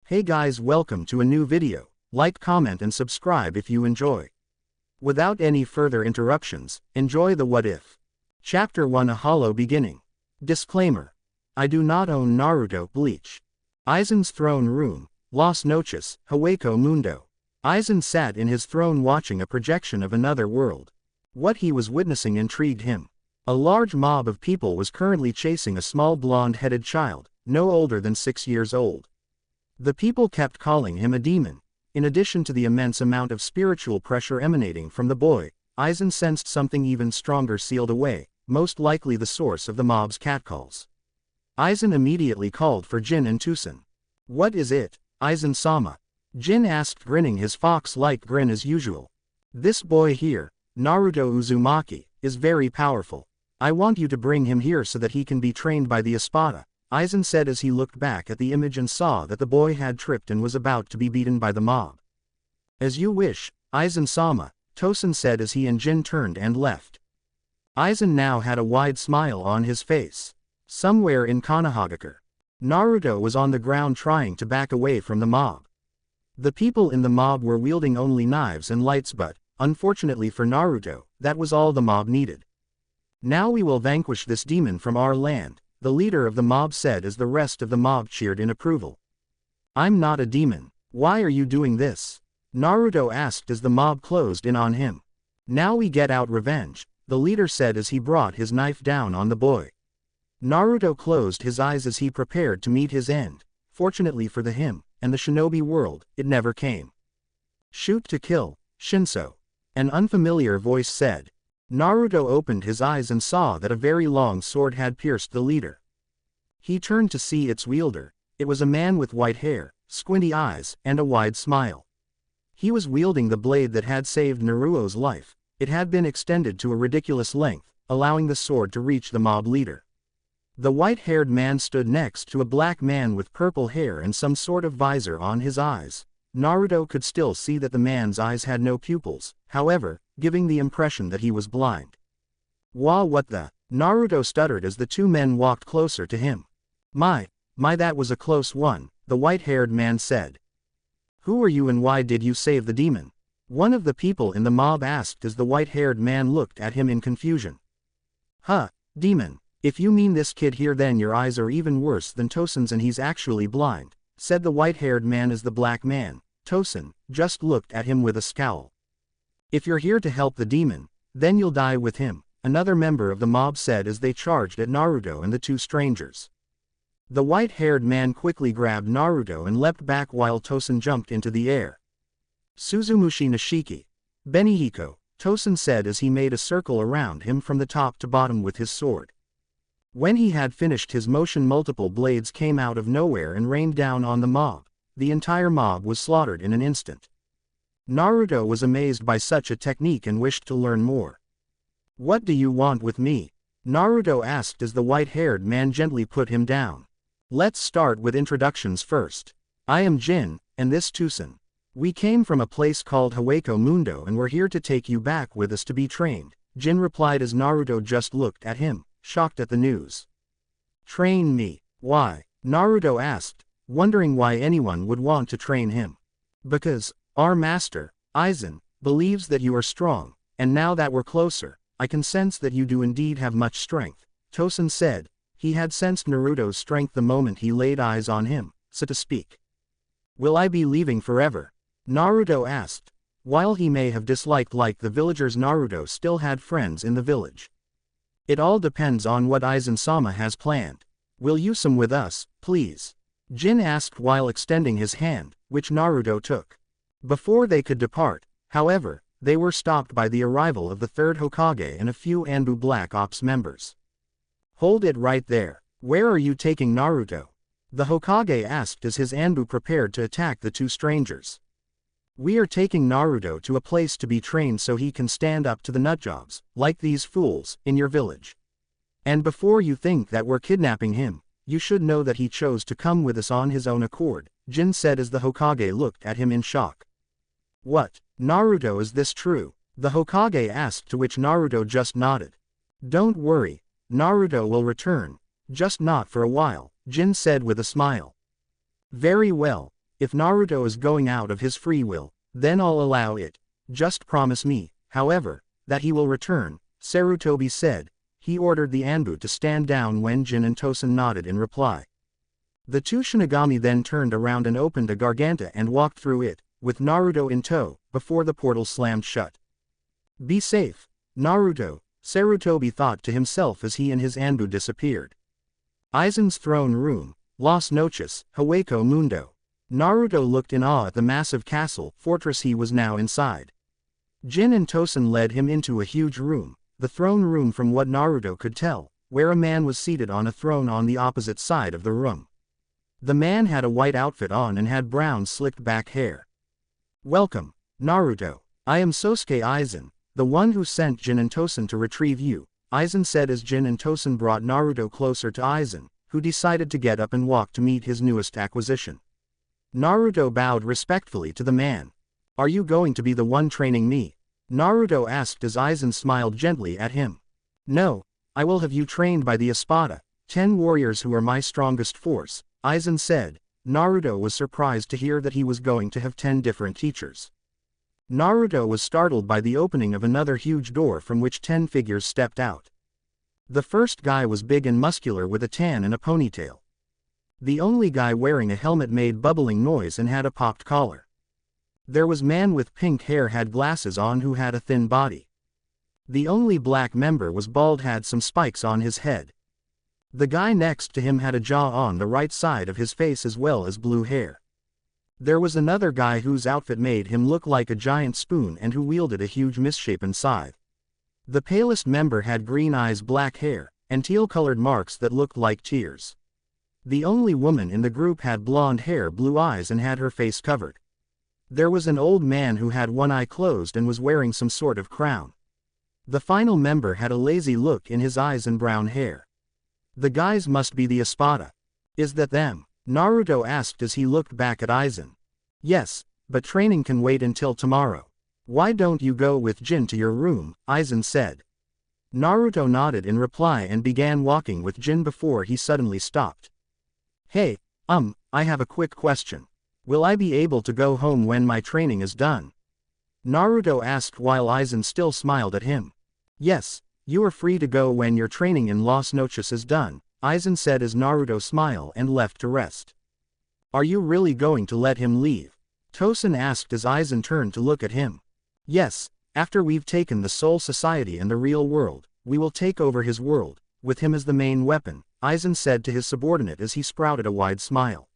Hey guys, welcome to a new video. Like, comment and subscribe if you enjoy. Without any further interruptions, enjoy the What If. Chapter 1, A Hollow Beginning. Disclaimer. I do not own Naruto Bleach. Aizen's throne room, Las Noches, Hueco Mundo. Aizen sat in his throne watching a projection of another world. What he was witnessing intrigued him. A large mob of people was currently chasing a small blonde-headed child, no older than 6 years old. The people kept calling him a demon. In addition to the immense amount of spiritual pressure emanating from the boy, Aizen sensed something even stronger sealed away, most likely the source of the mob's catcalls. Aizen immediately called for Jin and Tosen. What is it, Aizen-sama? Jin asked, grinning his fox-like grin as usual. This boy here, Naruto Uzumaki, is very powerful. I want you to bring him here so that he can be trained by the Espada, Aizen said as he looked back at the image and saw that the boy had tripped and was about to be beaten by the mob. As you wish, Aizen-sama, Tosen said as he and Jin turned and left. Aizen now had a wide smile on his face. Somewhere in Konohagakure, Naruto was on the ground trying to back away from the mob. The people in the mob were wielding only knives and lights, but, unfortunately for Naruto, that was all the mob needed. Now we will vanquish this demon from our land, the leader of the mob said as the rest of the mob cheered in approval. I'm not a demon. Why are you doing this? Naruto asked as the mob closed in on him. Now we get out revenge, the leader said as he brought his knife down on the boy. Naruto closed his eyes as he prepared to meet his end. Fortunately for him, and the shinobi world, it never came. Shoot to kill, Shinso. An unfamiliar voice said. Naruto opened his eyes and saw that a very long sword had pierced the leader. He turned to see its wielder. It was a man with white hair, squinty eyes, and a wide smile. He was wielding the blade that had saved Naruto's life. It had been extended to a ridiculous length, allowing the sword to reach the mob leader. The white-haired man stood next to a black man with purple hair and some sort of visor on his eyes. Naruto could still see that the man's eyes had no pupils, however, giving the impression that he was blind. What the? Naruto stuttered as the two men walked closer to him. My, that was a close one, the white-haired man said. Who are you and why did you save the demon? One of the people in the mob asked as the white-haired man looked at him in confusion. Demon. If you mean this kid here, then your eyes are even worse than Tosen's and he's actually blind, said the white-haired man as the black man, Tosen, just looked at him with a scowl. If you're here to help the demon, then you'll die with him, another member of the mob said as they charged at Naruto and the two strangers. The white-haired man quickly grabbed Naruto and leapt back while Tosen jumped into the air. Suzumushi Nishiki. Benihiko, Tosen said as he made a circle around him from the top to bottom with his sword. When he had finished his motion, multiple blades came out of nowhere and rained down on the mob. The entire mob was slaughtered in an instant. Naruto was amazed by such a technique and wished to learn more. What do you want with me? Naruto asked as the white-haired man gently put him down. Let's start with introductions first. I am Jin, and this Tosen. We came from a place called Hueco Mundo and we're here to take you back with us to be trained, Jin replied as Naruto just looked at him, shocked at the news. Train me? Why? Naruto asked, wondering why anyone would want to train him. Because, our master, Aizen, believes that you are strong, and now that we're closer, I can sense that you do indeed have much strength, Tosen said. He had sensed Naruto's strength the moment he laid eyes on him, so to speak. Will I be leaving forever? Naruto asked. While he may have disliked the villagers, Naruto still had friends in the village. It all depends on what Aizen-sama has planned. Will you come with us, please? Jin asked while extending his hand, which Naruto took. Before they could depart, however, they were stopped by the arrival of the third Hokage and a few Anbu Black Ops members. Hold it right there. Where are you taking Naruto? The Hokage asked as his Anbu prepared to attack the two strangers. We are taking Naruto to a place to be trained so he can stand up to the nutjobs, like these fools, in your village. And before you think that we're kidnapping him, you should know that he chose to come with us on his own accord, Jin said as the Hokage looked at him in shock. What? Naruto, is this true? The Hokage asked, to which Naruto just nodded. Don't worry, Naruto will return, just not for a while, Jin said with a smile. Very well. If Naruto is going out of his free will, then I'll allow it. Just promise me, however, that he will return, Sarutobi said. He ordered the Anbu to stand down when Jin and Tosen nodded in reply. The two Shinigami then turned around and opened a Garganta and walked through it, with Naruto in tow, before the portal slammed shut. Be safe, Naruto, Sarutobi thought to himself as he and his Anbu disappeared. Aizen's throne room, Las Noches, Hueco Mundo. Naruto looked in awe at the massive castle fortress he was now inside. Jin and Tosen led him into a huge room, the throne room from what Naruto could tell, where a man was seated on a throne on the opposite side of the room. The man had a white outfit on and had brown slicked back hair. Welcome, Naruto. I am Sosuke Aizen, the one who sent Jin and Tosen to retrieve you, Aizen said as Jin and Tosen brought Naruto closer to Aizen, who decided to get up and walk to meet his newest acquisition. Naruto bowed respectfully to the man. Are you going to be the one training me? Naruto asked as Aizen smiled gently at him. No, I will have you trained by the Espada, 10 warriors who are my strongest force, Aizen said. Naruto was surprised to hear that he was going to have 10 different teachers. Naruto was startled by the opening of another huge door from which 10 figures stepped out. The first guy was big and muscular with a tan and a ponytail. The only guy wearing a helmet made bubbling noise and had a popped collar. There was man with pink hair had glasses on who had a thin body. The only black member was bald had some spikes on his head. The guy next to him had a jaw on the right side of his face as well as blue hair. There was another guy whose outfit made him look like a giant spoon and who wielded a huge misshapen scythe. The palest member had green eyes, black hair, and teal-colored marks that looked like tears. The only woman in the group had blonde hair, blue eyes and had her face covered. There was an old man who had one eye closed and was wearing some sort of crown. The final member had a lazy look in his eyes and brown hair. The guys must be the Espada. Is that them? Naruto asked as he looked back at Aizen. Yes, but training can wait until tomorrow. Why don't you go with Jin to your room? Aizen said. Naruto nodded in reply and began walking with Jin before he suddenly stopped. Hey, I have a quick question. Will I be able to go home when my training is done? Naruto asked while Aizen still smiled at him. Yes, you are free to go when your training in Las Noches is done, Aizen said as Naruto smiled and left to rest. Are you really going to let him leave? Tosen asked as Aizen turned to look at him. Yes, after we've taken the Soul Society and the real world, we will take over his world, with him as the main weapon, Aizen said to his subordinate as he sprouted a wide smile.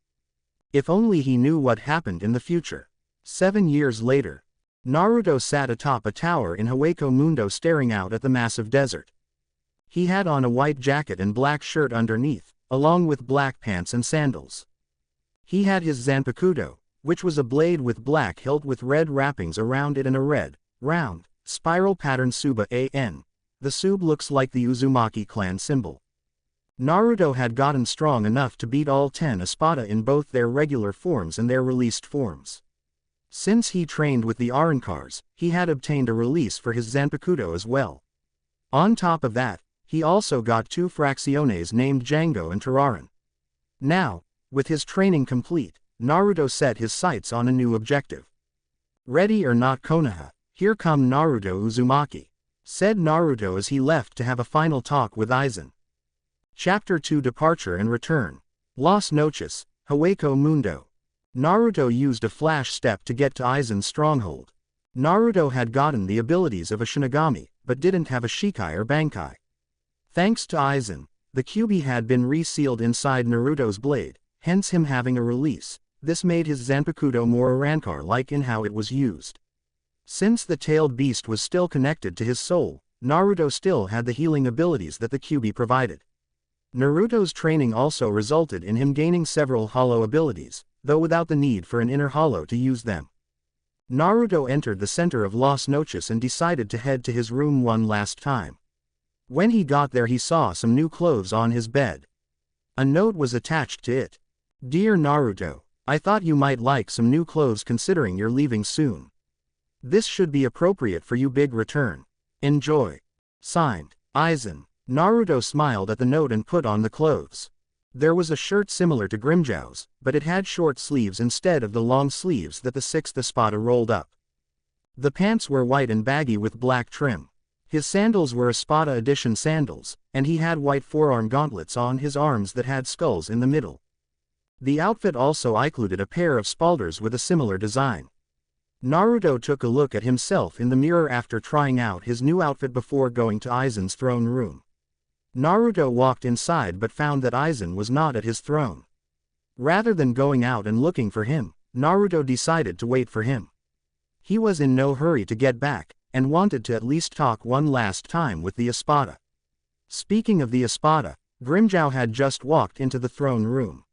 If only he knew what happened in the future. 7 years later, Naruto sat atop a tower in Hueco Mundo staring out at the massive desert. He had on a white jacket and black shirt underneath, along with black pants and sandals. He had his Zanpakuto, which was a blade with black hilt with red wrappings around it and a red, round, spiral pattern Tsuba an. The Tsube looks like the Uzumaki clan symbol. Naruto had gotten strong enough to beat all 10 Espada in both their regular forms and their released forms. Since he trained with the Arankars, he had obtained a release for his Zanpakuto as well. On top of that, he also got 2 Fracciones named Django and Tararan. Now, with his training complete, Naruto set his sights on a new objective. Ready or not Konoha, here come Naruto Uzumaki, said Naruto as he left to have a final talk with Aizen. Chapter 2 Departure and Return. Las Noches, Hueco Mundo. Naruto used a flash step to get to Aizen's stronghold. Naruto had gotten the abilities of a Shinigami, but didn't have a Shikai or Bankai. Thanks to Aizen, the Kyuubi had been resealed inside Naruto's blade, hence him having a release. This made his Zanpakuto more Arankar-like in how it was used. Since the tailed beast was still connected to his soul, Naruto still had the healing abilities that the Kyuubi provided. Naruto's training also resulted in him gaining several hollow abilities, though without the need for an inner hollow to use them. Naruto entered the center of Las Noches and decided to head to his room one last time. When he got there he saw some new clothes on his bed. A note was attached to it. Dear Naruto, I thought you might like some new clothes considering you're leaving soon. This should be appropriate for you big return. Enjoy. Signed, Aizen. Naruto smiled at the note and put on the clothes. There was a shirt similar to Grimjow's, but it had short sleeves instead of the long sleeves that the sixth Espada rolled up. The pants were white and baggy with black trim. His sandals were Espada edition sandals, and he had white forearm gauntlets on his arms that had skulls in the middle. The outfit also included a pair of spalders with a similar design. Naruto took a look at himself in the mirror after trying out his new outfit before going to Aizen's throne room. Naruto walked inside but found that Aizen was not at his throne. Rather than going out and looking for him, Naruto decided to wait for him. He was in no hurry to get back, and wanted to at least talk one last time with the Espada. Speaking of the Espada, Grimjow had just walked into the throne room.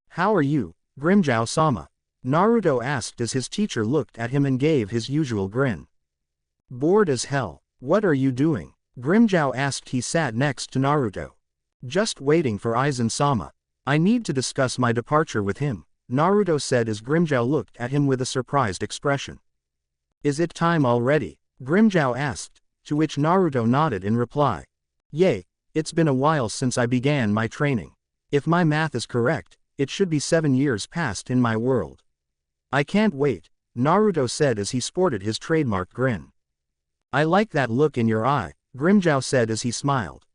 "How are you, Grimjow-sama?" Naruto asked as his teacher looked at him and gave his usual grin. "Bored as hell. What are you doing?" Grimjow asked. He sat next to Naruto. "Just waiting for Aizen-sama. I need to discuss my departure with him," Naruto said as Grimjow looked at him with a surprised expression. "Is it time already?" Grimjow asked, to which Naruto nodded in reply. "Yay, it's been a while since I began my training. If my math is correct, it should be 7 years past in my world. I can't wait," Naruto said as he sported his trademark grin. "I like that look in your eye," Grimjow said as he smiled.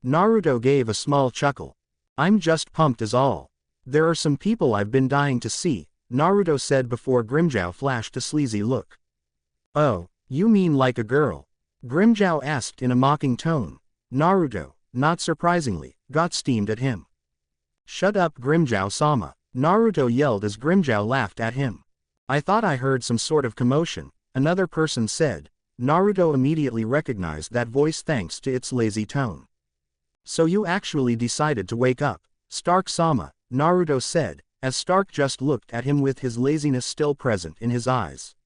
Naruto gave a small chuckle. "I'm just pumped as all. There are some people I've been dying to see," Naruto said before Grimjow flashed a sleazy look. "Oh, you mean like a girl?" Grimjow asked in a mocking tone. Naruto, not surprisingly, got steamed at him. "Shut up, Grimjow-sama," Naruto yelled as Grimjow laughed at him. "I thought I heard some sort of commotion," another person said. Naruto immediately recognized that voice thanks to its lazy tone. "So you actually decided to wake up, Stark-sama," Naruto said, as Stark just looked at him with his laziness still present in his eyes.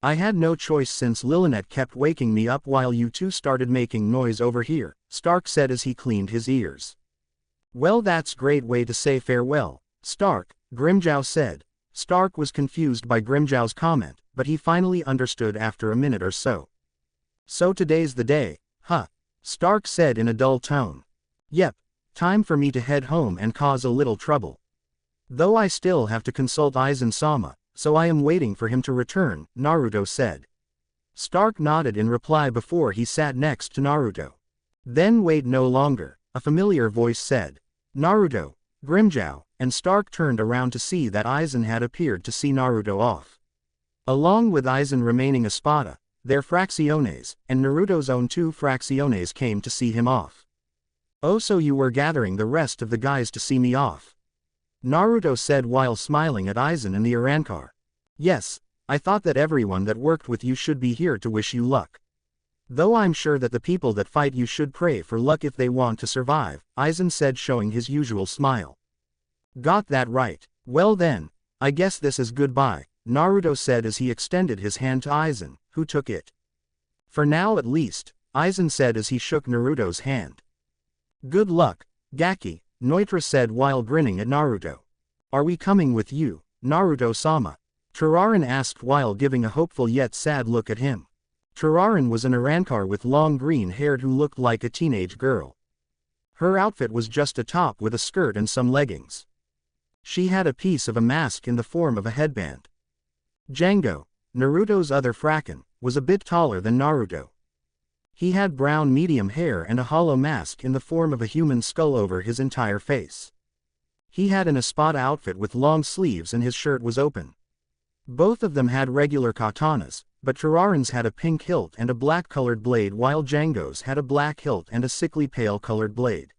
"I had no choice since Lilinet kept waking me up while you two started making noise over here," Stark said as he cleaned his ears. "Well, that's great way to say farewell, Stark," Grimjow said. Stark was confused by Grimjow's comment, but he finally understood after a minute or so. "So today's the day, huh?" Stark said in a dull tone. "Yep, time for me to head home and cause a little trouble. Though I still have to consult Aizen-sama, so I am waiting for him to return," Naruto said. Stark nodded in reply before he sat next to Naruto. "Then wait no longer," a familiar voice said. Naruto, Grimjow, and Stark turned around to see that Aizen had appeared to see Naruto off. Along with Aizen remaining Espada, their Fracciones, and Naruto's own 2 Fracciones came to see him off. "Oh, so you were gathering the rest of the guys to see me off?" Naruto said while smiling at Aizen and the Arankar. "Yes, I thought that everyone that worked with you should be here to wish you luck. Though I'm sure that the people that fight you should pray for luck if they want to survive," Aizen said, showing his usual smile. "Got that right. Well then, I guess this is goodbye," Naruto said as he extended his hand to Aizen, who took it. "For now at least," Aizen said as he shook Naruto's hand. "Good luck, Gaki," Noitra said while grinning at Naruto. "Are we coming with you, Naruto-sama?" Turaran asked while giving a hopeful yet sad look at him. Turaran was an Arankar with long green hair who looked like a teenage girl. Her outfit was just a top with a skirt and some leggings. She had a piece of a mask in the form of a headband. Django, Naruto's other Frakken, was a bit taller than Naruto. He had brown medium hair and a hollow mask in the form of a human skull over his entire face. He had an Espada outfit with long sleeves and his shirt was open. Both of them had regular katanas, but Turaran's had a pink hilt and a black-colored blade while Django's had a black hilt and a sickly pale-colored blade.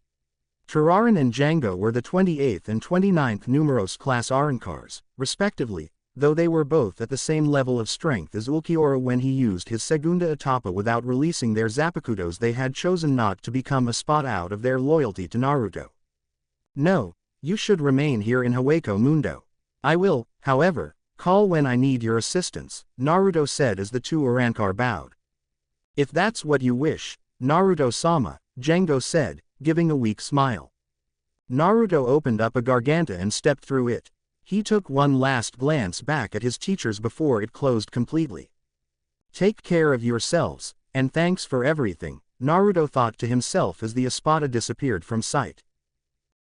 Turaran and Django were the 28th and 29th numerous class Arankars, respectively, though they were both at the same level of strength as Ulquiorra when he used his Segunda Etapa without releasing their Zapakudos. They had chosen not to become Espada out of their loyalty to Naruto. "No, you should remain here in Hueco Mundo. I will, however, call when I need your assistance," Naruto said as the 2 Arankar bowed. "If that's what you wish, Naruto-sama," Django said, giving a weak smile. Naruto opened up a garganta and stepped through it. He took one last glance back at his teachers before it closed completely. "Take care of yourselves, and thanks for everything," Naruto thought to himself as the Espada disappeared from sight.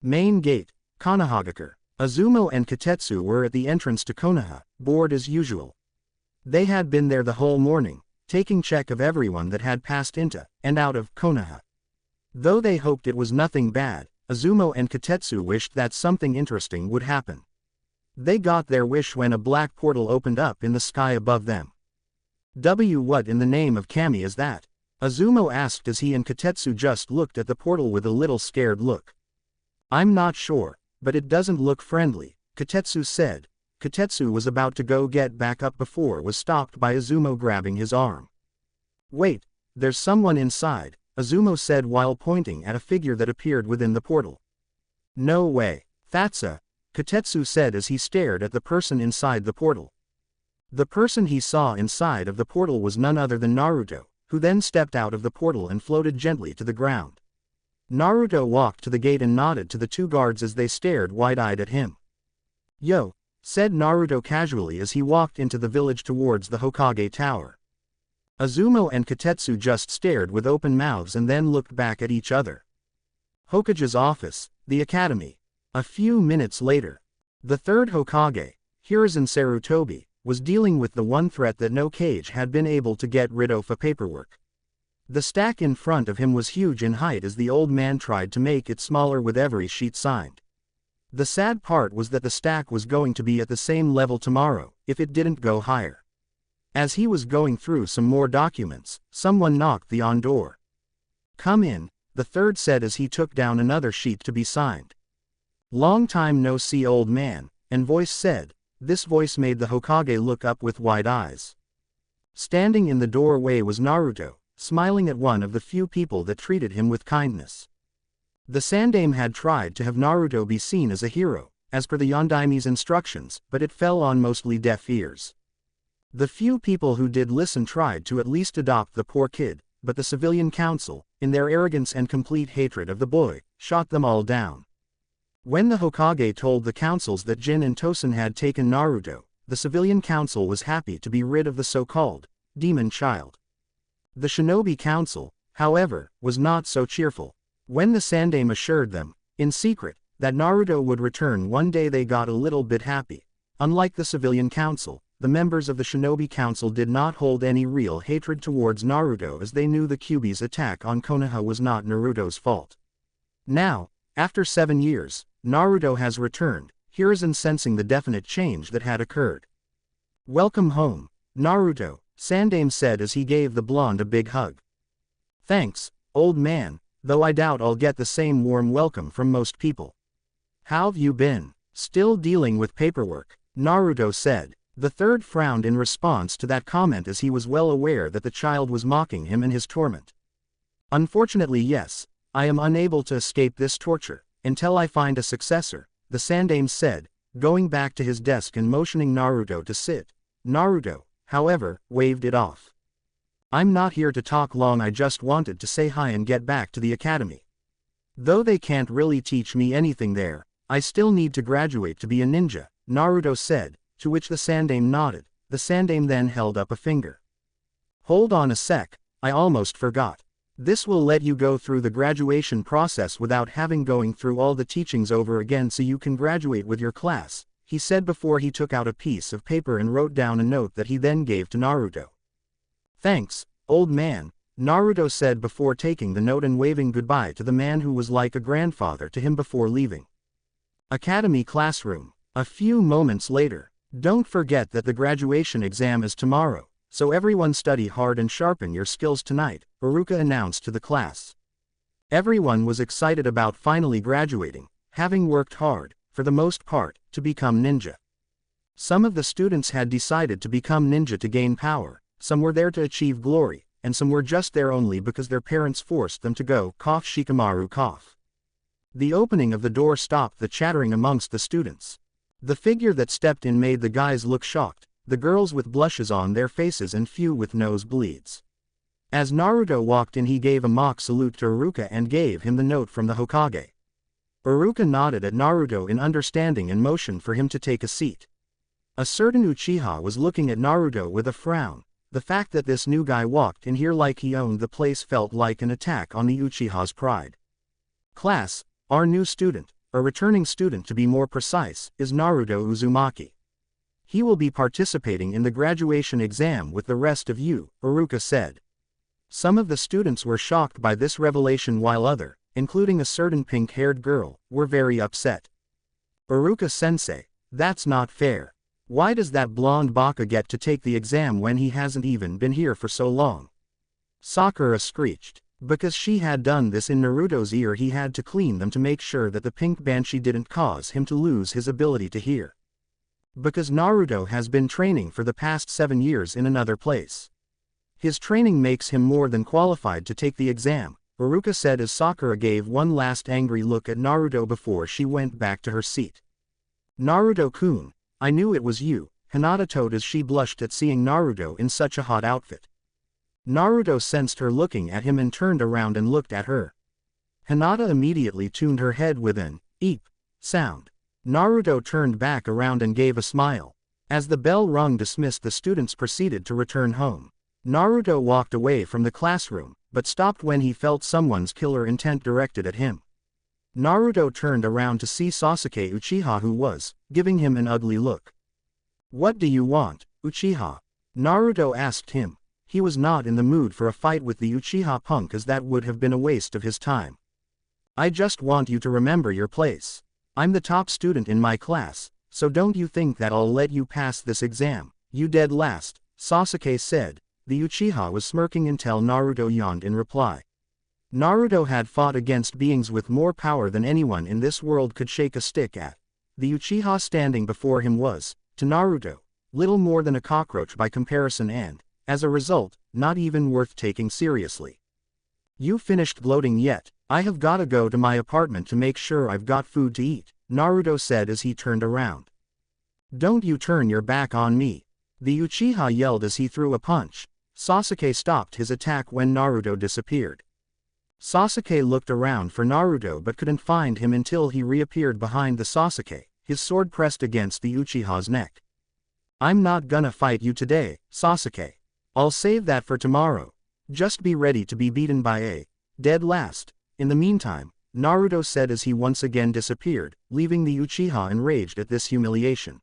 Main gate, Konohagakure. Azumo and Katetsu were at the entrance to Konoha, bored as usual. They had been there the whole morning, taking check of everyone that had passed into and out of Konoha. Though they hoped it was nothing bad, Azumo and Katetsu wished that something interesting would happen. They got their wish when a black portal opened up in the sky above them. What in the name of Kami is that? Azumo asked as he and Katetsu just looked at the portal with a little scared look. I'm not sure, but it doesn't look friendly, Katetsu said. Katetsu was about to go get back up before was stopped by Azumo grabbing his arm. Wait, there's someone inside, Azumo said while pointing at a figure that appeared within the portal. No way, Thatsa, Katetsu said as he stared at the person inside the portal. The person he saw inside of the portal was none other than Naruto, who then stepped out of the portal and floated gently to the ground. Naruto walked to the gate and nodded to the two guards as they stared wide-eyed at him. Yo, said Naruto casually as he walked into the village towards the Hokage tower. Azumo and Katetsu just stared with open mouths and then looked back at each other. Hokage's office, the academy. A few minutes later, the third Hokage, Hiruzen Sarutobi, was dealing with the one threat that no Kage had been able to get rid of: paperwork. The stack in front of him was huge in height as the old man tried to make it smaller with every sheet signed. The sad part was that the stack was going to be at the same level tomorrow, if it didn't go higher. As he was going through some more documents, someone knocked the door. Come in, the third said as he took down another sheet to be signed. Long time no see, old man, and voice said. This voice made the Hokage look up with wide eyes. Standing in the doorway was Naruto, smiling at one of the few people that treated him with kindness. The Sandaime had tried to have Naruto be seen as a hero, as per the Yondaime's instructions, but it fell on mostly deaf ears. The few people who did listen tried to at least adopt the poor kid, but the civilian council, in their arrogance and complete hatred of the boy, shot them all down. When the Hokage told the councils that Jin and Tosen had taken Naruto, the civilian council was happy to be rid of the so-called demon child. The shinobi council, however, was not so cheerful. When the Sandaime assured them, in secret, that Naruto would return one day, they got a little bit happy. Unlike the civilian council, the members of the shinobi council did not hold any real hatred towards Naruto, as they knew the Kyuubi's attack on Konoha was not Naruto's fault. Now, after 7 years, Naruto has returned, Hiruzen sensing the definite change that had occurred. Welcome home, Naruto, Sandaime said as he gave the blonde a big hug. Thanks, old man, though I doubt I'll get the same warm welcome from most people. How've you been? Still dealing with paperwork, Naruto said. The third frowned in response to that comment as he was well aware that the child was mocking him and his torment. Unfortunately, yes, I am unable to escape this torture until I find a successor, the Sandaime said, going back to his desk and motioning Naruto to sit. Naruto, however, waved it off. I'm not here to talk long, I just wanted to say hi and get back to the academy. Though they can't really teach me anything there, I still need to graduate to be a ninja, Naruto said, to which the Sandaime nodded. The Sandaime then held up a finger. Hold on a sec, I almost forgot. This will let you go through the graduation process without having going through all the teachings over again, so you can graduate with your class, he said before he took out a piece of paper and wrote down a note that he then gave to Naruto. Thanks, old man, Naruto said before taking the note and waving goodbye to the man who was like a grandfather to him before leaving. Academy classroom. A few moments later. Don't forget that the graduation exam is tomorrow, so everyone study hard and sharpen your skills tonight, Iruka announced to the class. Everyone was excited about finally graduating, having worked hard, for the most part, to become ninja. Some of the students had decided to become ninja to gain power, some were there to achieve glory, and some were just there only because their parents forced them to go. Shikamaru cough. The opening of the door stopped the chattering amongst the students. The figure that stepped in made the guys look shocked, the girls with blushes on their faces and few with nosebleeds. As Naruto walked in, he gave a mock salute to Iruka and gave him the note from the Hokage. Iruka nodded at Naruto in understanding and motioned for him to take a seat. A certain Uchiha was looking at Naruto with a frown. The fact that this new guy walked in here like he owned the place felt like an attack on the Uchiha's pride. Class, our new student, a returning student to be more precise, is Naruto Uzumaki. He will be participating in the graduation exam with the rest of you, Iruka said. Some of the students were shocked by this revelation while others, including a certain pink-haired girl, were very upset. Iruka-sensei, that's not fair. Why does that blonde baka get to take the exam when he hasn't even been here for so long? Sakura screeched. Because she had done this in Naruto's ear, he had to clean them to make sure that the pink banshee didn't cause him to lose his ability to hear. Because Naruto has been training for the past 7 years in another place. His training makes him more than qualified to take the exam, Iruka said as Sakura gave one last angry look at Naruto before she went back to her seat. Naruto-kun, I knew it was you, Hinata told as she blushed at seeing Naruto in such a hot outfit. Naruto sensed her looking at him and turned around and looked at her. Hinata immediately tuned her head with an eep sound. Naruto turned back around and gave a smile. As the bell rung, dismissed, the students proceeded to return home. Naruto walked away from the classroom, but stopped when he felt someone's killer intent directed at him. Naruto turned around to see Sasuke Uchiha, who was giving him an ugly look. What do you want, Uchiha? Naruto asked him. He was not in the mood for a fight with the Uchiha punk, as that would have been a waste of his time. I just want you to remember your place. I'm the top student in my class, so don't you think that I'll let you pass this exam, you dead last, Sasuke said. The Uchiha was smirking until Naruto yawned in reply. Naruto had fought against beings with more power than anyone in this world could shake a stick at. The Uchiha standing before him was, to Naruto, little more than a cockroach by comparison and, as a result, not even worth taking seriously. You finished gloating yet? I have gotta go to my apartment to make sure I've got food to eat, Naruto said as he turned around. Don't you turn your back on me. The Uchiha yelled as he threw a punch. Sasuke stopped his attack when Naruto disappeared. Sasuke looked around for Naruto but couldn't find him until he reappeared behind the Sasuke, his sword pressed against the Uchiha's neck. I'm not gonna fight you today, Sasuke. I'll save that for tomorrow. Just be ready to be beaten by a dead last. In the meantime, Naruto said as he once again disappeared, leaving the Uchiha enraged at this humiliation.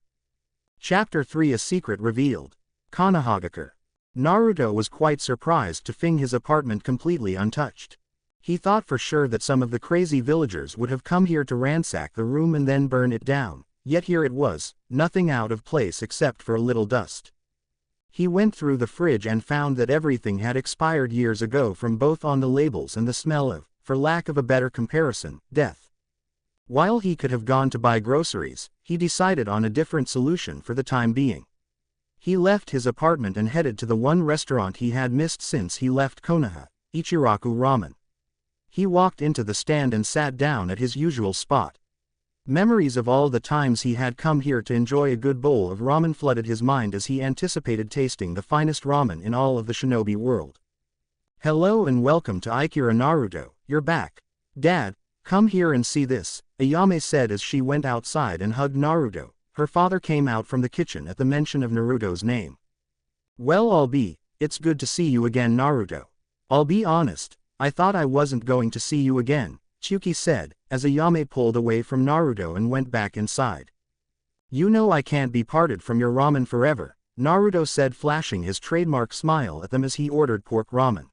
Chapter 3: A Secret Revealed. Konohagakure. Naruto was quite surprised to find his apartment completely untouched. He thought for sure that some of the crazy villagers would have come here to ransack the room and then burn it down, yet here it was, nothing out of place except for a little dust. He went through the fridge and found that everything had expired years ago, from both on the labels and the smell of, for lack of a better comparison, death. While he could have gone to buy groceries, he decided on a different solution for the time being. He left his apartment and headed to the one restaurant he had missed since he left Konoha, Ichiraku Ramen. He walked into the stand and sat down at his usual spot. Memories of all the times he had come here to enjoy a good bowl of ramen flooded his mind as he anticipated tasting the finest ramen in all of the shinobi world. Hello and welcome to Ikira, Naruto, you're back. Dad, come here and see this, Ayame said as she went outside and hugged Naruto. Her father came out from the kitchen at the mention of Naruto's name. Well, it's good to see you again, Naruto. I'll be honest, I thought I wasn't going to see you again, Tsuki said, as Ayame pulled away from Naruto and went back inside. You know I can't be parted from your ramen forever, Naruto said, flashing his trademark smile at them as he ordered pork ramen.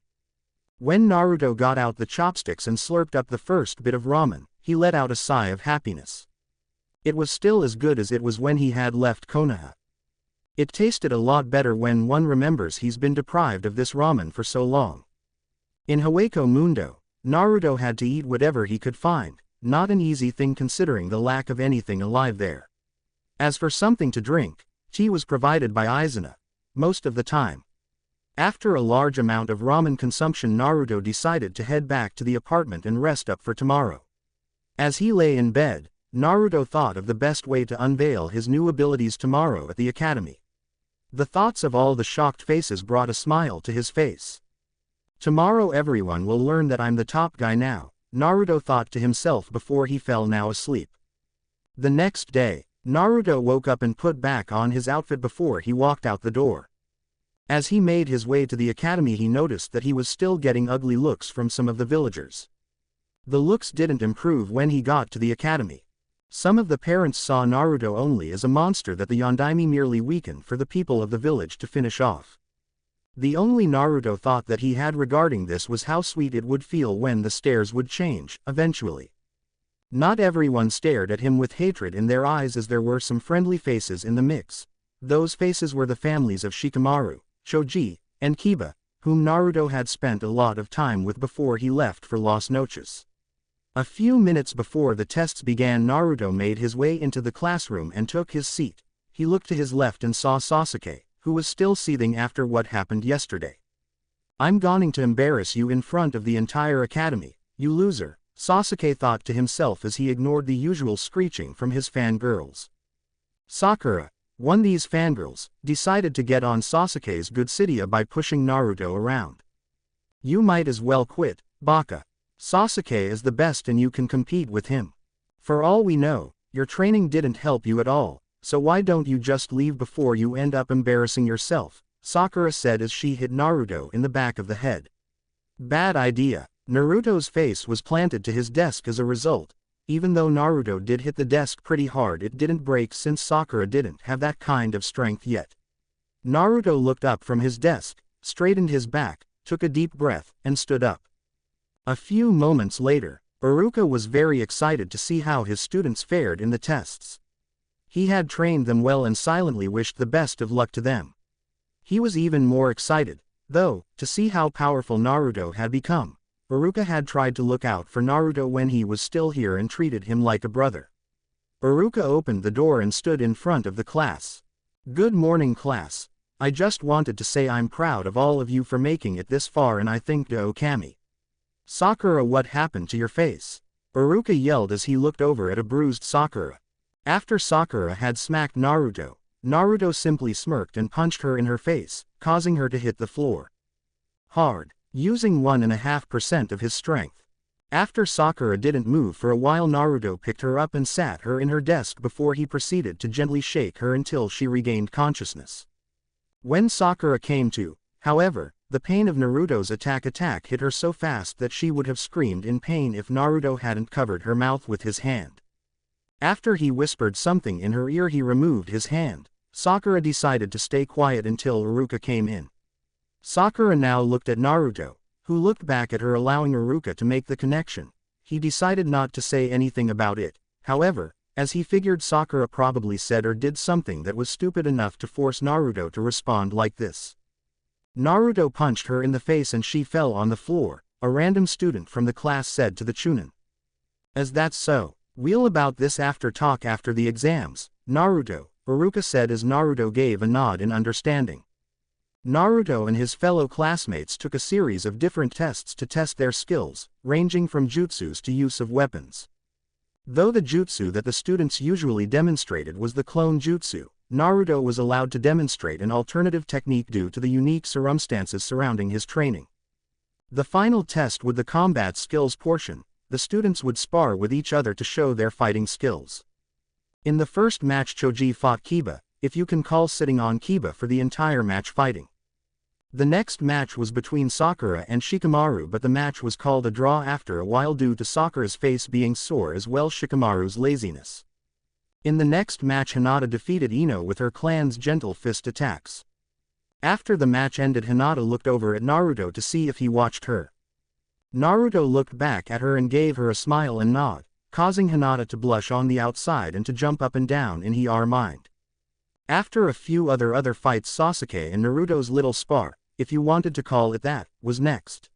When Naruto got out the chopsticks and slurped up the first bit of ramen, he let out a sigh of happiness. It was still as good as it was when he had left Konoha. It tasted a lot better when one remembers he's been deprived of this ramen for so long. In Hueco Mundo, Naruto had to eat whatever he could find, not an easy thing considering the lack of anything alive there. As for something to drink, tea was provided by Izuna, most of the time. After a large amount of ramen consumption, Naruto decided to head back to the apartment and rest up for tomorrow. As he lay in bed, Naruto thought of the best way to unveil his new abilities tomorrow at the academy. The thoughts of all the shocked faces brought a smile to his face. Tomorrow everyone will learn that I'm the top guy now, Naruto thought to himself before he fell now asleep. The next day, Naruto woke up and put back on his outfit before he walked out the door. As he made his way to the academy, he noticed that he was still getting ugly looks from some of the villagers. The looks didn't improve when he got to the academy. Some of the parents saw Naruto only as a monster that the Yondaime merely weakened for the people of the village to finish off. The only Naruto thought that he had regarding this was how sweet it would feel when the stares would change, eventually. Not everyone stared at him with hatred in their eyes, as there were some friendly faces in the mix. Those faces were the families of Shikamaru, Choji, and Kiba, whom Naruto had spent a lot of time with before he left for Las Noches. A few minutes before the tests began, Naruto made his way into the classroom and took his seat. He looked to his left and saw Sasuke, who was still seething after what happened yesterday. "I'm going to embarrass you in front of the entire academy, you loser," Sasuke thought to himself as he ignored the usual screeching from his fangirls. Sakura, one of these fangirls, decided to get on Sasuke's good side by pushing Naruto around. "You might as well quit, Baka. Sasuke is the best and you can compete with him. For all we know, your training didn't help you at all, so why don't you just leave before you end up embarrassing yourself," Sakura said as she hit Naruto in the back of the head. Bad idea. Naruto's face was planted to his desk as a result. Even though Naruto did hit the desk pretty hard, it didn't break since Sakura didn't have that kind of strength yet. Naruto looked up from his desk, straightened his back, took a deep breath, and stood up. A few moments later, Iruka was very excited to see how his students fared in the tests. He had trained them well and silently wished the best of luck to them. He was even more excited, though, to see how powerful Naruto had become. Iruka had tried to look out for Naruto when he was still here and treated him like a brother. Iruka opened the door and stood in front of the class. "Good morning, class. I just wanted to say I'm proud of all of you for making it this far, and I think to Okami." "Sakura, what happened to your face?" Iruka yelled as he looked over at a bruised Sakura. After Sakura had smacked Naruto, Naruto simply smirked and punched her in her face, causing her to hit the floor hard, using 1.5% of his strength. After Sakura didn't move for a while, Naruto picked her up and sat her in her desk before he proceeded to gently shake her until she regained consciousness. When Sakura came to, however, the pain of Naruto's attack hit her so fast that she would have screamed in pain if Naruto hadn't covered her mouth with his hand. After he whispered something in her ear, he removed his hand. Sakura decided to stay quiet until Iruka came in. Sakura now looked at Naruto, who looked back at her, allowing Iruka to make the connection. He decided not to say anything about it, however, as he figured Sakura probably said or did something that was stupid enough to force Naruto to respond like this. Naruto punched her in the face and she fell on the floor, a random student from the class said to the Chunin. "As that's so, we'll about this after talk after the exams, Naruto," Iruka said as Naruto gave a nod in understanding. Naruto and his fellow classmates took a series of different tests to test their skills, ranging from jutsus to use of weapons. Though the jutsu that the students usually demonstrated was the clone jutsu, Naruto was allowed to demonstrate an alternative technique due to the unique circumstances surrounding his training. The final test with the combat skills portion, the students would spar with each other to show their fighting skills. In the first match, Choji fought Kiba, if you can call sitting on Kiba for the entire match fighting. The next match was between Sakura and Shikamaru, but the match was called a draw after a while due to Sakura's face being sore as well Shikamaru's laziness. In the next match, Hinata defeated Ino with her clan's gentle fist attacks. After the match ended, Hinata looked over at Naruto to see if he watched her. Naruto looked back at her and gave her a smile and nod, causing Hinata to blush on the outside and to jump up and down in her mind. After a few other fights, Sasuke and Naruto's little spar, if you wanted to call it that, was next.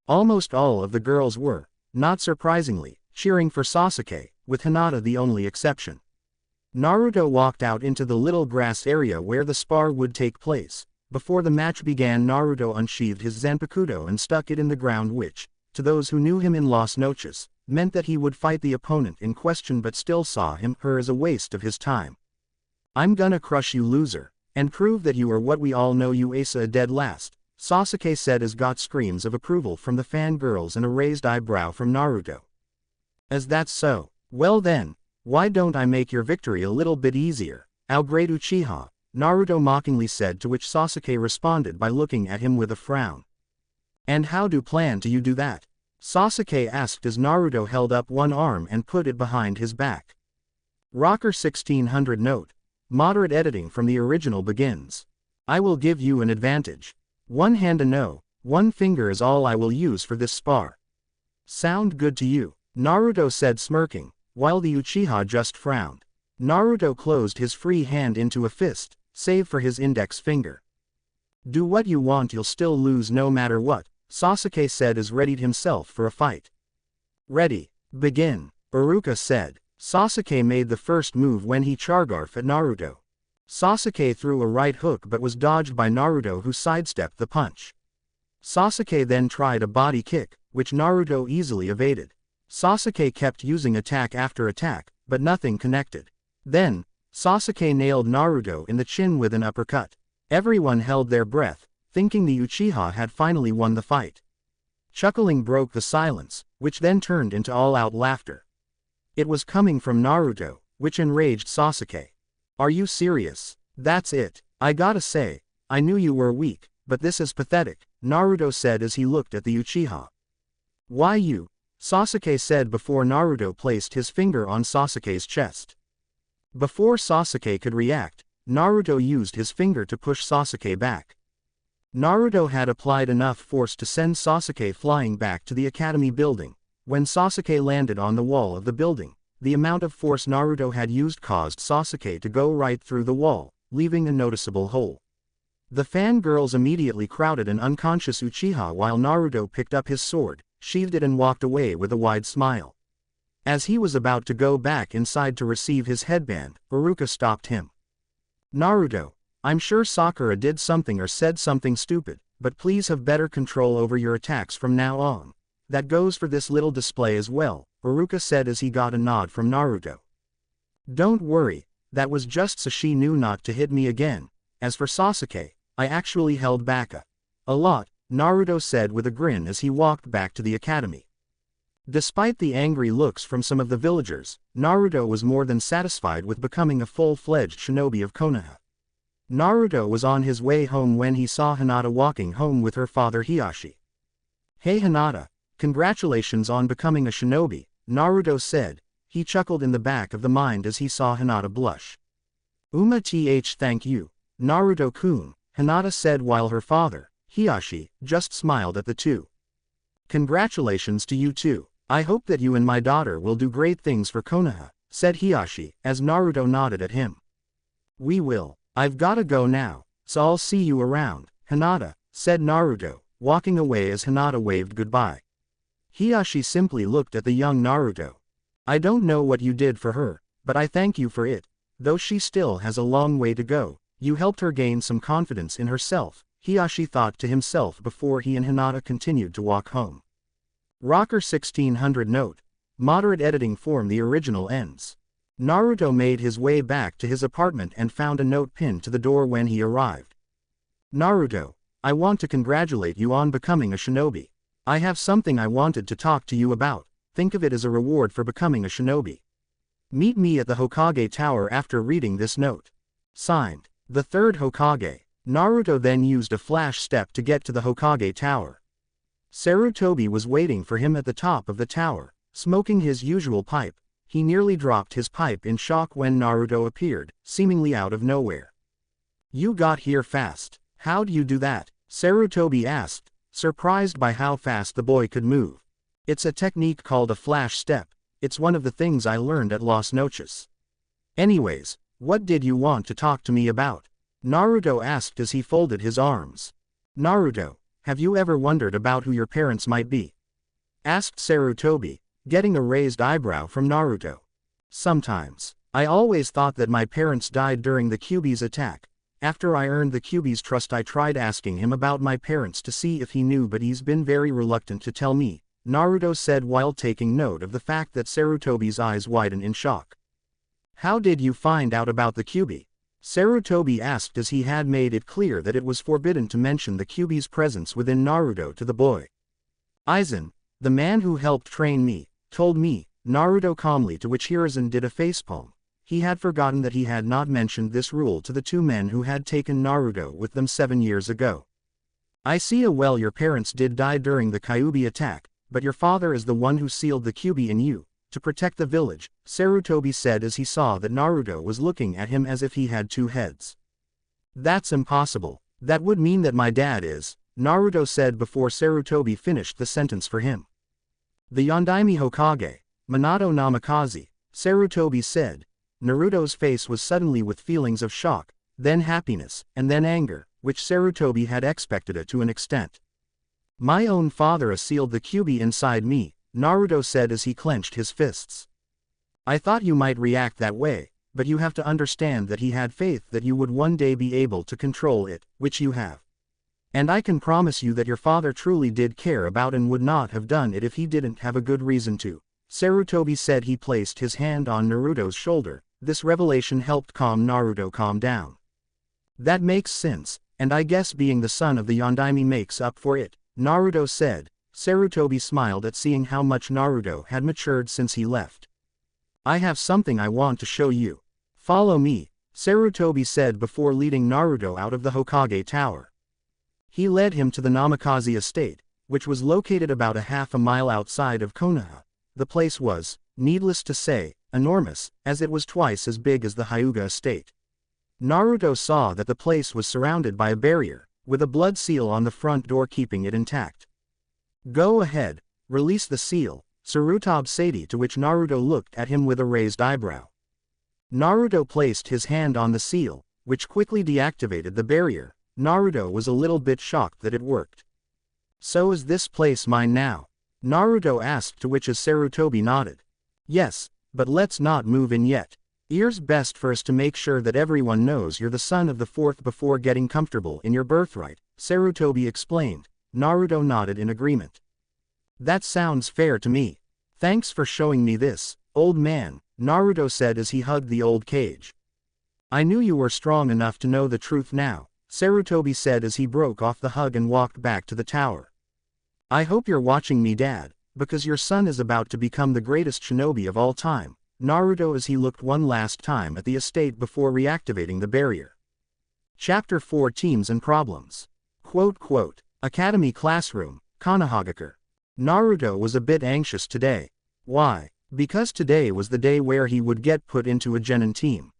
Almost all of the girls were, not surprisingly, cheering for Sasuke, with Hinata the only exception. Naruto walked out into the little grass area where the spar would take place. Before the match began, Naruto unsheathed his Zanpakuto and stuck it in the ground, which, to those who knew him in Las Noches, meant that he would fight the opponent in question but still saw her as a waste of his time. "I'm gonna crush you, loser, and prove that you are what we all know you Asa dead last," Sasuke said as got screams of approval from the fangirls and a raised eyebrow from Naruto. "As that's so, well then, why don't I make your victory a little bit easier, our great Uchiha," Naruto mockingly said, to which Sasuke responded by looking at him with a frown. "And how do plan to you do that?" Sasuke asked as Naruto held up one arm and put it behind his back. Rocker 1600 note. Moderate editing from the original begins. I will give you an advantage. One hand a no, one finger is all I will use for this spar. Sound good to you? Naruto said smirking, while the Uchiha just frowned. Naruto closed his free hand into a fist, save for his index finger. Do what you want, you'll still lose no matter what, Sasuke said as readied himself for a fight. Ready, begin, Iruka said. Sasuke made the first move when he chargarf at Naruto. Sasuke threw a right hook but was dodged by Naruto, who sidestepped the punch. Sasuke then tried a body kick, which Naruto easily evaded. Sasuke kept using attack after attack, but nothing connected. Then, Sasuke nailed Naruto in the chin with an uppercut. Everyone held their breath, thinking the Uchiha had finally won the fight. Chuckling broke the silence, which then turned into all-out laughter. It was coming from Naruto, which enraged Sasuke. Are you serious? That's it. I gotta say, I knew you were weak, but this is pathetic, Naruto said as he looked at the Uchiha. Why you? Sasuke said before Naruto placed his finger on Sasuke's chest. Before Sasuke could react, Naruto used his finger to push Sasuke back. Naruto had applied enough force to send Sasuke flying back to the academy building. When Sasuke landed on the wall of the building, the amount of force Naruto had used caused Sasuke to go right through the wall, leaving a noticeable hole. The fangirls immediately crowded an unconscious Uchiha while Naruto picked up his sword, sheathed it and walked away with a wide smile. As he was about to go back inside to receive his headband, Iruka stopped him. Naruto, I'm sure Sakura did something or said something stupid, but please have better control over your attacks from now on. That goes for this little display as well, Iruka said as he got a nod from Naruto. Don't worry, that was just so she knew not to hit me again. As for Sasuke, I actually held back a lot, Naruto said with a grin as he walked back to the academy. Despite the angry looks from some of the villagers, Naruto was more than satisfied with becoming a full-fledged shinobi of Konoha. Naruto was on his way home when he saw Hinata walking home with her father Hiashi. Hey Hinata, congratulations on becoming a shinobi, Naruto said. He chuckled in the back of the mind as he saw Hinata blush. Thank you, Naruto-kun, Hinata said while her father, Hiashi, just smiled at the two. Congratulations to you too. I hope that you and my daughter will do great things for Konoha, said Hiashi, as Naruto nodded at him. We will. I've gotta go now, so I'll see you around, Hinata, said Naruto, walking away as Hinata waved goodbye. Hiashi simply looked at the young Naruto. I don't know what you did for her, but I thank you for it. Though she still has a long way to go, you helped her gain some confidence in herself, Hiashi thought to himself before he and Hinata continued to walk home. Rocker 1600 note. Moderate editing form the original ends. Naruto made his way back to his apartment and found a note pinned to the door when he arrived. Naruto, I want to congratulate you on becoming a shinobi. I have something I wanted to talk to you about, think of it as a reward for becoming a shinobi. Meet me at the Hokage Tower after reading this note. Signed, the third Hokage. Naruto then used a flash step to get to the Hokage Tower. Sarutobi was waiting for him at the top of the tower, smoking his usual pipe. He nearly dropped his pipe in shock when Naruto appeared, seemingly out of nowhere. You got here fast. How'd you do that? Sarutobi asked, surprised by how fast the boy could move. It's a technique called a flash step. It's one of the things I learned at Las Noches. Anyways, what did you want to talk to me about? Naruto asked as he folded his arms. Naruto, have you ever wondered about who your parents might be? Asked Sarutobi, getting a raised eyebrow from Naruto. Sometimes. I always thought that my parents died during the Kyuubi's attack. After I earned the Kyuubi's trust, I tried asking him about my parents to see if he knew, but he's been very reluctant to tell me, Naruto said while taking note of the fact that Sarutobi's eyes widened in shock. How did you find out about the Kyuubi? Sarutobi asked as he had made it clear that it was forbidden to mention the Kyuubi's presence within Naruto to the boy. Aizen, the man who helped train me, told me, Naruto calmly, to which Hiruzen did a facepalm. He had forgotten that he had not mentioned this rule to the two men who had taken Naruto with them 7 years ago. I see. Well, your parents did die during the Kyuubi attack, but your father is the one who sealed the Kyuubi in you, to protect the village, Sarutobi said as he saw that Naruto was looking at him as if he had two heads. That's impossible. That would mean that my dad is, Naruto said before Sarutobi finished the sentence for him. The Yondaime Hokage, Minato Namikaze, Sarutobi said. Naruto's face was suddenly with feelings of shock, then happiness, and then anger, which Sarutobi had expected to an extent. My own father sealed the Kyuubi inside me, Naruto said as he clenched his fists. I thought you might react that way, but you have to understand that he had faith that you would one day be able to control it, which you have. And I can promise you that your father truly did care about and would not have done it if he didn't have a good reason to. Sarutobi said. He placed his hand on Naruto's shoulder. This revelation helped Naruto calm down. That makes sense, and I guess being the son of the Yondaime makes up for it, Naruto said. Sarutobi smiled at seeing how much Naruto had matured since he left. I have something I want to show you. Follow me, Sarutobi said before leading Naruto out of the Hokage Tower. He led him to the Namikaze estate, which was located about a half a mile outside of Konoha. The place was, needless to say, enormous, as it was twice as big as the Hyuga estate. Naruto saw that the place was surrounded by a barrier, with a blood seal on the front door keeping it intact. Go ahead, release the seal, Sarutobi said, to which Naruto looked at him with a raised eyebrow. Naruto placed his hand on the seal, which quickly deactivated the barrier. Naruto was a little bit shocked that it worked. So is this place mine now? Naruto asked, to which Sarutobi nodded. Yes, but let's not move in yet. It's best for us to make sure that everyone knows you're the son of the fourth before getting comfortable in your birthright, Sarutobi explained. Naruto nodded in agreement. That sounds fair to me. Thanks for showing me this, old man, Naruto said as he hugged the old cage. I knew you were strong enough to know the truth now, Sarutobi said as he broke off the hug and walked back to the tower. I hope you're watching me, Dad, because your son is about to become the greatest shinobi of all time, Naruto as he looked one last time at the estate before reactivating the barrier. Chapter 4 Teams and Problems. Academy Classroom, Konohagakure. Naruto was a bit anxious today. Why? Because today was the day where he would get put into a genin team.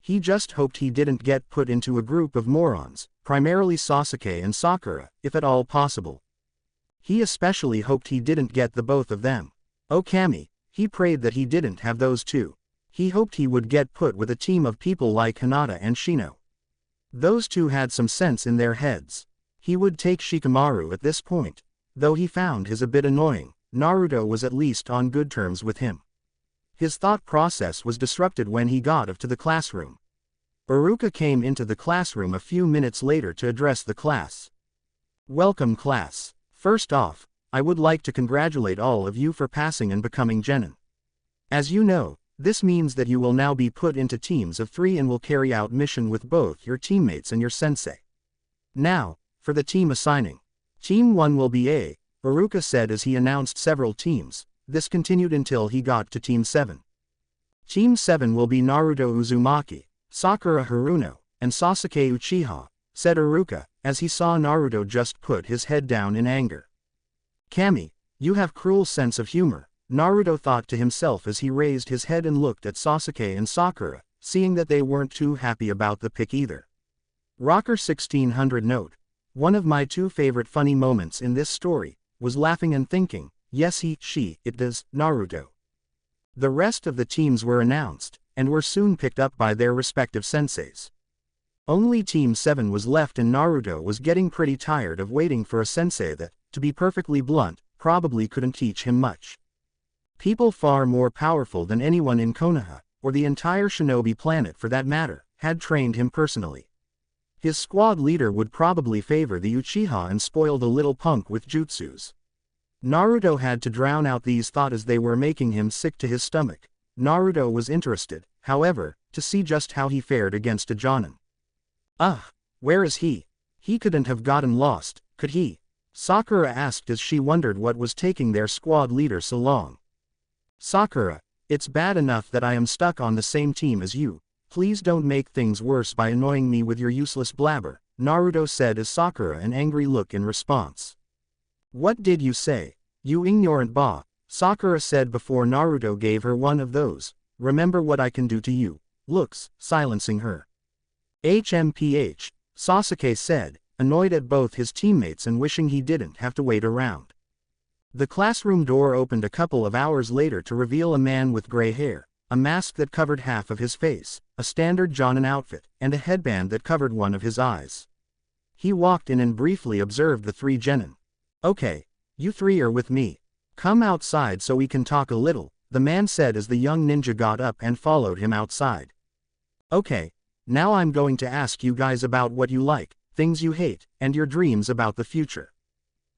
He just hoped he didn't get put into a group of morons, primarily Sasuke and Sakura, if at all possible. He especially hoped he didn't get the both of them. Okami, he prayed that he didn't have those two. He hoped he would get put with a team of people like Hinata and Shino. Those two had some sense in their heads. He would take Shikamaru at this point. Though he found his a bit annoying, Naruto was at least on good terms with him. His thought process was disrupted when he got to the classroom. Iruka came into the classroom a few minutes later to address the class. Welcome, class. First off, I would like to congratulate all of you for passing and becoming genin. As you know, this means that you will now be put into teams of 3 and will carry out mission with both your teammates and your sensei. Now, for the team assigning. Team 1 will be A, Iruka said as he announced several teams. This continued until he got to Team 7. Team 7 will be Naruto Uzumaki, Sakura Haruno, and Sasuke Uchiha, said Iruka, as he saw Naruto just put his head down in anger. Kami, you have cruel sense of humor, Naruto thought to himself as he raised his head and looked at Sasuke and Sakura, seeing that they weren't too happy about the pick either. Rocker 1600 note. One of my two favorite funny moments in this story was laughing and thinking, yes it does, Naruto. The rest of the teams were announced, and were soon picked up by their respective senseis. Only Team 7 was left and Naruto was getting pretty tired of waiting for a sensei that, to be perfectly blunt, probably couldn't teach him much. People far more powerful than anyone in Konoha, or the entire shinobi planet for that matter, had trained him personally. His squad leader would probably favor the Uchiha and spoil the little punk with jutsus. Naruto had to drown out these thoughts as they were making him sick to his stomach. Naruto was interested, however, to see just how he fared against a Jonin. Where is he? He couldn't have gotten lost, could he? Sakura asked as she wondered what was taking their squad leader so long. Sakura, it's bad enough that I am stuck on the same team as you. Please don't make things worse by annoying me with your useless blabber, Naruto said as Sakura an angry look in response. What did you say? You ignorant ba, Sakura said before Naruto gave her one of those, "Remember what I can do to you," looks, silencing her. HMPH, Sasuke said, annoyed at both his teammates and wishing he didn't have to wait around. The classroom door opened a couple of hours later to reveal a man with gray hair, a mask that covered half of his face, a standard Jonin outfit, and a headband that covered one of his eyes. He walked in and briefly observed the three genin. "Okay, you three are with me. Come outside so we can talk a little," the man said as the young ninja got up and followed him outside. "Okay, now I'm going to ask you guys about what you like, things you hate, and your dreams about the future.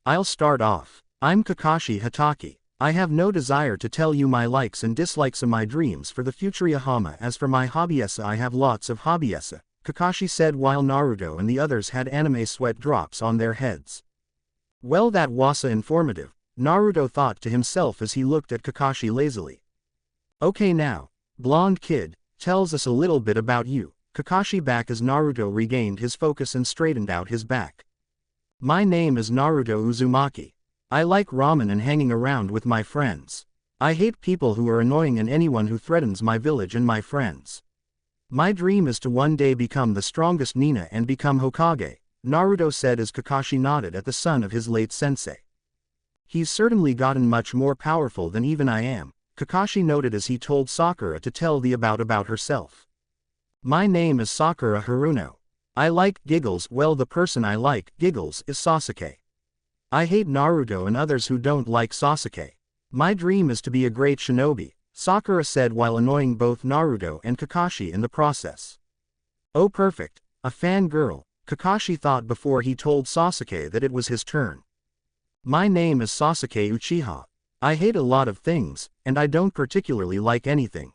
I'll start off. I'm Kakashi Hatake. I have no desire to tell you my likes and dislikes of my dreams for the future. Yahama. As for my hobbies, I have lots of hobbies," Kakashi said while Naruto and the others had anime sweat drops on their heads. Well, that was informative, Naruto thought to himself as he looked at Kakashi lazily. "Okay now, blonde kid, tells us a little bit about you," Kakashi back as Naruto regained his focus and straightened out his back. "My name is Naruto Uzumaki. I like ramen and hanging around with my friends. I hate people who are annoying and anyone who threatens my village and my friends. My dream is to one day become the strongest ninja and become Hokage," Naruto said as Kakashi nodded at the son of his late sensei. "He's certainly gotten much more powerful than even I am," Kakashi noted as he told Sakura to tell the about herself. "My name is Sakura Haruno. I like giggles. Well, the person I like giggles is Sasuke. I hate Naruto and others who don't like Sasuke. My dream is to be a great shinobi," Sakura said while annoying both Naruto and Kakashi in the process. "Oh, perfect, a fangirl," Kakashi thought before he told Sasuke that it was his turn. "My name is Sasuke Uchiha. I hate a lot of things, and I don't particularly like anything.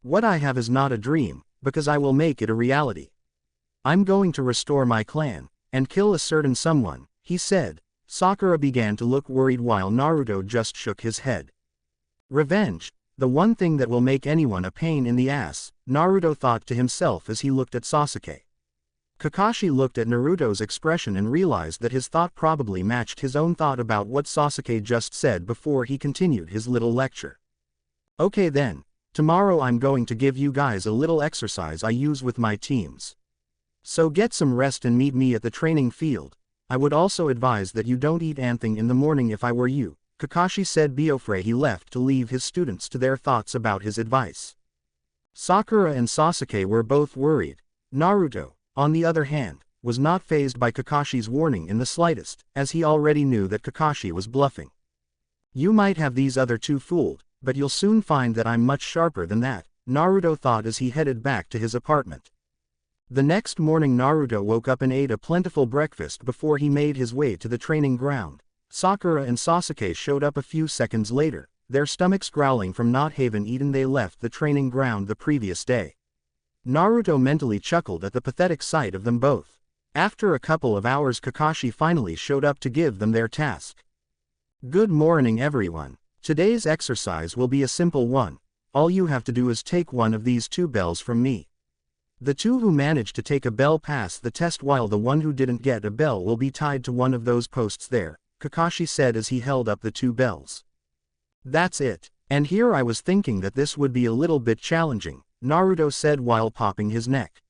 What I have is not a dream, because I will make it a reality. I'm going to restore my clan, and kill a certain someone," he said. Sakura began to look worried while Naruto just shook his head. "Revenge, the one thing that will make anyone a pain in the ass," Naruto thought to himself as he looked at Sasuke. Kakashi looked at Naruto's expression and realized that his thought probably matched his own thought about what Sasuke just said before he continued his little lecture. "Okay then, tomorrow I'm going to give you guys a little exercise I use with my teams. So get some rest and meet me at the training field. I would also advise that you don't eat anything in the morning if I were you," Kakashi said before he left to leave his students to their thoughts about his advice. Sakura and Sasuke were both worried. Naruto, on the other hand, was not fazed by Kakashi's warning in the slightest, as he already knew that Kakashi was bluffing. "You might have these other two fooled, but you'll soon find that I'm much sharper than that," Naruto thought as he headed back to his apartment. The next morning Naruto woke up and ate a plentiful breakfast before he made his way to the training ground. Sakura and Sasuke showed up a few seconds later, their stomachs growling from not having eaten. They left the training ground the previous day. Naruto mentally chuckled at the pathetic sight of them both. After a couple of hours Kakashi finally showed up to give them their task. "Good morning everyone. Today's exercise will be a simple one. All you have to do is take one of these two bells from me. The two who manage to take a bell pass the test, while the one who didn't get a bell will be tied to one of those posts there," Kakashi said as he held up the two bells. "That's it. And here I was thinking that this would be a little bit challenging," Naruto said while popping his neck.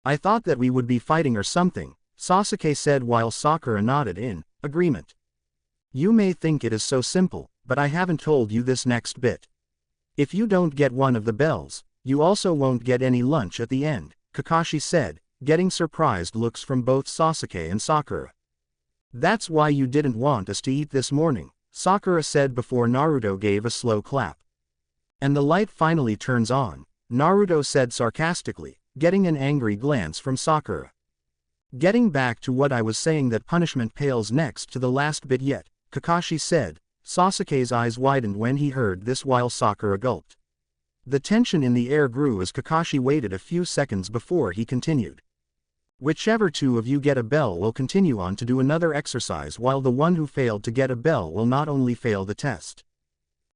"I thought that we would be fighting or something," Sasuke said while Sakura nodded in agreement. "You may think it is so simple, but I haven't told you this next bit. If you don't get one of the bells, you also won't get any lunch at the end," Kakashi said, getting surprised looks from both Sasuke and Sakura. "That's why you didn't want us to eat this morning," Sakura said before Naruto gave a slow clap. "And the light finally turns on," Naruto said sarcastically, getting an angry glance from Sakura. "Getting back to what I was saying, that punishment pales next to the last bit yet," Kakashi said. Sasuke's eyes widened when he heard this while Sakura gulped. The tension in the air grew as Kakashi waited a few seconds before he continued. "Whichever two of you get a bell will continue on to do another exercise, while the one who failed to get a bell will not only fail the test.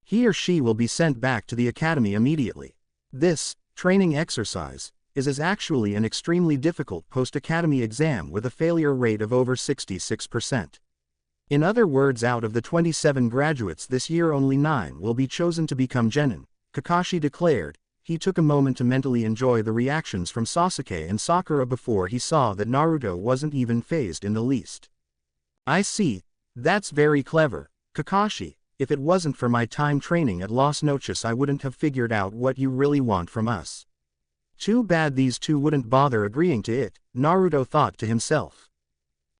He or she will be sent back to the academy immediately. This training exercise is actually an extremely difficult post-academy exam with a failure rate of over 66%. In other words, out of the 27 graduates this year only 9 will be chosen to become genin, Kakashi declared. He took a moment to mentally enjoy the reactions from Sasuke and Sakura before he saw that Naruto wasn't even fazed in the least. I see. That's very clever, Kakashi. If it wasn't for my time training at Las Noches, I wouldn't have figured out what you really want from us. Too bad these two wouldn't bother agreeing to it, Naruto thought to himself.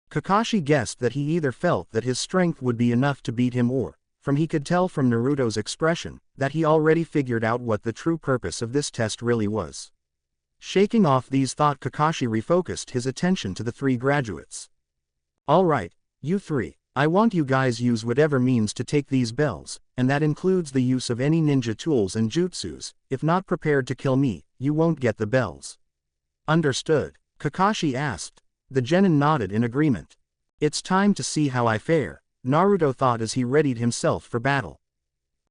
Kakashi guessed that he either felt that his strength would be enough to beat him or, he could tell from Naruto's expression, that he already figured out what the true purpose of this test really was. Shaking off these thoughts, Kakashi refocused his attention to the 3 graduates. Alright, you 3, I want you guys use whatever means to take these bells, and that includes the use of any ninja tools and jutsus. If not prepared to kill me, you won't get the bells. Understood? Kakashi asked. The genin nodded in agreement. It's time to see how I fare, Naruto thought as he readied himself for battle.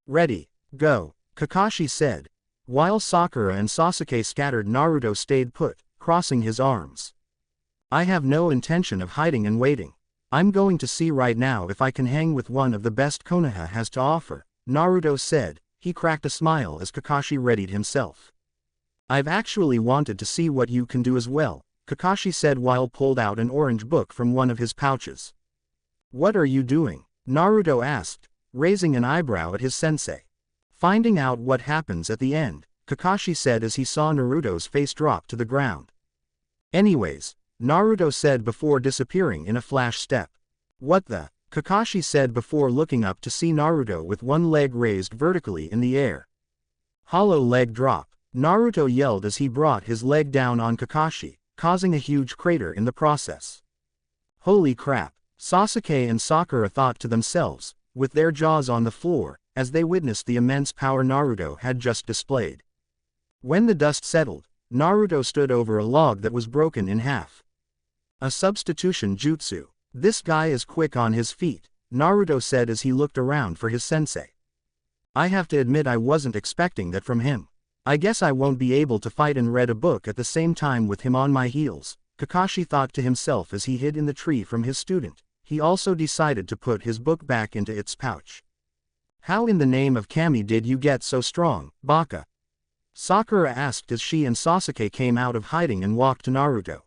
Ready, go, Kakashi said. While Sakura and Sasuke scattered, Naruto stayed put, crossing his arms. I have no intention of hiding and waiting. I'm going to see right now if I can hang with one of the best Konoha has to offer, Naruto said. He cracked a smile as Kakashi readied himself. I've actually wanted to see what you can do as well, Kakashi said while pulled out an orange book from one of his pouches. What are you doing? Naruto asked, raising an eyebrow at his sensei. Finding out what happens at the end, Kakashi said as he saw Naruto's face drop to the ground. Anyways, Naruto said before disappearing in a flash step. What the? Kakashi said before looking up to see Naruto with one leg raised vertically in the air. Hollow leg drop, Naruto yelled as he brought his leg down on Kakashi, causing a huge crater in the process. Holy crap, Sasuke and Sakura thought to themselves, with their jaws on the floor, as they witnessed the immense power Naruto had just displayed. When the dust settled, Naruto stood over a log that was broken in half. A substitution jutsu. This guy is quick on his feet, Naruto said as he looked around for his sensei. I have to admit I wasn't expecting that from him. I guess I won't be able to fight and read a book at the same time with him on my heels, Kakashi thought to himself as he hid in the tree from his student. He also decided to put his book back into its pouch. How in the name of Kami did you get so strong, Baka? Sakura asked as she and Sasuke came out of hiding and walked to Naruto.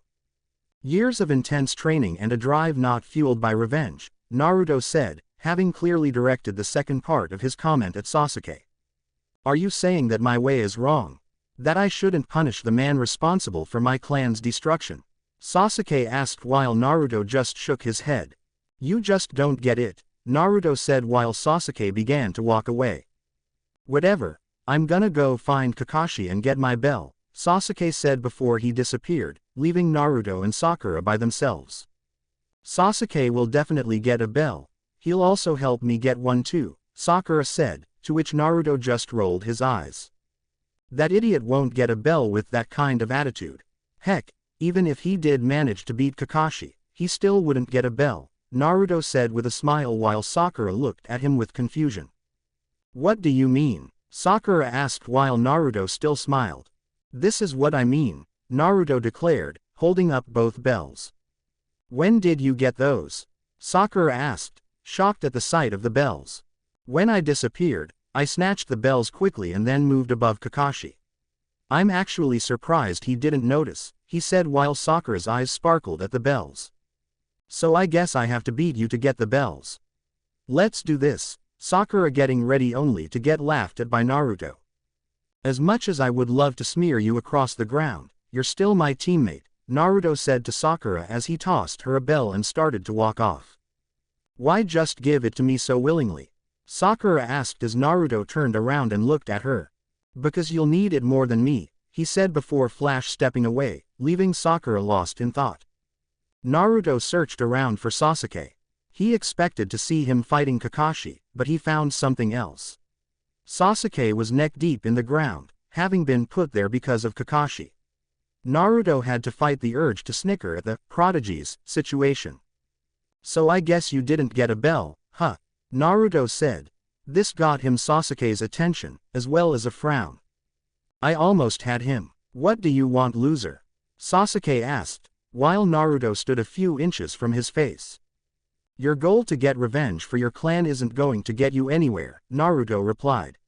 Years of intense training and a drive not fueled by revenge, Naruto said, having clearly directed the second part of his comment at Sasuke. Are you saying that my way is wrong? That I shouldn't punish the man responsible for my clan's destruction? Sasuke asked while Naruto just shook his head. You just don't get it, Naruto said while Sasuke began to walk away. Whatever, I'm gonna go find Kakashi and get my bell, Sasuke said before he disappeared, leaving Naruto and Sakura by themselves. Sasuke will definitely get a bell. He'll also help me get one too, Sakura said, to which Naruto just rolled his eyes. That idiot won't get a bell with that kind of attitude. Heck, even if he did manage to beat Kakashi, he still wouldn't get a bell, Naruto said with a smile while Sakura looked at him with confusion. What do you mean? Sakura asked while Naruto still smiled. This is what I mean, Naruto declared, holding up both bells. When did you get those? Sakura asked, shocked at the sight of the bells. When I disappeared, I snatched the bells quickly and then moved above Kakashi. I'm actually surprised he didn't notice, he said while Sakura's eyes sparkled at the bells. So I guess I have to beat you to get the bells. Let's do this, Sakura getting ready only to get laughed at by Naruto. As much as I would love to smear you across the ground, you're still my teammate, Naruto said to Sakura as he tossed her a bell and started to walk off. Why just give it to me so willingly? Sakura asked as Naruto turned around and looked at her. Because you'll need it more than me, he said before flash stepping away, leaving Sakura lost in thought. Naruto searched around for Sasuke. He expected to see him fighting Kakashi, but he found something else. Sasuke was neck deep in the ground, having been put there because of Kakashi. Naruto had to fight the urge to snicker at the prodigies situation. So I guess you didn't get a bell, huh? Naruto said. This got him Sasuke's attention, as well as a frown. I almost had him. What do you want, loser? Sasuke asked, while Naruto stood a few inches from his face. Your goal to get revenge for your clan isn't going to get you anywhere, Naruto replied.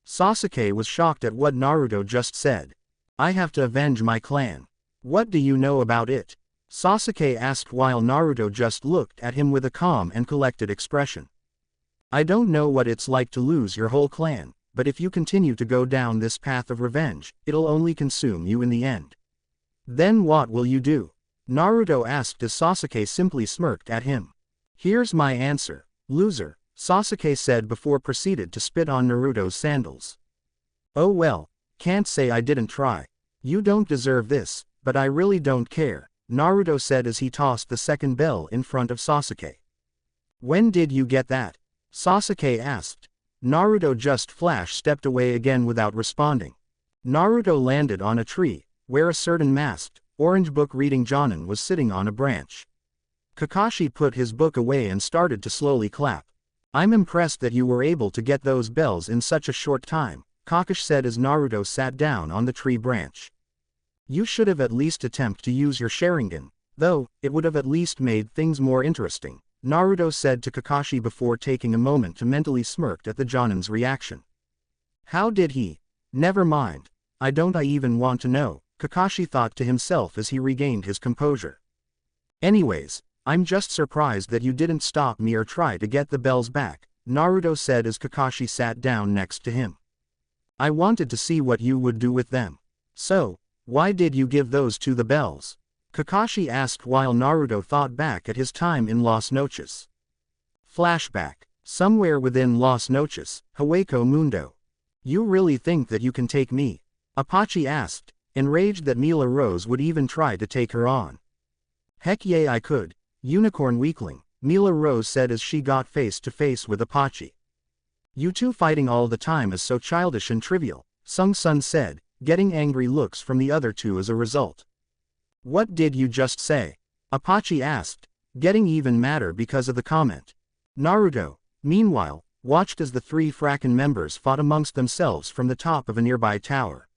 Sasuke was shocked at what Naruto just said. I have to avenge my clan. What do you know about it? Sasuke asked while Naruto just looked at him with a calm and collected expression. I don't know what it's like to lose your whole clan, but if you continue to go down this path of revenge, it'll only consume you in the end. Then what will you do? Naruto asked as Sasuke simply smirked at him. Here's my answer. Loser, Sasuke said before proceeded to spit on Naruto's sandals. Oh well, can't say I didn't try. You don't deserve this, but I really don't care, Naruto said as he tossed the second bell in front of Sasuke. When did you get that? Sasuke asked. Naruto just stepped away again without responding. Naruto landed on a tree, where a certain masked, orange book reading Jonin was sitting on a branch. Kakashi put his book away and started to slowly clap. I'm impressed that you were able to get those bells in such a short time, Kakashi said as Naruto sat down on the tree branch. You should have at least attempted to use your Sharingan, though, it would have at least made things more interesting, Naruto said to Kakashi before taking a moment to mentally smirk at the Jonin's reaction. How did he? Never mind. I even want to know, Kakashi thought to himself as he regained his composure. Anyways, I'm just surprised that you didn't stop me or try to get the bells back, Naruto said as Kakashi sat down next to him. I wanted to see what you would do with them. So, why did you give those to the bells? Kakashi asked while Naruto thought back at his time in Las Noches. Flashback. Somewhere within Las Noches, Hueco Mundo. You really think that you can take me? Apache asked, enraged that Mila Rose would even try to take her on. Heck yeah I could, unicorn weakling, Mila Rose said as she got face to face with Apache. You two fighting all the time is so childish and trivial, Sung Sun said, getting angry looks from the other two as a result. What did you just say? Apache asked, getting even madder because of the comment. Naruto, meanwhile, watched as the three Frackin members fought amongst themselves from the top of a nearby tower.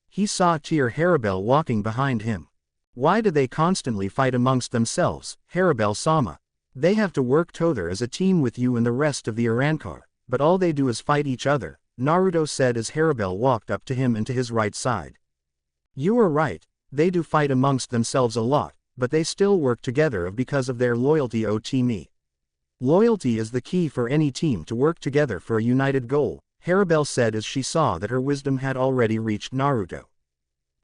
He saw Tear Harabel walking behind him. Why do they constantly fight amongst themselves, Harabel-sama? They have to work together as a team with you and the rest of the Arankar, but all they do is fight each other, Naruto said as Harabel walked up to him and to his right side. You are right, they do fight amongst themselves a lot, but they still work together because of their loyalty to me. Loyalty is the key for any team to work together for a united goal, Harabel said as she saw that her wisdom had already reached Naruto.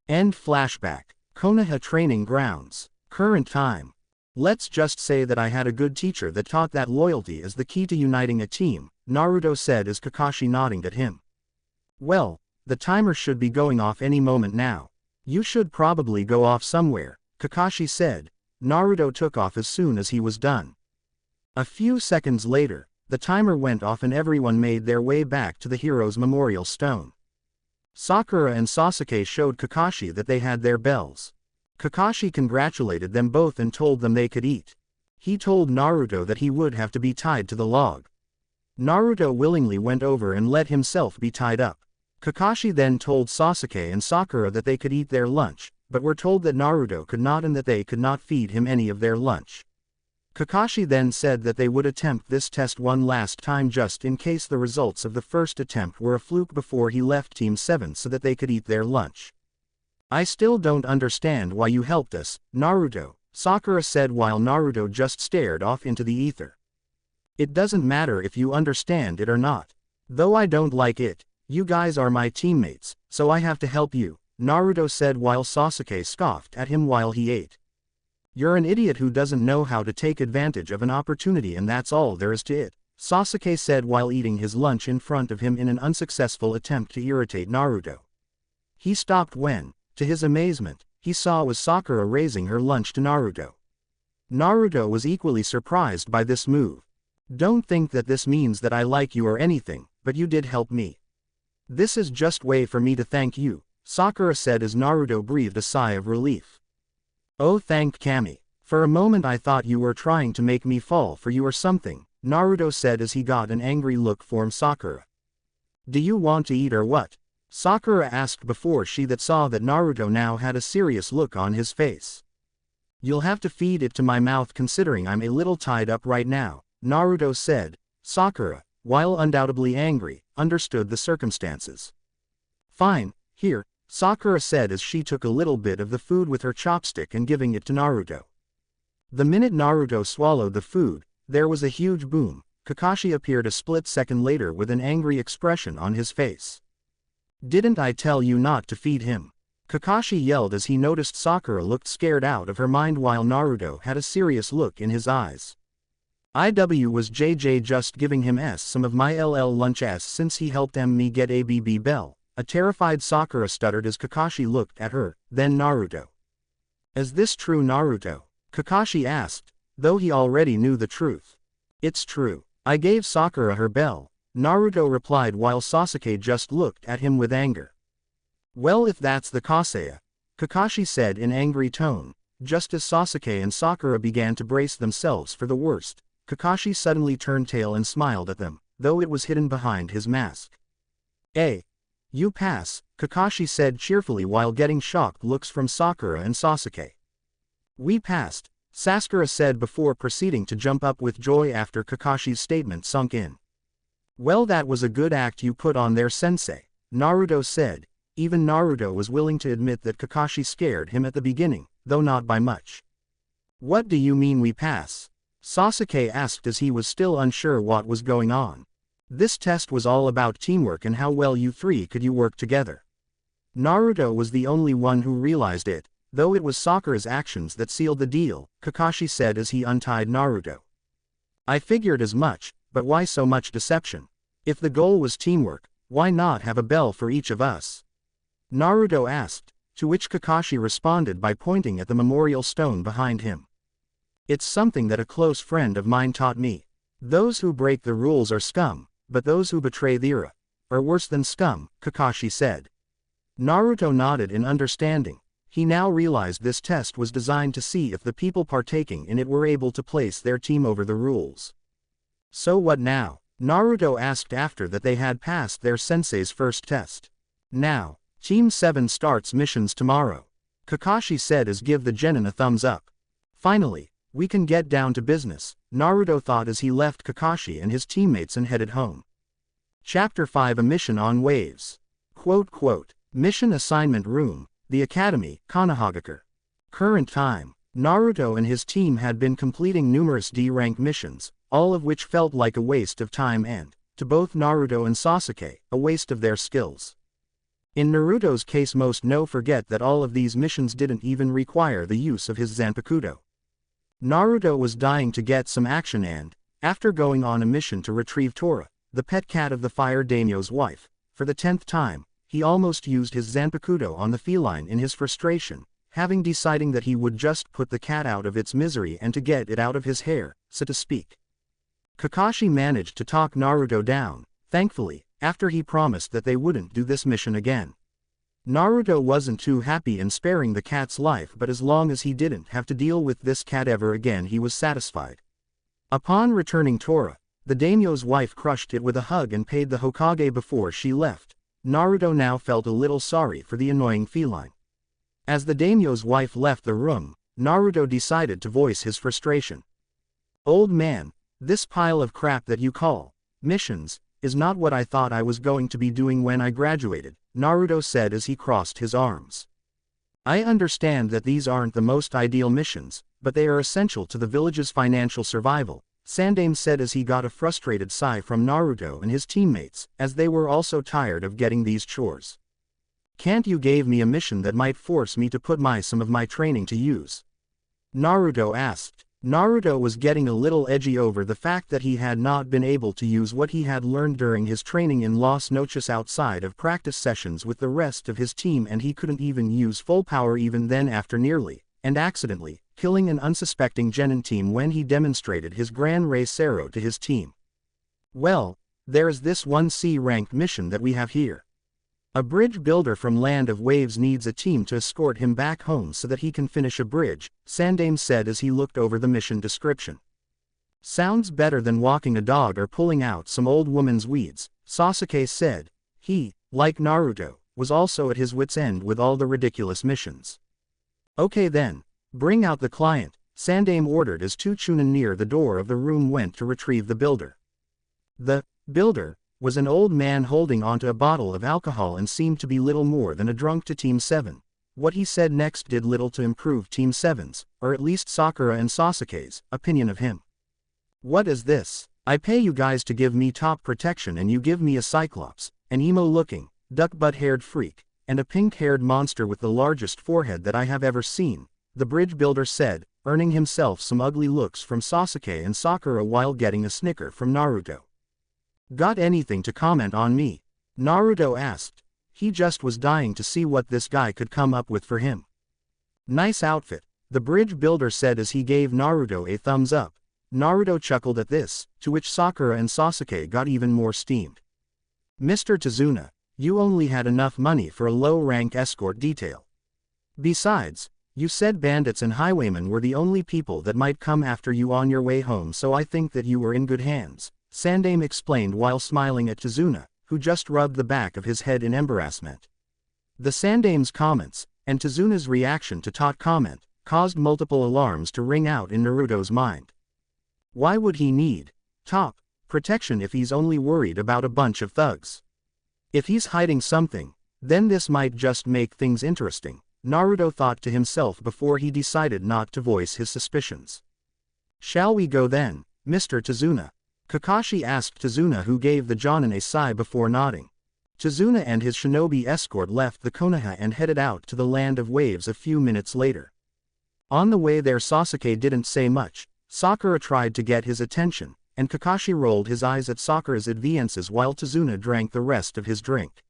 End flashback. Konoha Training Grounds. Current time. Let's just say that I had a good teacher that taught that loyalty is the key to uniting a team, Naruto said as Kakashi nodded at him. Well, the timer should be going off any moment now. You should probably go off somewhere, Kakashi said. Naruto took off as soon as he was done. A few seconds later, the timer went off and everyone made their way back to the hero's memorial stone. Sakura and Sasuke showed Kakashi that they had their bells. Kakashi congratulated them both and told them they could eat. He told Naruto that he would have to be tied to the log. Naruto willingly went over and let himself be tied up. Kakashi then told Sasuke and Sakura that they could eat their lunch, but were told that Naruto could not and that they could not feed him any of their lunch. Kakashi then said that they would attempt this test one last time just in case the results of the first attempt were a fluke before he left Team 7 so that they could eat their lunch. I still don't understand why you helped us, Naruto, Sakura said while Naruto just stared off into the ether. It doesn't matter if you understand it or not. Though I don't like it, you guys are my teammates, so I have to help you, Naruto said while Sasuke scoffed at him while he ate. You're an idiot who doesn't know how to take advantage of an opportunity and that's all there is to it, Sasuke said while eating his lunch in front of him in an unsuccessful attempt to irritate Naruto. He stopped when, to his amazement, he saw was Sakura raising her lunch to Naruto. Naruto was equally surprised by this move. Don't think that this means that I like you or anything, but you did help me. This is just way for me to thank you, Sakura said as Naruto breathed a sigh of relief. Oh thank Kami. For a moment I thought you were trying to make me fall for you or something, Naruto said as he got an angry look from Sakura. Do you want to eat or what? Sakura asked before she saw that Naruto now had a serious look on his face. You'll have to feed it to my mouth considering I'm a little tied up right now, Naruto said. Sakura, while undoubtedly angry, understood the circumstances. Fine, here, Sakura said as she took a little bit of the food with her chopstick and giving it to Naruto. The minute Naruto swallowed the food, there was a huge boom. Kakashi appeared a split second later with an angry expression on his face. Didn't I tell you not to feed him? Kakashi yelled as he noticed Sakura looked scared out of her mind while Naruto had a serious look in his eyes. Was JJ just giving him some of my LL lunch since he helped me get ABB Bell? A terrified Sakura stuttered as Kakashi looked at her, then Naruto. Is this true, Naruto? Kakashi asked, though he already knew the truth. It's true. I gave Sakura her bell, Naruto replied while Sasuke just looked at him with anger. Well, if that's the Kaseya, Kakashi said in angry tone. Just as Sasuke and Sakura began to brace themselves for the worst, Kakashi suddenly turned tail and smiled at them, though it was hidden behind his mask. You pass, Kakashi said cheerfully while getting shocked looks from Sakura and Sasuke. We passed, Sakura said before proceeding to jump up with joy after Kakashi's statement sunk in. Well, that was a good act you put on there, sensei, Naruto said. Even Naruto was willing to admit that Kakashi scared him at the beginning, though not by much. What do you mean we pass? Sasuke asked as he was still unsure what was going on. This test was all about teamwork and how well you three could work together. Naruto was the only one who realized it, though it was Sakura's actions that sealed the deal, Kakashi said as he untied Naruto. I figured as much, but why so much deception? If the goal was teamwork, why not have a bell for each of us? Naruto asked, to which Kakashi responded by pointing at the memorial stone behind him. It's something that a close friend of mine taught me. Those who break the rules are scum, but those who betray the era are worse than scum, Kakashi said. Naruto nodded in understanding. He now realized this test was designed to see if the people partaking in it were able to place their team over the rules. So what now? Naruto asked after that they had passed their sensei's first test. Now, Team 7 starts missions tomorrow, Kakashi said as give the genin a thumbs up. Finally, we can get down to business, Naruto thought as he left Kakashi and his teammates and headed home. Chapter 5, A Mission on Waves. Mission Assignment Room, the Academy, Konohagakure. Current time. Naruto and his team had been completing numerous D-rank missions, all of which felt like a waste of time and, to both Naruto and Sasuke, a waste of their skills. In Naruto's case, most forget that all of these missions didn't even require the use of his Zanpakuto. Naruto was dying to get some action and, after going on a mission to retrieve Tora, the pet cat of the Fire Daimyo's wife, for the 10th time, he almost used his Zanpakuto on the feline in his frustration, having deciding that he would just put the cat out of its misery and to get it out of his hair, so to speak. Kakashi managed to talk Naruto down, thankfully, after he promised that they wouldn't do this mission again. Naruto wasn't too happy in sparing the cat's life, but as long as he didn't have to deal with this cat ever again, he was satisfied. Upon returning Tora, the daimyo's wife crushed it with a hug and paid the Hokage before she left. Naruto now felt a little sorry for the annoying feline. As the daimyo's wife left the room, Naruto decided to voice his frustration. Old man, this pile of crap that you call missions is not what I thought I was going to be doing when I graduated, Naruto said as he crossed his arms. I understand that these aren't the most ideal missions, but they are essential to the village's financial survival, Sandaime said as he got a frustrated sigh from Naruto and his teammates, as they were also tired of getting these chores. Can't you give me a mission that might force me to put some of my training to use? Naruto asked. Naruto was getting a little edgy over the fact that he had not been able to use what he had learned during his training in Las Noches outside of practice sessions with the rest of his team, and he couldn't even use full power even then after nearly, and accidentally, killing an unsuspecting genin team when he demonstrated his Gran Rey Zero to his team. Well, there's this one C-ranked mission that we have here. A bridge builder from Land of Waves needs a team to escort him back home so that he can finish a bridge, Sandaime said as he looked over the mission description. Sounds better than walking a dog or pulling out some old woman's weeds, Sasuke said. He, like Naruto, was also at his wits' end with all the ridiculous missions. Okay then, Bring out the client, Sandaime ordered as two chunin near the door of the room went to retrieve the builder. The builder was an old man holding onto a bottle of alcohol and seemed to be little more than a drunk to Team 7. What he said next did little to improve Team 7's, or at least Sakura and Sasuke's, opinion of him. What is this? I pay you guys to give me top protection and you give me a cyclops, an emo-looking, duck-butt-haired freak, and a pink-haired monster with the largest forehead that I have ever seen, the bridge builder said, earning himself some ugly looks from Sasuke and Sakura while getting a snicker from Naruto. Got anything to comment on me? Naruto asked. He just was dying to see what this guy could come up with for him. Nice outfit, the bridge builder said as he gave Naruto a thumbs up. Naruto chuckled at this, to which Sakura and Sasuke got even more steamed. Mr. Tazuna, you only had enough money for a low-rank escort detail. Besides, you said bandits and highwaymen were the only people that might come after you on your way home, so I think that you were in good hands, Sandaime explained while smiling at Tazuna, who just rubbed the back of his head in embarrassment. The Sandaime's comments, and Tazuna's reaction to Tot comment, caused multiple alarms to ring out in Naruto's mind. Why would he need top protection if he's only worried about a bunch of thugs? If he's hiding something, then this might just make things interesting, Naruto thought to himself before he decided not to voice his suspicions. Shall we go then, Mr. Tazuna? Kakashi asked Tazuna, who gave the Jonin a sigh before nodding. Tazuna and his shinobi escort left the Konoha and headed out to the Land of Waves a few minutes later. On the way there Sasuke didn't say much. Sakura tried to get his attention, and Kakashi rolled his eyes at Sakura's advances while Tazuna drank the rest of his drink.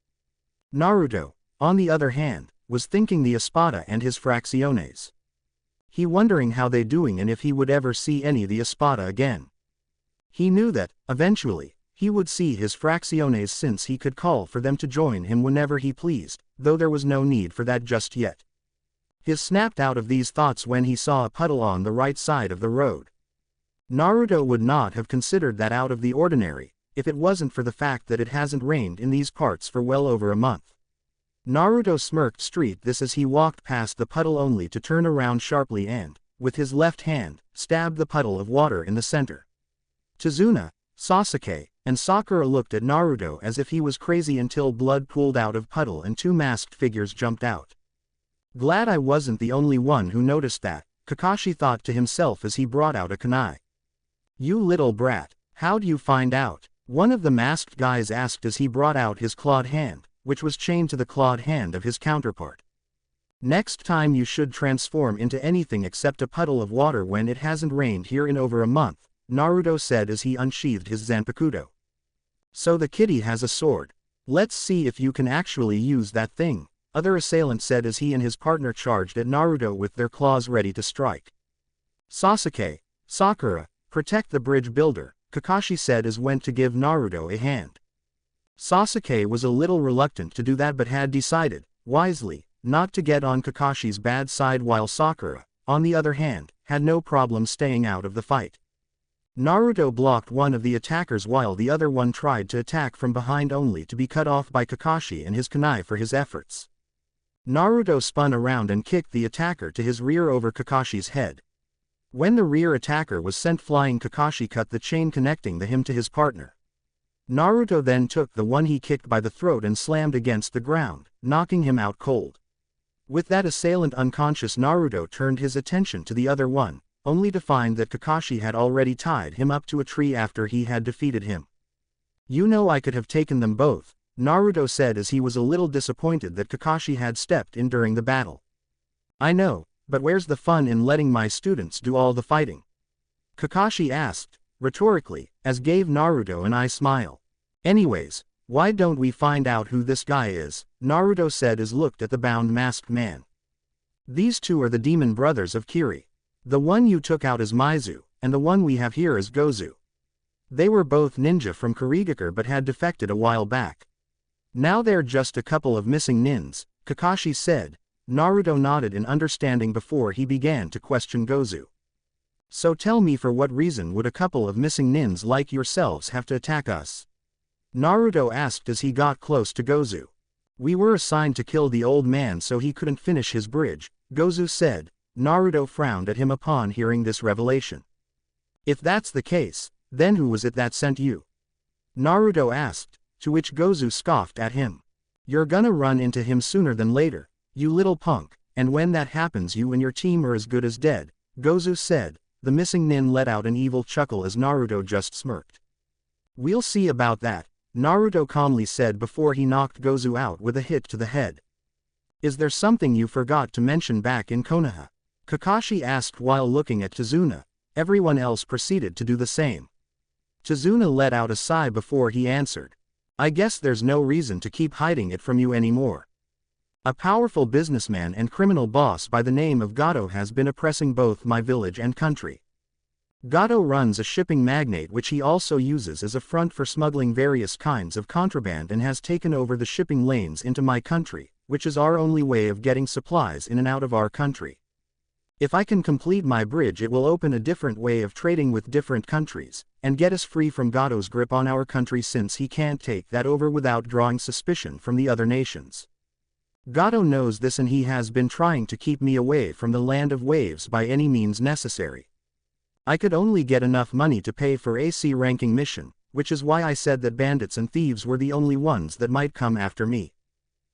Naruto, on the other hand, was thinking the Espada and his fracciones. He wondering how they doing and if he would ever see any the Espada again. He knew that, eventually, he would see his fracciones since he could call for them to join him whenever he pleased, though there was no need for that just yet. He snapped out of these thoughts when he saw a puddle on the right side of the road. Naruto would not have considered that out of the ordinary, if it wasn't for the fact that it hasn't rained in these parts for well over a month. Naruto smirked street this as he walked past the puddle only to turn around sharply and, with his left hand, stab the puddle of water in the center. Tazuna, Sasuke, and Sakura looked at Naruto as if he was crazy until blood pooled out of puddle and two masked figures jumped out. Glad I wasn't the only one who noticed that, Kakashi thought to himself as he brought out a kunai. You little brat, how'd you find out? One of the masked guys asked as he brought out his clawed hand, which was chained to the clawed hand of his counterpart. Next time you should transform into anything except a puddle of water when it hasn't rained here in over a month, Naruto said as he unsheathed his Zanpakuto. So the kitty has a sword. Let's see if you can actually use that thing, other assailant said as he and his partner charged at Naruto with their claws ready to strike. Sasuke, Sakura, protect the bridge builder, Kakashi said as went to give Naruto a hand. Sasuke was a little reluctant to do that but had decided, wisely, not to get on Kakashi's bad side while Sakura, on the other hand, had no problem staying out of the fight. Naruto blocked one of the attackers while the other one tried to attack from behind only to be cut off by Kakashi and his kunai for his efforts. Naruto spun around and kicked the attacker to his rear over Kakashi's head. When the rear attacker was sent flying, Kakashi cut the chain connecting him to his partner. Naruto then took the one he kicked by the throat and slammed against the ground, knocking him out cold. With that assailant unconscious, Naruto turned his attention to the other one, only to find that Kakashi had already tied him up to a tree after he had defeated him. You know, I could have taken them both, Naruto said as he was a little disappointed that Kakashi had stepped in during the battle. I know, but where's the fun in letting my students do all the fighting? Kakashi asked, rhetorically, as gave Naruto an eye smile. Anyways, why don't we find out who this guy is, Naruto said as looked at the bound masked man. These two are the demon brothers of Kiri. The one you took out is Mizu, and the one we have here is Gozu. They were both ninja from Kurigakure but had defected a while back. Now they're just a couple of missing nins, Kakashi said. Naruto nodded in understanding before he began to question Gozu. So tell me, for what reason would a couple of missing nins like yourselves have to attack us? Naruto asked as he got close to Gozu. We were assigned to kill the old man so he couldn't finish his bridge, Gozu said, Naruto frowned at him upon hearing this revelation. If that's the case, then who was it that sent you? Naruto asked, to which Gozu scoffed at him. You're gonna run into him sooner than later, you little punk, and when that happens you and your team are as good as dead, Gozu said. The missing nin let out an evil chuckle as Naruto just smirked. We'll see about that, Naruto calmly said before he knocked Gozu out with a hit to the head. Is there something you forgot to mention back in Konoha? Kakashi asked while looking at Tazuna. Everyone else proceeded to do the same. Tazuna let out a sigh before he answered. I guess there's no reason to keep hiding it from you anymore. A powerful businessman and criminal boss by the name of Gato has been oppressing both my village and country. Gato runs a shipping magnate which he also uses as a front for smuggling various kinds of contraband and has taken over the shipping lanes into my country, which is our only way of getting supplies in and out of our country. If I can complete my bridge, it will open a different way of trading with different countries, and get us free from Gato's grip on our country since he can't take that over without drawing suspicion from the other nations. Gato knows this and he has been trying to keep me away from the land of waves by any means necessary. I could only get enough money to pay for a C ranking mission, which is why I said that bandits and thieves were the only ones that might come after me.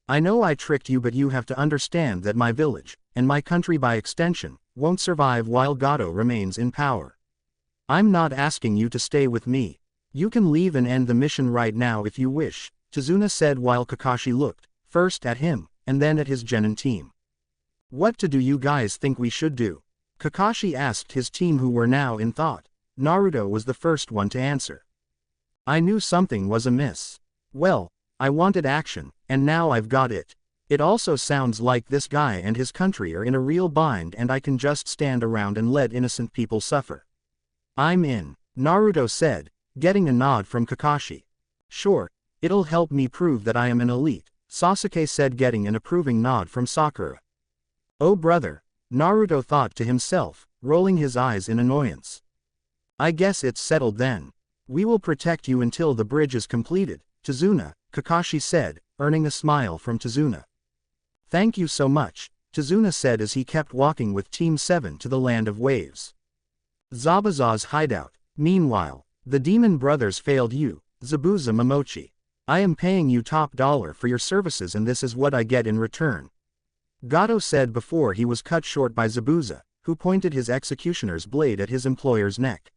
I know I tricked you, but you have to understand that my village, and my country by extension, won't survive while Gato remains in power. I'm not asking you to stay with me. You can leave and end the mission right now if you wish, Tazuna said while Kakashi looked, first at him, and then at his genin team. What do you guys think we should do? Kakashi asked his team, who were now in thought. Naruto was the first one to answer. I knew something was amiss. Well, I wanted action, and now I've got it. It also sounds like this guy and his country are in a real bind and I can just stand around and let innocent people suffer. I'm in, Naruto said, getting a nod from Kakashi. Sure, it'll help me prove that I am an elite, Sasuke said, getting an approving nod from Sakura. Oh brother, Naruto thought to himself, rolling his eyes in annoyance. I guess it's settled then. We will protect you until the bridge is completed, Tazuna, Kakashi said, earning a smile from Tazuna. Thank you so much, Tazuna said as he kept walking with Team 7 to the land of waves. Zabuza's hideout. Meanwhile, the demon brothers failed you, Zabuza Momochi. I am paying you top dollar for your services and this is what I get in return. Gato said before he was cut short by Zabuza, who pointed his executioner's blade at his employer's neck.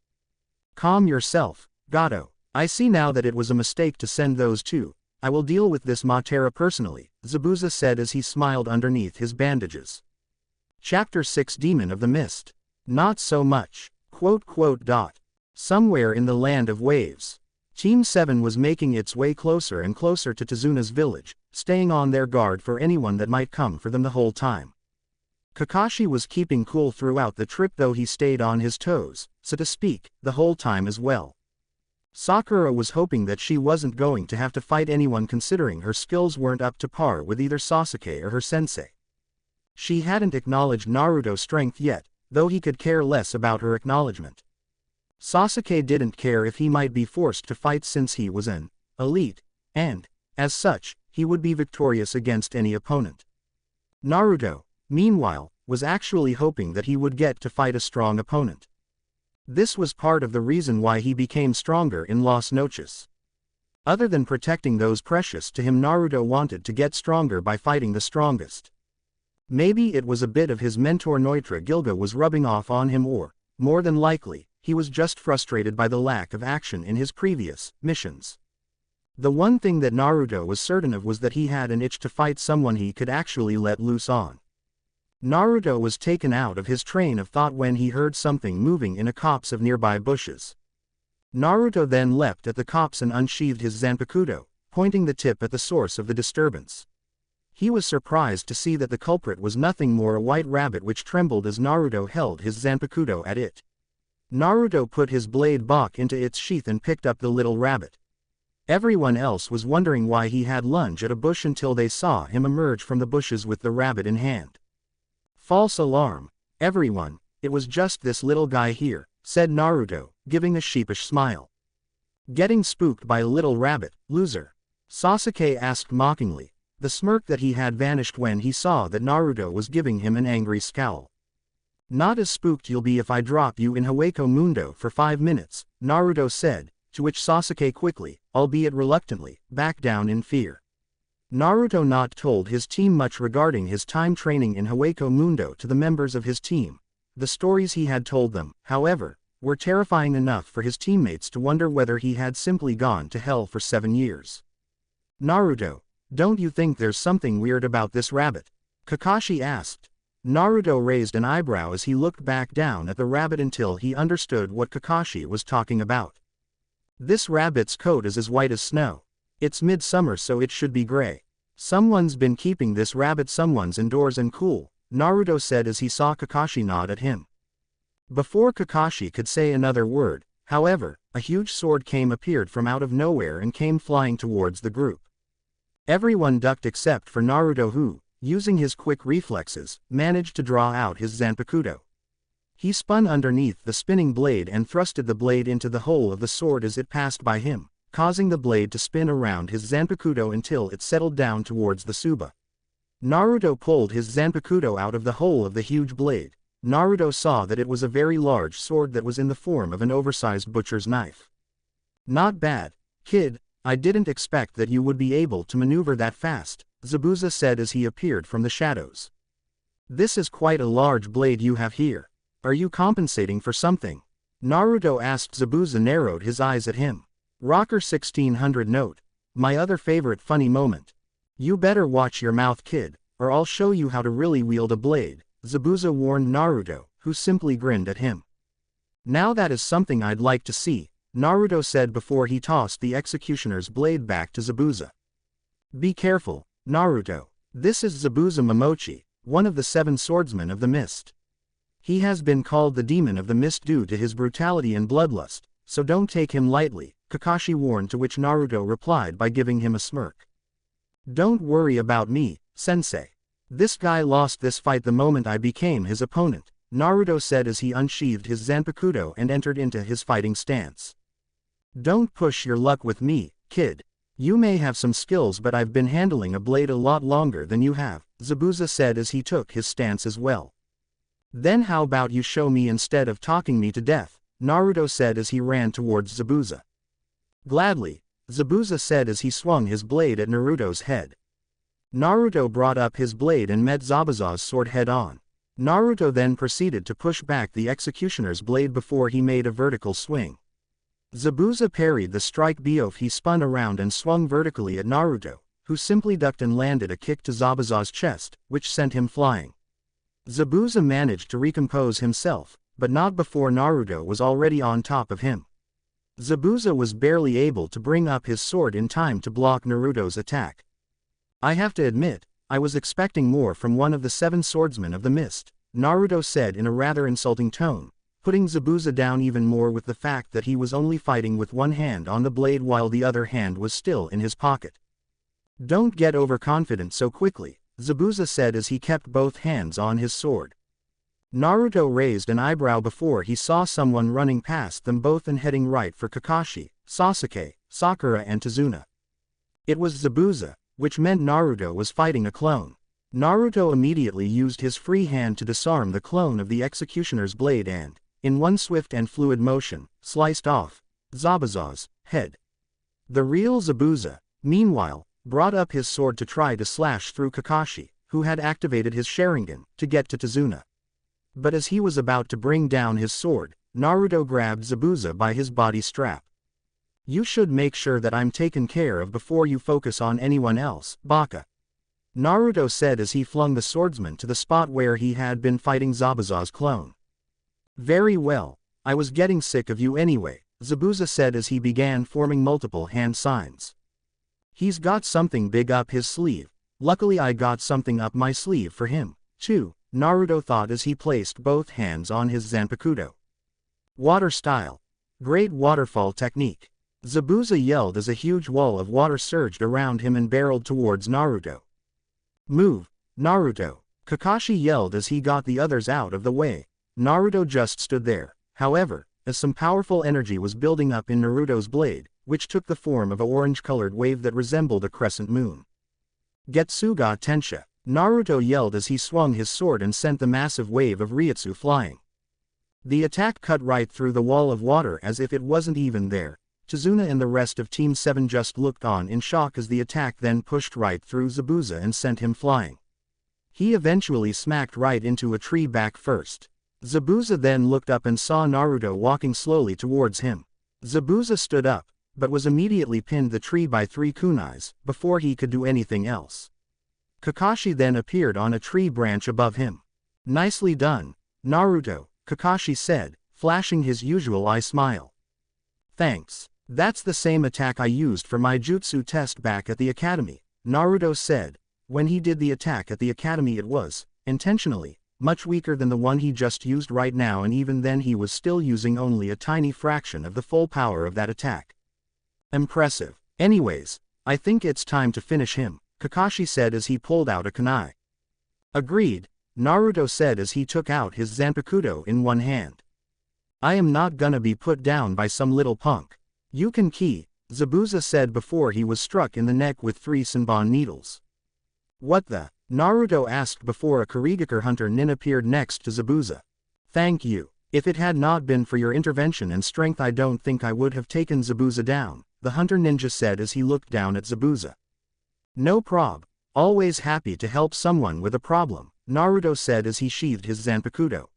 Calm yourself, Gato. I see now that it was a mistake to send those two. I will deal with this Matera personally, Zabuza said as he smiled underneath his bandages. Chapter 6 Demon of the Mist. Not so much. ... Somewhere in the land of waves. Team 7 was making its way closer and closer to Tazuna's village, staying on their guard for anyone that might come for them the whole time. Kakashi was keeping cool throughout the trip, though he stayed on his toes, so to speak, the whole time as well. Sakura was hoping that she wasn't going to have to fight anyone considering her skills weren't up to par with either Sasuke or her sensei. She hadn't acknowledged Naruto's strength yet, though he could care less about her acknowledgement. Sasuke didn't care if he might be forced to fight since he was an elite, and, as such, he would be victorious against any opponent. Naruto, meanwhile, was actually hoping that he would get to fight a strong opponent. This was part of the reason why he became stronger in Las Noches. Other than protecting those precious to him, Naruto wanted to get stronger by fighting the strongest. Maybe it was a bit of his mentor Noitra Gilga was rubbing off on him, or, more than likely, he was just frustrated by the lack of action in his previous missions. The one thing that Naruto was certain of was that he had an itch to fight someone he could actually let loose on. Naruto was taken out of his train of thought when he heard something moving in a copse of nearby bushes. Naruto then leapt at the copse and unsheathed his Zanpakuto, pointing the tip at the source of the disturbance. He was surprised to see that the culprit was nothing more a white rabbit which trembled as Naruto held his Zanpakuto at it. Naruto put his blade back into its sheath and picked up the little rabbit. Everyone else was wondering why he had lunged at a bush until they saw him emerge from the bushes with the rabbit in hand. False alarm, everyone, it was just this little guy here, said Naruto, giving a sheepish smile. Getting spooked by a little rabbit, loser? Sasuke asked mockingly. The smirk that he had vanished when he saw that Naruto was giving him an angry scowl. Not as spooked you'll be if I drop you in Hueco Mundo for 5 minutes, Naruto said, to which Sasuke quickly, albeit reluctantly, backed down in fear. Naruto not told his team much regarding his time training in Hueco Mundo to the members of his team. The stories he had told them, however, were terrifying enough for his teammates to wonder whether he had simply gone to hell for 7 years. Naruto, don't you think there's something weird about this rabbit? Kakashi asked. Naruto raised an eyebrow as he looked back down at the rabbit until he understood what Kakashi was talking about. This rabbit's coat is as white as snow. It's midsummer so it should be gray. Someone's been keeping this rabbit someone's indoors and cool, Naruto said as he saw Kakashi nod at him. Before Kakashi could say another word, however, a huge sword appeared from out of nowhere and came flying towards the group. Everyone ducked except for Naruto who, using his quick reflexes, managed to draw out his Zanpakuto. He spun underneath the spinning blade and thrusted the blade into the hole of the sword as it passed by him, causing the blade to spin around his Zanpakuto until it settled down towards the Tsuba. Naruto pulled his Zanpakuto out of the hole of the huge blade. Naruto saw that it was a very large sword that was in the form of an oversized butcher's knife. Not bad, kid, I didn't expect that you would be able to maneuver that fast, Zabuza said as he appeared from the shadows. This is quite a large blade you have here. Are you compensating for something? Naruto asked. Zabuza narrowed his eyes at him. Rocker 1600 note. My other favorite funny moment. You better watch your mouth kid, or I'll show you how to really wield a blade, Zabuza warned Naruto, who simply grinned at him. Now that is something I'd like to see, Naruto said before he tossed the executioner's blade back to Zabuza. Be careful, Naruto. This is Zabuza Momochi, one of the 7 swordsmen of the mist. He has been called the demon of the mist due to his brutality and bloodlust, so don't take him lightly, Kakashi warned, to which Naruto replied by giving him a smirk. Don't worry about me, sensei. This guy lost this fight the moment I became his opponent, Naruto said as he unsheathed his Zanpakuto and entered into his fighting stance. Don't push your luck with me, kid. You may have some skills but I've been handling a blade a lot longer than you have, Zabuza said as he took his stance as well. Then how about you show me instead of talking me to death, Naruto said as he ran towards Zabuza. Gladly, Zabuza said as he swung his blade at Naruto's head. Naruto brought up his blade and met Zabuza's sword head-on. Naruto then proceeded to push back the executioner's blade before he made a vertical swing. Zabuza parried the strike biof. He spun around and swung vertically at Naruto, who simply ducked and landed a kick to Zabuza's chest, which sent him flying. Zabuza managed to recompose himself, but not before Naruto was already on top of him. Zabuza was barely able to bring up his sword in time to block Naruto's attack. I have to admit, I was expecting more from one of the 7 swordsmen of the mist, Naruto said in a rather insulting tone, putting Zabuza down even more with the fact that he was only fighting with one hand on the blade while the other hand was still in his pocket. Don't get overconfident so quickly, Zabuza said as he kept both hands on his sword. Naruto raised an eyebrow before he saw someone running past them both and heading right for Kakashi, Sasuke, Sakura and Tazuna. It was Zabuza, which meant Naruto was fighting a clone. Naruto immediately used his free hand to disarm the clone of the executioner's blade and, in one swift and fluid motion, sliced off Zabuza's head. The real Zabuza, meanwhile, brought up his sword to try to slash through Kakashi, who had activated his Sharingan, to get to Tazuna. But as he was about to bring down his sword, Naruto grabbed Zabuza by his body strap. You should make sure that I'm taken care of before you focus on anyone else, Baka. Naruto said as he flung the swordsman to the spot where he had been fighting Zabuza's clone. Very well, I was getting sick of you anyway, Zabuza said as he began forming multiple hand signs. He's got something big up his sleeve. Luckily I got something up my sleeve for him, too, Naruto thought as he placed both hands on his Zanpakuto. Water style. Great waterfall technique. Zabuza yelled as a huge wall of water surged around him and barreled towards Naruto. Move, Naruto, Kakashi yelled as he got the others out of the way. Naruto just stood there, however, as some powerful energy was building up in Naruto's blade, which took the form of an orange-colored wave that resembled a crescent moon. Getsuga Tensha. Naruto yelled as he swung his sword and sent the massive wave of Ryutsu flying. The attack cut right through the wall of water as if it wasn't even there. Tazuna and the rest of Team 7 just looked on in shock as the attack then pushed right through Zabuza and sent him flying. He eventually smacked right into a tree back first. Zabuza then looked up and saw Naruto walking slowly towards him. Zabuza stood up, but was immediately pinned the tree by 3 kunais, before he could do anything else. Kakashi then appeared on a tree branch above him. "Nicely done, Naruto," Kakashi said, flashing his usual eye smile. "Thanks. That's the same attack I used for my jutsu test back at the academy," Naruto said. When he did the attack at the academy it was, intentionally, much weaker than the one he just used right now, and even then he was still using only a tiny fraction of the full power of that attack. "Impressive. Anyways, I think it's time to finish him," Kakashi said as he pulled out a kunai. "Agreed," Naruto said as he took out his Zanpakuto in one hand. "I am not gonna be put down by some little punk. You can ki," Zabuza said before he was struck in the neck with 3 Senbon needles. "What the?" Naruto asked before a Kurigakure hunter nin appeared next to Zabuza. "Thank you. If it had not been for your intervention and strength I don't think I would have taken Zabuza down," the hunter ninja said as he looked down at Zabuza. "No prob. Always happy to help someone with a problem," Naruto said as he sheathed his Zanpakuto.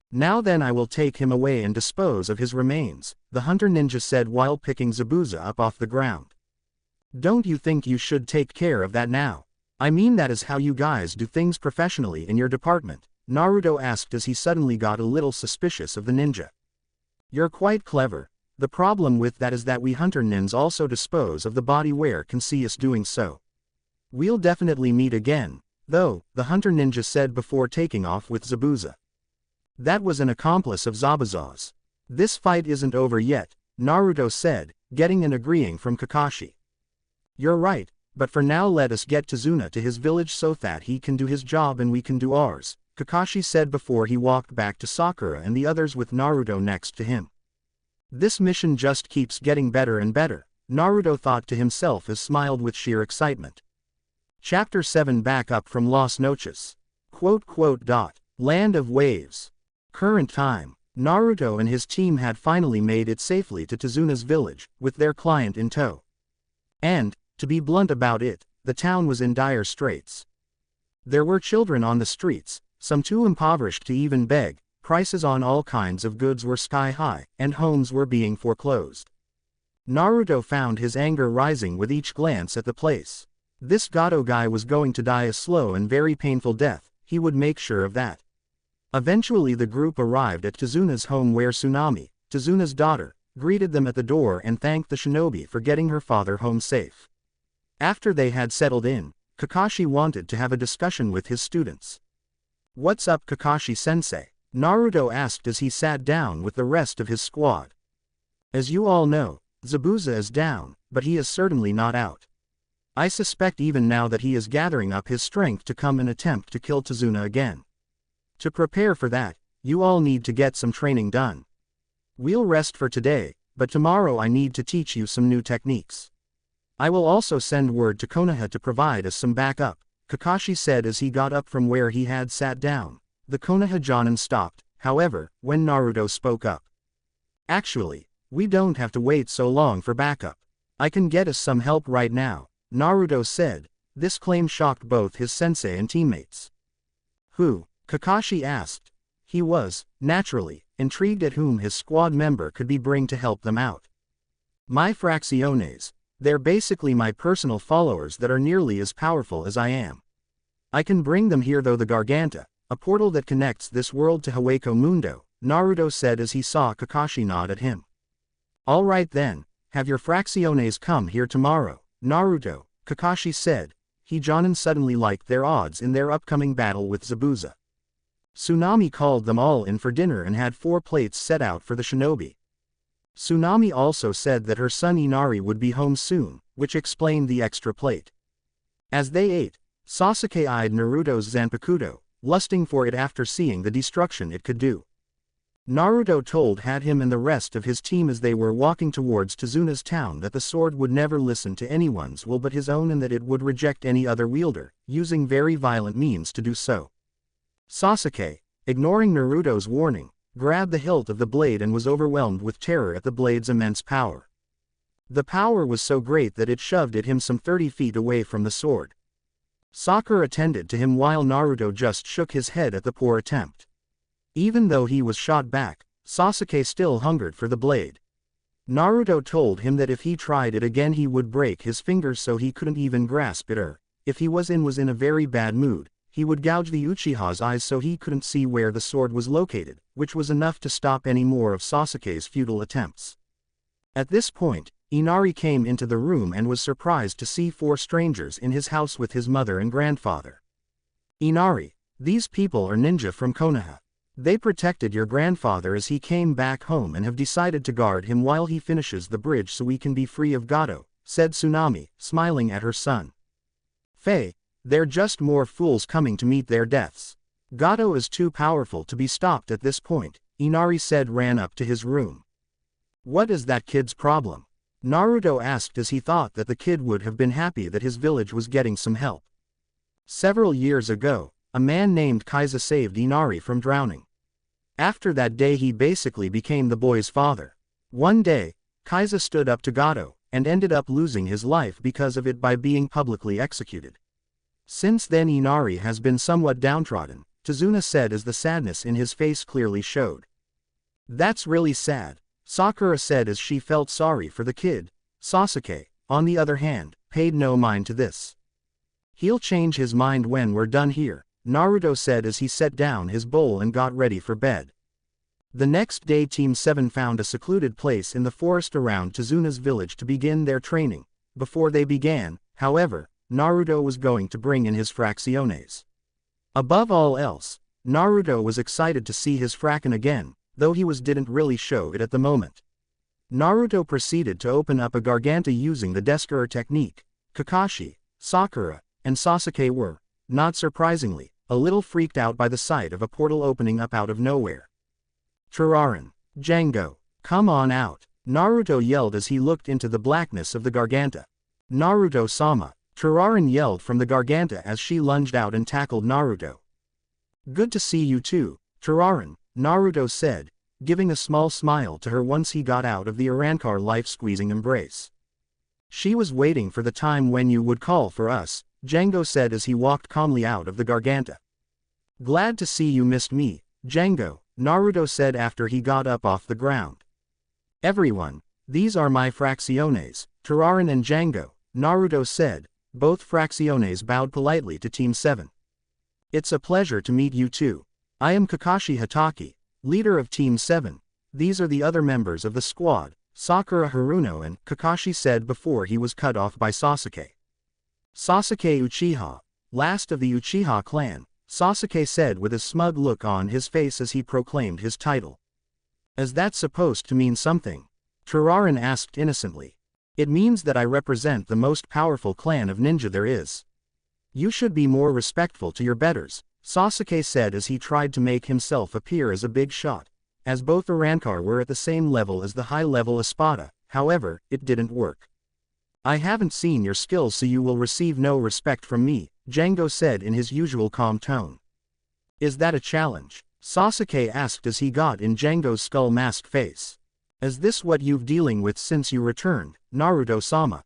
"Now then I will take him away and dispose of his remains," the hunter ninja said while picking Zabuza up off the ground. "Don't you think you should take care of that now? I mean, that is how you guys do things professionally in your department," Naruto asked as he suddenly got a little suspicious of the ninja. "You're quite clever. The problem with that is that we hunter nins also dispose of the body where can see us doing so. We'll definitely meet again, though," the hunter ninja said before taking off with Zabuza. That was an accomplice of Zabuza's. "This fight isn't over yet," Naruto said, getting an agreeing from Kakashi. "You're right, but for now let us get Tazuna to his village so that he can do his job and we can do ours," Kakashi said before he walked back to Sakura and the others with Naruto next to him. "This mission just keeps getting better and better," Naruto thought to himself as smiled with sheer excitement. Chapter 7 Back up from Las Noches. Land of Waves. Current time. Naruto and his team had finally made it safely to Tazuna's village, with their client in tow. And, to be blunt about it, the town was in dire straits. There were children on the streets, some too impoverished to even beg, prices on all kinds of goods were sky high, and homes were being foreclosed. Naruto found his anger rising with each glance at the place. This Gato guy was going to die a slow and very painful death, he would make sure of that. Eventually the group arrived at Tazuna's home where Tsunami, Tazuna's daughter, greeted them at the door and thanked the shinobi for getting her father home safe. After they had settled in, Kakashi wanted to have a discussion with his students. "What's up, Kakashi-sensei?" Naruto asked as he sat down with the rest of his squad. "As you all know, Zabuza is down, but he is certainly not out. I suspect even now that he is gathering up his strength to come and attempt to kill Tazuna again. To prepare for that, you all need to get some training done. We'll rest for today, but tomorrow I need to teach you some new techniques. I will also send word to Konoha to provide us some backup," Kakashi said as he got up from where he had sat down. The Konoha Jonin stopped, however, when Naruto spoke up. "Actually, we don't have to wait so long for backup. I can get us some help right now," Naruto said. This claim shocked both his sensei and teammates. "Who?" Kakashi asked. He was, naturally, intrigued at whom his squad member could be bring to help them out. "My fracciones. They're basically my personal followers that are nearly as powerful as I am. I can bring them here though the Garganta, a portal that connects this world to Hueco Mundo," Naruto said as he saw Kakashi nod at him. "Alright then, have your fracciones come here tomorrow, Naruto," Kakashi said. He Jonin suddenly liked their odds in their upcoming battle with Zabuza. Tsunami called them all in for dinner and had 4 plates set out for the shinobi. Tsunami also said that her son Inari would be home soon, which explained the extra plate. As they ate, Sasuke eyed Naruto's Zanpakuto, lusting for it after seeing the destruction it could do. Naruto told him and the rest of his team as they were walking towards Tazuna's town that the sword would never listen to anyone's will but his own and that it would reject any other wielder, using very violent means to do so. Sasuke, ignoring Naruto's warning, grabbed the hilt of the blade and was overwhelmed with terror at the blade's immense power. The power was so great that it shoved him some 30 feet away from the sword. Sakura attended to him while Naruto just shook his head at the poor attempt. Even though he was shot back, Sasuke still hungered for the blade. Naruto told him that if he tried it again he would break his fingers so he couldn't even grasp it or, if he was in a very bad mood, he would gouge the Uchiha's eyes so he couldn't see where the sword was located, which was enough to stop any more of Sasuke's futile attempts. At this point, Inari came into the room and was surprised to see 4 strangers in his house with his mother and grandfather. Inari, these people are ninja from Konoha. They protected your grandfather as he came back home and have decided to guard him while he finishes the bridge so we can be free of Gato, said Tsunami, smiling at her son. Faye, they're just more fools coming to meet their deaths. Gato is too powerful to be stopped at this point, Inari said ran up to his room. What is that kid's problem? Naruto asked as he thought that the kid would have been happy that his village was getting some help. Several years ago, a man named Kaiza saved Inari from drowning. After that day he basically became the boy's father. One day, Kaiza stood up to Gato, and ended up losing his life because of it by being publicly executed. Since then Inari has been somewhat downtrodden, Tazuna said as the sadness in his face clearly showed. That's really sad, Sakura said as she felt sorry for the kid. Sasuke, on the other hand, paid no mind to this. He'll change his mind when we're done here, Naruto said as he set down his bowl and got ready for bed. The next day Team 7 found a secluded place in the forest around Tazuna's village to begin their training. Before they began, however, Naruto was going to bring in his fracciones. Above all else, Naruto was excited to see his Frakken again, though he didn't really show it at the moment. Naruto proceeded to open up a Garganta using the Desuker technique. Kakashi, Sakura, and Sasuke were, not surprisingly, a little freaked out by the sight of a portal opening up out of nowhere. Turaran, Django, come on out, Naruto yelled as he looked into the blackness of the Garganta. Naruto-sama, Turaran yelled from the Garganta as she lunged out and tackled Naruto. Good to see you too, Turaran, Naruto said, giving a small smile to her once he got out of the Arankar life-squeezing embrace. She was waiting for the time when you would call for us, Django said as he walked calmly out of the Garganta. Glad to see you missed me, Django, Naruto said after he got up off the ground. Everyone, these are my fracciones, Turaran and Django, Naruto said. Both fracciones bowed politely to Team 7. It's a pleasure to meet you too. I am Kakashi Hatake, leader of Team 7. These are the other members of the squad, Sakura Haruno and Kakashi said before he was cut off by Sasuke. Sasuke Uchiha, last of the Uchiha clan, Sasuke said with a smug look on his face as he proclaimed his title. Is that supposed to mean something? Turaran asked innocently. It means that I represent the most powerful clan of ninja there is. You should be more respectful to your betters, Sasuke said as he tried to make himself appear as a big shot. As both Arankar were at the same level as the high-level Espada, however, it didn't work. I haven't seen your skills so you will receive no respect from me, Django said in his usual calm tone. Is that a challenge? Sasuke asked as he got in Django's skull mask face. Is this what you've dealing with since you returned, Naruto-sama?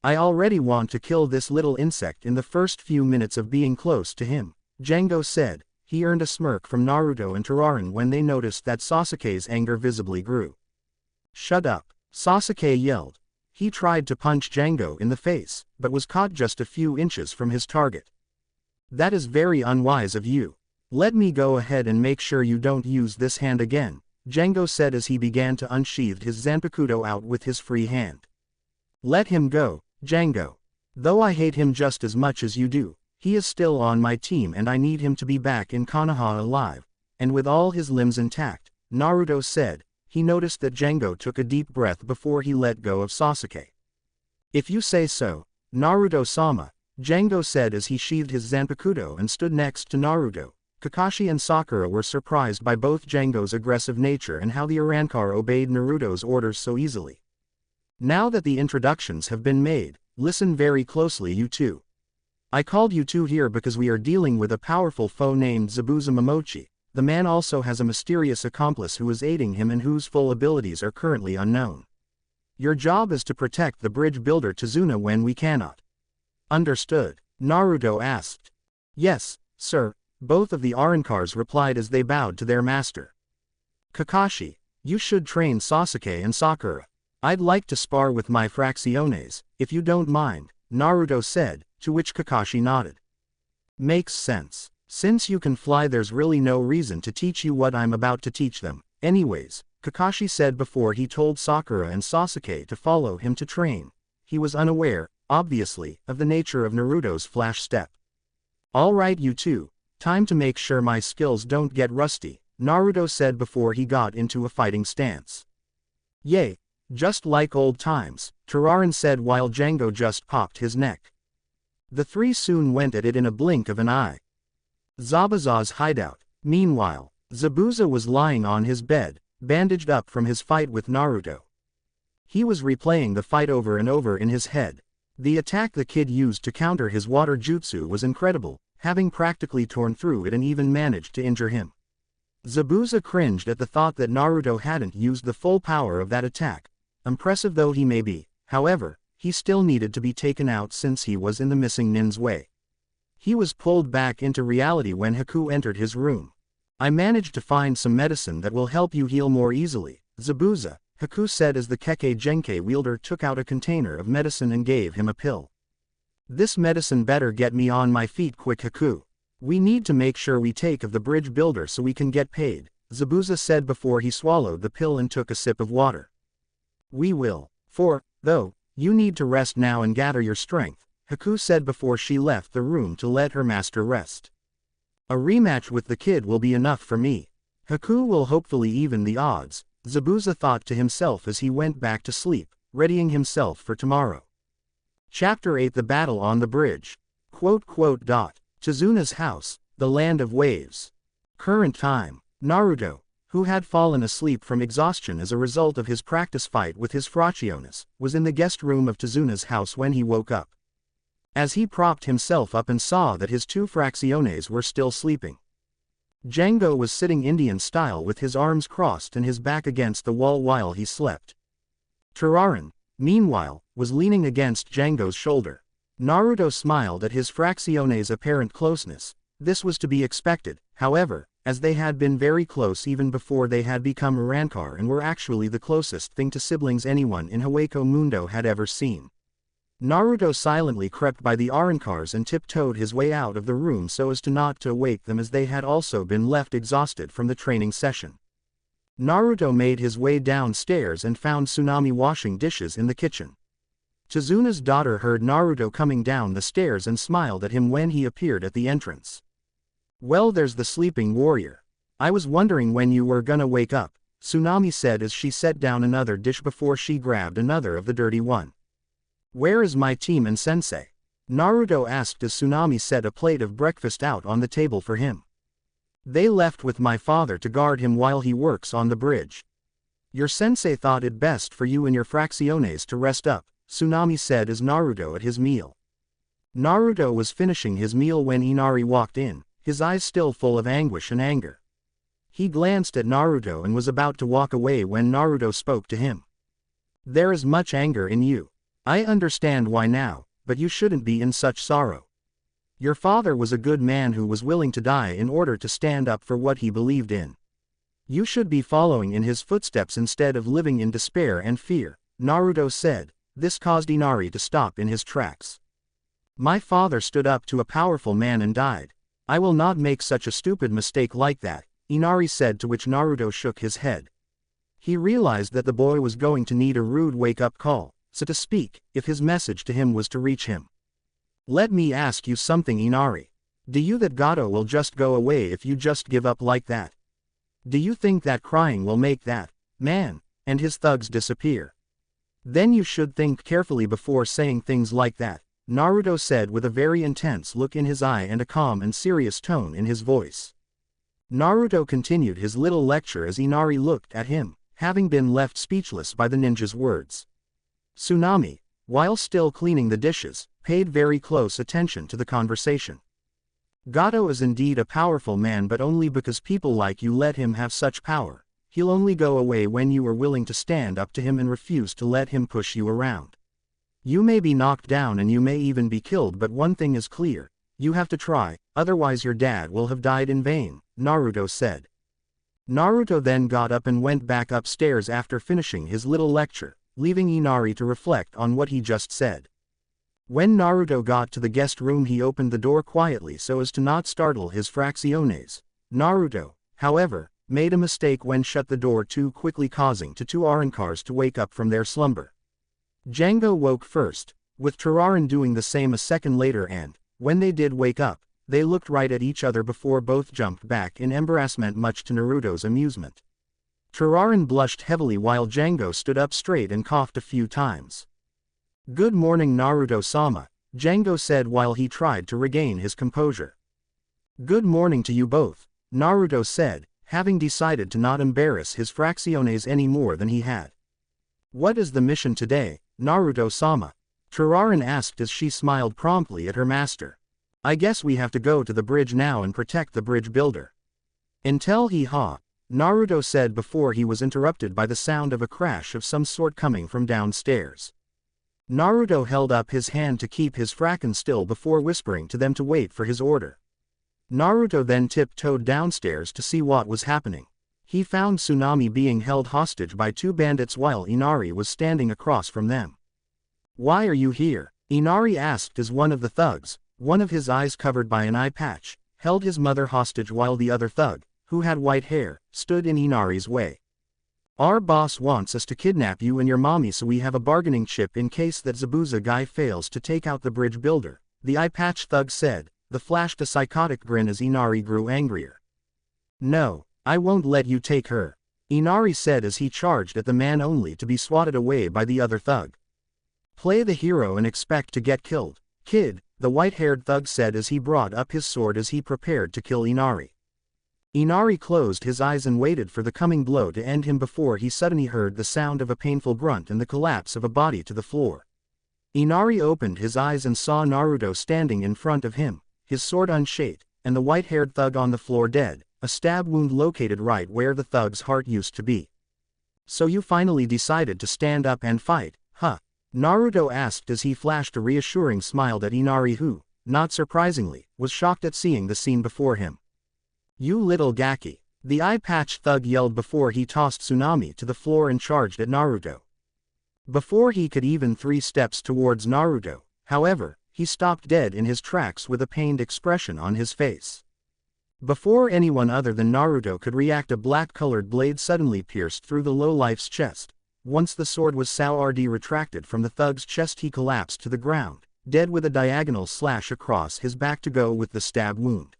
I already want to kill this little insect in the first few minutes of being close to him, Django said. He earned a smirk from Naruto and Turaran when they noticed that Sasuke's anger visibly grew. Shut up, Sasuke yelled. He tried to punch Django in the face, but was caught just a few inches from his target. That is very unwise of you. Let me go ahead and make sure you don't use this hand again, Django said as he began to unsheathe his Zanpakuto out with his free hand. Let him go, Django. Though I hate him just as much as you do, he is still on my team and I need him to be back in Konoha alive, and with all his limbs intact, Naruto said. He noticed that Django took a deep breath before he let go of Sasuke. If you say so, Naruto-sama, Django said as he sheathed his Zanpakuto and stood next to Naruto, Kakashi and Sakura were surprised by both Django's aggressive nature and how the Arankar obeyed Naruto's orders so easily. Now that the introductions have been made, listen very closely you two. I called you two here because we are dealing with a powerful foe named Zabuza Momochi. The man also has a mysterious accomplice who is aiding him and whose full abilities are currently unknown. Your job is to protect the bridge builder Tazuna when we cannot. Understood? Naruto asked. Yes, sir, both of the Arankars replied as they bowed to their master. Kakashi, you should train Sasuke and Sakura. I'd like to spar with my Fracciones, if you don't mind, Naruto said, to which Kakashi nodded. Makes sense. Since you can fly, there's really no reason to teach you what I'm about to teach them. Anyways, Kakashi said before he told Sakura and Sasuke to follow him to train. He was unaware, obviously, of the nature of Naruto's flash step. Alright you two, time to make sure my skills don't get rusty, Naruto said before he got into a fighting stance. Yay, just like old times, Turaran said while Django just popped his neck. The three soon went at it in a blink of an eye. Zabuza's hideout. Meanwhile, Zabuza was lying on his bed, bandaged up from his fight with Naruto. He was replaying the fight over and over in his head. The attack the kid used to counter his water jutsu was incredible, having practically torn through it and even managed to injure him. Zabuza cringed at the thought that Naruto hadn't used the full power of that attack. Impressive though he may be, however, he still needed to be taken out since he was in the missing nin's way. He was pulled back into reality when Haku entered his room. I managed to find some medicine that will help you heal more easily, Zabuza, Haku said as the Kekkei Genkai wielder took out a container of medicine and gave him a pill. This medicine better get me on my feet quick Haku. We need to make sure we take of the bridge builder so we can get paid, Zabuza said before he swallowed the pill and took a sip of water. We will. Though, you need to rest now and gather your strength, Haku said before she left the room to let her master rest. A rematch with the kid will be enough for me. Haku will hopefully even the odds, Zabuza thought to himself as he went back to sleep, readying himself for tomorrow. Chapter 8 The Battle on the Bridge. Tazuna's house, the land of waves. Current time. Naruto, who had fallen asleep from exhaustion as a result of his practice fight with his Fracciones, was in the guest room of Tazuna's house when he woke up. As he propped himself up and saw that his two Fracciones were still sleeping. Django was sitting Indian style with his arms crossed and his back against the wall while he slept. Turaran, meanwhile, was leaning against Django's shoulder. Naruto smiled at his Fracciones' apparent closeness. This was to be expected, however, as they had been very close even before they had become Arankar and were actually the closest thing to siblings anyone in Hueco Mundo had ever seen. Naruto silently crept by the Arankars and tiptoed his way out of the room so as not to wake them as they had also been left exhausted from the training session. Naruto made his way downstairs and found Tsunami washing dishes in the kitchen. Tazuna's daughter heard Naruto coming down the stairs and smiled at him when he appeared at the entrance. Well, there's the sleeping warrior. I was wondering when you were gonna wake up, Tsunami said as she set down another dish before she grabbed another of the dirty one. Where is my team and sensei? Naruto asked as Tsunami set a plate of breakfast out on the table for him. They left with my father to guard him while he works on the bridge. Your sensei thought it best for you and your Fracciones to rest up, Tsunami said as Naruto at his meal. Naruto was finishing his meal when Inari walked in, his eyes still full of anguish and anger. He glanced at Naruto and was about to walk away when Naruto spoke to him. There is much anger in you. I understand why now, but you shouldn't be in such sorrow. Your father was a good man who was willing to die in order to stand up for what he believed in. You should be following in his footsteps instead of living in despair and fear, Naruto said. This caused Inari to stop in his tracks. My father stood up to a powerful man and died. I will not make such a stupid mistake like that, Inari said, to which Naruto shook his head. He realized that the boy was going to need a rude wake-up call, so to speak, if his message to him was to reach him. Let me ask you something, Inari. Do you think that Gato will just go away if you just give up like that? Do you think that crying will make that man and his thugs disappear? Then you should think carefully before saying things like that, Naruto said with a very intense look in his eye and a calm and serious tone in his voice. Naruto continued his little lecture as Inari looked at him, having been left speechless by the ninja's words. Tsunami, while still cleaning the dishes, paid very close attention to the conversation. Gato is indeed a powerful man, but only because people like you let him have such power. He'll only go away when you are willing to stand up to him and refuse to let him push you around. You may be knocked down and you may even be killed, but one thing is clear, you have to try, otherwise your dad will have died in vain, Naruto said. Naruto then got up and went back upstairs after finishing his little lecture, leaving Inari to reflect on what he just said. When Naruto got to the guest room, he opened the door quietly so as to not startle his fracciones. Naruto, however, made a mistake when shut the door too quickly, causing two Arankars to wake up from their slumber. Django woke first, with Turaran doing the same a second later, and, when they did wake up, they looked right at each other before both jumped back in embarrassment, much to Naruto's amusement. Turaran blushed heavily while Django stood up straight and coughed a few times. "Good morning, Naruto-sama," Django said while he tried to regain his composure. "Good morning to you both," Naruto said, having decided to not embarrass his fracciones any more than he had. "What is the mission today, Naruto-sama?" Turaran asked as she smiled promptly at her master. "I guess we have to go to the bridge now and protect the bridge builder." "Until he-ha," Naruto said before he was interrupted by the sound of a crash of some sort coming from downstairs. Naruto held up his hand to keep his fracken still before whispering to them to wait for his order. Naruto then tiptoed downstairs to see what was happening. He found Tsunami being held hostage by two bandits while Inari was standing across from them. "Why are you here?" Inari asked as one of the thugs, one of his eyes covered by an eye patch, held his mother hostage while the other thug, who had white hair, stood in Inari's way. "Our boss wants us to kidnap you and your mommy so we have a bargaining chip in case that Zabuza guy fails to take out the bridge builder," the eye patch thug said, the flashed a psychotic grin as Inari grew angrier. "No, I won't let you take her," Inari said as he charged at the man only to be swatted away by the other thug. "Play the hero and expect to get killed, kid," the white-haired thug said as he brought up his sword as he prepared to kill Inari. Inari closed his eyes and waited for the coming blow to end him before he suddenly heard the sound of a painful grunt and the collapse of a body to the floor. Inari opened his eyes and saw Naruto standing in front of him, his sword unsheathed, and the white-haired thug on the floor dead, a stab wound located right where the thug's heart used to be. "So you finally decided to stand up and fight, huh?" Naruto asked as he flashed a reassuring smile at Inari, who, not surprisingly, was shocked at seeing the scene before him. "You little gaki," the eye patch thug yelled before he tossed Tsunami to the floor and charged at Naruto. Before he could even 3 steps towards Naruto, however, he stopped dead in his tracks with a pained expression on his face. Before anyone other than Naruto could react, a black-colored blade suddenly pierced through the lowlife's chest. Once the sword was sourly retracted from the thug's chest, he collapsed to the ground, dead with a diagonal slash across his back to go with the stab wound.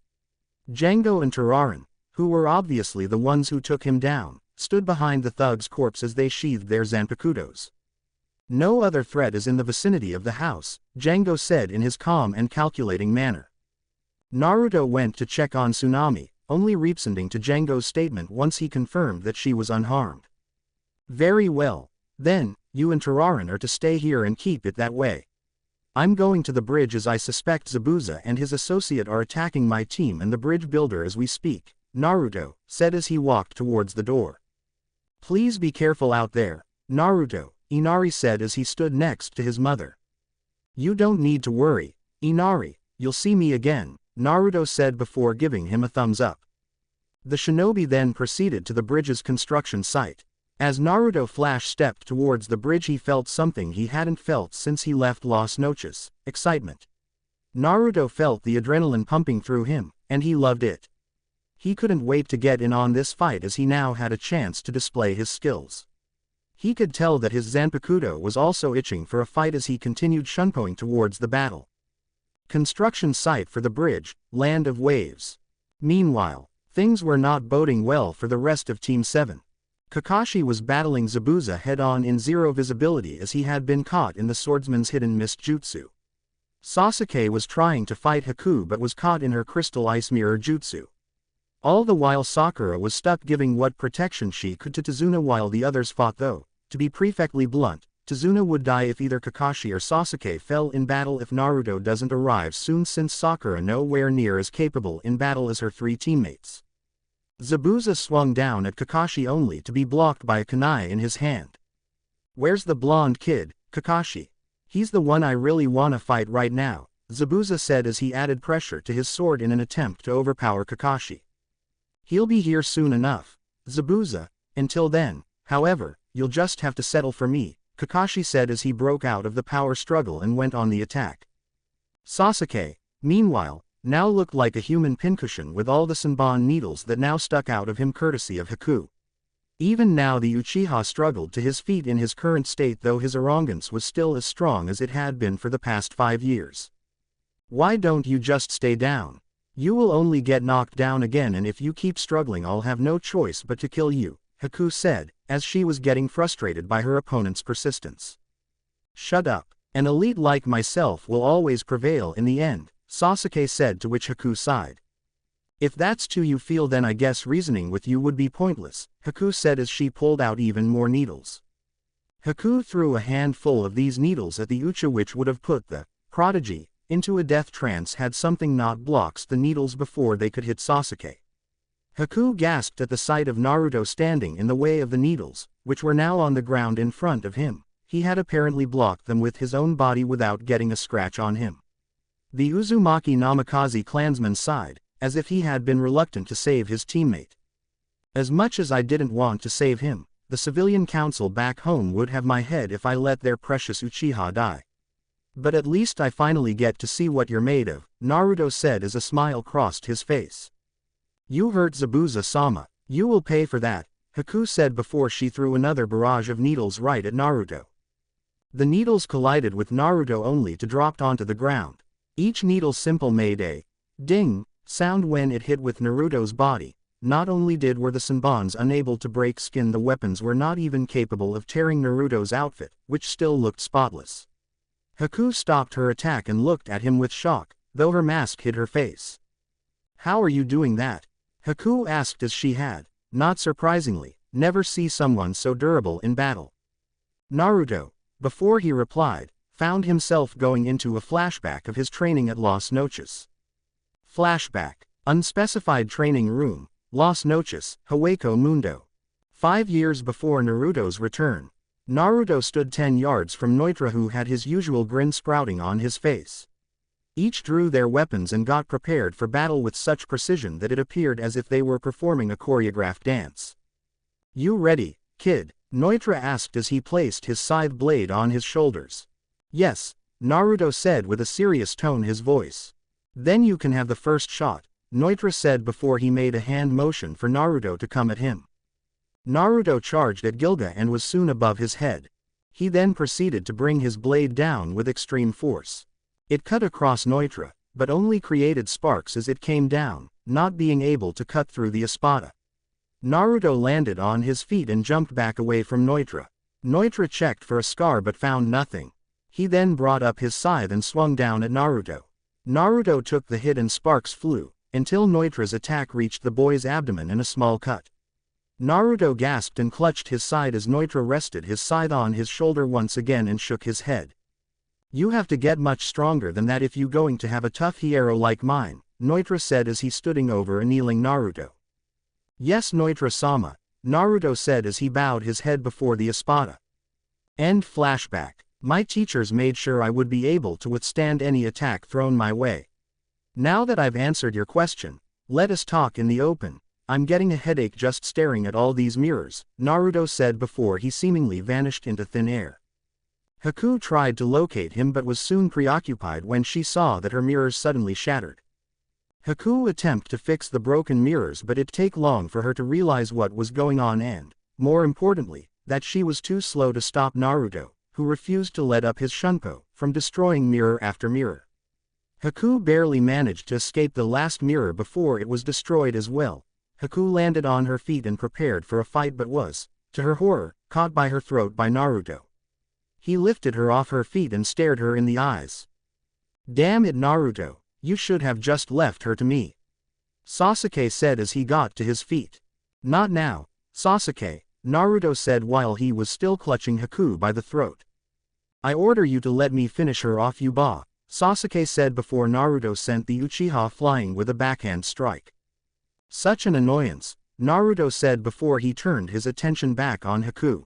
Django and Turaran, who were obviously the ones who took him down, stood behind the thug's corpse as they sheathed their zanpakutos. "No other threat is in the vicinity of the house," Django said in his calm and calculating manner. Naruto went to check on Tsunami, only responding to Django's statement once he confirmed that she was unharmed. "Very well. Then, you and Turaran are to stay here and keep it that way. I'm going to the bridge as I suspect Zabuza and his associate are attacking my team and the bridge builder as we speak," Naruto said as he walked towards the door. "Please be careful out there, Naruto," Inari said as he stood next to his mother. "You don't need to worry, Inari, you'll see me again," Naruto said before giving him a thumbs up. The shinobi then proceeded to the bridge's construction site. As Naruto stepped towards the bridge, he felt something he hadn't felt since he left Las Noches: excitement. Naruto felt the adrenaline pumping through him, and he loved it. He couldn't wait to get in on this fight as he now had a chance to display his skills. He could tell that his Zanpakuto was also itching for a fight as he continued shunpoing towards the battle. Construction site for the bridge, Land of Waves. Meanwhile, things were not boding well for the rest of Team 7. Kakashi was battling Zabuza head-on in zero visibility as he had been caught in the swordsman's hidden mist jutsu. Sasuke was trying to fight Haku but was caught in her crystal ice mirror jutsu. All the while Sakura was stuck giving what protection she could to Tazuna while the others fought though, to be perfectly blunt, Tazuna would die if either Kakashi or Sasuke fell in battle if Naruto doesn't arrive soon since Sakura nowhere near as capable in battle as her three teammates. Zabuza swung down at Kakashi only to be blocked by a kunai in his hand. "Where's the blonde kid, Kakashi? He's the one I really wanna fight right now," Zabuza said as he added pressure to his sword in an attempt to overpower Kakashi. "He'll be here soon enough, Zabuza. Until then, however, you'll just have to settle for me," Kakashi said as he broke out of the power struggle and went on the attack. Sasuke, meanwhile, now looked like a human pincushion with all the Senbon needles that now stuck out of him courtesy of Haku. Even now the Uchiha struggled to his feet in his current state though his arrogance was still as strong as it had been for the past 5 years. "Why don't you just stay down? You will only get knocked down again and if you keep struggling I'll have no choice but to kill you," Haku said, as she was getting frustrated by her opponent's persistence. "Shut up. An elite like myself will always prevail in the end," Sasuke said, to which Haku sighed. "If that's how you feel then I guess reasoning with you would be pointless," Haku said as she pulled out even more needles. Haku threw a handful of these needles at the Uchiha which would have put the prodigy into a death trance had something not blocked the needles before they could hit Sasuke. Haku gasped at the sight of Naruto standing in the way of the needles, which were now on the ground in front of him. He had apparently blocked them with his own body without getting a scratch on him. The Uzumaki Namikaze clansman sighed, as if he had been reluctant to save his teammate. "As much as I didn't want to save him, the civilian council back home would have my head if I let their precious Uchiha die. But at least I finally get to see what you're made of," Naruto said as a smile crossed his face. "You hurt Zabuza-sama. You will pay for that," Haku said before she threw another barrage of needles right at Naruto. The needles collided with Naruto only to drop onto the ground. Each needle simple made a ding sound when it hit with Naruto's body. Not only were the Senbons unable to break skin, the weapons were not even capable of tearing Naruto's outfit, which still looked spotless. Haku stopped her attack and looked at him with shock, though her mask hid her face. "How are you doing that?" Haku asked as she had, not surprisingly, never seen someone so durable in battle. Naruto, before he replied, found himself going into a flashback of his training at Las Noches. Flashback. Unspecified training room, Las Noches, Hueco Mundo. 5 years before Naruto's return. Naruto stood 10 yards from Noitra, who had his usual grin sprouting on his face. Each drew their weapons and got prepared for battle with such precision that it appeared as if they were performing a choreographed dance. "You ready, kid?" Noitra asked as he placed his scythe blade on his shoulders. "Yes," Naruto said with a serious tone his voice. "Then you can have the first shot," Noitra said before he made a hand motion for Naruto to come at him. Naruto charged at Gilga and was soon above his head. He then proceeded to bring his blade down with extreme force. It cut across Noitra, but only created sparks as it came down, not being able to cut through the Espada. Naruto landed on his feet and jumped back away from Noitra. Noitra checked for a scar but found nothing. He then brought up his scythe and swung down at Naruto. Naruto took the hit and sparks flew, until Noitra's attack reached the boy's abdomen in a small cut. Naruto gasped and clutched his side as Noitra rested his scythe on his shoulder once again and shook his head. "You have to get much stronger than that if you going to have a tough hero like mine," Noitra said as he stooding over a kneeling Naruto. "Yes, Noitra-sama," Naruto said as he bowed his head before the Espada. End flashback. "My teachers made sure I would be able to withstand any attack thrown my way. Now that I've answered your question, let us talk in the open. I'm getting a headache just staring at all these mirrors," Naruto said before he seemingly vanished into thin air. Haku tried to locate him but was soon preoccupied when she saw that her mirrors suddenly shattered. Haku attempted to fix the broken mirrors but it take long for her to realize what was going on and, more importantly, that she was too slow to stop Naruto, who refused to let up his shunpo, from destroying mirror after mirror. Haku barely managed to escape the last mirror before it was destroyed as well. Haku landed on her feet and prepared for a fight but was, to her horror, caught by her throat by Naruto. He lifted her off her feet and stared her in the eyes. "Damn it, Naruto, you should have just left her to me." Sasuke said as he got to his feet. Not now, Sasuke, Naruto said while he was still clutching Haku by the throat. I order you to let me finish her off, Yuba, Sasuke said before Naruto sent the Uchiha flying with a backhand strike. Such an annoyance, Naruto said before he turned his attention back on Haku.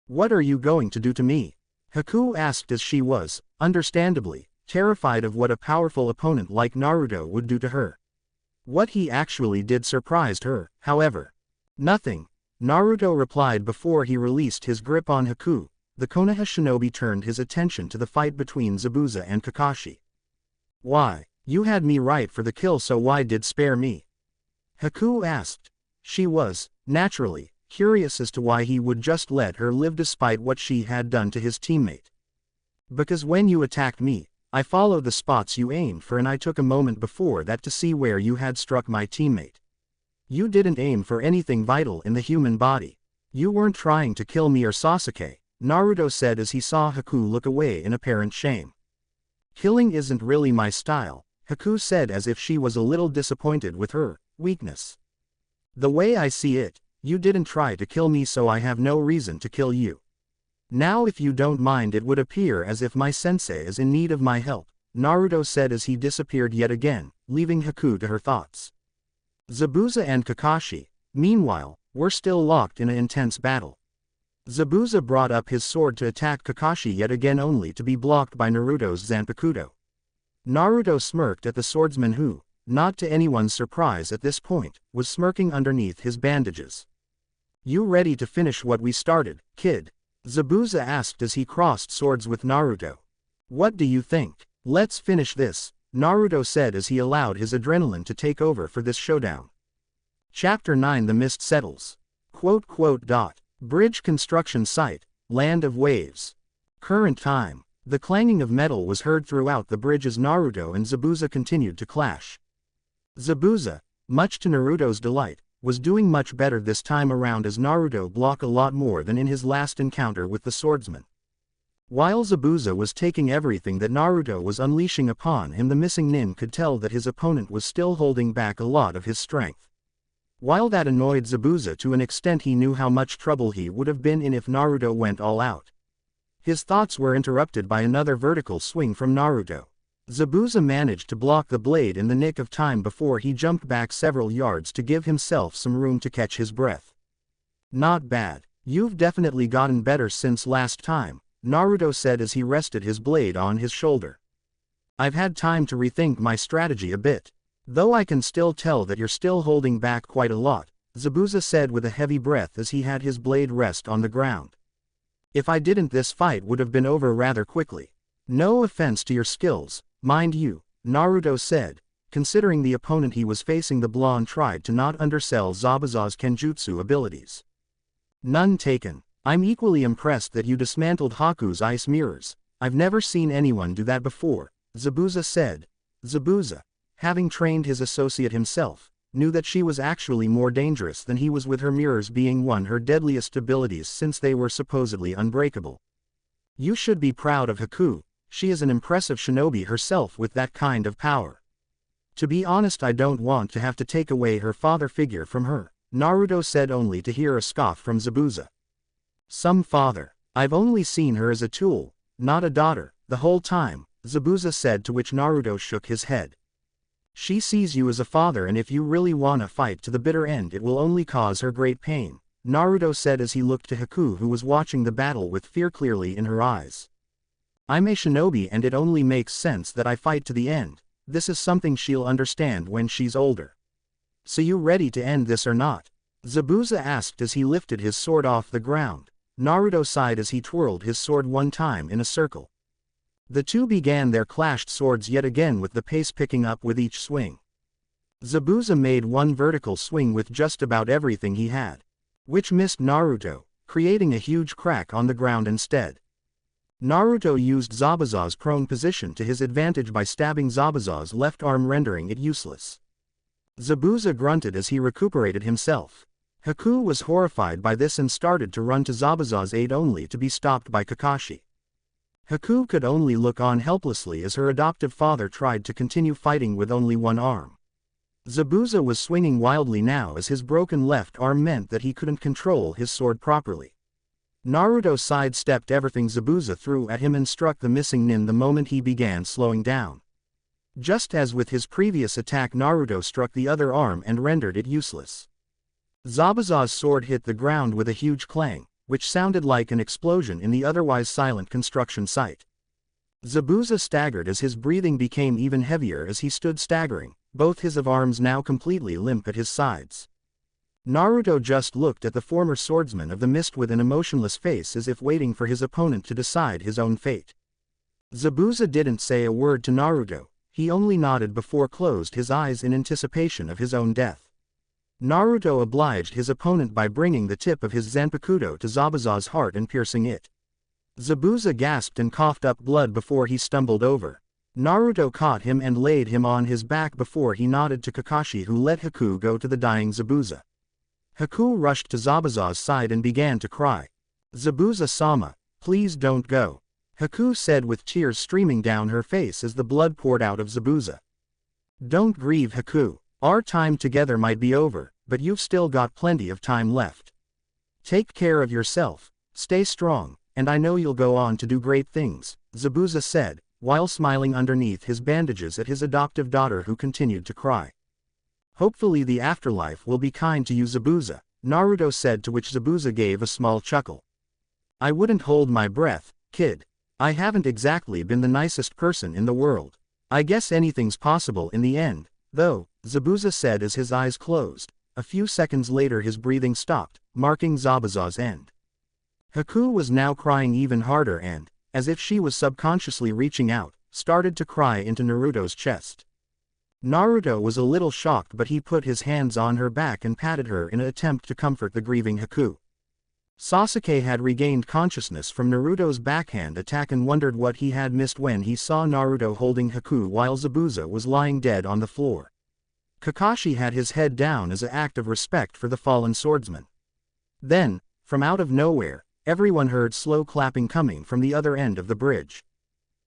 What are you going to do to me? Haku asked as she was, understandably, terrified of what a powerful opponent like Naruto would do to her. What he actually did surprised her, however. Nothing, Naruto replied before he released his grip on Haku. The Konoha shinobi turned his attention to the fight between Zabuza and Kakashi. Why, you had me right for the kill, so why did spare me? Haku asked. She was, naturally, curious as to why he would just let her live despite what she had done to his teammate. Because when you attacked me, I followed the spots you aimed for, and I took a moment before that to see where you had struck my teammate. You didn't aim for anything vital in the human body. You weren't trying to kill me or Sasuke, Naruto said as he saw Haku look away in apparent shame. Killing isn't really my style, Haku said as if she was a little disappointed with her weakness. The way I see it, you didn't try to kill me, so I have no reason to kill you. Now if you don't mind, it would appear as if my sensei is in need of my help, Naruto said as he disappeared yet again, leaving Haku to her thoughts. Zabuza and Kakashi, meanwhile, were still locked in an intense battle. Zabuza brought up his sword to attack Kakashi yet again, only to be blocked by Naruto's Zanpakuto. Naruto smirked at the swordsman who, not to anyone's surprise at this point, was smirking underneath his bandages. You ready to finish what we started, kid? Zabuza asked as he crossed swords with Naruto. What do you think? Let's finish this, Naruto said as he allowed his adrenaline to take over for this showdown. Chapter 9 The Mist Settles. Bridge construction site, land of waves. Current time. The clanging of metal was heard throughout the bridge as Naruto and Zabuza continued to clash. Zabuza, much to Naruto's delight, was doing much better this time around as Naruto blocked a lot more than in his last encounter with the swordsman. While Zabuza was taking everything that Naruto was unleashing upon him, the missing nin could tell that his opponent was still holding back a lot of his strength. While that annoyed Zabuza to an extent, he knew how much trouble he would have been in if Naruto went all out. His thoughts were interrupted by another vertical swing from Naruto. Zabuza managed to block the blade in the nick of time before he jumped back several yards to give himself some room to catch his breath. Not bad. You've definitely gotten better since last time, Naruto said as he rested his blade on his shoulder. I've had time to rethink my strategy a bit. Though I can still tell that you're still holding back quite a lot, Zabuza said with a heavy breath as he had his blade rest on the ground. If I didn't, this fight would have been over rather quickly. No offense to your skills, mind you, Naruto said, considering the opponent he was facing. The blonde tried to not undersell Zabuza's kenjutsu abilities. None taken. I'm equally impressed that you dismantled Haku's ice mirrors. I've never seen anyone do that before, Zabuza said. Zabuza, having trained his associate himself, knew that she was actually more dangerous than he was, with her mirrors being one of her deadliest abilities since they were supposedly unbreakable. You should be proud of Haku. She is an impressive shinobi herself with that kind of power. To be honest, I don't want to have to take away her father figure from her, Naruto said, only to hear a scoff from Zabuza. Some father. I've only seen her as a tool, not a daughter, the whole time, Zabuza said, to which Naruto shook his head. She sees you as a father, and if you really wanna fight to the bitter end, it will only cause her great pain, Naruto said as he looked to Haku, who was watching the battle with fear clearly in her eyes. I'm a shinobi and it only makes sense that I fight to the end. This is something she'll understand when she's older. So you ready to end this or not? Zabuza asked as he lifted his sword off the ground. Naruto sighed as he twirled his sword one time in a circle. The two began their clashed swords yet again, with the pace picking up with each swing. Zabuza made one vertical swing with just about everything he had, which missed Naruto, creating a huge crack on the ground instead. Naruto used Zabuza's prone position to his advantage by stabbing Zabuza's left arm, rendering it useless. Zabuza grunted as he recuperated himself. Haku was horrified by this and started to run to Zabuza's aid, only to be stopped by Kakashi. Haku could only look on helplessly as her adoptive father tried to continue fighting with only one arm. Zabuza was swinging wildly now as his broken left arm meant that he couldn't control his sword properly. Naruto sidestepped everything Zabuza threw at him and struck the missing nin the moment he began slowing down. Just as with his previous attack, Naruto struck the other arm and rendered it useless. Zabuza's sword hit the ground with a huge clang, which sounded like an explosion in the otherwise silent construction site. Zabuza staggered as his breathing became even heavier as he stood staggering, both his arms now completely limp at his sides. Naruto just looked at the former swordsman of the mist with an emotionless face as if waiting for his opponent to decide his own fate. Zabuza didn't say a word to Naruto, he only nodded before closed his eyes in anticipation of his own death. Naruto obliged his opponent by bringing the tip of his Zanpakuto to Zabuza's heart and piercing it. Zabuza gasped and coughed up blood before he stumbled over. Naruto caught him and laid him on his back before he nodded to Kakashi, who let Haku go to the dying Zabuza. Haku rushed to Zabuza's side and began to cry. "Zabuza-sama, please don't go," Haku said with tears streaming down her face as the blood poured out of Zabuza. "Don't grieve, Haku. Our time together might be over, but you've still got plenty of time left. Take care of yourself, stay strong, and I know you'll go on to do great things," Zabuza said, while smiling underneath his bandages at his adoptive daughter who continued to cry. "Hopefully the afterlife will be kind to you, Zabuza," Naruto said, to which Zabuza gave a small chuckle. "I wouldn't hold my breath, kid. I haven't exactly been the nicest person in the world. I guess anything's possible in the end, though," Zabuza said as his eyes closed. A few seconds later his breathing stopped, marking Zabuza's end. Haku was now crying even harder and, as if she was subconsciously reaching out, started to cry into Naruto's chest. Naruto was a little shocked, but he put his hands on her back and patted her in an attempt to comfort the grieving Haku. Sasuke had regained consciousness from Naruto's backhand attack and wondered what he had missed when he saw Naruto holding Haku while Zabuza was lying dead on the floor. Kakashi had his head down as an act of respect for the fallen swordsman. Then, from out of nowhere, everyone heard slow clapping coming from the other end of the bridge.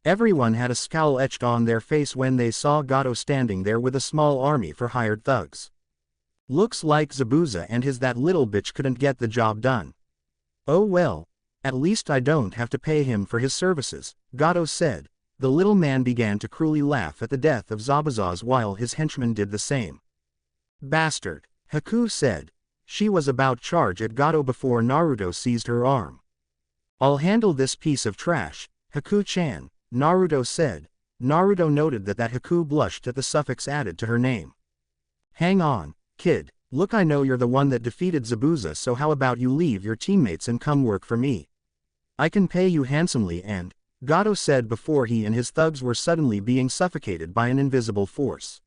Everyone had a scowl etched on their face when they saw Gato standing there with a small army for hired thugs. "Looks like Zabuza and that little bitch couldn't get the job done. Oh well, at least I don't have to pay him for his services," Gato said. The little man began to cruelly laugh at the death of Zabuza while his henchmen did the same. "Bastard," Haku said. She was about to charge at Gato before Naruto seized her arm. "I'll handle this piece of trash, Haku-chan," Naruto said. Naruto noted that Haku blushed at the suffix added to her name. "Hang on, kid. Look, I know you're the one that defeated Zabuza, so how about you leave your teammates and come work for me? I can pay you handsomely," and Gato said before he and his thugs were suddenly being suffocated by an invisible force.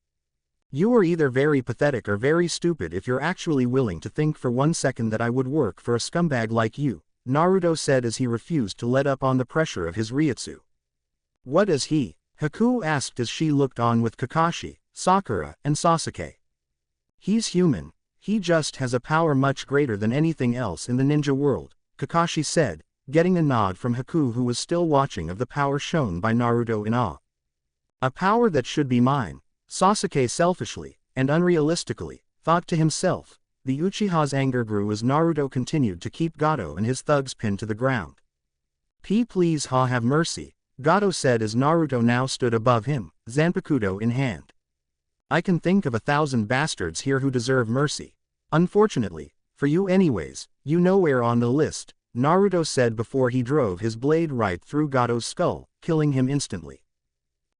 "You are either very pathetic or very stupid if you're actually willing to think for 1 second that I would work for a scumbag like you," Naruto said as he refused to let up on the pressure of his Ryutsu. "What is he?" Haku asked as she looked on with Kakashi, Sakura, and Sasuke. "He's human. He just has a power much greater than anything else in the ninja world," Kakashi said, getting a nod from Haku, who was still watching of the power shown by Naruto in awe. "A power that should be mine," Sasuke selfishly, and unrealistically, thought to himself. The Uchiha's anger grew as Naruto continued to keep Gato and his thugs pinned to the ground. Please have mercy," Gato said as Naruto now stood above him, Zanpakuto in hand. "I can think of 1,000 bastards here who deserve mercy. Unfortunately, for you anyways, you nowhere on the list," Naruto said before he drove his blade right through Gato's skull, killing him instantly.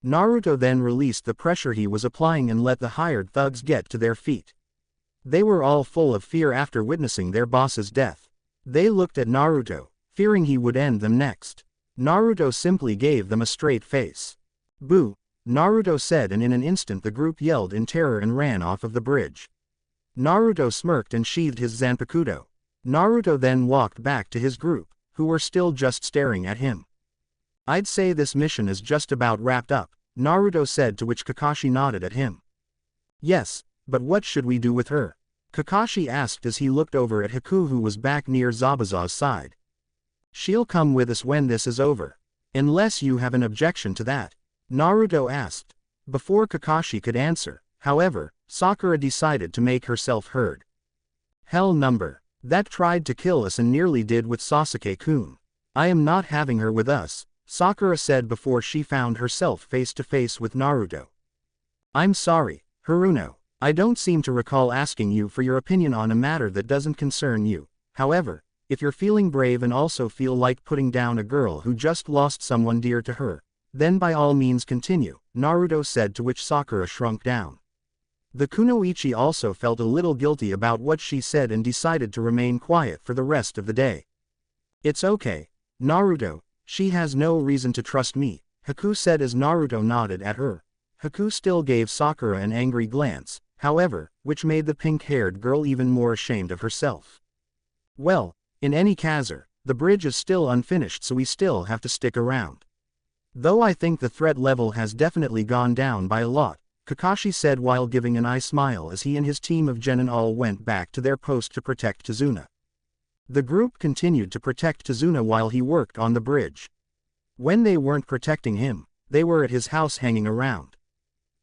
Naruto then released the pressure he was applying and let the hired thugs get to their feet. They were all full of fear after witnessing their boss's death. They looked at Naruto, fearing he would end them next. Naruto simply gave them a straight face. "Boo," Naruto said, and in an instant the group yelled in terror and ran off of the bridge. Naruto smirked and sheathed his Zanpakuto. Naruto then walked back to his group, who were still just staring at him. "I'd say this mission is just about wrapped up," Naruto said, to which Kakashi nodded at him. "Yes, but what should we do with her?" Kakashi asked as he looked over at Haku, who was back near Zabuza's side. "She'll come with us when this is over. Unless you have an objection to that," Naruto asked. Before Kakashi could answer, however, Sakura decided to make herself heard. Hell number. That tried to kill us and nearly did with Sasuke-kun. I am not having her with us, Sakura said before she found herself face to face with Naruto. I'm sorry, Haruno. I don't seem to recall asking you for your opinion on a matter that doesn't concern you. However, if you're feeling brave and also feel like putting down a girl who just lost someone dear to her, then by all means continue, Naruto said, to which Sakura shrunk down. The kunoichi also felt a little guilty about what she said and decided to remain quiet for the rest of the day. It's okay, Naruto, she has no reason to trust me, Haku said as Naruto nodded at her. Haku still gave Sakura an angry glance, however, which made the pink-haired girl even more ashamed of herself. Well, in any case, the bridge is still unfinished, so we still have to stick around. Though I think the threat level has definitely gone down by a lot, Kakashi said while giving an eye smile as he and his team of genin all went back to their post to protect Tazuna. The group continued to protect Tazuna while he worked on the bridge. When they weren't protecting him, they were at his house hanging around.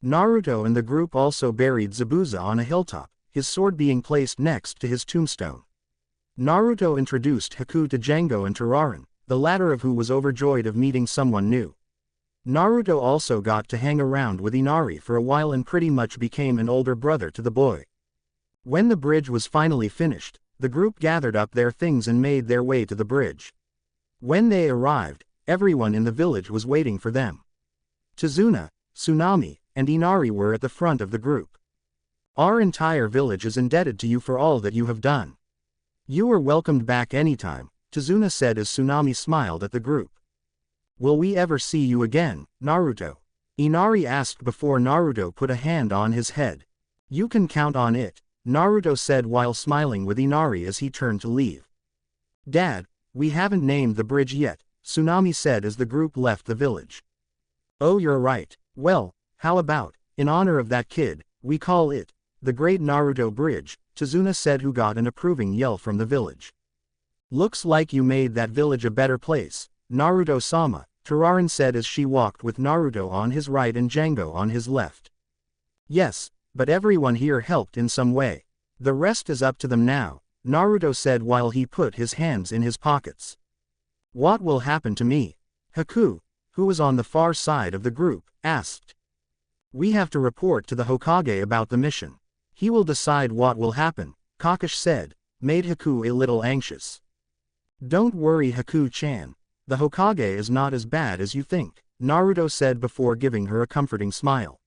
Naruto and the group also buried Zabuza on a hilltop, his sword being placed next to his tombstone. Naruto introduced Haku to Django and Turaran, the latter of who was overjoyed of meeting someone new. Naruto also got to hang around with Inari for a while and pretty much became an older brother to the boy. When the bridge was finally finished, the group gathered up their things and made their way to the bridge. When they arrived, everyone in the village was waiting for them. Tazuna, Tsunami, and Inari were at the front of the group. Our entire village is indebted to you for all that you have done. You are welcomed back anytime, Tazuna said as Tsunami smiled at the group. Will we ever see you again, Naruto? Inari asked before Naruto put a hand on his head. You can count on it, Naruto said while smiling with Inari as he turned to leave. Dad, we haven't named the bridge yet, Tsunami said as the group left the village. Oh, you're right. Well, how about, in honor of that kid, we call it the Great Naruto Bridge, Tazuna said, who got an approving yell from the village. Looks like you made that village a better place, Naruto-sama, Turaran said as she walked with Naruto on his right and Django on his left. Yes, but everyone here helped in some way. The rest is up to them now, Naruto said while he put his hands in his pockets. What will happen to me? Haku, who was on the far side of the group, asked. We have to report to the Hokage about the mission. He will decide what will happen, Kakashi said, made Haku a little anxious. Don't worry, Haku-chan. The Hokage is not as bad as you think, Naruto said before giving her a comforting smile.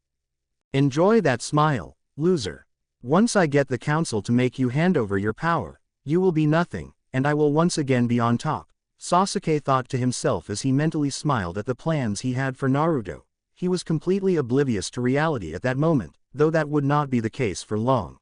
Enjoy that smile, loser. Once I get the council to make you hand over your power, you will be nothing, and I will once again be on top, Sasuke thought to himself as he mentally smiled at the plans he had for Naruto. He was completely oblivious to reality at that moment, though that would not be the case for long.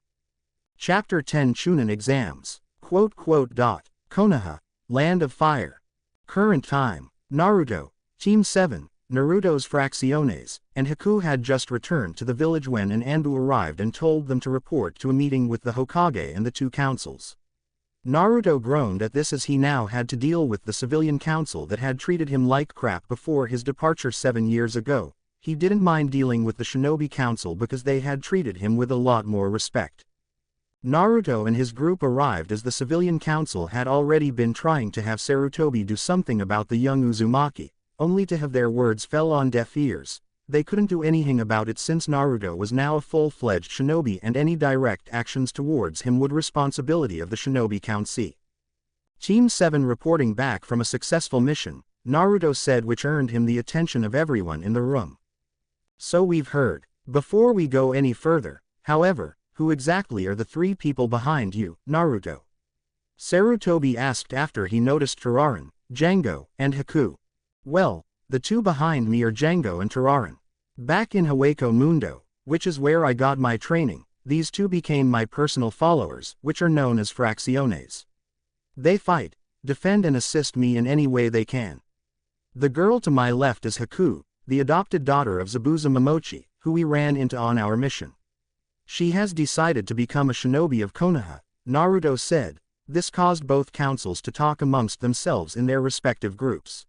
Chapter 10 Chunin Exams. Konoha, Land of Fire. Current time, Naruto, Team 7, Naruto's Fracciones, and Haku had just returned to the village when an Anbu arrived and told them to report to a meeting with the Hokage and the two councils. Naruto groaned at this as he now had to deal with the civilian council that had treated him like crap before his departure 7 years ago. He didn't mind dealing with the Shinobi Council because they had treated him with a lot more respect. Naruto and his group arrived as the civilian council had already been trying to have Sarutobi do something about the young Uzumaki, only to have their words fell on deaf ears. They couldn't do anything about it since Naruto was now a full-fledged shinobi and any direct actions towards him would responsibility of the Shinobi Council. Team 7 reporting back from a successful mission, Naruto said, which earned him the attention of everyone in the room. So we've heard. Before we go any further, however, who exactly are the three people behind you, Naruto? Sarutobi asked after he noticed Turaran, Django, and Haku. Well, the two behind me are Django and Turaran. Back in Hueco Mundo, which is where I got my training, these two became my personal followers, which are known as Fracciones. They fight, defend and assist me in any way they can. The girl to my left is Haku, the adopted daughter of Zabuza Momochi, who we ran into on our mission. She has decided to become a shinobi of Konoha, Naruto said. This caused both councils to talk amongst themselves in their respective groups.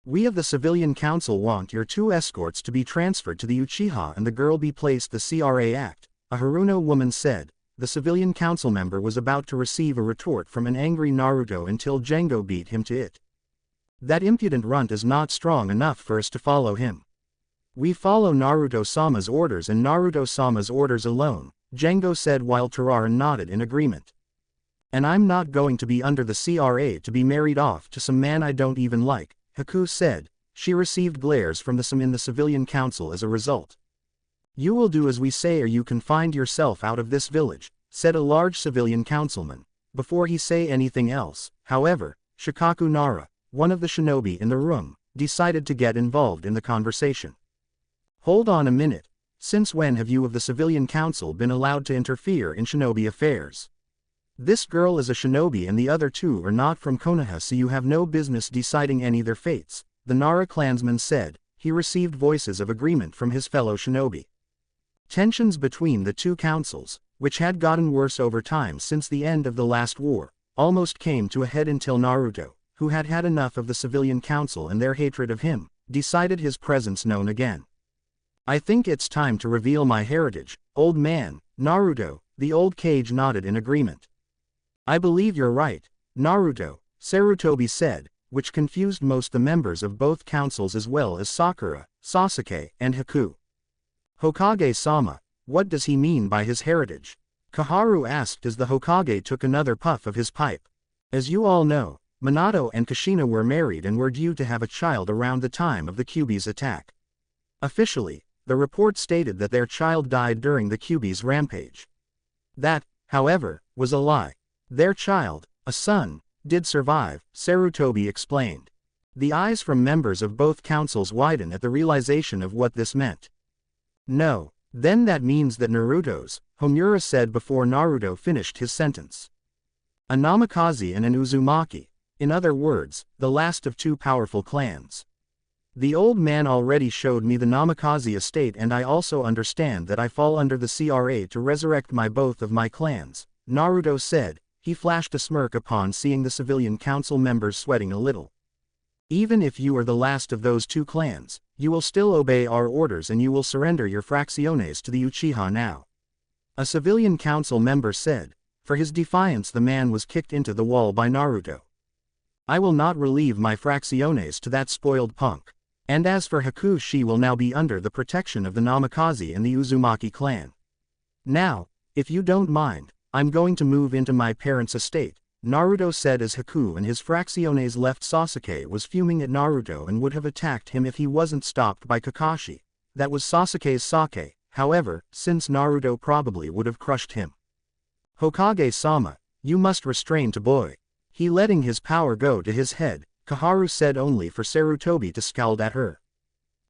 We of the civilian council want your two escorts to be transferred to the Uchiha and the girl be placed the CRA Act, a Haruno woman said. The civilian council member was about to receive a retort from an angry Naruto until Django beat him to it. That impudent runt is not strong enough for us to follow him. We follow Naruto-sama's orders and Naruto-sama's orders alone, Django said while Tararan nodded in agreement. And I'm not going to be under the CRA to be married off to some man I don't even like, Haku said. She received glares from some in the civilian council as a result. You will do as we say or you can find yourself out of this village, said a large civilian councilman. Before he say anything else, however, Shikaku Nara, one of the shinobi in the room, decided to get involved in the conversation. Hold on a minute. Since when have you of the civilian council been allowed to interfere in shinobi affairs? This girl is a shinobi and the other two are not from Konoha, so you have no business deciding any their fates, the Nara clansman said. He received voices of agreement from his fellow shinobi. Tensions between the two councils, which had gotten worse over time since the end of the last war, almost came to a head until Naruto, who had had enough of the civilian council and their hatred of him, decided his presence known again. I think it's time to reveal my heritage, old man, Naruto, the old Kage nodded in agreement. I believe you're right, Naruto, Sarutobi said, which confused most the members of both councils as well as Sakura, Sasuke, and Haku. Hokage-sama, what does he mean by his heritage? Koharu asked as the Hokage took another puff of his pipe. As you all know, Minato and Kushina were married and were due to have a child around the time of the Kyuubi's attack. Officially, the report stated that their child died during the Kyuubi's rampage. That, however, was a lie. Their child, a son, did survive, Sarutobi explained. The eyes from members of both councils widened at the realization of what this meant. No, then that means that Naruto's, Homura said before Naruto finished his sentence. A Namikaze and an Uzumaki, in other words, the last of two powerful clans. The old man already showed me the Namikaze estate and I also understand that I fall under the CRA to resurrect both of my clans, Naruto said. He flashed a smirk upon seeing the civilian council members sweating a little. Even if you are the last of those two clans, you will still obey our orders and you will surrender your fracciones to the Uchiha now. A civilian council member said. For his defiance the man was kicked into the wall by Naruto. I will not relieve my fracciones to that spoiled punk. And as for Haku, she will now be under the protection of the Namikaze and the Uzumaki clan. Now, if you don't mind, I'm going to move into my parents' estate, Naruto said as Haku and his fracciones left. Sasuke was fuming at Naruto and would have attacked him if he wasn't stopped by Kakashi. That was Sasuke's sake, however, since Naruto probably would have crushed him. Hokage-sama, you must restrain to boy. He letting his power go to his head, Koharu said only for Sarutobi to scowl at her.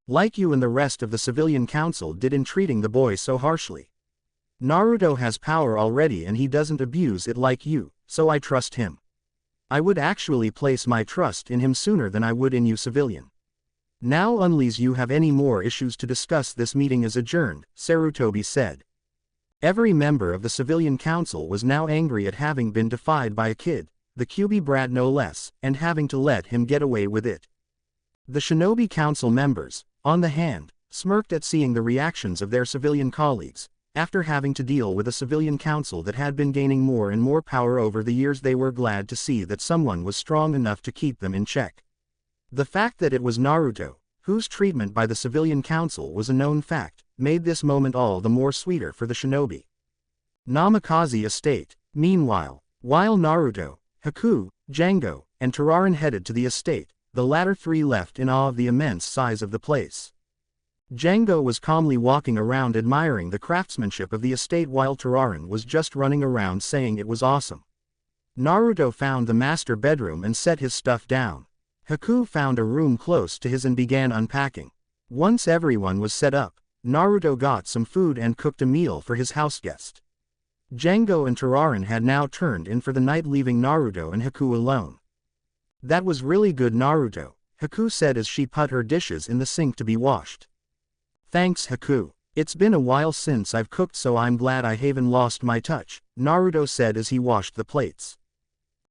Like you and the rest of the civilian council did in treating the boy so harshly. Naruto has power already and he doesn't abuse it like you, so I trust him. I would actually place my trust in him sooner than I would in you civilian. Now unless you have any more issues to discuss, this meeting is adjourned, Sarutobi said. Every member of the civilian council was now angry at having been defied by a kid, the Kyuubi brat no less, and having to let him get away with it. The shinobi council members, on the hand, smirked at seeing the reactions of their civilian colleagues. After having to deal with a civilian council that had been gaining more and more power over the years, they were glad to see that someone was strong enough to keep them in check. The fact that it was Naruto, whose treatment by the civilian council was a known fact, made this moment all the more sweeter for the shinobi. Namikaze estate. Meanwhile, while Naruto, Haku, Django, and Tararan headed to the estate, the latter three left in awe of the immense size of the place. Django was calmly walking around admiring the craftsmanship of the estate while Tararan was just running around saying it was awesome. Naruto found the master bedroom and set his stuff down. Haku found a room close to his and began unpacking. Once everyone was set up, Naruto got some food and cooked a meal for his house guest. Django and Tararan had now turned in for the night, leaving Naruto and Haku alone. That was really good, Naruto, Haku said as she put her dishes in the sink to be washed. Thanks, Haku. It's been a while since I've cooked, so I'm glad I haven't lost my touch, Naruto said as he washed the plates.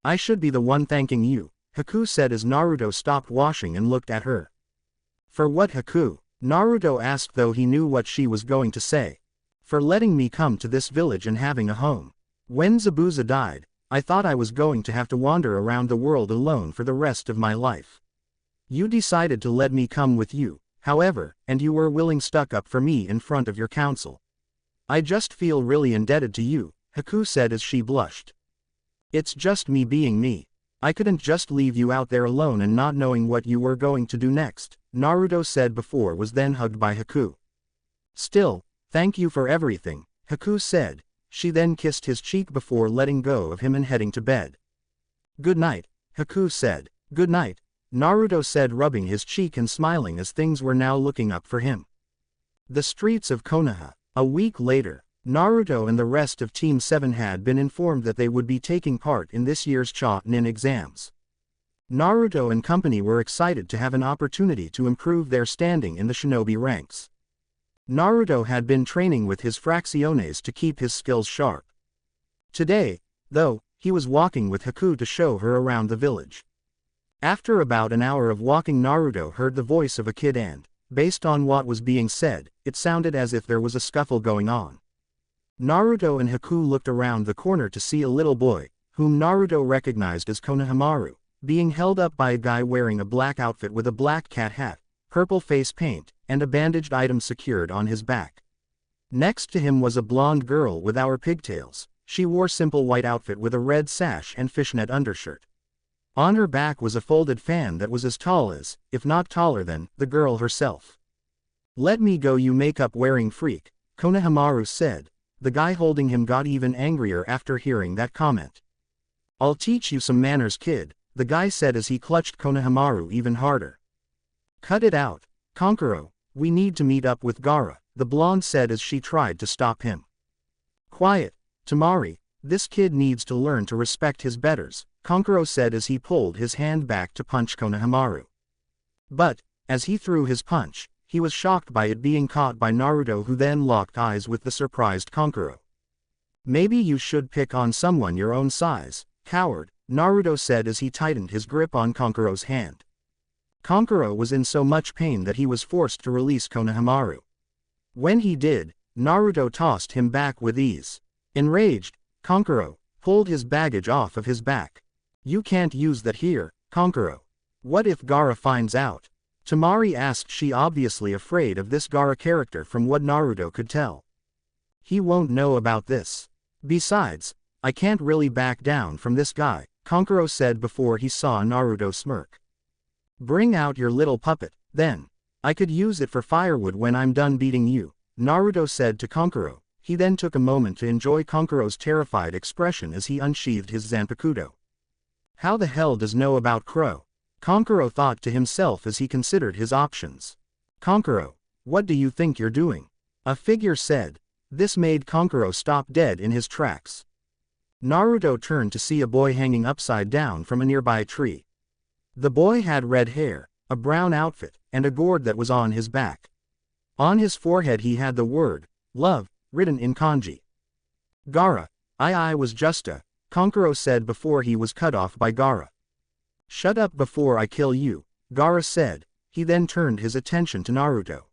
I should be the one thanking you, Haku said as Naruto stopped washing and looked at her. For what, Haku? Naruto asked, though he knew what she was going to say. for letting me come to this village and having a home. When Zabuza died, I thought I was going to have to wander around the world alone for the rest of my life. You decided to let me come with you, however, and you were willing stuck up for me in front of your council. I just feel really indebted to you, Haku said as she blushed. It's just me being me. I couldn't just leave you out there alone and not knowing what you were going to do next, Naruto said before was then hugged by Haku. Still, thank you for everything, Haku said. She then kissed his cheek before letting go of him and heading to bed. Good night, Haku said. Good night, Naruto said rubbing his cheek and smiling as things were now looking up for him. The streets of Konoha. A week later, Naruto and the rest of Team 7 had been informed that they would be taking part in this year's Chunin exams. Naruto and company were excited to have an opportunity to improve their standing in the shinobi ranks. Naruto had been training with his fracciones to keep his skills sharp. Today, though, he was walking with Haku to show her around the village. After about an hour of walking, Naruto heard the voice of a kid and, based on what was being said, it sounded as if there was a scuffle going on. Naruto and Haku looked around the corner to see a little boy, whom Naruto recognized as Konohamaru, being held up by a guy wearing a black outfit with a black cat hat, purple face paint, and a bandaged item secured on his back. Next to him was a blonde girl with our pigtails. She wore simple white outfit with a red sash and fishnet undershirt. On her back was a folded fan that was as tall as, if not taller than, the girl herself. Let me go, you makeup wearing freak, Konohamaru said. The guy holding him got even angrier after hearing that comment. I'll teach you some manners, kid, the guy said as he clutched Konohamaru even harder. Cut it out, Kankuro, we need to meet up with Gaara, the blonde said as she tried to stop him. Quiet, Temari, this kid needs to learn to respect his betters, Kankuro said as he pulled his hand back to punch Konohamaru. But, as he threw his punch, he was shocked by it being caught by Naruto, who then locked eyes with the surprised Kankuro. Maybe you should pick on someone your own size, coward, Naruto said as he tightened his grip on Kankuro's hand. Kankuro was in so much pain that he was forced to release Konohamaru. When he did, Naruto tossed him back with ease. Enraged, Kankuro pulled his baggage off of his back. You can't use that here, Kankuro. What if Gaara finds out? Temari asked, she obviously afraid of this Gaara character from what Naruto could tell. He won't know about this. Besides, I can't really back down from this guy, Kankuro said before he saw Naruto smirk. Bring out your little puppet, then. I could use it for firewood when I'm done beating you, Naruto said to Kankuro. He then took a moment to enjoy Kankuro's terrified expression as he unsheathed his Zanpakuto. How the hell does know about Crow? Kankuro thought to himself as he considered his options. Kankuro, what do you think you're doing? A figure said. This made Kankuro stop dead in his tracks. Naruto turned to see a boy hanging upside down from a nearby tree. The boy had red hair, a brown outfit, and a gourd that was on his back. On his forehead he had the word, love, written in kanji. Gaara, I was just a, Kankuro said before he was cut off by Gaara. Shut up before I kill you, Gaara said. He then turned his attention to Naruto.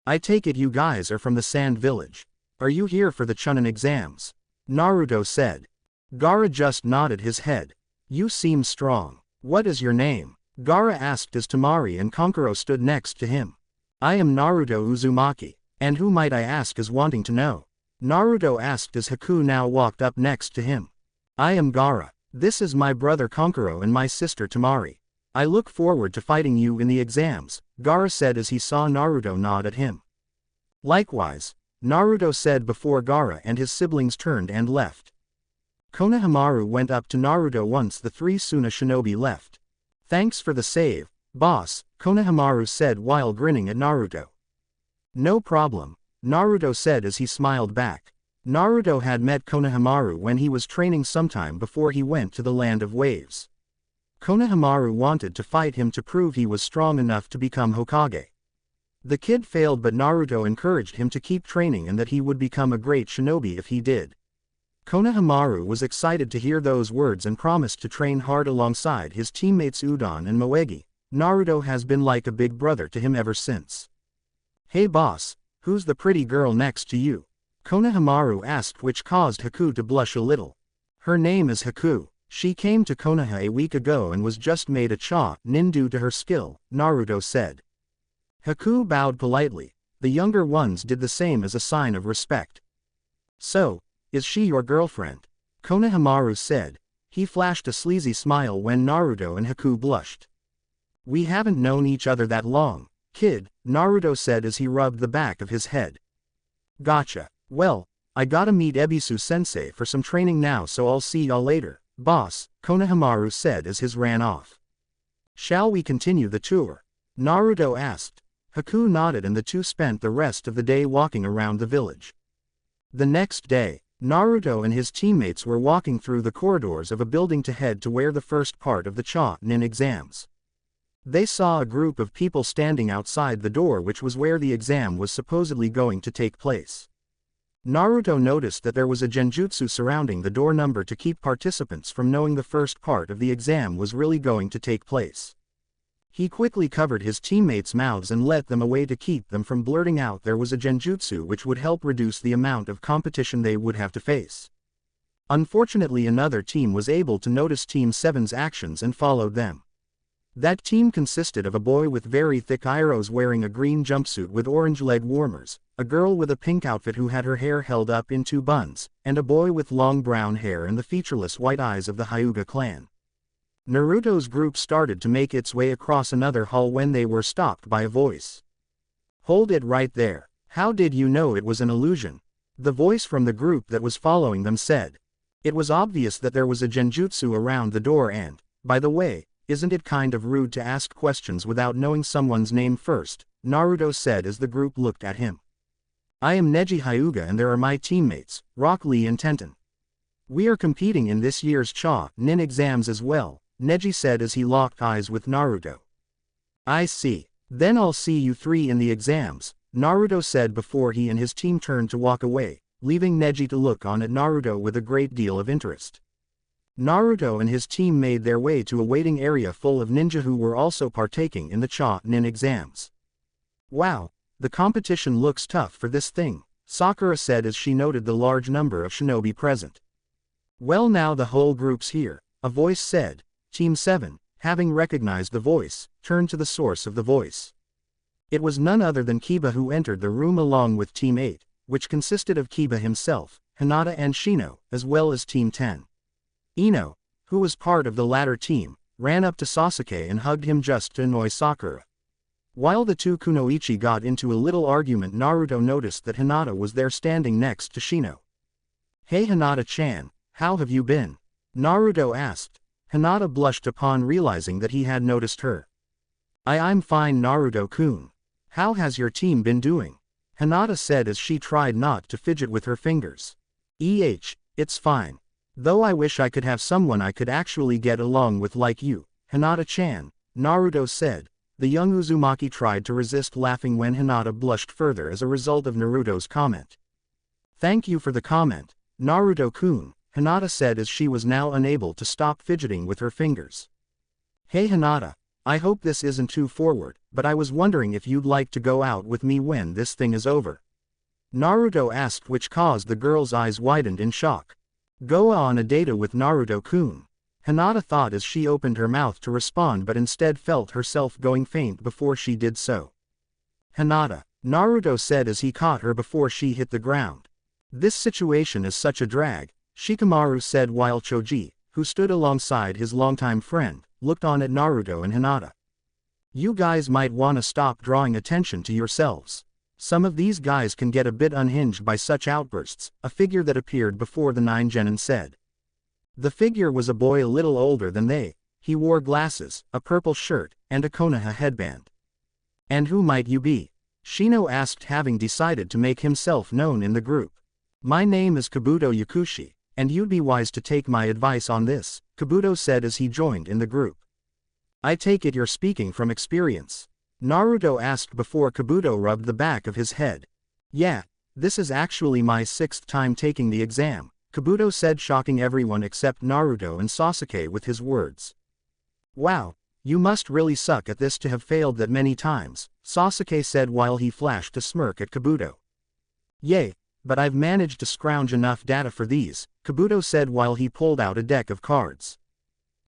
I take it you guys are from the Sand Village. Are you here for the Chunin exams? Naruto said. Gaara just nodded his head. You seem strong. What is your name? Gaara asked as Temari and Kankuro stood next to him. I am Naruto Uzumaki. And who might I ask is wanting to know? Naruto asked as Haku now walked up next to him. I am Gaara. This is my brother Kankuro and my sister Temari. I look forward to fighting you in the exams, Gaara said as he saw Naruto nod at him. Likewise, Naruto said before Gaara and his siblings turned and left. Konohamaru went up to Naruto once the three Suna shinobi left. Thanks for the save, boss, Konohamaru said while grinning at Naruto. No problem, Naruto said as he smiled back. Naruto had met Konohamaru when he was training sometime before he went to the Land of Waves. Konohamaru wanted to fight him to prove he was strong enough to become Hokage. The kid failed, but Naruto encouraged him to keep training and that he would become a great shinobi if he did. Konohamaru was excited to hear those words and promised to train hard alongside his teammates Udon and Moegi. Naruto has been like a big brother to him ever since. Hey boss, who's the pretty girl next to you? Konohamaru asked, which caused Haku to blush a little. Her name is Haku. She came to Konoha a week ago and was just made a nin due to her skill, Naruto said. Haku bowed politely. The younger ones did the same as a sign of respect. So, is she your girlfriend? Konohamaru said. He flashed a sleazy smile when Naruto and Haku blushed. We haven't known each other that long, kid, Naruto said as he rubbed the back of his head. Gotcha. Well, I gotta meet Ebisu-sensei for some training now, so I'll see y'all later, boss, Konohamaru said as his ran off. Shall we continue the tour? Naruto asked. Haku nodded and the two spent the rest of the day walking around the village. The next day, Naruto and his teammates were walking through the corridors of a building to head to where the first part of the Chunin exams. They saw a group of people standing outside the door, which was where the exam was supposedly going to take place. Naruto noticed that there was a genjutsu surrounding the door number to keep participants from knowing the first part of the exam was really going to take place. He quickly covered his teammates' mouths and let them away to keep them from blurting out there was a genjutsu, which would help reduce the amount of competition they would have to face. Unfortunately, another team was able to notice Team 7's actions and followed them. That team consisted of a boy with very thick eyebrows wearing a green jumpsuit with orange leg warmers, a girl with a pink outfit who had her hair held up in two buns, and a boy with long brown hair and the featureless white eyes of the Hyuga clan. Naruto's group started to make its way across another hall when they were stopped by a voice. Hold it right there. How did you know it was an illusion? The voice from the group that was following them said. It was obvious that there was a genjutsu around the door and, by the way, isn't it kind of rude to ask questions without knowing someone's name first? Naruto said as the group looked at him. I am Neji Hyuga and there are my teammates, Rock Lee and Tenten. We are competing in this year's Chunin exams as well, Neji said as he locked eyes with Naruto. I see. Then I'll see you three in the exams, Naruto said before he and his team turned to walk away, leaving Neji to look on at Naruto with a great deal of interest. Naruto and his team made their way to a waiting area full of ninja who were also partaking in the Chunin exams. Wow, the competition looks tough for this thing, Sakura said as she noted the large number of shinobi present. Well, now the whole group's here, a voice said. Team 7, having recognized the voice, turned to the source of the voice. It was none other than Kiba who entered the room along with Team 8, which consisted of Kiba himself, Hinata and Shino, as well as Team 10. Ino, who was part of the latter team, ran up to Sasuke and hugged him just to annoy Sakura. While the two kunoichi got into a little argument, Naruto noticed that Hinata was there standing next to Shino. Hey Hinata-chan, how have you been? Naruto asked. Hinata blushed upon realizing that he had noticed her. I'm fine, Naruto-kun. How has your team been doing? Hinata said as she tried not to fidget with her fingers. It's fine. Though I wish I could have someone I could actually get along with like you, Hinata-chan, Naruto said. The young Uzumaki tried to resist laughing when Hinata blushed further as a result of Naruto's comment. Thank you for the comment, Naruto-kun, Hinata said as she was now unable to stop fidgeting with her fingers. Hey Hinata, I hope this isn't too forward, but I was wondering if you'd like to go out with me when this thing is over. Naruto asked, which caused the girl's eyes widened in shock. Go on a date with Naruto-kun. Hinata thought as she opened her mouth to respond but instead felt herself going faint before she did so. Hinata, Naruto said as he caught her before she hit the ground. This situation is such a drag, Shikamaru said while Choji, who stood alongside his longtime friend, looked on at Naruto and Hinata. You guys might wanna stop drawing attention to yourselves. Some of these guys can get a bit unhinged by such outbursts, a figure that appeared before the 9 genin said. The figure was a boy a little older than they. He wore glasses, a purple shirt, and a Konoha headband. And who might you be? Shino asked, having decided to make himself known in the group. My name is Kabuto Yakushi, and you'd be wise to take my advice on this, Kabuto said as he joined in the group. I take it you're speaking from experience? Naruto asked before Kabuto rubbed the back of his head. Yeah, this is actually my 6th time taking the exam, Kabuto said, shocking everyone except Naruto and Sasuke with his words. Wow, you must really suck at this to have failed that many times, Sasuke said while he flashed a smirk at Kabuto. Yay, but I've managed to scrounge enough data for these, Kabuto said while he pulled out a deck of cards.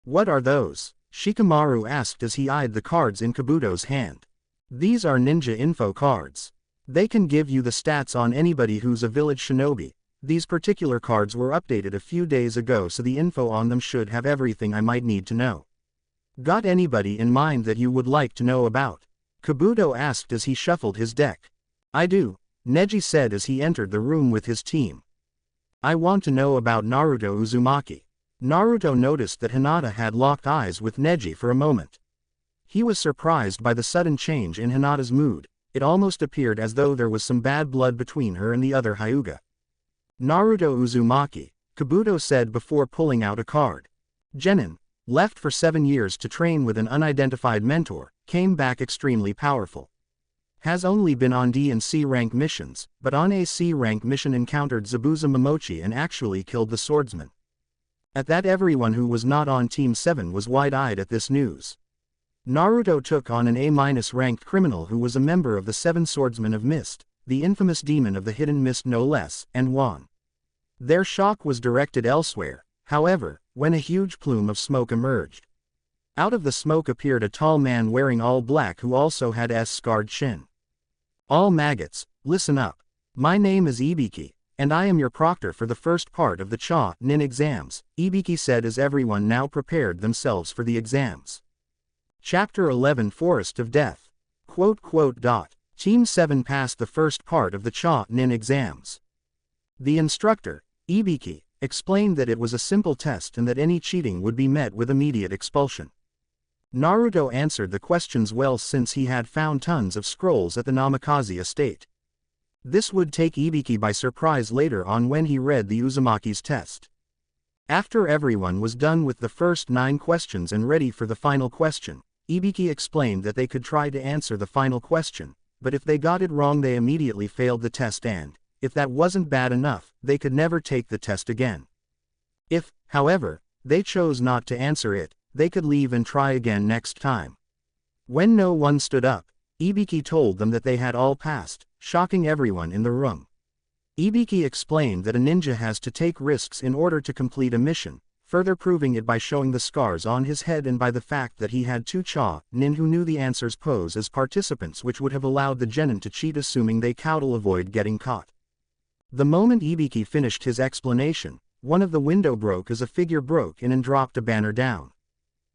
What are those? Shikamaru asked as he eyed the cards in Kabuto's hand. These are ninja info cards. They can give you the stats on anybody who's a village shinobi. These particular cards were updated a few days ago, so the info on them should have everything I might need to know. Got anybody in mind that you would like to know about? Kabuto asked as he shuffled his deck. I do, Neji said as he entered the room with his team. I want to know about Naruto Uzumaki. Naruto noticed that Hinata had locked eyes with Neji for a moment. He was surprised by the sudden change in Hinata's mood. It almost appeared as though there was some bad blood between her and the other Hyuga. Naruto Uzumaki, Kabuto said before pulling out a card. Genin, left for 7 years to train with an unidentified mentor, came back extremely powerful. Has only been on D and C rank missions, but on a C rank mission encountered Zabuza Momochi and actually killed the swordsman. At that, everyone who was not on Team 7 was wide-eyed at this news. Naruto took on an A- ranked criminal who was a member of the Seven Swordsmen of Mist, the infamous demon of the hidden mist no less, and won. Their shock was directed elsewhere, however, when a huge plume of smoke emerged. Out of the smoke appeared a tall man wearing all black who also had scarred chin. All maggots, listen up. My name is Ibiki, and I am your proctor for the first part of the Nin exams, Ibiki said as everyone now prepared themselves for the exams. Chapter 11 Forest of Death. Team 7 passed the first part of the Nin exams. The instructor, Ibiki, explained that it was a simple test and that any cheating would be met with immediate expulsion. Naruto answered the questions well since he had found tons of scrolls at the Namikaze estate. This would take Ibiki by surprise later on when he read the Uzumaki's test. After everyone was done with the first 9 questions and ready for the final question, Ibiki explained that they could try to answer the final question, but if they got it wrong they immediately failed the test and, if that wasn't bad enough, they could never take the test again. If, however, they chose not to answer it, they could leave and try again next time. When no one stood up, Ibiki told them that they had all passed, shocking everyone in the room. Ibiki explained that a ninja has to take risks in order to complete a mission, further proving it by showing the scars on his head and by the fact that he had 2 nin who knew the answers pose as participants, which would have allowed the genin to cheat assuming they could avoid getting caught. The moment Ibiki finished his explanation, one of the window broke as a figure broke in and dropped a banner down.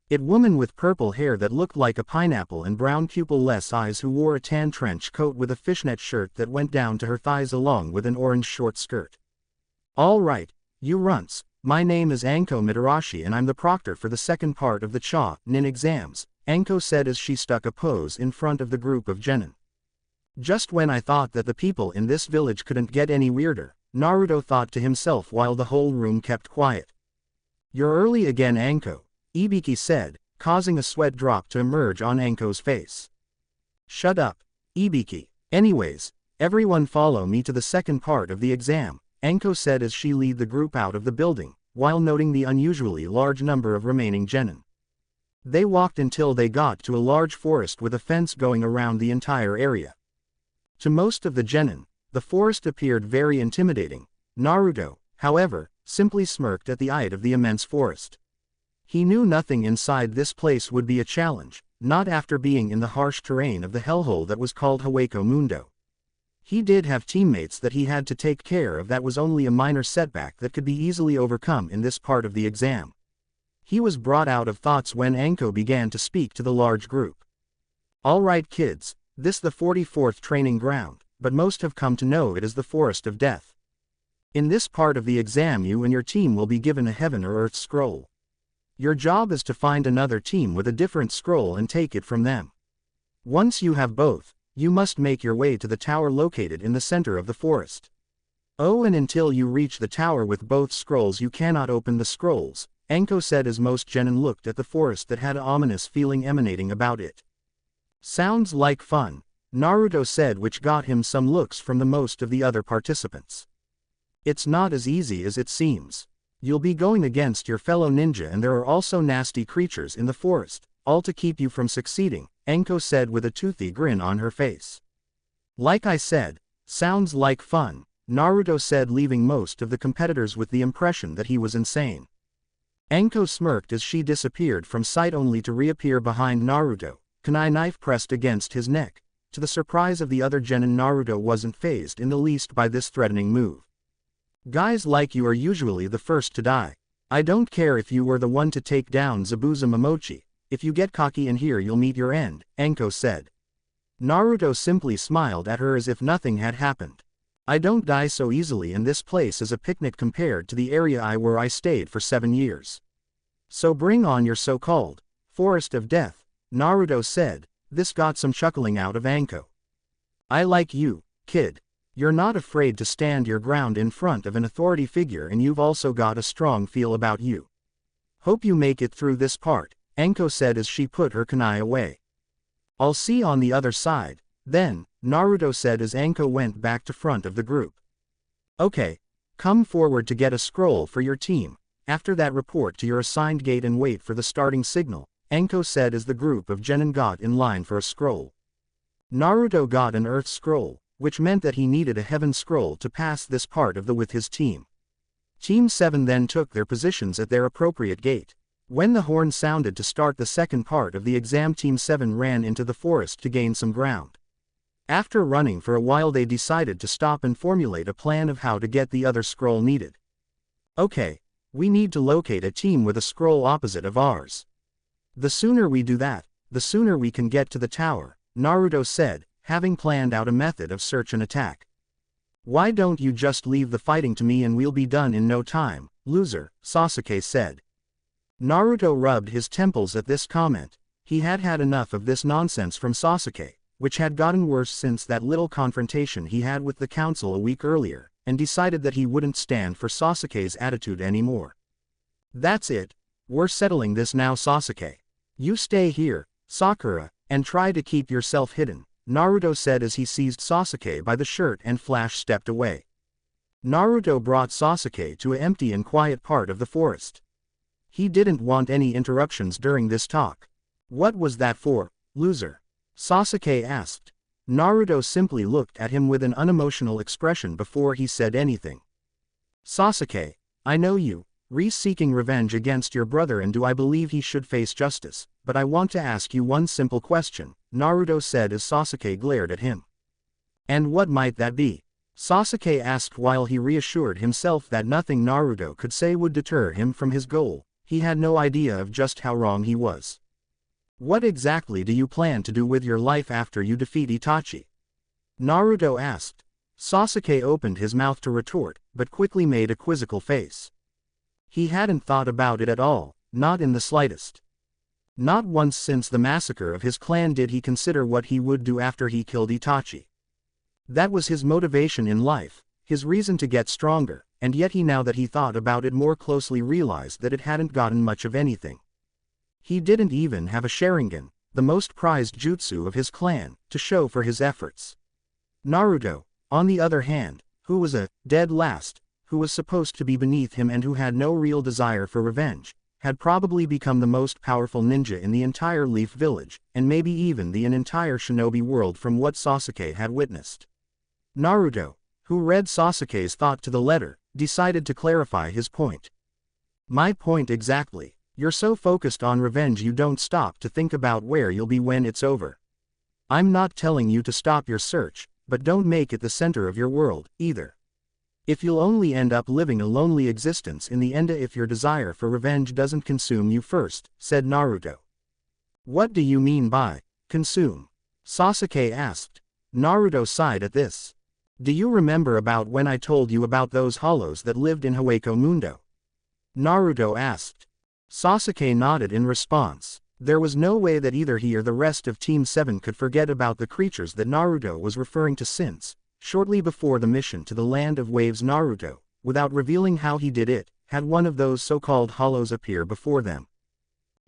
It woman with purple hair that looked like a pineapple and brown pupil-less eyes who wore a tan trench coat with a fishnet shirt that went down to her thighs along with an orange short skirt. All right, you runts, my name is Anko Mitarashi and I'm the proctor for the second part of the Nin exams, Anko said as she stuck a pose in front of the group of genin. Just when I thought that the people in this village couldn't get any weirder, Naruto thought to himself while the whole room kept quiet. You're early again, Anko, Ibiki said, causing a sweat drop to emerge on Anko's face. Shut up, Ibiki. Anyways, everyone follow me to the second part of the exam, Anko said as she led the group out of the building, while noting the unusually large number of remaining genin. They walked until they got to a large forest with a fence going around the entire area. To most of the genin, the forest appeared very intimidating. Naruto, however, simply smirked at the sight of the immense forest. He knew nothing inside this place would be a challenge, not after being in the harsh terrain of the hellhole that was called Hueco Mundo. He did have teammates that he had to take care of. That was only a minor setback that could be easily overcome in this part of the exam. He was brought out of thoughts when Anko began to speak to the large group. Alright kids, this the 44th training ground, but most have come to know it as the Forest of Death. In this part of the exam you and your team will be given a heaven or earth scroll. Your job is to find another team with a different scroll and take it from them. Once you have both, you must make your way to the tower located in the center of the forest. Oh, and until you reach the tower with both scrolls you cannot open the scrolls, Anko said as most genin looked at the forest that had an ominous feeling emanating about it. Sounds like fun, Naruto said, which got him some looks from the most of the other participants. It's not as easy as it seems. You'll be going against your fellow ninja and there are also nasty creatures in the forest, all to keep you from succeeding, Anko said with a toothy grin on her face. Like I said, sounds like fun, Naruto said, leaving most of the competitors with the impression that he was insane. Anko smirked as she disappeared from sight only to reappear behind Naruto, kunai knife pressed against his neck. To the surprise of the other genin, Naruto wasn't fazed in the least by this threatening move. Guys like you are usually the first to die. I don't care if you were the one to take down Zabuza Momochi, if you get cocky in here you'll meet your end, Anko said. Naruto simply smiled at her as if nothing had happened. I don't die so easily, and this place is a picnic compared to the area where I stayed for 7 years. So bring on your so-called forest of death, Naruto said. This got some chuckling out of Anko. I like you, kid. You're not afraid to stand your ground in front of an authority figure, and you've also got a strong feel about you. Hope you make it through this part, Anko said as she put her kunai away. I'll see you on the other side, then, Naruto said as Anko went back to front of the group. Okay. Come forward to get a scroll for your team. After that, report to your assigned gate and wait for the starting signal, Anko said as the group of genin got in line for a scroll. Naruto got an earth scroll, which meant that he needed a heaven scroll to pass this part of the with his team. Team 7 then took their positions at their appropriate gate. When the horn sounded to start the second part of the exam, Team 7 ran into the forest to gain some ground. After running for a while, they decided to stop and formulate a plan of how to get the other scroll needed. Okay. We need to locate a team with a scroll opposite of ours. The sooner we do that, the sooner we can get to the tower, Naruto said, having planned out a method of search and attack. Why don't you just leave the fighting to me and we'll be done in no time, loser, Sasuke said. Naruto rubbed his temples at this comment. He had had enough of this nonsense from Sasuke, which had gotten worse since that little confrontation he had with the council a week earlier, and decided that he wouldn't stand for Sasuke's attitude anymore. That's it. We're settling this now, Sasuke. You stay here, Sakura, and try to keep yourself hidden, Naruto said as he seized Sasuke by the shirt and Flash stepped away. Naruto brought Sasuke to an empty and quiet part of the forest. He didn't want any interruptions during this talk. What was that for, loser? Sasuke asked. Naruto simply looked at him with an unemotional expression before he said anything. Sasuke, I know you, seeking revenge against your brother, and do I believe he should face justice, but I want to ask you one simple question, Naruto said as Sasuke glared at him. And what might that be? Sasuke asked while he reassured himself that nothing Naruto could say would deter him from his goal. He had no idea of just how wrong he was. What exactly do you plan to do with your life after you defeat Itachi? Naruto asked. Sasuke opened his mouth to retort, but quickly made a quizzical face. He hadn't thought about it at all, not in the slightest. Not once since the massacre of his clan did he consider what he would do after he killed Itachi. That was his motivation in life, his reason to get stronger, and yet now that he thought about it more closely, realized that it hadn't gotten much of anything. He didn't even have a Sharingan, the most prized jutsu of his clan, to show for his efforts. Naruto, on the other hand, who was a dead last, who was supposed to be beneath him and who had no real desire for revenge, had probably become the most powerful ninja in the entire Leaf Village, and maybe even the entire shinobi world from what Sasuke had witnessed. Naruto, who read Sasuke's thought to the letter, decided to clarify his point. My point exactly. You're so focused on revenge you don't stop to think about where you'll be when it's over. I'm not telling you to stop your search, but don't make it the center of your world, either. If you'll only end up living a lonely existence in the end if your desire for revenge doesn't consume you first, said Naruto. What do you mean by consume? Sasuke asked. Naruto sighed at this. Do you remember about when I told you about those hollows that lived in Hueco Mundo? Naruto asked. Sasuke nodded in response. There was no way that either he or the rest of Team 7 could forget about the creatures that Naruto was referring to since, shortly before the mission to the Land of Waves, Naruto, without revealing how he did it, had one of those so-called hollows appear before them.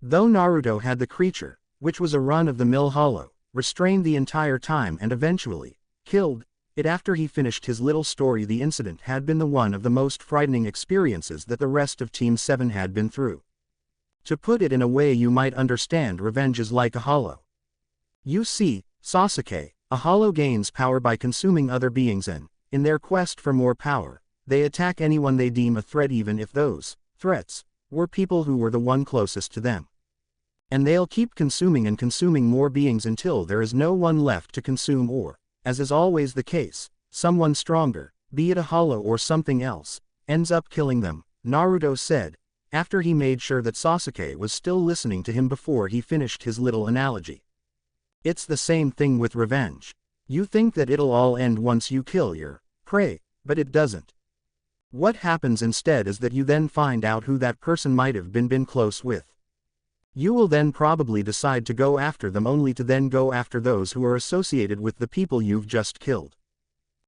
Though Naruto had the creature, which was a run-of-the-mill hollow, restrained the entire time and eventually killed it after he finished his little story, the incident had been the one of the most frightening experiences that the rest of Team 7 had been through. To put it in a way you might understand, revenge is like a hollow. You see, Sasuke, a hollow gains power by consuming other beings, and in their quest for more power, they attack anyone they deem a threat even if those threats were people who were the one closest to them. And they'll keep consuming and consuming more beings until there is no one left to consume or, as is always the case, someone stronger, be it a hollow or something else, ends up killing them, Naruto said, after he made sure that Sasuke was still listening to him before he finished his little analogy. It's the same thing with revenge. You think that it'll all end once you kill your prey, but it doesn't. What happens instead is that you then find out who that person might have been close with. You will then probably decide to go after them only to then go after those who are associated with the people you've just killed.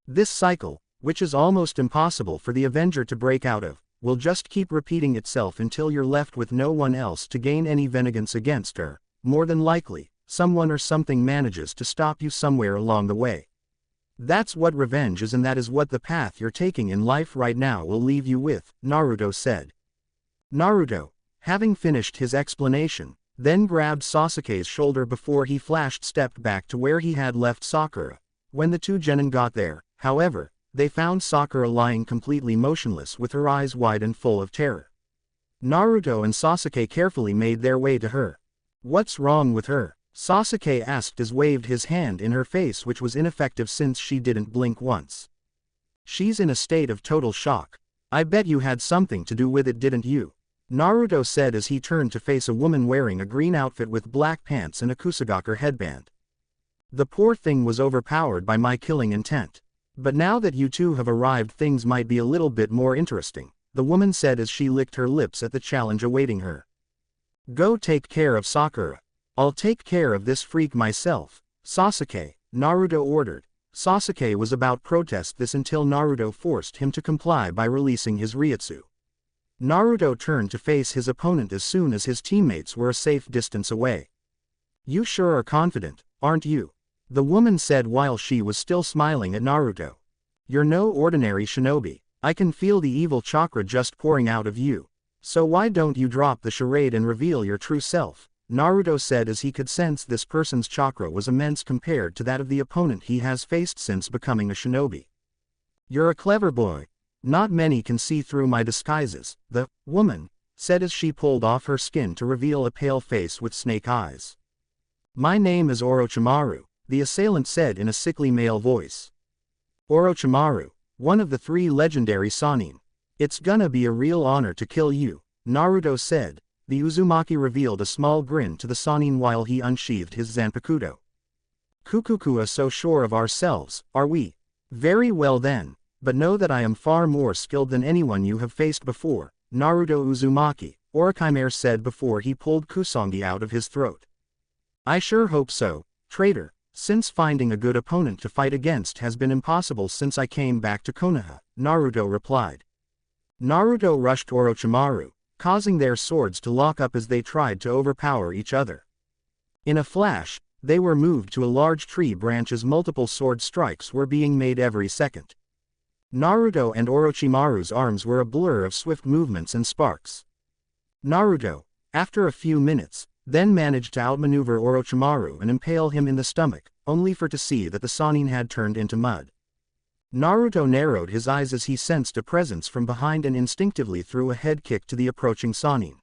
This cycle, which is almost impossible for the Avenger to break out of, will just keep repeating itself until you're left with no one else to gain any vengeance against her. More than likely, someone or something manages to stop you somewhere along the way. That's what revenge is, and that is what the path you're taking in life right now will leave you with, Naruto said. Naruto, having finished his explanation, then grabbed Sasuke's shoulder before he stepped back to where he had left Sakura. When the two genin got there, however, they found Sakura lying completely motionless with her eyes wide and full of terror. Naruto and Sasuke carefully made their way to her. "What's wrong with her?" Sasuke asked as waved his hand in her face, which was ineffective since she didn't blink once. "She's in a state of total shock. I bet you had something to do with it, didn't you?" Naruto said as he turned to face a woman wearing a green outfit with black pants and a kusagakure headband. "The poor thing was overpowered by my killing intent. But now that you two have arrived, things might be a little bit more interesting," the woman said as she licked her lips at the challenge awaiting her. "Go take care of Sakura. I'll take care of this freak myself, Sasuke," Naruto ordered. Sasuke was about to protest this until Naruto forced him to comply by releasing his Ryutsu. Naruto turned to face his opponent as soon as his teammates were a safe distance away. "You sure are confident, aren't you?" the woman said while she was still smiling at Naruto. "You're no ordinary shinobi. I can feel the evil chakra just pouring out of you. So why don't you drop the charade and reveal your true self?" Naruto said as he could sense this person's chakra was immense compared to that of the opponent he has faced since becoming a shinobi. "You're a clever boy. Not many can see through my disguises," the woman said as she pulled off her skin to reveal a pale face with snake eyes. "My name is Orochimaru," the assailant said in a sickly male voice. "Orochimaru, one of the 3 legendary Sannin. It's gonna be a real honor to kill you," Naruto said. The Uzumaki revealed a small grin to the Sannin while he unsheathed his Zanpakuto. "Kukukua, so sure of ourselves, are we? Very well then, but know that I am far more skilled than anyone you have faced before," Naruto Uzumaki, Orochimaru said before he pulled Kusangi out of his throat. "I sure hope so, traitor, since finding a good opponent to fight against has been impossible since I came back to Konoha," Naruto replied. Naruto rushed Orochimaru, causing their swords to lock up as they tried to overpower each other. In a flash, they were moved to a large tree branch as multiple sword strikes were being made every second. Naruto and Orochimaru's arms were a blur of swift movements and sparks. Naruto, after a few minutes, then managed to outmaneuver Orochimaru and impale him in the stomach, only to see that the Sannin had turned into mud. Naruto narrowed his eyes as he sensed a presence from behind and instinctively threw a head kick to the approaching Sannin.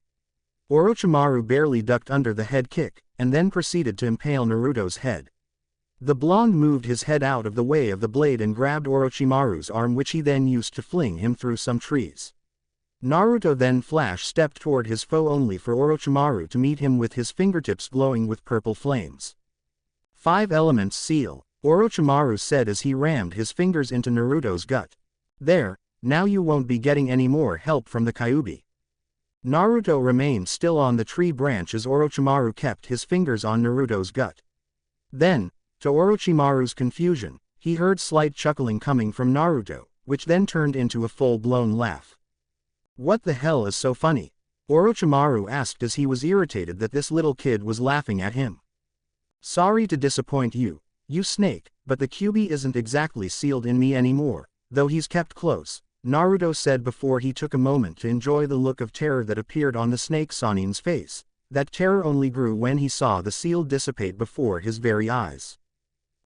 Orochimaru barely ducked under the head kick, and then proceeded to impale Naruto's head. The blonde moved his head out of the way of the blade and grabbed Orochimaru's arm, which he then used to fling him through some trees. Naruto then stepped toward his foe only for Orochimaru to meet him with his fingertips glowing with purple flames. 5 elements seal, Orochimaru said as he rammed his fingers into Naruto's gut. "There, now you won't be getting any more help from the Kyuubi." Naruto remained still on the tree branch as Orochimaru kept his fingers on Naruto's gut. Then, to Orochimaru's confusion, he heard slight chuckling coming from Naruto, which then turned into a full-blown laugh. "What the hell is so funny?" Orochimaru asked as he was irritated that this little kid was laughing at him. "Sorry to disappoint you, you snake, but the Kyuubi isn't exactly sealed in me anymore, though he's kept close," Naruto said before he took a moment to enjoy the look of terror that appeared on the snake Sannin's face. That terror only grew when he saw the seal dissipate before his very eyes.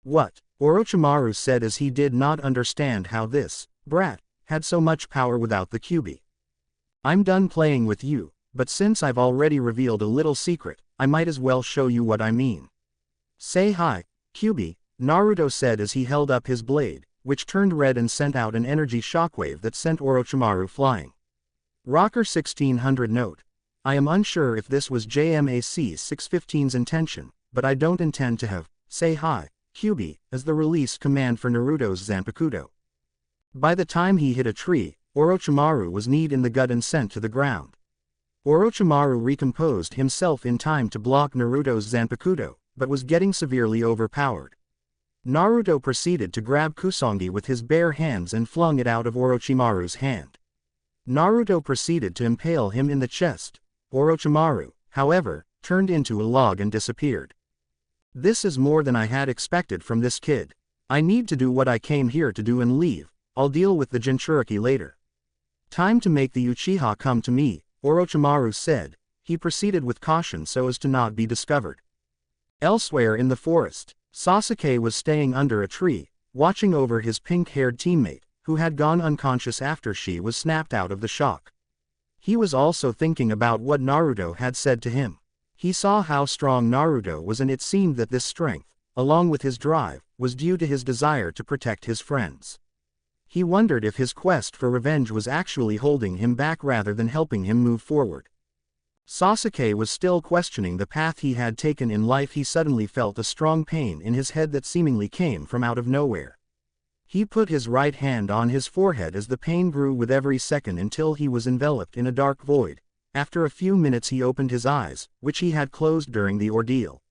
"What? Orochimaru said as he did not understand how this brat had so much power without the Kyuubi. I'm done playing with you, but since I've already revealed a little secret, I might as well show you what I mean. Say hi, Kyuubi, Naruto said as he held up his blade, which turned red and sent out an energy shockwave that sent Orochimaru flying. Rocker 1600 note. I am unsure if this was JMAC 615's intention, but I don't intend to have, say hi, Kyuubi, as the release command for Naruto's Zanpakuto. By the time he hit a tree, Orochimaru was kneed in the gut and sent to the ground. Orochimaru recomposed himself in time to block Naruto's Zanpakuto, but was getting severely overpowered. Naruto proceeded to grab Kusangi with his bare hands and flung it out of Orochimaru's hand. Naruto proceeded to impale him in the chest. Orochimaru, however, turned into a log and disappeared. This is more than I had expected from this kid. I need to do what I came here to do and leave. I'll deal with the Jinchuriki later. Time to make the Uchiha come to me, Orochimaru said. He proceeded with caution so as to not be discovered. Elsewhere in the forest, Sasuke was staying under a tree, watching over his pink-haired teammate, who had gone unconscious after she was snapped out of the shock. He was also thinking about what Naruto had said to him. He saw how strong Naruto was, and it seemed that this strength, along with his drive, was due to his desire to protect his friends. He wondered if his quest for revenge was actually holding him back rather than helping him move forward. Sasuke was still questioning the path he had taken in life. He suddenly felt a strong pain in his head that seemingly came from out of nowhere. He put his right hand on his forehead as the pain grew with every second until he was enveloped in a dark void. After a few minutes he opened his eyes, which he had closed during the ordeal.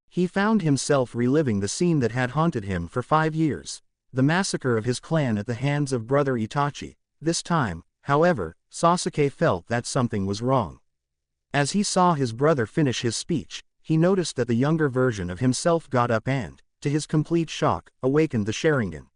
He found himself reliving the scene that had haunted him for 5 years, the massacre of his clan at the hands of brother Itachi. This time, however, Sasuke felt that something was wrong. As he saw his brother finish his speech, he noticed that the younger version of himself got up and, to his complete shock, awakened the Sharingan.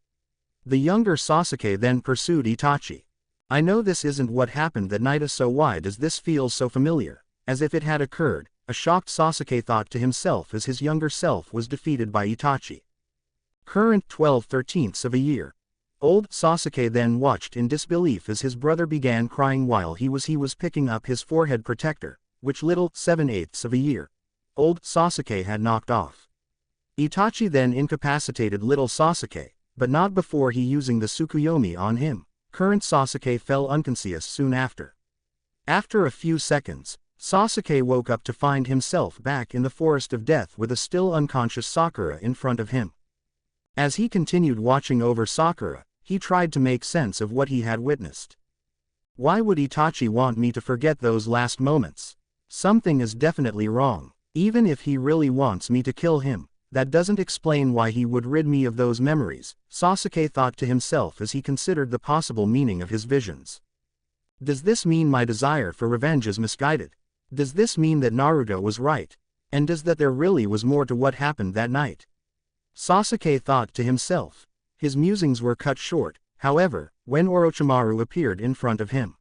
The younger Sasuke then pursued Itachi. I know this isn't what happened that night, so why does this feel so familiar, as if it had occurred, a shocked Sasuke thought to himself as his younger self was defeated by Itachi. Current 12/13 of a year. Old Sasuke then watched in disbelief as his brother began crying while he was picking up his forehead protector, which little 7/8 of a year old Sasuke had knocked off. Itachi then incapacitated little Sasuke, but not before he using the Tsukuyomi on him. Current Sasuke fell unconscious soon after. After a few seconds, Sasuke woke up to find himself back in the forest of death with a still unconscious Sakura in front of him. As he continued watching over Sakura, he tried to make sense of what he had witnessed. Why would Itachi want me to forget those last moments? Something is definitely wrong. Even if he really wants me to kill him, that doesn't explain why he would rid me of those memories, Sasuke thought to himself as he considered the possible meaning of his visions. Does this mean my desire for revenge is misguided? Does this mean that Naruto was right? And does that there really was more to what happened that night? Sasuke thought to himself. His musings were cut short, however, when Orochimaru appeared in front of him.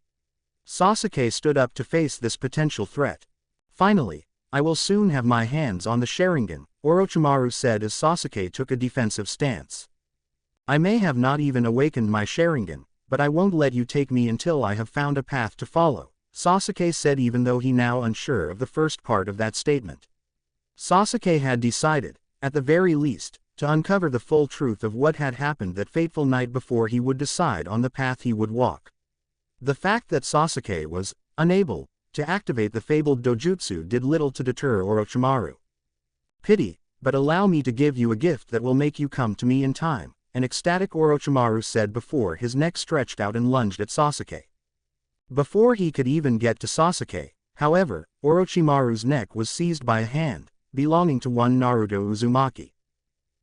Sasuke stood up to face this potential threat. Finally, I will soon have my hands on the Sharingan, Orochimaru said as Sasuke took a defensive stance. I may have not even awakened my Sharingan, but I won't let you take me until I have found a path to follow, Sasuke said, even though he now unsure of the first part of that statement. Sasuke had decided, at the very least, to uncover the full truth of what had happened that fateful night before he would decide on the path he would walk. The fact that Sasuke was unable to activate the fabled dojutsu did little to deter Orochimaru. Pity, but allow me to give you a gift that will make you come to me in time, an ecstatic Orochimaru said before his neck stretched out and lunged at Sasuke. Before he could even get to Sasuke, however, Orochimaru's neck was seized by a hand, belonging to one Naruto Uzumaki.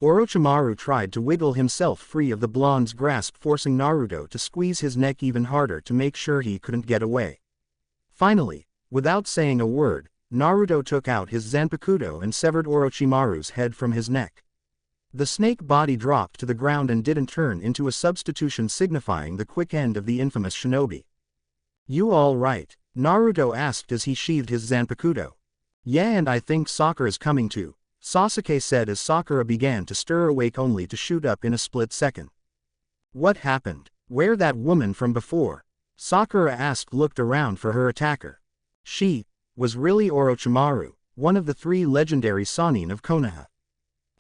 Orochimaru tried to wiggle himself free of the blonde's grasp, forcing Naruto to squeeze his neck even harder to make sure he couldn't get away. Finally, without saying a word, Naruto took out his Zanpakuto and severed Orochimaru's head from his neck. The snake body dropped to the ground and didn't turn into a substitution, signifying the quick end of the infamous shinobi. You all right? Naruto asked as he sheathed his Zanpakuto. Yeah, and I think Sakura's coming too, Sasuke said as Sakura began to stir awake only to shoot up in a split second. What happened? Where that woman from before? Sakura asked, looked around for her attacker. She was really Orochimaru, one of the 3 legendary Sannin of Konoha.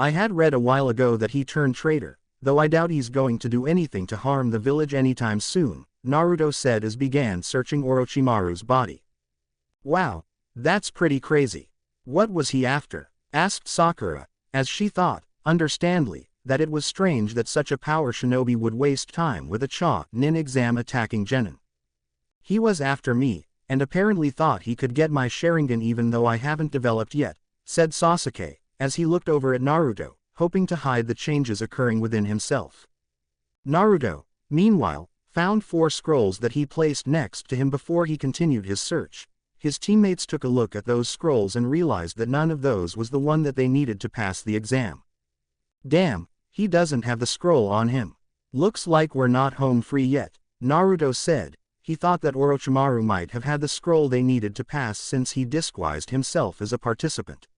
I had read a while ago that he turned traitor, though I doubt he's going to do anything to harm the village anytime soon, Naruto said as began searching Orochimaru's body. Wow, that's pretty crazy. What was he after? Asked Sakura, as she thought, understandably, that it was strange that such a power shinobi would waste time with a Chunin exam attacking genin. He was after me, and apparently thought he could get my Sharingan even though I haven't developed yet, said Sasuke, as he looked over at Naruto, hoping to hide the changes occurring within himself. Naruto, meanwhile, found 4 scrolls that he placed next to him before he continued his search. His teammates took a look at those scrolls and realized that none of those was the one that they needed to pass the exam. Damn, he doesn't have the scroll on him. Looks like we're not home free yet, Naruto said. He thought that Orochimaru might have had the scroll they needed to pass since he disguised himself as a participant.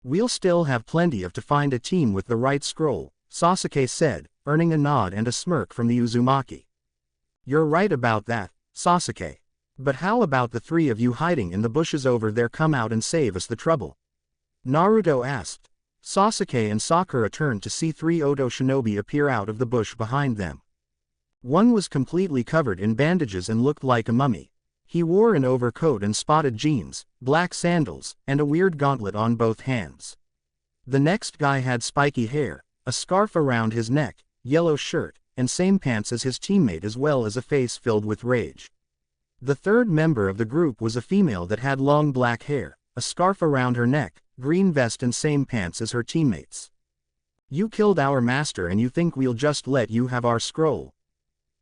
We'll still have plenty of to find a team with the right scroll, Sasuke said, earning a nod and a smirk from the Uzumaki. You're right about that, Sasuke. But how about the 3 of you hiding in the bushes over there? Come out and save us the trouble. Naruto asked. Sasuke and Sakura turned to see 3 Odo shinobi appear out of the bush behind them. One was completely covered in bandages and looked like a mummy. He wore an overcoat and spotted jeans, black sandals, and a weird gauntlet on both hands. The next guy had spiky hair, a scarf around his neck, yellow shirt, and same pants as his teammate as well as a face filled with rage. The third member of the group was a female that had long black hair, a scarf around her neck, green vest and same pants as her teammates. You killed our master and you think we'll just let you have our scroll?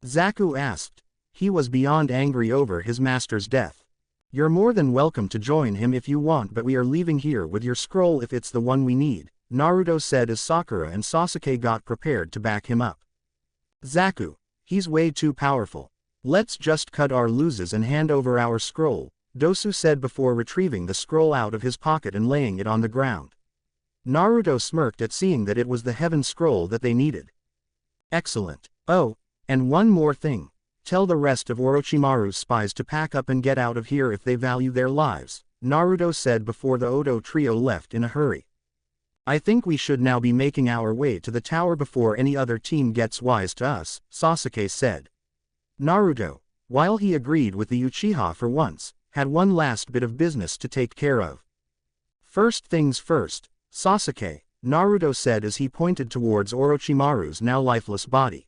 Zaku asked. He was beyond angry over his master's death. You're more than welcome to join him if you want, but we are leaving here with your scroll if it's the one we need, Naruto said as Sakura and Sasuke got prepared to back him up. Zaku, he's way too powerful. Let's just cut our losses and hand over our scroll, Dosu said before retrieving the scroll out of his pocket and laying it on the ground. Naruto smirked at seeing that it was the heaven scroll that they needed. Excellent. Oh, and one more thing. Tell the rest of Orochimaru's spies to pack up and get out of here if they value their lives, Naruto said before the Odo trio left in a hurry. I think we should now be making our way to the tower before any other team gets wise to us, Sasuke said. Naruto, while he agreed with the Uchiha for once, had one last bit of business to take care of. First things first, Sasuke, Naruto said as he pointed towards Orochimaru's now lifeless body.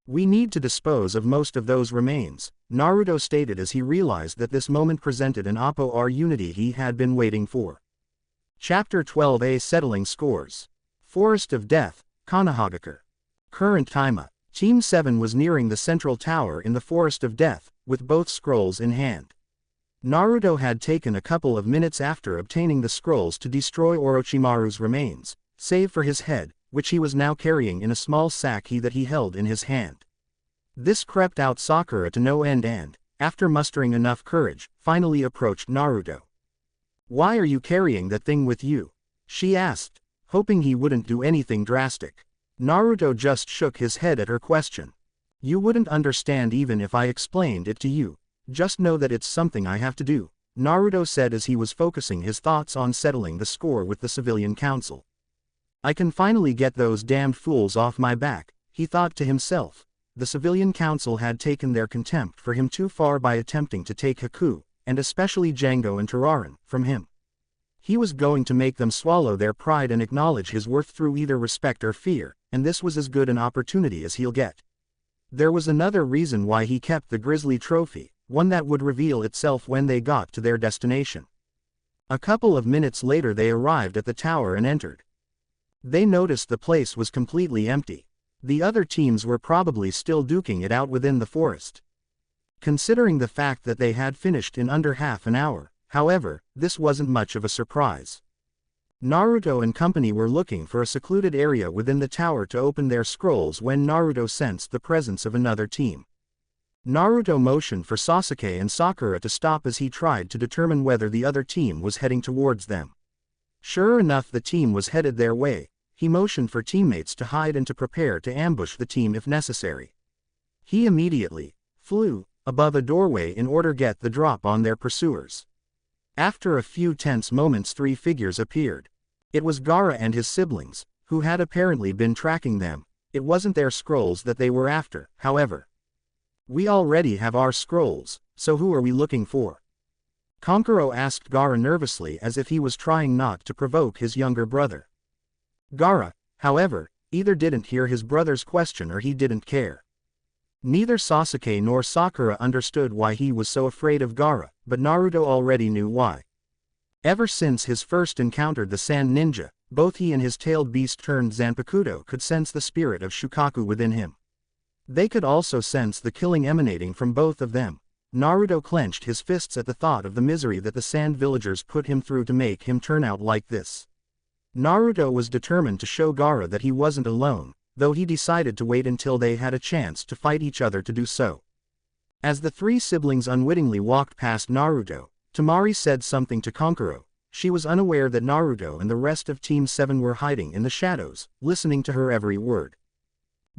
We need to dispose of most of those remains, Naruto stated as he realized that this moment presented an opportunity he had been waiting for. Chapter 12A Settling Scores. Forest of Death, Konohagakure. Current time. Team 7 was nearing the central tower in the Forest of Death, with both scrolls in hand. Naruto had taken a couple of minutes after obtaining the scrolls to destroy Orochimaru's remains, save for his head, which he was now carrying in a small sack that he held in his hand. This crept out Sakura to no end and, after mustering enough courage, finally approached Naruto. Why are you carrying that thing with you? She asked, hoping he wouldn't do anything drastic. Naruto just shook his head at her question. You wouldn't understand even if I explained it to you. Just know that it's something I have to do, Naruto said as he was focusing his thoughts on settling the score with the civilian council. I can finally get those damned fools off my back, he thought to himself. The civilian council had taken their contempt for him too far by attempting to take Haku, and especially Django and Tararan, from him. He was going to make them swallow their pride and acknowledge his worth through either respect or fear, and this was as good an opportunity as he'll get. There was another reason why he kept the Grizzly trophy, one that would reveal itself when they got to their destination. A couple of minutes later they arrived at the tower and entered. They noticed the place was completely empty. The other teams were probably still duking it out within the forest. Considering the fact that they had finished in under half an hour, however, this wasn't much of a surprise. Naruto and company were looking for a secluded area within the tower to open their scrolls when Naruto sensed the presence of another team. Naruto motioned for Sasuke and Sakura to stop as he tried to determine whether the other team was heading towards them. Sure enough, the team was headed their way. He motioned for teammates to hide and to prepare to ambush the team if necessary. He immediately flew above a doorway in order to get the drop on their pursuers. After a few tense moments, three figures appeared. It was Gaara and his siblings, who had apparently been tracking them. It wasn't their scrolls that they were after, however. We already have our scrolls, so who are we looking for? Kankuro asked Gaara nervously, as if he was trying not to provoke his younger brother. Gaara, however, either didn't hear his brother's question or he didn't care. Neither Sasuke nor Sakura understood why he was so afraid of Gaara, but Naruto already knew why. Ever since his first encounter the Sand Ninja, both he and his tailed beast turned Zanpakuto could sense the spirit of Shukaku within him. They could also sense the killing emanating from both of them. Naruto clenched his fists at the thought of the misery that the sand villagers put him through to make him turn out like this. Naruto was determined to show Gaara that he wasn't alone, though he decided to wait until they had a chance to fight each other to do so. As the three siblings unwittingly walked past Naruto, Temari said something to Kankuro. She was unaware that Naruto and the rest of Team 7 were hiding in the shadows, listening to her every word.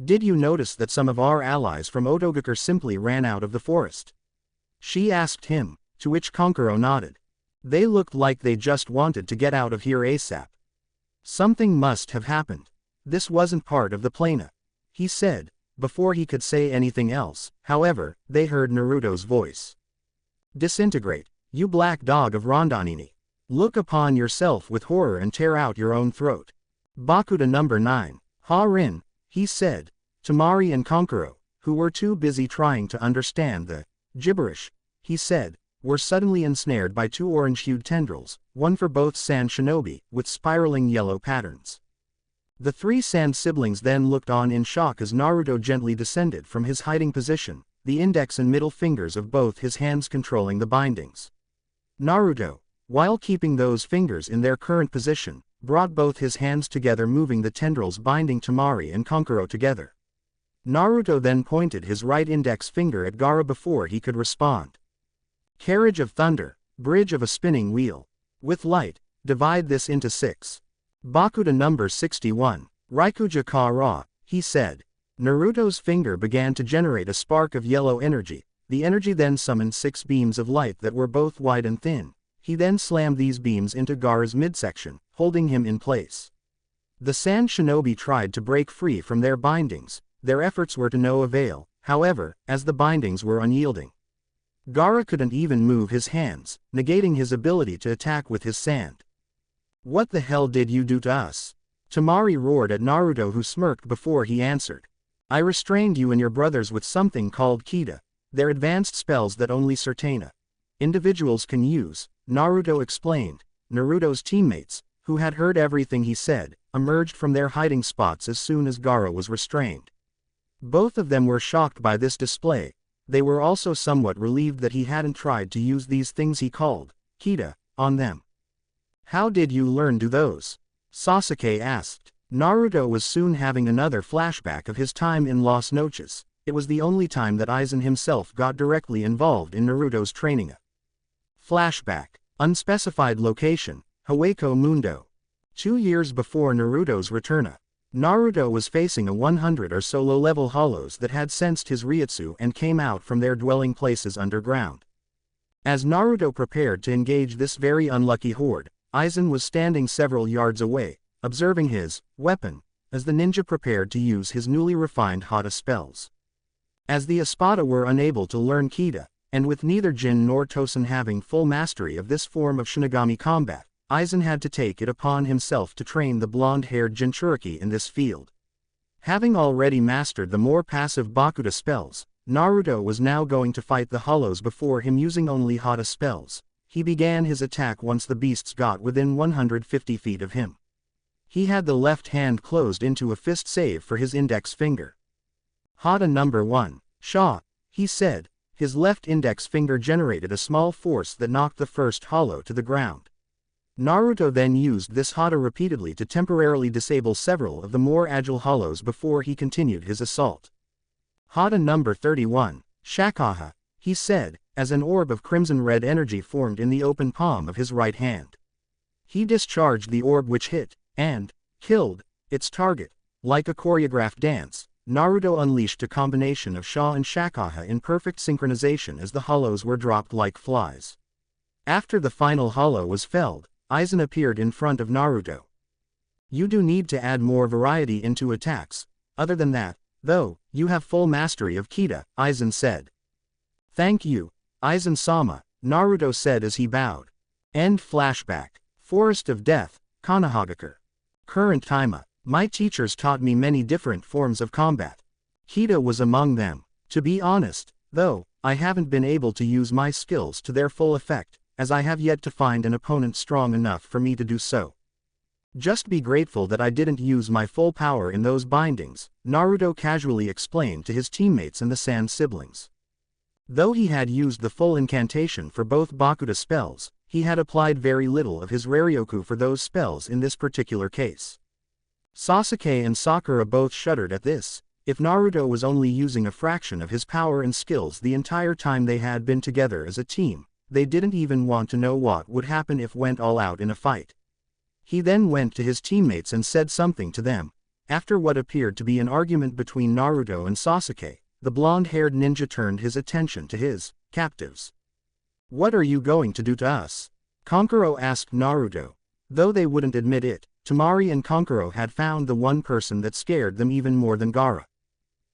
Did you notice that some of our allies from Otogakure simply ran out of the forest? She asked him, to which Kankuro nodded. They looked like they just wanted to get out of here ASAP. Something must have happened. This wasn't part of the plan, he said. Before he could say anything else, however, they heard Naruto's voice. Disintegrate, you black dog of Rondanini. Look upon yourself with horror and tear out your own throat. Bakuda number 9. Ha-rin, he said. Temari and Kankuro, who were too busy trying to understand the gibberish, he said, were suddenly ensnared by two orange-hued tendrils, one for both sand shinobi, with spiraling yellow patterns. The three sand siblings then looked on in shock as Naruto gently descended from his hiding position, the index and middle fingers of both his hands controlling the bindings. Naruto, while keeping those fingers in their current position, brought both his hands together, moving the tendrils binding Temari and Kankuro together. Naruto then pointed his right index finger at Gaara before he could respond. Carriage of thunder, bridge of a spinning wheel. With light, divide this into 6. Bakuda number 61. Raikuja ka-ra, he said. Naruto's finger began to generate a spark of yellow energy. The energy then summoned 6 beams of light that were both wide and thin. He then slammed these beams into Gaara's midsection, holding him in place. The sand shinobi tried to break free from their bindings. Their efforts were to no avail, however, as the bindings were unyielding. Gaara couldn't even move his hands, negating his ability to attack with his sand. What the hell did you do to us? Temari roared at Naruto, who smirked before he answered. I restrained you and your brothers with something called Kita. They're advanced spells that only certain individuals can use, Naruto explained. Naruto's teammates, who had heard everything he said, emerged from their hiding spots as soon as Gaara was restrained. Both of them were shocked by this display. They were also somewhat relieved that he hadn't tried to use these things he called Kita on them. How did you learn to do those? Sasuke asked. Naruto was soon having another flashback of his time in Las Noches. It was the only time that Aizen himself got directly involved in Naruto's training. Flashback. Unspecified location, Hueco Mundo. 2 years before Naruto's return, Naruto was facing a 100 or so low-level hollows that had sensed his Ryutsu and came out from their dwelling places underground. As Naruto prepared to engage this very unlucky horde, Aizen was standing several yards away, observing his weapon, as the ninja prepared to use his newly refined Hata spells. As the Espada were unable to learn Kita, and with neither Jin nor Tosen having full mastery of this form of Shinigami combat, Aizen had to take it upon himself to train the blonde-haired Jinchuriki in this field. Having already mastered the more passive Bakuda spells, Naruto was now going to fight the hollows before him using only Hata spells. He began his attack once the beasts got within 150 feet of him. He had the left hand closed into a fist save for his index finger. Hata number 1. Shaw, he said. His left index finger generated a small force that knocked the first hollow to the ground. Naruto then used this Hata repeatedly to temporarily disable several of the more agile hollows before he continued his assault. Hata number 31. Shakaha, he said, as an orb of crimson-red energy formed in the open palm of his right hand. He discharged the orb which hit, and killed, its target. Like a choreographed dance, Naruto unleashed a combination of Sha and Shakaha in perfect synchronization as the hollows were dropped like flies. After the final hollow was felled, Aizen appeared in front of Naruto. You do need to add more variety into attacks. Other than that, though, you have full mastery of Kita, Aizen said. Thank you, Aizen-sama, Naruto said as he bowed. End flashback. Forest of Death, Konohagakure. Current Taima. My teachers taught me many different forms of combat. Kita was among them. To be honest, though, I haven't been able to use my skills to their full effect, as I have yet to find an opponent strong enough for me to do so. Just be grateful that I didn't use my full power in those bindings, Naruto casually explained to his teammates and the Sand siblings. Though he had used the full incantation for both Bakuda spells, he had applied very little of his Raryoku for those spells in this particular case. Sasuke and Sakura both shuddered at this. If Naruto was only using a fraction of his power and skills the entire time they had been together as a team, they didn't even want to know what would happen if went all out in a fight. He then went to his teammates and said something to them. After what appeared to be an argument between Naruto and Sasuke, the blonde-haired ninja turned his attention to his captives. What are you going to do to us? Kankuro asked Naruto. Though they wouldn't admit it, Temari and Kankuro had found the one person that scared them even more than Gaara.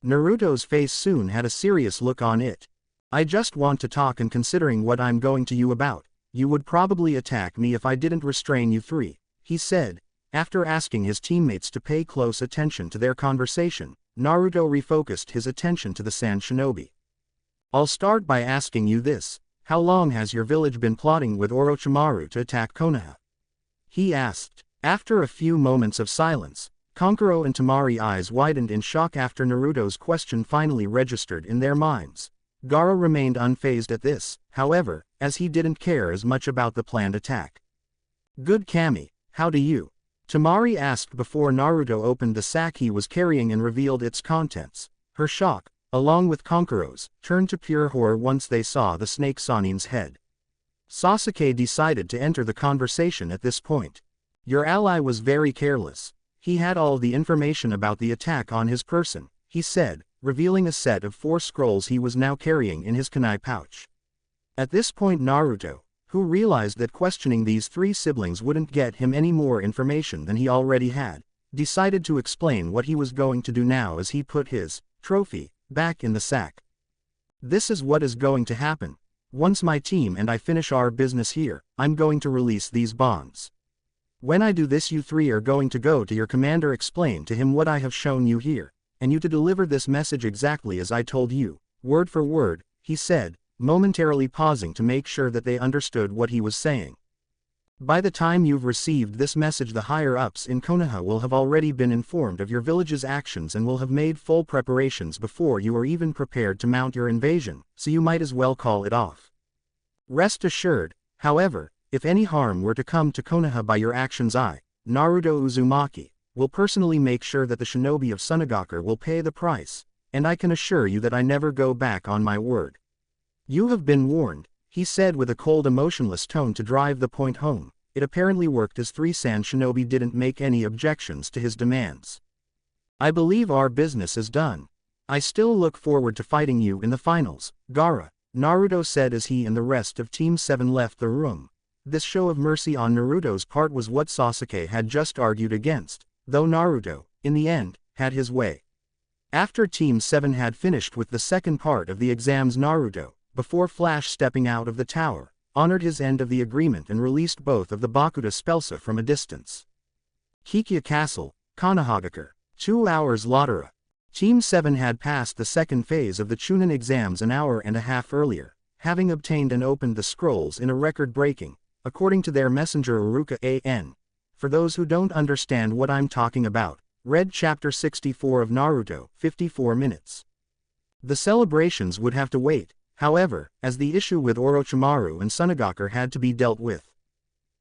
Naruto's face soon had a serious look on it. I just want to talk, and considering what I'm going to you about, you would probably attack me if I didn't restrain you three, he said. After asking his teammates to pay close attention to their conversation, Naruto refocused his attention to the Sand Shinobi. I'll start by asking you this. How long has your village been plotting with Orochimaru to attack Konoha? He asked. After a few moments of silence, Kankuro and Temari's eyes widened in shock after Naruto's question finally registered in their minds. Gaara remained unfazed at this, however, as he didn't care as much about the planned attack. Good Kami, how do you? Temari asked before Naruto opened the sack he was carrying and revealed its contents. Her shock, along with Kankuro's, turned to pure horror once they saw the snake Sanin's head. Sasuke decided to enter the conversation at this point. Your ally was very careless. He had all the information about the attack on his person, he said, revealing a set of 4 scrolls he was now carrying in his kunai pouch. At this point Naruto, who realized that questioning these 3 siblings wouldn't get him any more information than he already had, decided to explain what he was going to do now as he put his trophy back in the sack. This is what is going to happen. Once my team and I finish our business here, I'm going to release these bonds. When I do this, you 3 are going to go to your commander, explain to him what I have shown you here, and you to deliver this message exactly as I told you, word for word, he said, momentarily pausing to make sure that they understood what he was saying. By the time you've received this message, the higher-ups in Konoha will have already been informed of your village's actions and will have made full preparations before you are even prepared to mount your invasion, so you might as well call it off. Rest assured, however, if any harm were to come to Konoha by your actions, I, Naruto Uzumaki, will personally make sure that the shinobi of Sunagakure will pay the price, and I can assure you that I never go back on my word. You have been warned, he said with a cold, emotionless tone to drive the point home. It apparently worked as 3 Sand Shinobi didn't make any objections to his demands. I believe our business is done. I still look forward to fighting you in the finals, Gaara, Naruto said as he and the rest of Team 7 left the room. This show of mercy on Naruto's part was what Sasuke had just argued against, though Naruto, in the end, had his way. After Team 7 had finished with the second part of the exams, Naruto, before Flash stepping out of the tower, honored his end of the agreement and released both of the Bakuda Spelsa from a distance. Kikia Castle, Konohagakure. 2 hours later. Team 7 had passed the second phase of the Chunin exams an hour and a half earlier, having obtained and opened the scrolls in a record-breaking, according to their messenger Uruka A.N. For those who don't understand what I'm talking about, read Chapter 64 of Naruto, 54 minutes. The celebrations would have to wait, however, as the issue with Orochimaru and Sunagakure had to be dealt with.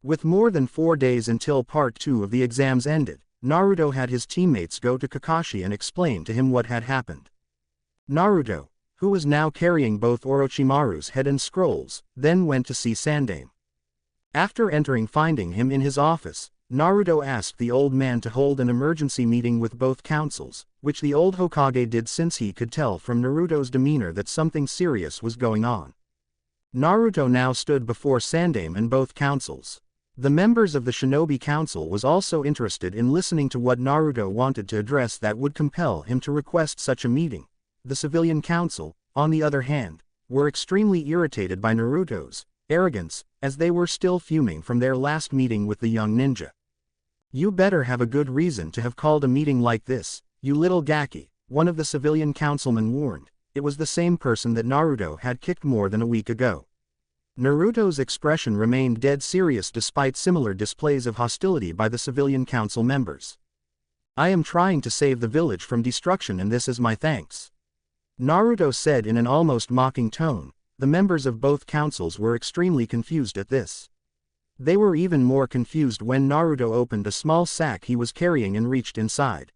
With more than 4 days until Part 2 of the exams ended, Naruto had his teammates go to Kakashi and explain to him what had happened. Naruto, who was now carrying both Orochimaru's head and scrolls, then went to see Sandaime. After finding him in his office, Naruto asked the old man to hold an emergency meeting with both councils, which the old Hokage did since he could tell from Naruto's demeanor that something serious was going on. Naruto now stood before Sandaime and both councils. The members of the Shinobi Council was also interested in listening to what Naruto wanted to address that would compel him to request such a meeting. The Civilian Council, on the other hand, were extremely irritated by Naruto's arrogance, as they were still fuming from their last meeting with the young ninja. "You better have a good reason to have called a meeting like this, you little Gaki," one of the civilian councilmen warned. It was the same person that Naruto had kicked more than a week ago. Naruto's expression remained dead serious despite similar displays of hostility by the civilian council members. "I am trying to save the village from destruction and this is my thanks," Naruto said in an almost mocking tone. The members of both councils were extremely confused at this. They were even more confused when Naruto opened a small sack he was carrying and reached inside.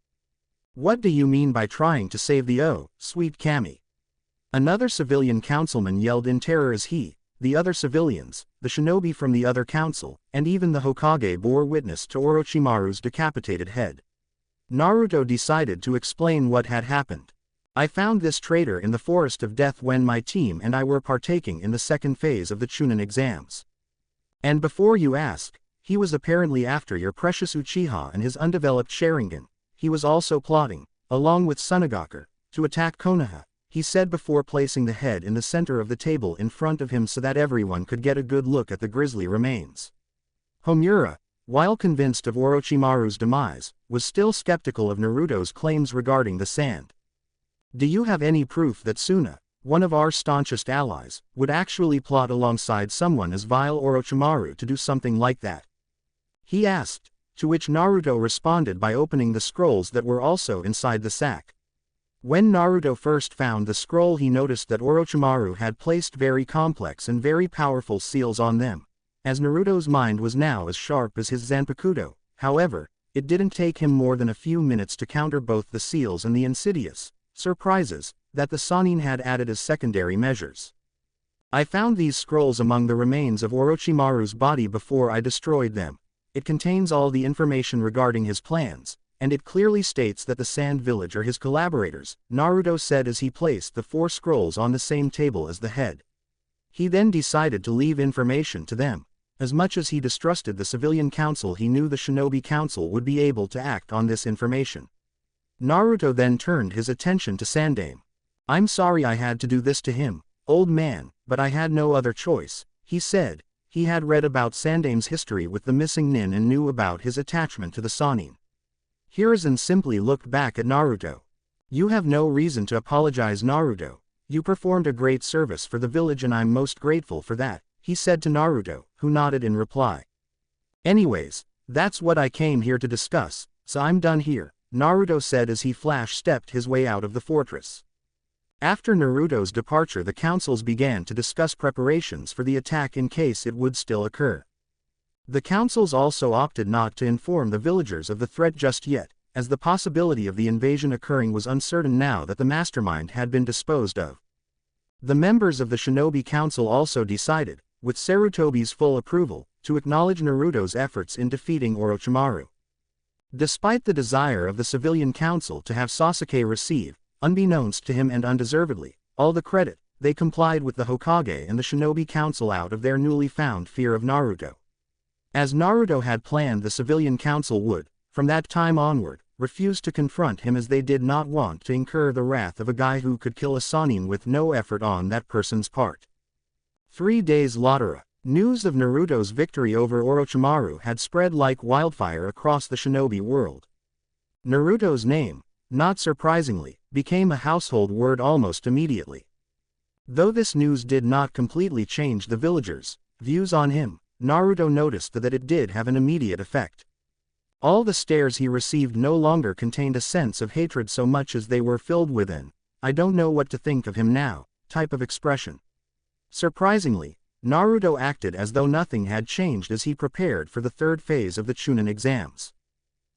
"What do you mean by trying to save the sweet Kami?" Another civilian councilman yelled in terror as the other civilians, the shinobi from the other council, and even the Hokage bore witness to Orochimaru's decapitated head. Naruto decided to explain what had happened. "I found this traitor in the Forest of Death when my team and I were partaking in the second phase of the Chunin exams. And before you ask, he was apparently after your precious Uchiha and his undeveloped Sharingan. He was also plotting, along with Tsunagaku, to attack Konoha," he said before placing the head in the center of the table in front of him so that everyone could get a good look at the grisly remains. Homura, while convinced of Orochimaru's demise, was still skeptical of Naruto's claims regarding the sand. "Do you have any proof that Suna, one of our staunchest allies, would actually plot alongside someone as vile Orochimaru to do something like that?" he asked, to which Naruto responded by opening the scrolls that were also inside the sack. When Naruto first found the scroll he noticed that Orochimaru had placed very complex and very powerful seals on them. As Naruto's mind was now as sharp as his Zanpakuto, however, it didn't take him more than a few minutes to counter both the seals and the insidious surprises that the Sannin had added as secondary measures. "I found these scrolls among the remains of Orochimaru's body before I destroyed them. It contains all the information regarding his plans, and it clearly states that the Sand Village are his collaborators," Naruto said as he placed the 4 scrolls on the same table as the head. He then decided to leave information to them. As much as he distrusted the civilian council, he knew the Shinobi Council would be able to act on this information. Naruto then turned his attention to Sandaime. "I'm sorry I had to do this to him, old man, but I had no other choice," he said. He had read about Sandaime's history with the missing nin and knew about his attachment to the Sannin. Hiruzen simply looked back at Naruto. "You have no reason to apologize, Naruto. You performed a great service for the village and I'm most grateful for that," he said to Naruto, who nodded in reply. "Anyways, that's what I came here to discuss, so I'm done here," Naruto said as he stepped his way out of the fortress. After Naruto's departure, the councils began to discuss preparations for the attack in case it would still occur. The councils also opted not to inform the villagers of the threat just yet, as the possibility of the invasion occurring was uncertain now that the mastermind had been disposed of. The members of the Shinobi Council also decided, with Sarutobi's full approval, to acknowledge Naruto's efforts in defeating Orochimaru. Despite the desire of the civilian council to have Sasuke receive, unbeknownst to him and undeservedly, all the credit, they complied with the Hokage and the Shinobi Council out of their newly found fear of Naruto. As Naruto had planned, the civilian council would, from that time onward, refuse to confront him as they did not want to incur the wrath of a guy who could kill a Sannin with no effort on that person's part. 3 days later, news of Naruto's victory over Orochimaru had spread like wildfire across the shinobi world. Naruto's name, not surprisingly, became a household word almost immediately. Though this news did not completely change the villagers' views on him, Naruto noticed that it did have an immediate effect. All the stares he received no longer contained a sense of hatred so much as they were filled with an "I don't know what to think of him now" type of expression. Surprisingly, Naruto acted as though nothing had changed as he prepared for the 3rd phase of the Chunin exams.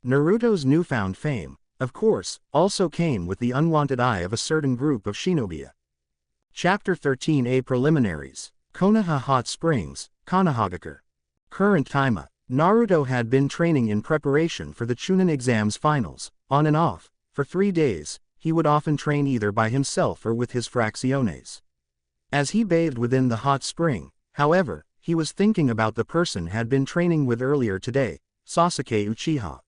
Naruto's newfound fame, of course, also came with the unwanted eye of a certain group of shinobi. Chapter 13A Preliminaries. Konoha Hot Springs, Konohagakure. Current time. Naruto had been training in preparation for the Chunin exams finals, on and off, for 3 days. He would often train either by himself or with his fracciones. As he bathed within the hot spring, however, he was thinking about the person had been training with earlier today, Sasuke Uchiha.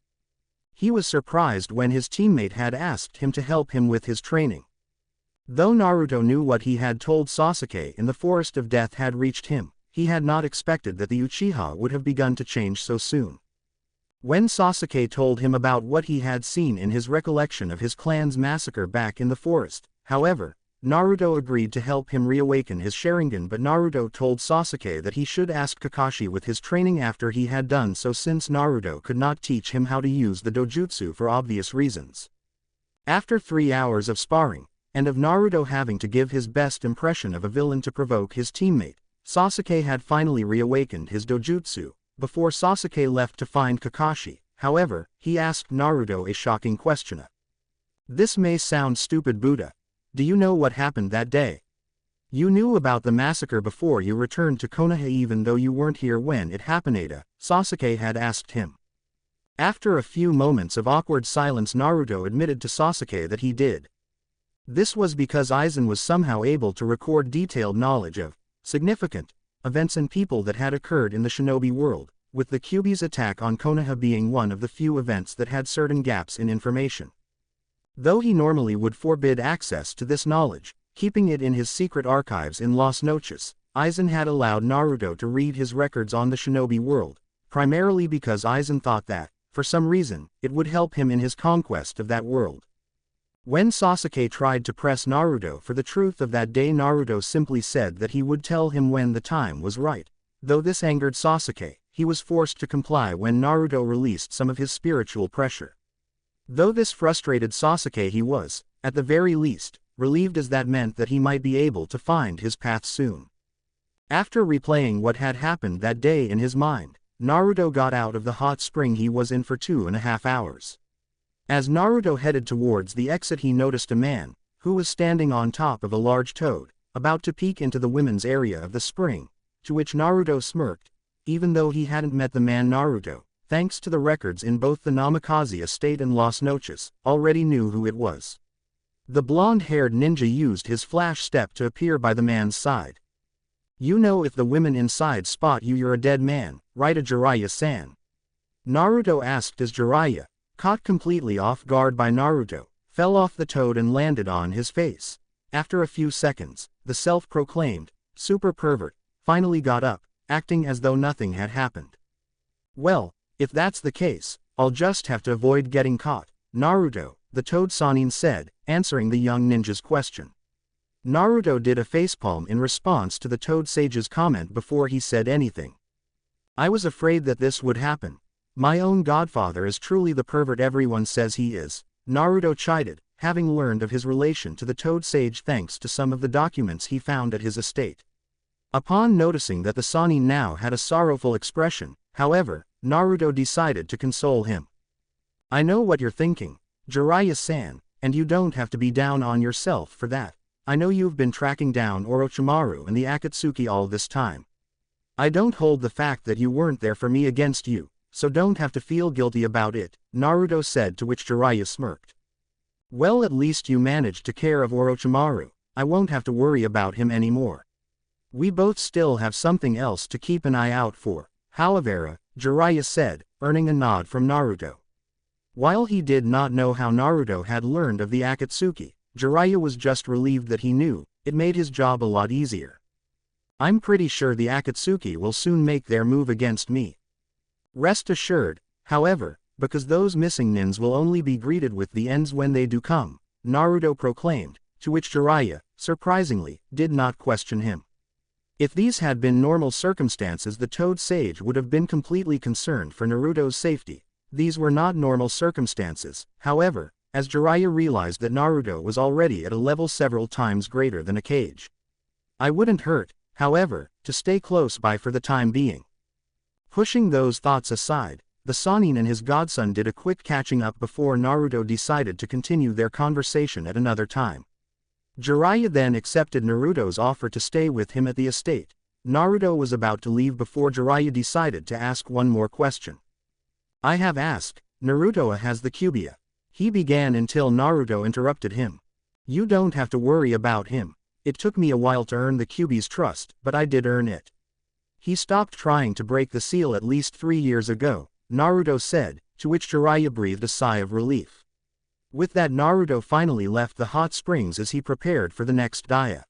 He was surprised when his teammate had asked him to help him with his training. Though Naruto knew what he had told Sasuke in the Forest of Death had reached him, he had not expected that the Uchiha would have begun to change so soon. When Sasuke told him about what he had seen in his recollection of his clan's massacre back in the forest, however, Naruto agreed to help him reawaken his Sharingan, but Naruto told Sasuke that he should ask Kakashi with his training after he had done so, since Naruto could not teach him how to use the dojutsu for obvious reasons. After 3 hours of sparring, and of Naruto having to give his best impression of a villain to provoke his teammate, Sasuke had finally reawakened his dojutsu. Before Sasuke left to find Kakashi, however, he asked Naruto a shocking question. This may sound stupid, Buddha. Do you know what happened that day? You knew about the massacre before you returned to Konoha even though you weren't here when it happened, Sasuke had asked him. After a few moments of awkward silence, Naruto admitted to Sasuke that he did. This was because Aizen was somehow able to record detailed knowledge of significant events and people that had occurred in the shinobi world, with the Kyuubi's attack on Konoha being one of the few events that had certain gaps in information. Though he normally would forbid access to this knowledge, keeping it in his secret archives in Las Noches, Aizen had allowed Naruto to read his records on the shinobi world, primarily because Aizen thought that, for some reason, it would help him in his conquest of that world. When Sasuke tried to press Naruto for the truth of that day, Naruto simply said that he would tell him when the time was right. Though this angered Sasuke, he was forced to comply when Naruto released some of his spiritual pressure. Though this frustrated Sasuke, he was, at the very least, relieved, as that meant that he might be able to find his path soon. After replaying what had happened that day in his mind, Naruto got out of the hot spring he was in for 2.5 hours. As Naruto headed towards the exit, he noticed a man, who was standing on top of a large toad, about to peek into the women's area of the spring, to which Naruto smirked. Even though he hadn't met the man, Naruto, thanks to the records in both the Namikaze estate and Las Noches, already knew who it was. The blonde-haired ninja used his flash step to appear by the man's side. You know, if the women inside spot you, you're a dead man, right, Jiraiya-san? Naruto asked as Jiraiya, caught completely off guard by Naruto, fell off the toad and landed on his face. After a few seconds, the self-proclaimed super pervert finally got up, acting as though nothing had happened. Well, if that's the case, I'll just have to avoid getting caught, Naruto, the toad Sannin said, answering the young ninja's question. Naruto did a facepalm in response to the toad sage's comment before he said anything. I was afraid that this would happen. My own godfather is truly the pervert everyone says he is, Naruto chided, having learned of his relation to the toad sage thanks to some of the documents he found at his estate. Upon noticing that the Sannin now had a sorrowful expression, however, Naruto decided to console him. I know what you're thinking, Jiraiya-san, and you don't have to be down on yourself for that. I know you've been tracking down Orochimaru and the Akatsuki all this time. I don't hold the fact that you weren't there for me against you, so don't have to feel guilty about it, Naruto said, to which Jiraiya smirked. Well, at least you managed to care of Orochimaru. I won't have to worry about him anymore. We both still have something else to keep an eye out for, however, Jiraiya said, earning a nod from Naruto. While he did not know how Naruto had learned of the Akatsuki, Jiraiya was just relieved that he knew. It made his job a lot easier. I'm pretty sure the Akatsuki will soon make their move against me. Rest assured, however, because those missing nins will only be greeted with the ends when they do come, Naruto proclaimed, to which Jiraiya, surprisingly, did not question him. If these had been normal circumstances, the Toad Sage would have been completely concerned for Naruto's safety. These were not normal circumstances, however, as Jiraiya realized that Naruto was already at a level several times greater than a cage. I wouldn't hurt, however, to stay close by for the time being. Pushing those thoughts aside, the Sannin and his godson did a quick catching up before Naruto decided to continue their conversation at another time. Jiraiya then accepted Naruto's offer to stay with him at the estate. Naruto was about to leave before Jiraiya decided to ask one more question. I have asked, Naruto has the Kyuubi. He began until Naruto interrupted him. You don't have to worry about him. It took me a while to earn the Kyuubi's trust, but I did earn it. He stopped trying to break the seal at least 3 years ago, Naruto said, to which Jiraiya breathed a sigh of relief. With that, Naruto finally left the hot springs as he prepared for the next Daya.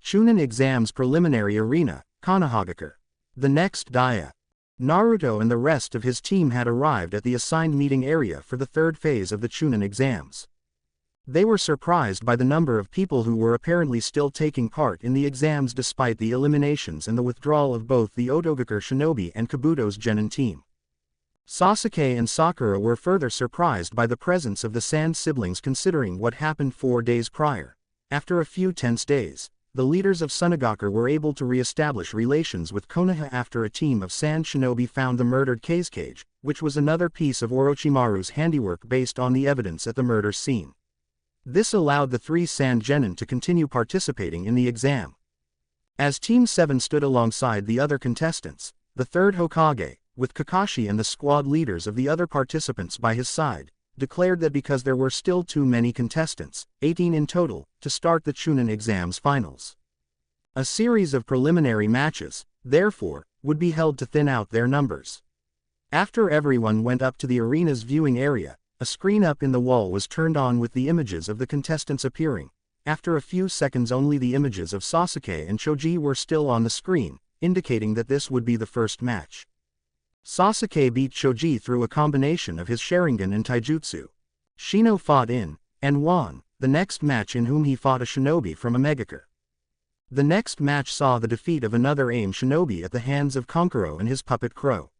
Chunin Exams Preliminary Arena, Konohagakure. The next Daya. Naruto and the rest of his team had arrived at the assigned meeting area for the third phase of the Chunin exams. They were surprised by the number of people who were apparently still taking part in the exams despite the eliminations and the withdrawal of both the Otogakure Shinobi and Kabuto's Genin team. Sasuke and Sakura were further surprised by the presence of the Sand siblings considering what happened 4 days prior. After a few tense days, the leaders of Sunagakure were able to re-establish relations with Konoha after a team of Sand shinobi found the murdered Kazekage, which was another piece of Orochimaru's handiwork based on the evidence at the murder scene. This allowed the 3 Sand Genin to continue participating in the exam. As Team 7 stood alongside the other contestants, the third Hokage, with Kakashi and the squad leaders of the other participants by his side, declared that because there were still too many contestants, 18 in total, to start the Chunin exams finals. A series of preliminary matches, therefore, would be held to thin out their numbers. After everyone went up to the arena's viewing area, a screen up in the wall was turned on with the images of the contestants appearing. After a few seconds only the images of Sasuke and Choji were still on the screen, indicating that this would be the first match. Sasuke beat Choji through a combination of his Sharingan and Taijutsu. Shino fought in, and won, the next match in whom he fought a shinobi from Omegakure. The next match saw the defeat of another AIM shinobi at the hands of Konkuro and his puppet Crow.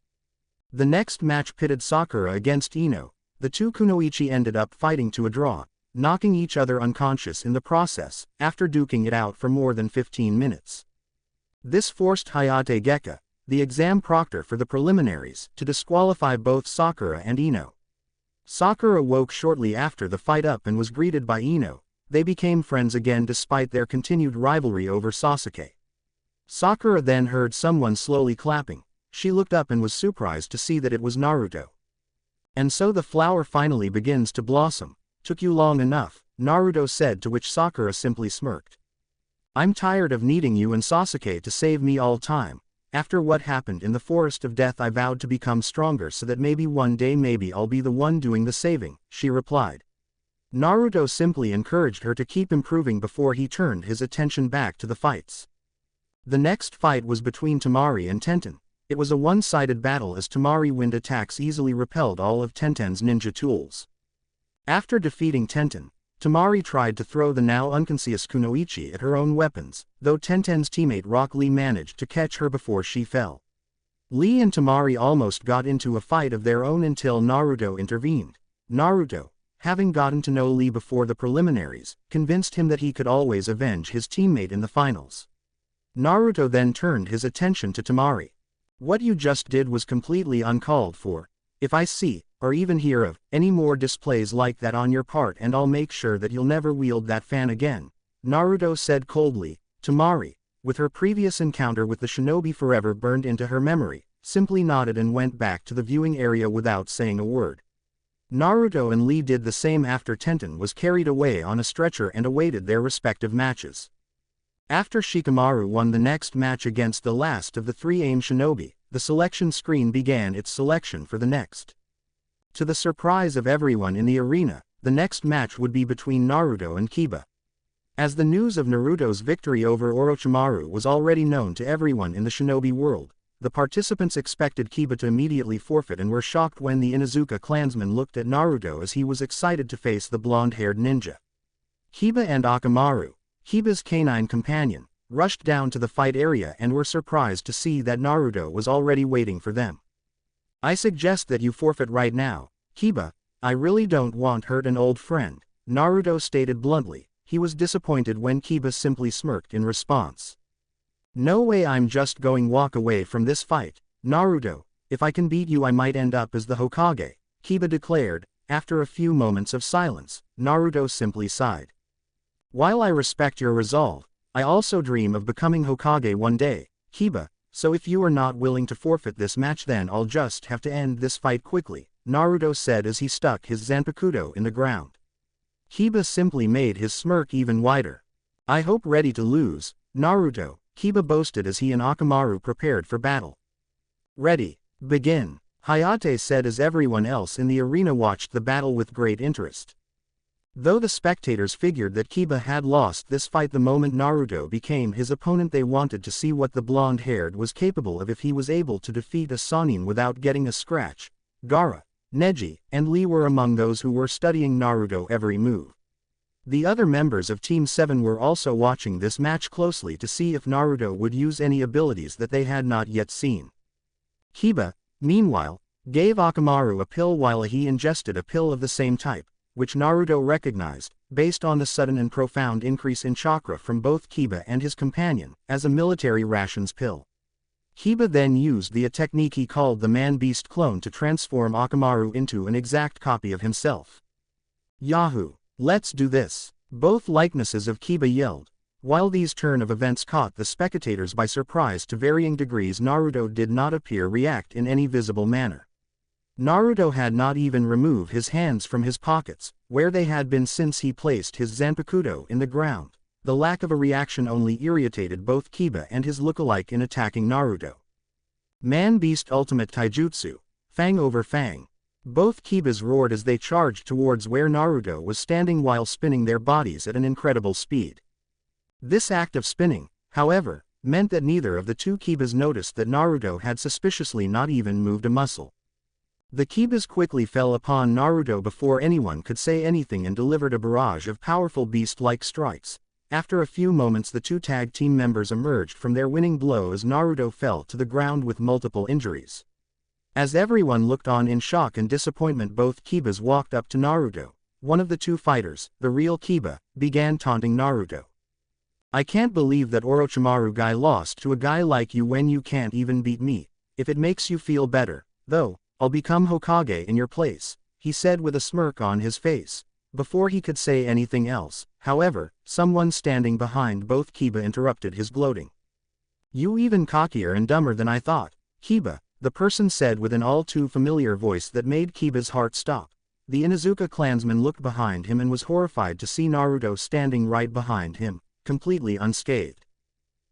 The next match pitted Sakura against Ino. The 2 kunoichi ended up fighting to a draw, knocking each other unconscious in the process, after duking it out for more than 15 minutes. This forced Hayate Geka, the exam proctor for the preliminaries, to disqualify both Sakura and Ino. Sakura woke shortly after the fight up and was greeted by Ino. They became friends again despite their continued rivalry over Sasuke. Sakura then heard someone slowly clapping. She looked up and was surprised to see that it was Naruto. And so the flower finally begins to blossom. Took you long enough, Naruto said, to which Sakura simply smirked. I'm tired of needing you and Sasuke to save me all time. After what happened in the Forest of Death I vowed to become stronger so that maybe one day maybe I'll be the one doing the saving, she replied. Naruto simply encouraged her to keep improving before he turned his attention back to the fights. The next fight was between Temari and Tenten. It was a one-sided battle as Temari wind attacks easily repelled all of Tenten's ninja tools. After defeating Tenten, Temari tried to throw the now unconscious kunoichi at her own weapons, though Tenten's teammate Rock Lee managed to catch her before she fell. Lee and Temari almost got into a fight of their own until Naruto intervened. Naruto, having gotten to know Lee before the preliminaries, convinced him that he could always avenge his teammate in the finals. Naruto then turned his attention to Temari. What you just did was completely uncalled for. If I see, or even hear of, any more displays like that on your part, and I'll make sure that you'll never wield that fan again, Naruto said coldly. Temari, with her previous encounter with the shinobi forever burned into her memory, simply nodded and went back to the viewing area without saying a word. Naruto and Lee did the same after Tenten was carried away on a stretcher and awaited their respective matches. After Shikamaru won the next match against the last of the 3 AIM shinobi, the selection screen began its selection for the next. To the surprise of everyone in the arena, the next match would be between Naruto and Kiba. As the news of Naruto's victory over Orochimaru was already known to everyone in the shinobi world, the participants expected Kiba to immediately forfeit and were shocked when the Inuzuka clansman looked at Naruto as he was excited to face the blonde-haired ninja. Kiba and Akamaru, Kiba's canine companion, rushed down to the fight area and were surprised to see that Naruto was already waiting for them. I suggest that you forfeit right now, Kiba. I really don't want to hurt an old friend, Naruto stated bluntly. He was disappointed when Kiba simply smirked in response. No way, I'm just going walk away from this fight, Naruto. If I can beat you I might end up as the Hokage, Kiba declared. After a few moments of silence, Naruto simply sighed. While I respect your resolve, I also dream of becoming Hokage one day, Kiba, so if you are not willing to forfeit this match then I'll just have to end this fight quickly, Naruto said as he stuck his Zanpakuto in the ground. Kiba simply made his smirk even wider. I hope ready to lose, Naruto, Kiba boasted as he and Akamaru prepared for battle. Ready, begin, Hayate said as everyone else in the arena watched the battle with great interest. Though the spectators figured that Kiba had lost this fight the moment Naruto became his opponent, they wanted to see what the blonde-haired was capable of if he was able to defeat a Sannin without getting a scratch. Gaara, Neji, and Lee were among those who were studying Naruto's every move. The other members of Team 7 were also watching this match closely to see if Naruto would use any abilities that they had not yet seen. Kiba, meanwhile, gave Akamaru a pill while he ingested a pill of the same type, which Naruto recognized, based on the sudden and profound increase in chakra from both Kiba and his companion, as a military rations pill. Kiba then used the technique he called the Man-Beast clone to transform Akamaru into an exact copy of himself. Yahoo! Let's do this! Both likenesses of Kiba yelled. While these turn of events caught the spectators by surprise to varying degrees, Naruto did not appear react in any visible manner. Naruto had not even removed his hands from his pockets, where they had been since he placed his Zanpakuto in the ground. The lack of a reaction only irritated both Kiba and his lookalike in attacking Naruto. Man-Beast Ultimate Taijutsu, Fang over Fang. Both Kibas roared as they charged towards where Naruto was standing while spinning their bodies at an incredible speed. This act of spinning, however, meant that neither of the two Kibas noticed that Naruto had suspiciously not even moved a muscle. The Kibas quickly fell upon Naruto before anyone could say anything and delivered a barrage of powerful beast-like strikes. After a few moments the two tag team members emerged from their winning blow as Naruto fell to the ground with multiple injuries. As everyone looked on in shock and disappointment, both Kibas walked up to Naruto. One of the two fighters, the real Kiba, began taunting Naruto. I can't believe that Orochimaru guy lost to a guy like you when you can't even beat me. If it makes you feel better, though, I'll become Hokage in your place, he said with a smirk on his face. Before he could say anything else, however, someone standing behind both Kiba interrupted his gloating. You even cockier and dumber than I thought, Kiba, the person said with an all too familiar voice that made Kiba's heart stop. The Inuzuka clansman looked behind him and was horrified to see Naruto standing right behind him, completely unscathed.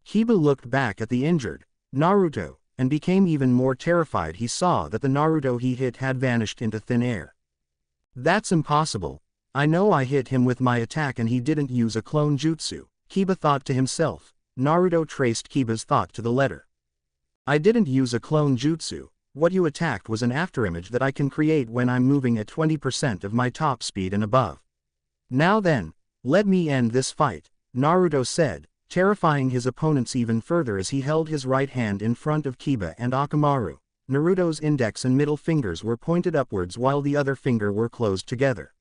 Kiba looked back at the injured Naruto, and became even more terrified. He saw that the Naruto he hit had vanished into thin air. That's impossible. I know I hit him with my attack and he didn't use a clone jutsu, Kiba thought to himself. Naruto traced Kiba's thought to the letter. I didn't use a clone jutsu. What you attacked was an afterimage that I can create when I'm moving at 20% of my top speed and above. Now then, let me end this fight, Naruto said, terrifying his opponents even further as he held his right hand in front of Kiba and Akamaru. Naruto's index and middle fingers were pointed upwards while the other finger were closed together.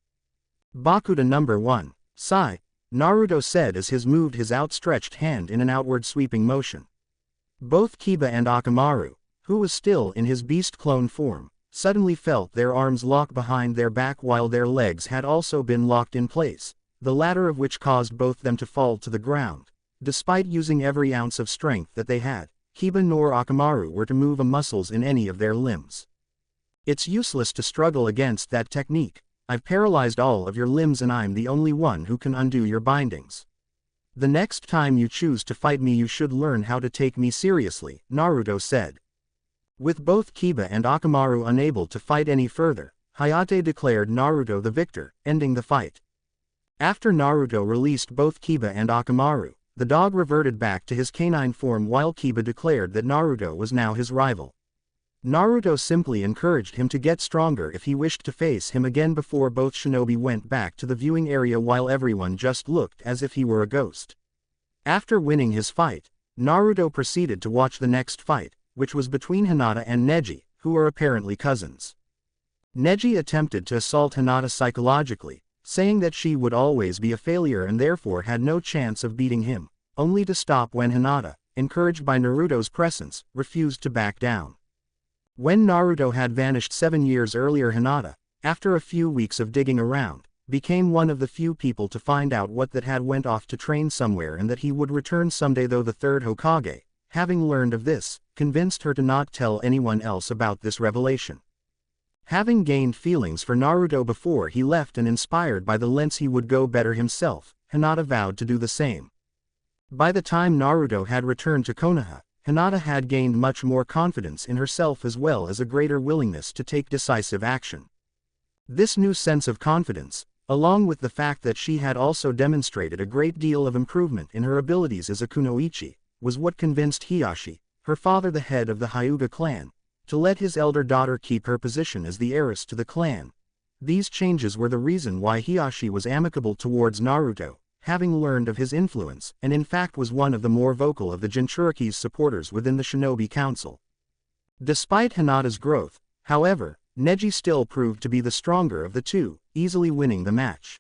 Bakuda number 1, Sai, Naruto said as he moved his outstretched hand in an outward sweeping motion. Both Kiba and Akamaru, who was still in his beast clone form, suddenly felt their arms lock behind their back while their legs had also been locked in place, the latter of which caused both them to fall to the ground. Despite using every ounce of strength that they had, Kiba nor Akamaru were to move a muscles in any of their limbs. It's useless to struggle against that technique. I've paralyzed all of your limbs and I'm the only one who can undo your bindings. The next time you choose to fight me you should learn how to take me seriously, Naruto said. With both Kiba and Akamaru unable to fight any further, Hayate declared Naruto the victor, ending the fight. After Naruto released both Kiba and Akamaru, the dog reverted back to his canine form while Kiba declared that Naruto was now his rival. Naruto simply encouraged him to get stronger if he wished to face him again before both shinobi went back to the viewing area while everyone just looked as if he were a ghost. After winning his fight, Naruto proceeded to watch the next fight, which was between Hinata and Neji, who are apparently cousins. Neji attempted to assault Hinata psychologically, saying that she would always be a failure and therefore had no chance of beating him, only to stop when Hinata, encouraged by Naruto's presence, refused to back down. When Naruto had vanished 7 years earlier, Hinata, after a few weeks of digging around, became one of the few people to find out what that had went off to train somewhere and that he would return someday. Though the third Hokage, having learned of this, convinced her to not tell anyone else about this revelation. Having gained feelings for Naruto before he left and inspired by the lens he would go better himself, Hinata vowed to do the same. By the time Naruto had returned to Konoha, Hinata had gained much more confidence in herself as well as a greater willingness to take decisive action. This new sense of confidence, along with the fact that she had also demonstrated a great deal of improvement in her abilities as a kunoichi, was what convinced Hiashi, her father the head of the Hyuga clan, to let his elder daughter keep her position as the heiress to the clan. These changes were the reason why Hiashi was amicable towards Naruto, having learned of his influence, and in fact was one of the more vocal of the Jinchuriki's supporters within the Shinobi Council. Despite Hinata's growth, however, Neji still proved to be the stronger of the two, easily winning the match.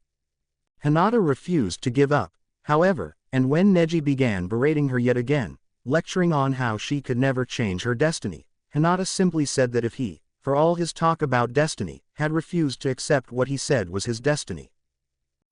Hinata refused to give up, however, and when Neji began berating her yet again, lecturing on how she could never change her destiny, Hinata simply said that if he, for all his talk about destiny, had refused to accept what he said was his destiny.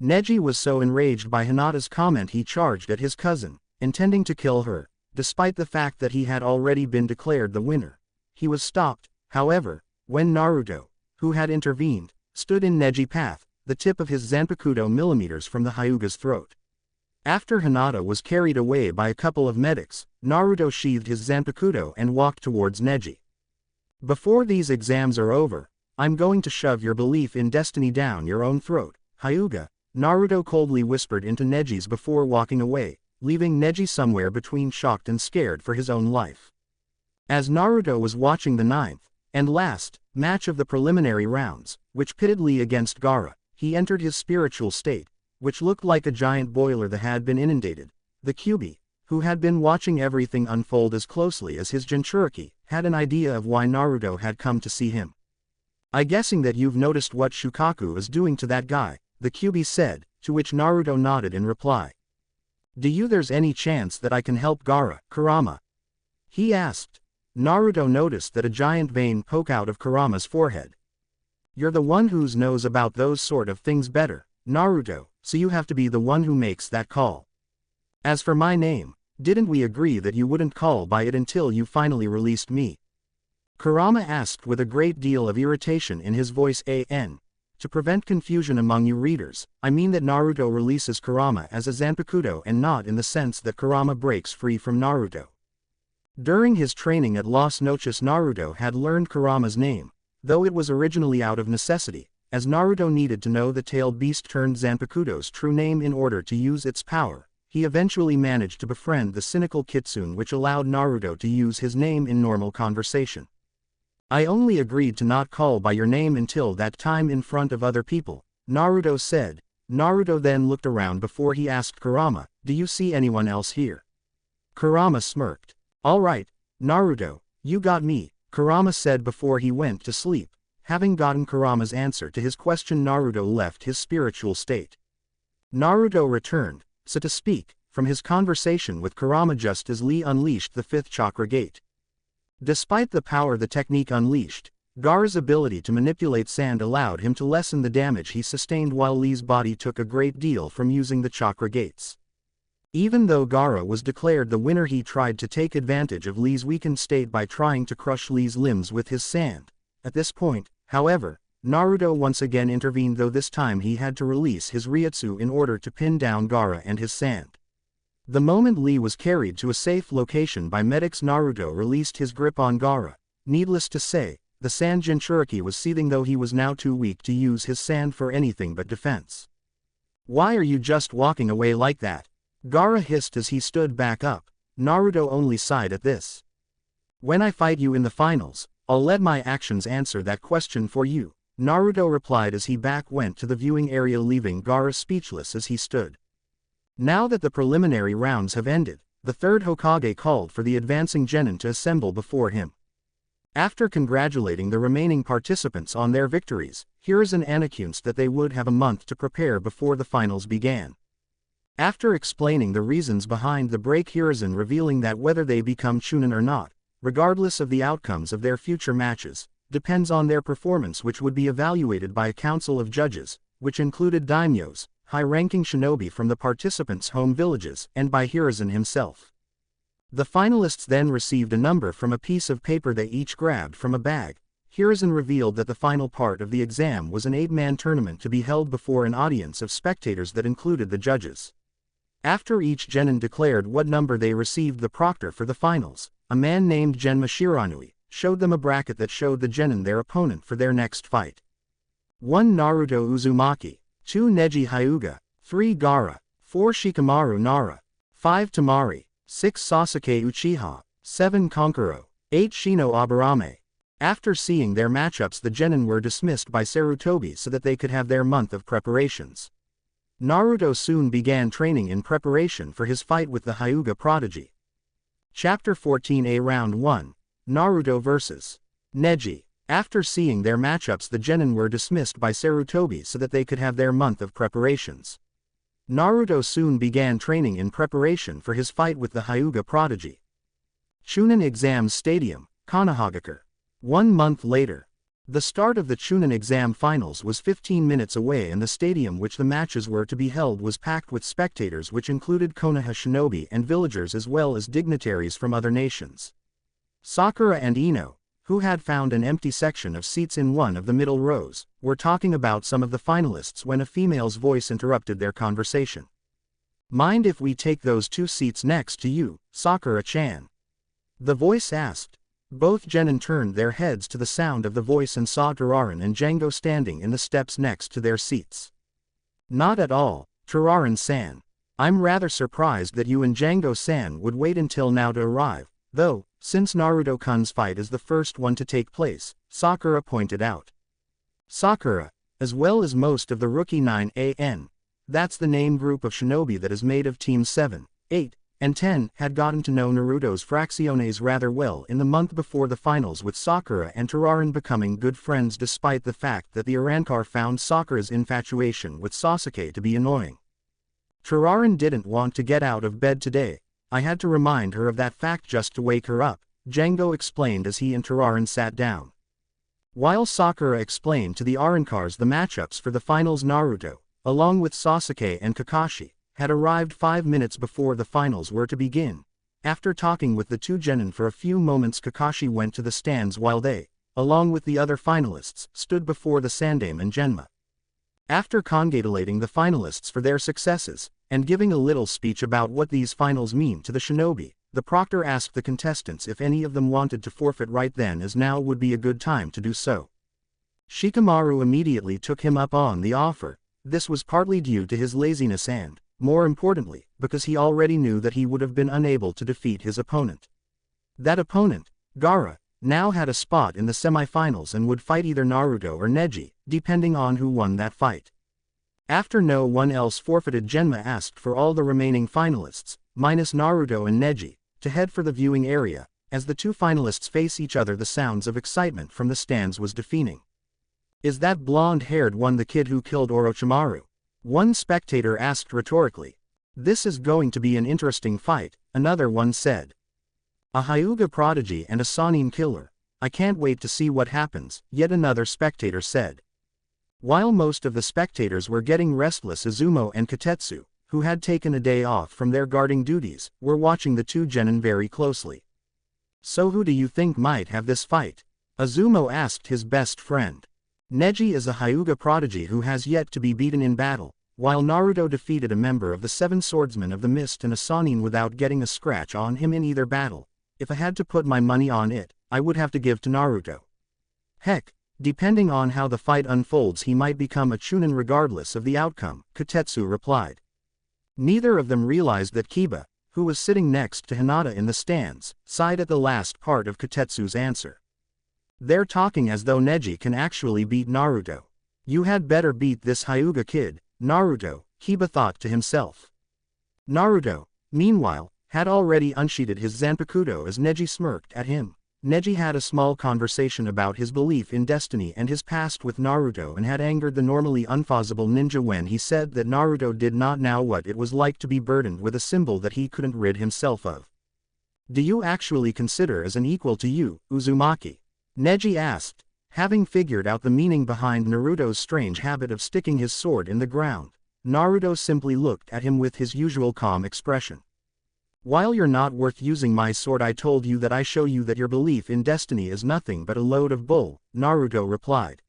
Neji was so enraged by Hinata's comment he charged at his cousin, intending to kill her, despite the fact that he had already been declared the winner. He was stopped, however, when Naruto, who had intervened, stood in Neji's path, the tip of his Zanpakuto millimeters from the Hyuga's throat. After Hinata was carried away by a couple of medics, Naruto sheathed his Zanpakuto and walked towards Neji. Before these exams are over, I'm going to shove your belief in destiny down your own throat, Hyuga, Naruto coldly whispered into Neji's before walking away, leaving Neji somewhere between shocked and scared for his own life. As Naruto was watching the ninth, and last, match of the preliminary rounds, which pitted Lee against Gaara, he entered his spiritual state, which looked like a giant boiler that had been inundated. The Kyuubi, who had been watching everything unfold as closely as his Jinchuriki, had an idea of why Naruto had come to see him. "I'm guessing that you've noticed what Shukaku is doing to that guy," the Kyuubi said, to which Naruto nodded in reply. There's any chance that I can help Gaara, Kurama?" he asked. Naruto noticed that a giant vein poke out of Kurama's forehead. "You're the one who knows about those sort of things better, Naruto, so you have to be the one who makes that call. As for my name, didn't we agree that you wouldn't call by it until you finally released me?" Kurama asked with a great deal of irritation in his voice. To prevent confusion among you readers, I mean that Naruto releases Kurama as a Zanpakuto and not in the sense that Kurama breaks free from Naruto. During his training at Las Noches, Naruto had learned Kurama's name, though it was originally out of necessity, as Naruto needed to know the tailed beast turned Zanpakuto's true name in order to use its power. He eventually managed to befriend the cynical Kitsune, which allowed Naruto to use his name in normal conversation. "I only agreed to not call by your name until that time in front of other people," Naruto said. Naruto then looked around before he asked Kurama, "Do you see anyone else here?" Kurama smirked. "All right, Naruto, you got me," Kurama said before he went to sleep. Having gotten Kurama's answer to his question, Naruto left his spiritual state. Naruto returned, so to speak, from his conversation with Kurama just as Lee unleashed the fifth chakra gate. Despite the power the technique unleashed, Gaara's ability to manipulate sand allowed him to lessen the damage he sustained, while Lee's body took a great deal from using the chakra gates. Even though Gaara was declared the winner, he tried to take advantage of Lee's weakened state by trying to crush Lee's limbs with his sand. At this point, however, Naruto once again intervened, though this time he had to release his Ryutsu in order to pin down Gaara and his sand. The moment Lee was carried to a safe location by medics, Naruto released his grip on Gaara. Needless to say, the sand Jinchuriki was seething, though he was now too weak to use his sand for anything but defense. "Why are you just walking away like that?" Gaara hissed as he stood back up. Naruto only sighed at this. "When I fight you in the finals, I'll let my actions answer that question for you," Naruto replied as he went to the viewing area, leaving Gaara speechless as he stood. Now that the preliminary rounds have ended, the third Hokage called for the advancing genin to assemble before him. After congratulating the remaining participants on their victories, Hiruzen announced that they would have a month to prepare before the finals began. After explaining the reasons behind the break, Hiruzen revealing that whether they become Chunin or not, regardless of the outcomes of their future matches, depends on their performance, which would be evaluated by a council of judges, which included daimyos, high-ranking shinobi from the participants' home villages, and by Hiruzen himself. The finalists then received a number from a piece of paper they each grabbed from a bag. Hiruzen revealed that the final part of the exam was an 8-man tournament to be held before an audience of spectators that included the judges. After each genin declared what number they received, the proctor for the finals, a man named Genma Shiranui, showed them a bracket that showed the genin their opponent for their next fight. 1 Naruto Uzumaki, 2 Neji Hyuga, 3 Gaara, 4 Shikamaru Nara, 5 Tamari, 6 Sasuke Uchiha, 7 Kankuro, 8 Shino Aburame. After seeing their matchups, the genin were dismissed by Sarutobi so that they could have their month of preparations. Naruto soon began training in preparation for his fight with the Hyuga prodigy. Chapter 14a Round 1, Naruto vs. Neji. After seeing their matchups, the genin were dismissed by Sarutobi so that they could have their month of preparations. Naruto soon began training in preparation for his fight with the Hyuga prodigy. Chunin Exam Stadium, Kanahagakure. 1 month later. The start of the Chunin Exam Finals was 15 minutes away, and the stadium which the matches were to be held was packed with spectators, which included Konoha shinobi and villagers as well as dignitaries from other nations. Sakura and Ino, who had found an empty section of seats in one of the middle rows, were talking about some of the finalists when a female's voice interrupted their conversation. "Mind if we take those 2 seats next to you, Sakura-chan?" the voice asked. Both genin turned their heads to the sound of the voice and saw Turaran and Django standing in the steps next to their seats. "Not at all, Turaran-san. I'm rather surprised that you and Django-san would wait until now to arrive, though, since Naruto-kun's fight is the first one to take place," Sakura pointed out. Sakura, as well as most of the Rookie 9AN, that's the name group of shinobi that is made of Teams 7, 8, and 10, had gotten to know Naruto's Fracciones rather well in the month before the finals, with Sakura and Turaran becoming good friends despite the fact that the Arrancar found Sakura's infatuation with Sasuke to be annoying. "Turaran didn't want to get out of bed today. I had to remind her of that fact just to wake her up," Django explained as he and Turaran sat down. While Sakura explained to the Arrancars the matchups for the finals, Naruto, along with Sasuke and Kakashi, had arrived 5 minutes before the finals were to begin. After talking with the 2 genin for a few moments, Kakashi went to the stands while they, along with the other finalists, stood before the Sandaime and Genma. After congratulating the finalists for their successes, and giving a little speech about what these finals mean to the shinobi, the proctor asked the contestants if any of them wanted to forfeit right then, as now would be a good time to do so. Shikamaru immediately took him up on the offer. This was partly due to his laziness and, more importantly, because he already knew that he would have been unable to defeat his opponent. That opponent, Gaara, now had a spot in the semi-finals and would fight either Naruto or Neji, depending on who won that fight. After no one else forfeited, Genma asked for all the remaining finalists, minus Naruto and Neji, to head for the viewing area. As the 2 finalists face each other, the sounds of excitement from the stands was deafening. "Is that blonde-haired one the kid who killed Orochimaru?" one spectator asked rhetorically. "This is going to be an interesting fight," another one said. "A Hyuga prodigy and a Sannin killer. I can't wait to see what happens," yet another spectator said. While most of the spectators were getting restless, Izumo and Katetsu, who had taken a day off from their guarding duties, were watching the 2 genin very closely. "So who do you think might have this fight?" Izumo asked his best friend. "Neji is a Hyuga prodigy who has yet to be beaten in battle, while Naruto defeated a member of the 7 Swordsmen of the Mist and a Sannin without getting a scratch on him in either battle. If I had to put my money on it, I would have to give to Naruto. Heck, depending on how the fight unfolds, he might become a Chunin regardless of the outcome," Katetsu replied. Neither of them realized that Kiba, who was sitting next to Hinata in the stands, sighed at the last part of Katetsu's answer. "They're talking as though Neji can actually beat Naruto. You had better beat this Hyuga kid, Naruto," Kiba thought to himself. Naruto, meanwhile, had already unsheathed his Zanpakuto as Neji smirked at him. Neji had a small conversation about his belief in destiny and his past with Naruto, and had angered the normally unfuzzable ninja when he said that Naruto did not know what it was like to be burdened with a symbol that he couldn't rid himself of. "Do you actually consider as an equal to you, Uzumaki?" Neji asked, having figured out the meaning behind Naruto's strange habit of sticking his sword in the ground. Naruto simply looked at him with his usual calm expression. While you're not worth using my sword, I told you that I show you that your belief in destiny is nothing but a load of bull, Naruto replied.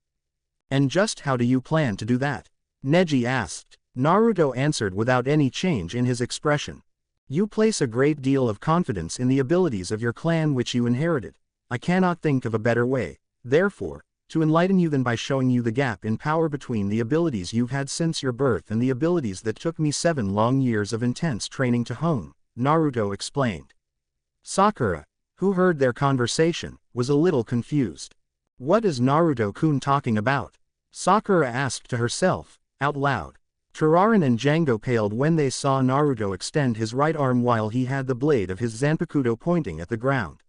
And just how do you plan to do that? Neji asked. Naruto answered without any change in his expression. You place a great deal of confidence in the abilities of your clan which you inherited. I cannot think of a better way, therefore, to enlighten you than by showing you the gap in power between the abilities you've had since your birth and the abilities that took me 7 long years of intense training to hone, Naruto explained. Sakura, who heard their conversation, was a little confused. What is Naruto-kun talking about? Sakura asked to herself, out loud. Turaran and Django paled when they saw Naruto extend his right arm while he had the blade of his Zanpakuto pointing at the ground.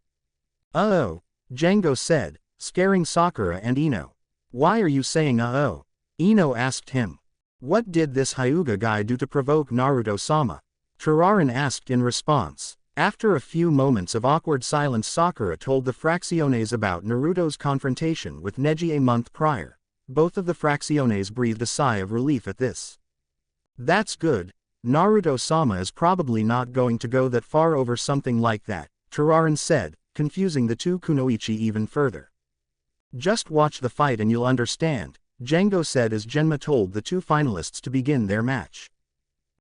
Uh-oh, Django said, scaring Sakura and Ino. Why are you saying uh-oh? Ino asked him. What did this Hyuga guy do to provoke Naruto-sama? Turaran asked in response. After a few moments of awkward silence, Sakura told the Fracciones about Naruto's confrontation with Neji a month prior. Both of the Fracciones breathed a sigh of relief at this. That's good. Naruto-sama is probably not going to go that far over something like that, Turaran said, confusing the two kunoichi even further. Just watch the fight and you'll understand, Django said as Genma told the two finalists to begin their match.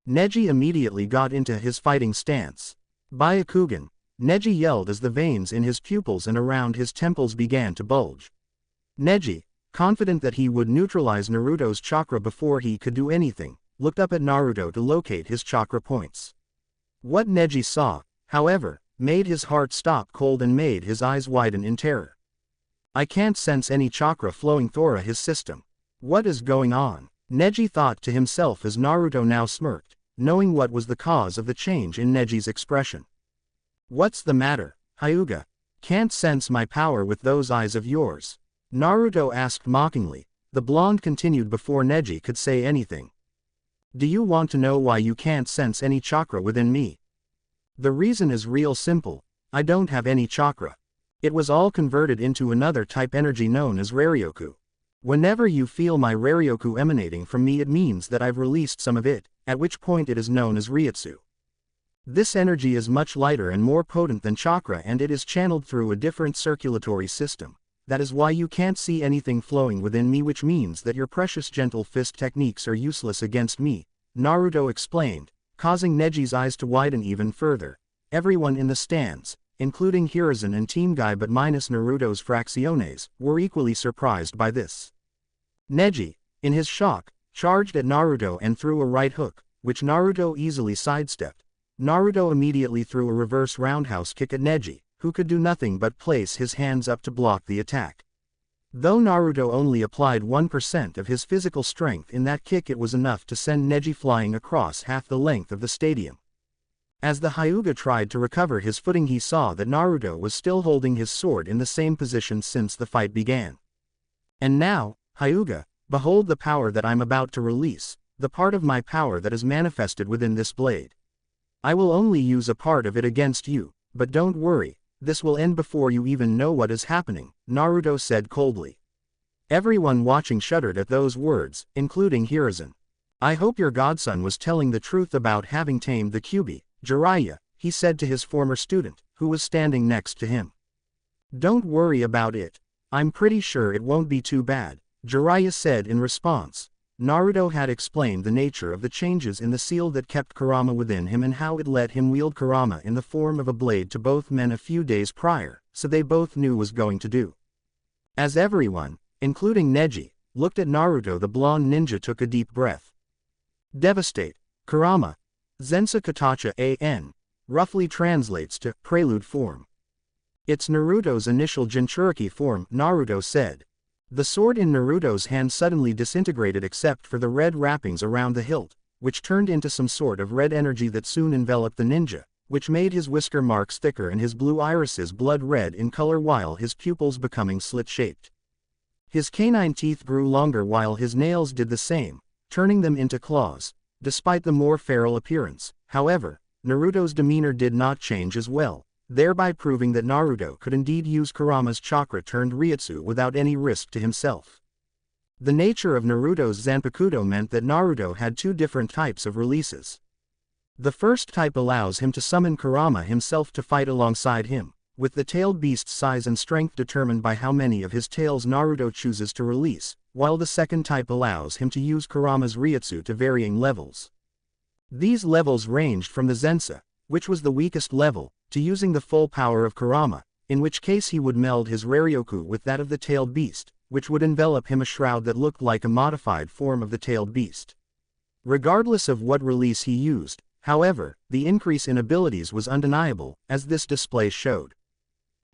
Neji immediately got into his fighting stance. Byakugan, Neji yelled as the veins in his pupils and around his temples began to bulge. Neji, confident that he would neutralize Naruto's chakra before he could do anything, looked up at Naruto to locate his chakra points. What Neji saw, however, made his heart stop cold and made his eyes widen in terror. I can't sense any chakra flowing through his system. What is going on? Neji thought to himself as Naruto now smirked, knowing what was the cause of the change in Neji's expression. What's the matter, Hyuga? Can't sense my power with those eyes of yours? Naruto asked mockingly. The blonde continued before Neji could say anything. Do you want to know why you can't sense any chakra within me? The reason is real simple. I don't have any chakra. It was all converted into another type energy known as Raryoku. Whenever you feel my Raryoku emanating from me, it means that I've released some of it, at which point it is known as Ryutsu. This energy is much lighter and more potent than chakra, and it is channeled through a different circulatory system. That is why you can't see anything flowing within me, which means that your precious gentle fist techniques are useless against me, Naruto explained, causing Neji's eyes to widen even further. Everyone in the stands, including Hiruzen and Team Guy but minus Naruto's Fracciones, were equally surprised by this. Neji, in his shock, charged at Naruto and threw a right hook, which Naruto easily sidestepped. Naruto immediately threw a reverse roundhouse kick at Neji, who could do nothing but place his hands up to block the attack. Though Naruto only applied 1% of his physical strength in that kick, it was enough to send Neji flying across half the length of the stadium. As the Hyuga tried to recover his footing, he saw that Naruto was still holding his sword in the same position since the fight began. And now, Hyuga, behold the power that I'm about to release, the part of my power that is manifested within this blade. I will only use a part of it against you, but don't worry, this will end before you even know what is happening, Naruto said coldly. Everyone watching shuddered at those words, including Hiruzen. I hope your godson was telling the truth about having tamed the Kyuubi, Jiraiya, he said to his former student, who was standing next to him. Don't worry about it. I'm pretty sure it won't be too bad, Jiraiya said in response. Naruto had explained the nature of the changes in the seal that kept Kurama within him and how it let him wield Kurama in the form of a blade to both men a few days prior, so they both knew was going to do. As everyone, including Neji, looked at Naruto, the blonde ninja took a deep breath. Devastate, Kurama, Zensa Katacha an, roughly translates to prelude form. It's Naruto's initial Jinchuriki form, Naruto said. The sword in Naruto's hand suddenly disintegrated except for the red wrappings around the hilt, which turned into some sort of red energy that soon enveloped the ninja, which made his whisker marks thicker and his blue irises blood red in color while his pupils becoming slit-shaped. His canine teeth grew longer while his nails did the same, turning them into claws. Despite the more feral appearance, however, Naruto's demeanor did not change as well, thereby proving that Naruto could indeed use Kurama's chakra-turned Ryutsu without any risk to himself. The nature of Naruto's Zanpakuto meant that Naruto had two different types of releases. The first type allows him to summon Kurama himself to fight alongside him, with the tailed beast's size and strength determined by how many of his tails Naruto chooses to release, while the second type allows him to use Kurama's Ryutsu to varying levels. These levels ranged from the Zensa, which was the weakest level, to using the full power of Kurama, in which case he would meld his Raryoku with that of the tailed beast, which would envelop him a shroud that looked like a modified form of the tailed beast. Regardless of what release he used, however, the increase in abilities was undeniable, as this display showed.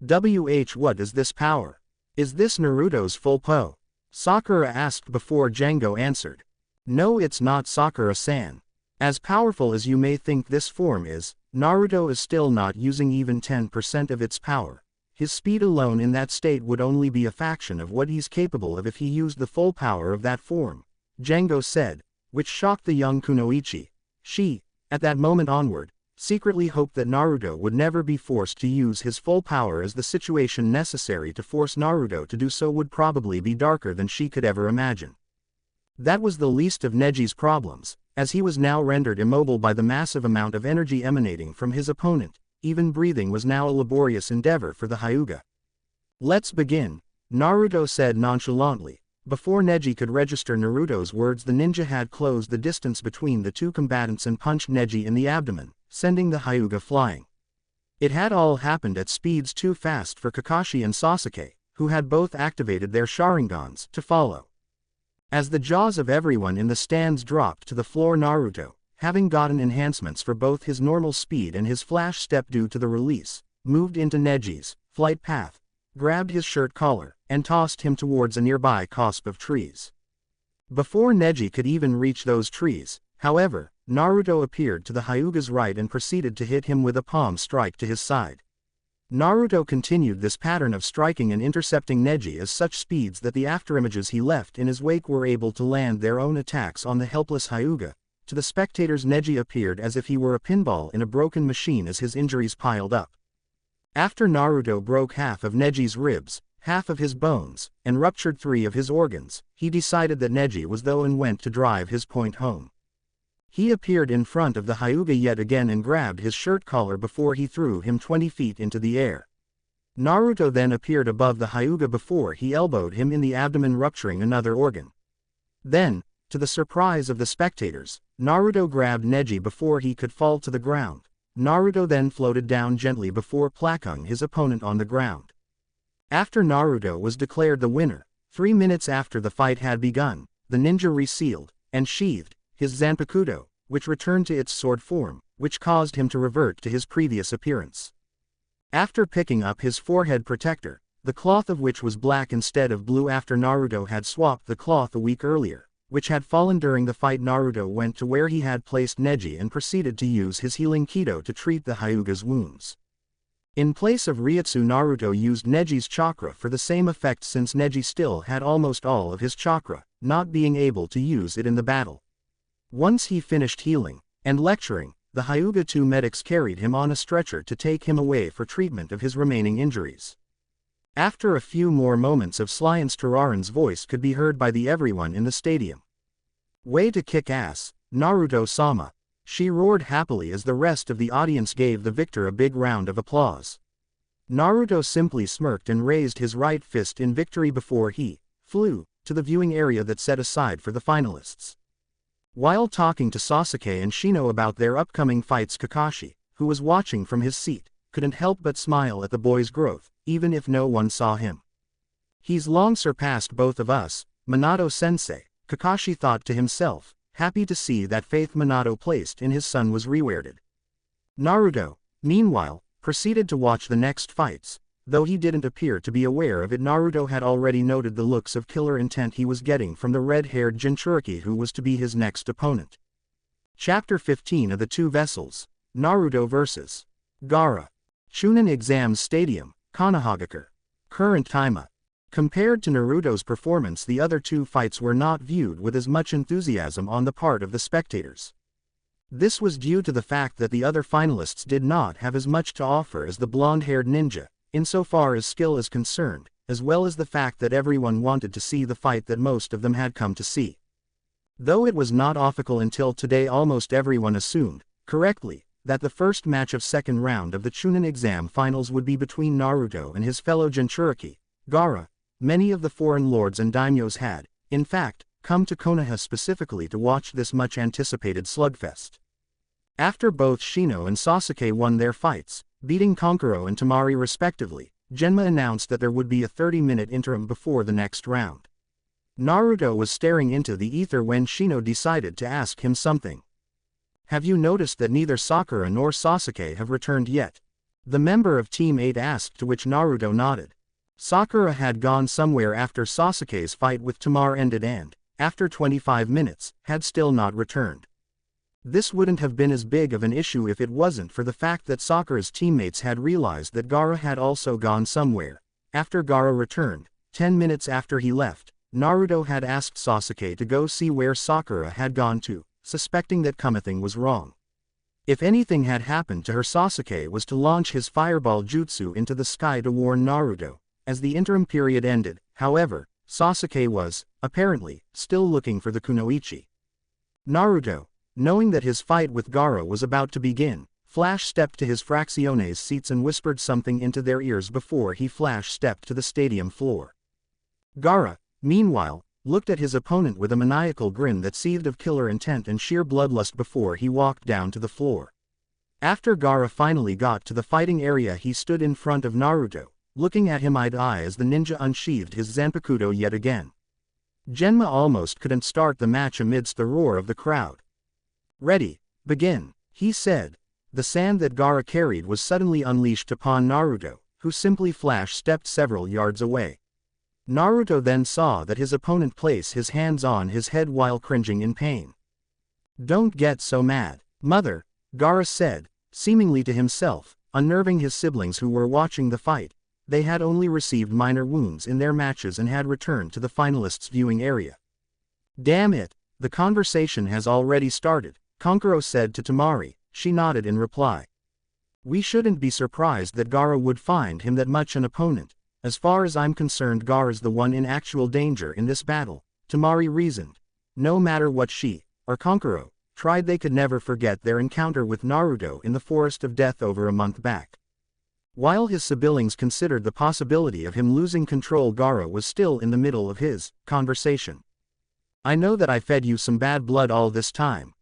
What is this power? Is this Naruto's full po? Sakura asked before Django answered. No, it's not, Sakura-san. As powerful as you may think this form is, Naruto is still not using even 10% of its power. His speed alone in that state would only be a fraction of what he's capable of if he used the full power of that form, Django said, which shocked the young Kunoichi. She, at that moment onward, secretly hoped that Naruto would never be forced to use his full power, as the situation necessary to force Naruto to do so would probably be darker than she could ever imagine. That was the least of Neji's problems, as he was now rendered immobile by the massive amount of energy emanating from his opponent. Even breathing was now a laborious endeavor for the Hyuga. Let's begin, Naruto said nonchalantly. Before Neji could register Naruto's words, the ninja had closed the distance between the two combatants and punched Neji in the abdomen, sending the Hyuga flying. It had all happened at speeds too fast for Kakashi and Sasuke, who had both activated their Sharingans, to follow. As the jaws of everyone in the stands dropped to the floor, Naruto, having gotten enhancements for both his normal speed and his flash step due to the release, moved into Neji's flight path, grabbed his shirt collar, and tossed him towards a nearby copse of trees. Before Neji could even reach those trees, however, Naruto appeared to the Hyuga's right and proceeded to hit him with a palm strike to his side. Naruto continued this pattern of striking and intercepting Neji at such speeds that the afterimages he left in his wake were able to land their own attacks on the helpless Hyuga. To the spectators, Neji appeared as if he were a pinball in a broken machine as his injuries piled up. After Naruto broke half of Neji's ribs, half of his bones, and ruptured 3 of his organs, he decided that Neji was through and went to drive his point home. He appeared in front of the Hyuga yet again and grabbed his shirt collar before he threw him 20 feet into the air. Naruto then appeared above the Hyuga before he elbowed him in the abdomen, rupturing another organ. Then, to the surprise of the spectators, Naruto grabbed Neji before he could fall to the ground. Naruto then floated down gently before placking his opponent on the ground. After Naruto was declared the winner, 3 minutes after the fight had begun, the ninja resealed and sheathed his Zanpakuto, which returned to its sword form, which caused him to revert to his previous appearance. After picking up his forehead protector, the cloth of which was black instead of blue after Naruto had swapped the cloth a week earlier, which had fallen during the fight, Naruto went to where he had placed Neji and proceeded to use his healing Kido to treat the Hyuga's wounds. In place of Ryutsu, Naruto used Neji's chakra for the same effect, since Neji still had almost all of his chakra, not being able to use it in the battle. Once he finished healing and lecturing, the Hyuga 2 medics carried him on a stretcher to take him away for treatment of his remaining injuries. After a few more moments of silence, Tararan's voice could be heard by everyone in the stadium. Way to kick ass, Naruto-sama, she roared happily as the rest of the audience gave the victor a big round of applause. Naruto simply smirked and raised his right fist in victory before he flew to the viewing area that set aside for the finalists. While talking to Sasuke and Shino about their upcoming fights, Kakashi, who was watching from his seat, couldn't help but smile at the boy's growth, even if no one saw him. He's long surpassed both of us, Minato-sensei, Kakashi thought to himself, happy to see that faith Minato placed in his son was rewarded. Naruto, meanwhile, proceeded to watch the next fights. Though he didn't appear to be aware of it, Naruto had already noted the looks of killer intent he was getting from the red-haired Jinchuriki who was to be his next opponent. Chapter 15 of the Two Vessels, Naruto vs. Gaara. Chunin Exams Stadium, Konohagakure. Current time. Compared to Naruto's performance, the other two fights were not viewed with as much enthusiasm on the part of the spectators. This was due to the fact that the other finalists did not have as much to offer as the blonde-haired ninja, insofar as skill is concerned, as well as the fact that everyone wanted to see the fight that most of them had come to see. Though it was not official until today, almost everyone assumed correctly, that the first match of second round of the Chunin exam finals would be between Naruto and his fellow Jinchuriki, Gaara. Many of the foreign lords and daimyos had, in fact, come to Konoha specifically to watch this much-anticipated slugfest. After both Shino and Sasuke won their fights, beating Kankuro and Temari respectively, Genma announced that there would be a 30-minute interim before the next round. Naruto was staring into the ether when Shino decided to ask him something. "Have you noticed that neither Sakura nor Sasuke have returned yet?" the member of Team 8 asked, to which Naruto nodded. Sakura had gone somewhere after Sasuke's fight with Temari ended and, after 25 minutes, had still not returned. This wouldn't have been as big of an issue if it wasn't for the fact that Sakura's teammates had realized that Gaara had also gone somewhere. After Gaara returned, 10 minutes after he left, Naruto had asked Sasuke to go see where Sakura had gone to, suspecting that something was wrong. If anything had happened to her, Sasuke was to launch his fireball jutsu into the sky to warn Naruto. As the interim period ended, however, Sasuke was, apparently, still looking for the kunoichi. Naruto, knowing that his fight with Gaara was about to begin, flash-stepped to his Fracciones seats and whispered something into their ears before he flash-stepped to the stadium floor. Gaara, meanwhile, looked at his opponent with a maniacal grin that seethed of killer intent and sheer bloodlust before he walked down to the floor. After Gaara finally got to the fighting area, he stood in front of Naruto, looking at him eye-to-eye as the ninja unsheathed his Zanpakuto yet again. Genma almost couldn't start the match amidst the roar of the crowd. "Ready, begin," he said. The sand that Gaara carried was suddenly unleashed upon Naruto, who simply flash-stepped several yards away. Naruto then saw that his opponent place his hands on his head while cringing in pain. "Don't get so mad, mother," Gaara said, seemingly to himself, unnerving his siblings who were watching the fight. They had only received minor wounds in their matches and had returned to the finalists' viewing area. "Damn it, the conversation has already started," Kankuro said to Temari. She nodded in reply. "We shouldn't be surprised that Gaara would find him that much an opponent. As far as I'm concerned, Gaara's the one in actual danger in this battle," Temari reasoned. No matter what she, or Kankuro, tried, they could never forget their encounter with Naruto in the Forest of Death over a month back. While his siblings considered the possibility of him losing control, Gaara was still in the middle of his conversation. "I know that I fed you some bad blood all this time.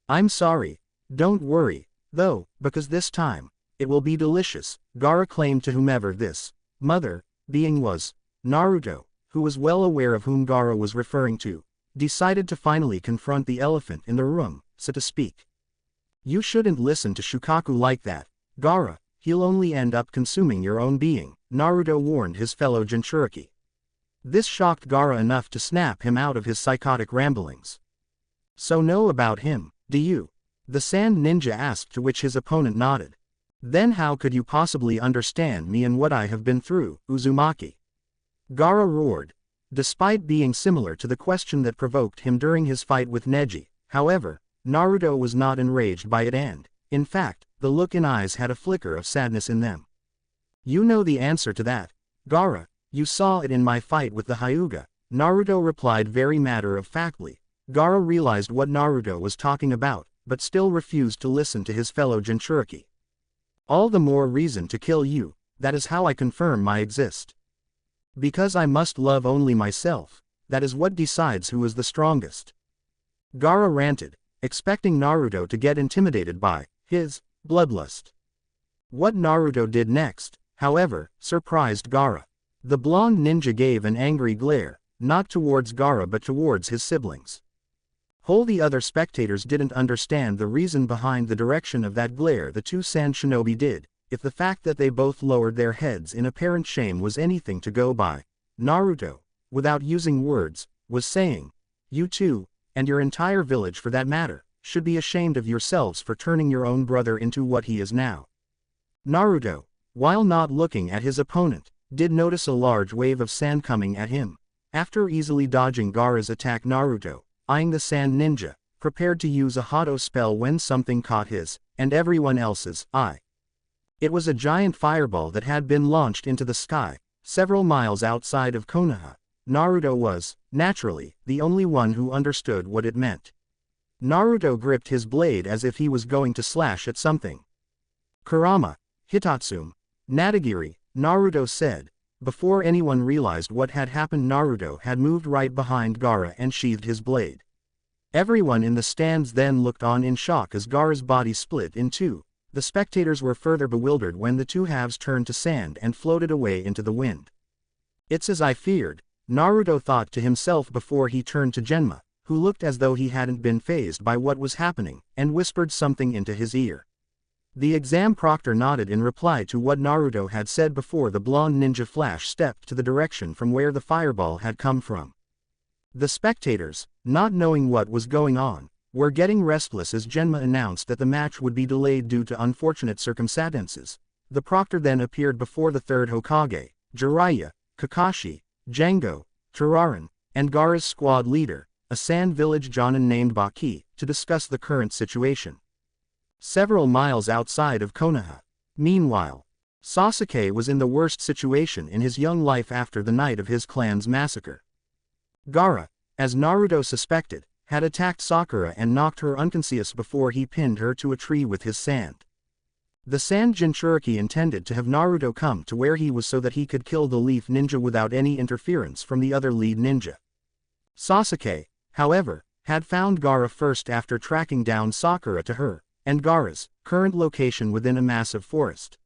I'm sorry. Don't worry, though, because this time, it will be delicious," Gaara claimed to whomever this mother being was. Naruto, who was well aware of whom Gaara was referring to, decided to finally confront the elephant in the room, so to speak. "You shouldn't listen to Shukaku like that, Gaara. He'll only end up consuming your own being," Naruto warned his fellow Jinchuriki. This shocked Gaara enough to snap him out of his psychotic ramblings. "So know about him, do you?" the sand ninja asked, to which his opponent nodded. "Then how could you possibly understand me and what I have been through, Uzumaki?" Gaara roared. Despite being similar to the question that provoked him during his fight with Neji, however, Naruto was not enraged by it and, in fact, the look in eyes had a flicker of sadness in them. "You know the answer to that, Gaara. You saw it in my fight with the Hyuga," Naruto replied very matter-of-factly. Gaara realized what Naruto was talking about, but still refused to listen to his fellow Jinchuriki. "All the more reason to kill you, that is how I confirm my exist. Because I must love only myself, that is what decides who is the strongest." Gaara ranted, expecting Naruto to get intimidated by his bloodlust. What Naruto did next, however, surprised Gaara. The blonde ninja gave an angry glare, not towards Gaara but towards his siblings. Whole the other spectators didn't understand the reason behind the direction of that glare. The two sand shinobi did, if the fact that they both lowered their heads in apparent shame was anything to go by. Naruto, without using words, was saying, "You two, and your entire village for that matter, should be ashamed of yourselves for turning your own brother into what he is now." Naruto, while not looking at his opponent, did notice a large wave of sand coming at him. After easily dodging Gaara's attack, Naruto, eyeing the sand ninja, prepared to use a Hado spell when something caught his, and everyone else's, eye. It was a giant fireball that had been launched into the sky, several miles outside of Konoha. Naruto was, naturally, the only one who understood what it meant. Naruto gripped his blade as if he was going to slash at something. Kurama, Hitatsumi, Natagiri, Naruto said. Before anyone realized what had happened, Naruto had moved right behind Gaara and sheathed his blade. Everyone in the stands then looked on in shock as Gaara's body split in two. The spectators were further bewildered when the two halves turned to sand and floated away into the wind. It's as I feared, Naruto thought to himself before he turned to Genma, who looked as though he hadn't been fazed by what was happening, and whispered something into his ear. The exam proctor nodded in reply to what Naruto had said before the blonde ninja flash stepped to the direction from where the fireball had come from. The spectators, not knowing what was going on, were getting restless as Genma announced that the match would be delayed due to unfortunate circumstances. The proctor then appeared before the third Hokage, Jiraiya, Kakashi, Django, Turaran, and Gaara's squad leader, a sand village Jonin named Baki, to discuss the current situation. Several miles outside of Konoha. Meanwhile, Sasuke was in the worst situation in his young life after the night of his clan's massacre. Gaara, as Naruto suspected, had attacked Sakura and knocked her unconscious before he pinned her to a tree with his sand. The sand Jinchuriki intended to have Naruto come to where he was so that he could kill the leaf ninja without any interference from the other lead ninja. Sasuke, however, had found Gaara first after tracking down Sakura to her and Gaara's current location within a massive forest.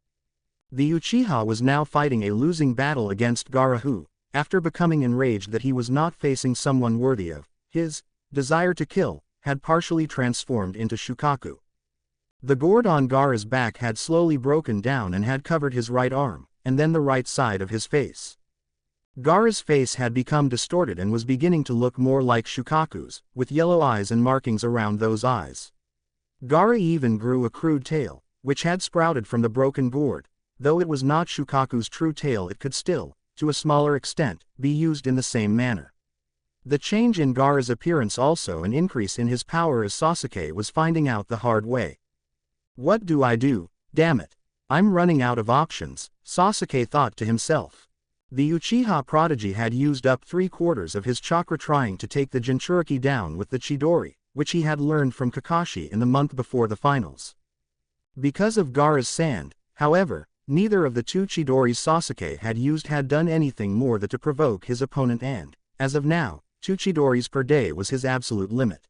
The Uchiha was now fighting a losing battle against Gaara who, after becoming enraged that he was not facing someone worthy of his desire to kill, had partially transformed into Shukaku. The gourd on Gaara's back had slowly broken down and had covered his right arm, and then the right side of his face. Gaara's face had become distorted and was beginning to look more like Shukaku's, with yellow eyes and markings around those eyes. Gaara even grew a crude tail, which had sprouted from the broken gourd. Though it was not Shukaku's true tail, it could still, to a smaller extent, be used in the same manner. The change in Gaara's appearance also an increase in his power as Sasuke was finding out the hard way. What do I do, damn it? I'm running out of options, Sasuke thought to himself. The Uchiha prodigy had used up 3/4 of his chakra trying to take the Jinchuriki down with the Chidori, which he had learned from Kakashi in the month before the finals. Because of Gaara's sand, however, neither of the two Chidoris Sasuke had used had done anything more than to provoke his opponent, and, as of now, 2 Chidoris per day was his absolute limit.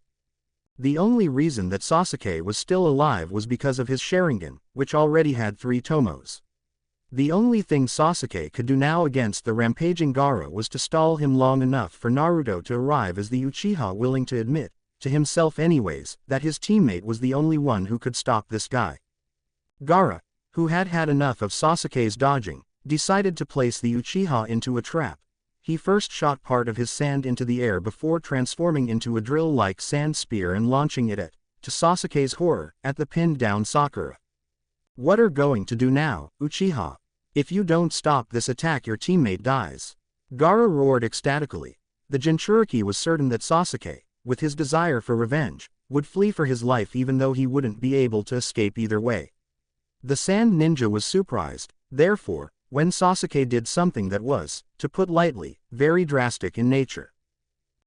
The only reason that Sasuke was still alive was because of his Sharingan, which already had 3 tomos. The only thing Sasuke could do now against the rampaging Gaara was to stall him long enough for Naruto to arrive, as the Uchiha willing to admit, to himself anyways, that his teammate was the only one who could stop this guy. Gaara, who had had enough of Sasuke's dodging, decided to place the Uchiha into a trap. He first shot part of his sand into the air before transforming into a drill-like sand spear and launching it at, to Sasuke's horror, at the pinned-down Sakura. What are going to do now, Uchiha? If you don't stop this attack, your teammate dies. Gaara roared ecstatically. The Jinchuriki was certain that Sasuke, with his desire for revenge, would flee for his life even though he wouldn't be able to escape either way. The sand ninja was surprised, therefore, when Sasuke did something that was, to put lightly, very drastic in nature.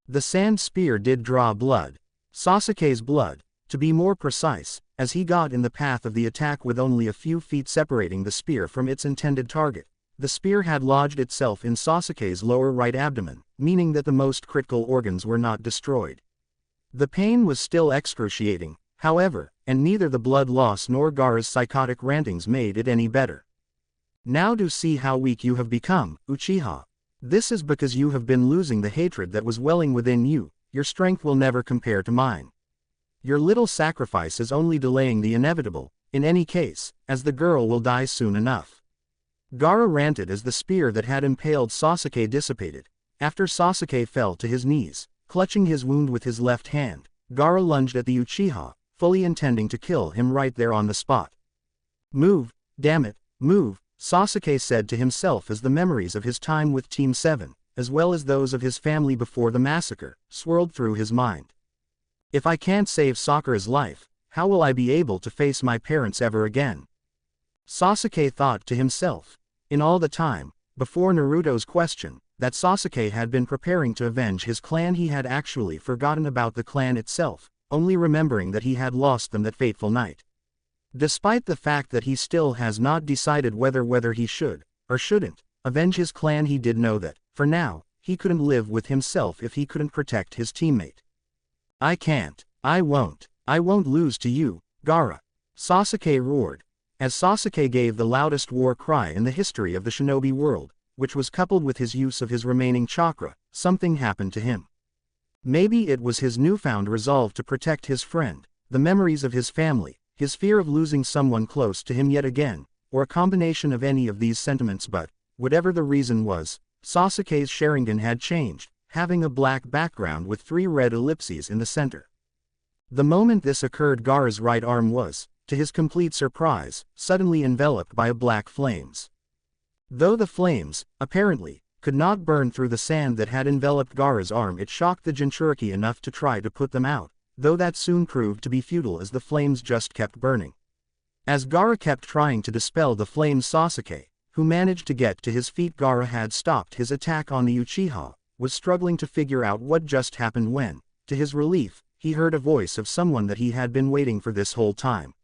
The sand spear did draw blood. Sasuke's blood, to be more precise, as he got in the path of the attack with only a few feet separating the spear from its intended target. The spear had lodged itself in Sasuke's lower right abdomen, meaning that the most critical organs were not destroyed. The pain was still excruciating, however, and neither the blood loss nor Gaara's psychotic rantings made it any better. Now do see how weak you have become, Uchiha. This is because you have been losing the hatred that was welling within you. Your strength will never compare to mine. Your little sacrifice is only delaying the inevitable, in any case, as the girl will die soon enough. Gaara ranted as the spear that had impaled Sasuke dissipated. After Sasuke fell to his knees, clutching his wound with his left hand, Gaara lunged at the Uchiha, fully intending to kill him right there on the spot. Move, damn it, move, Sasuke said to himself as the memories of his time with Team 7, as well as those of his family before the massacre, swirled through his mind. If I can't save Sakura's life, how will I be able to face my parents ever again? Sasuke thought to himself. In all the time, before Naruto's question, that Sasuke had been preparing to avenge his clan, he had actually forgotten about the clan itself, only remembering that he had lost them that fateful night. Despite the fact that he still has not decided whether he should, or shouldn't, avenge his clan, he did know that, for now, he couldn't live with himself if he couldn't protect his teammate. I can't. I won't lose to you, Gaara. Sasuke roared. As Sasuke gave the loudest war cry in the history of the shinobi world, which was coupled with his use of his remaining chakra, something happened to him. Maybe it was his newfound resolve to protect his friend, the memories of his family, his fear of losing someone close to him yet again, or a combination of any of these sentiments, but, whatever the reason was, Sasuke's Sharingan had changed, having a black background with 3 red ellipses in the center. The moment this occurred, Gaara's right arm was, to his complete surprise, suddenly enveloped by black flames. Though the flames, apparently, could not burn through the sand that had enveloped Gaara's arm, it shocked the Jinchuriki enough to try to put them out, though that soon proved to be futile as the flames just kept burning. As Gaara kept trying to dispel the flames, Sasuke, who managed to get to his feet, Gaara had stopped his attack on the Uchiha, was struggling to figure out what just happened when, to his relief, he heard a voice of someone that he had been waiting for this whole time.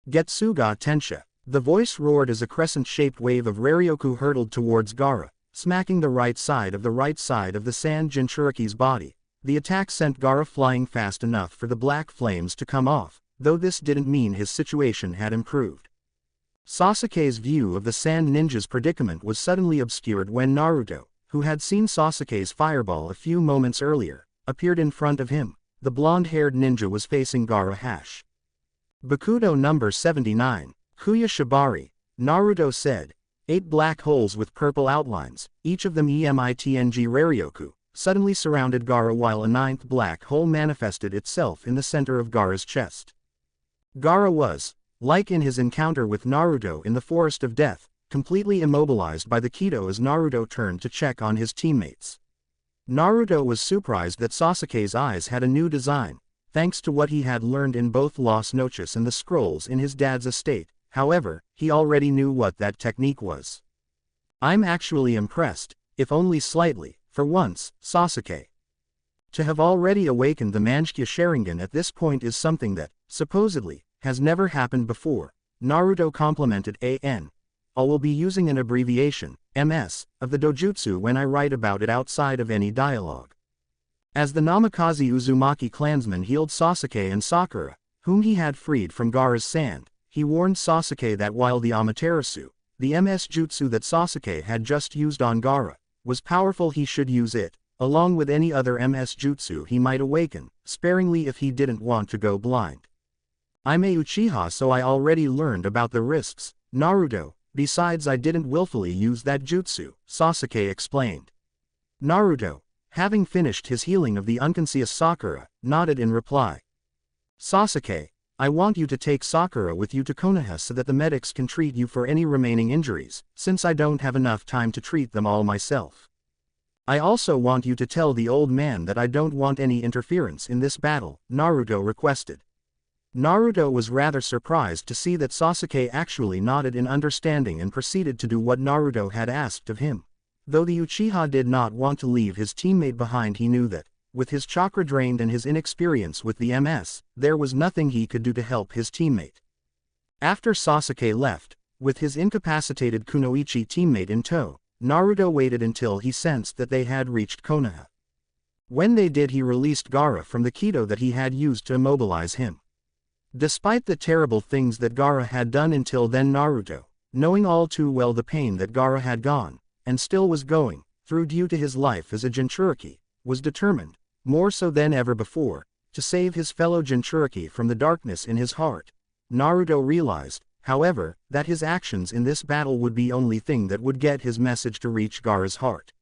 Getsuga Tensha. The voice roared as a crescent-shaped wave of Raryoku hurtled towards Gaara, smacking the right side of the sand Jinchuriki's body. The attack sent Gaara flying fast enough for the black flames to come off, though this didn't mean his situation had improved. Sasuke's view of the sand ninja's predicament was suddenly obscured when Naruto, who had seen Sasuke's fireball a few moments earlier, appeared in front of him. The blonde-haired ninja was facing Gaara. Bakudo number 79. Kuya Shibari, Naruto said. 8 black holes with purple outlines, each of them EMITNG Raryoku, suddenly surrounded Gaara, while a 9th black hole manifested itself in the center of Gaara's chest. Gaara was, like in his encounter with Naruto in the Forest of Death, completely immobilized by the Kido as Naruto turned to check on his teammates. Naruto was surprised that Sasuke's eyes had a new design, thanks to what he had learned in both Las Noches and the scrolls in his dad's estate. However, he already knew what that technique was. I'm actually impressed, if only slightly, for once, Sasuke. To have already awakened the Mangekyou Sharingan at this point is something that, supposedly, has never happened before. Naruto complimented An. I will be using an abbreviation, MS, of the dojutsu when I write about it outside of any dialogue. As the Namikaze Uzumaki clansmen healed Sasuke and Sakura, whom he had freed from Gaara's sand, he warned Sasuke that while the Amaterasu, the MS jutsu that Sasuke had just used on Gaara, was powerful, he should use it, along with any other MS jutsu he might awaken, sparingly if he didn't want to go blind. I'm a Uchiha, so I already learned about the risks, Naruto, besides I didn't willfully use that jutsu, Sasuke explained. Naruto, having finished his healing of the unconscious Sakura, nodded in reply. Sasuke, I want you to take Sakura with you to Konoha so that the medics can treat you for any remaining injuries, since I don't have enough time to treat them all myself. I also want you to tell the old man that I don't want any interference in this battle, Naruto requested. Naruto was rather surprised to see that Sasuke actually nodded in understanding and proceeded to do what Naruto had asked of him. Though the Uchiha did not want to leave his teammate behind, he knew that, with his chakra drained and his inexperience with the MS, there was nothing he could do to help his teammate. After Sasuke left, with his incapacitated Kunoichi teammate in tow, Naruto waited until he sensed that they had reached Konoha. When they did, he released Gaara from the Kido that he had used to immobilize him. Despite the terrible things that Gaara had done until then, Naruto, knowing all too well the pain that Gaara had gone, and still was going, through due to his life as a Jinchuriki, was determined, more so than ever before, to save his fellow Jinchuriki from the darkness in his heart. Naruto realized, however, that his actions in this battle would be only thing that would get his message to reach Gaara's heart.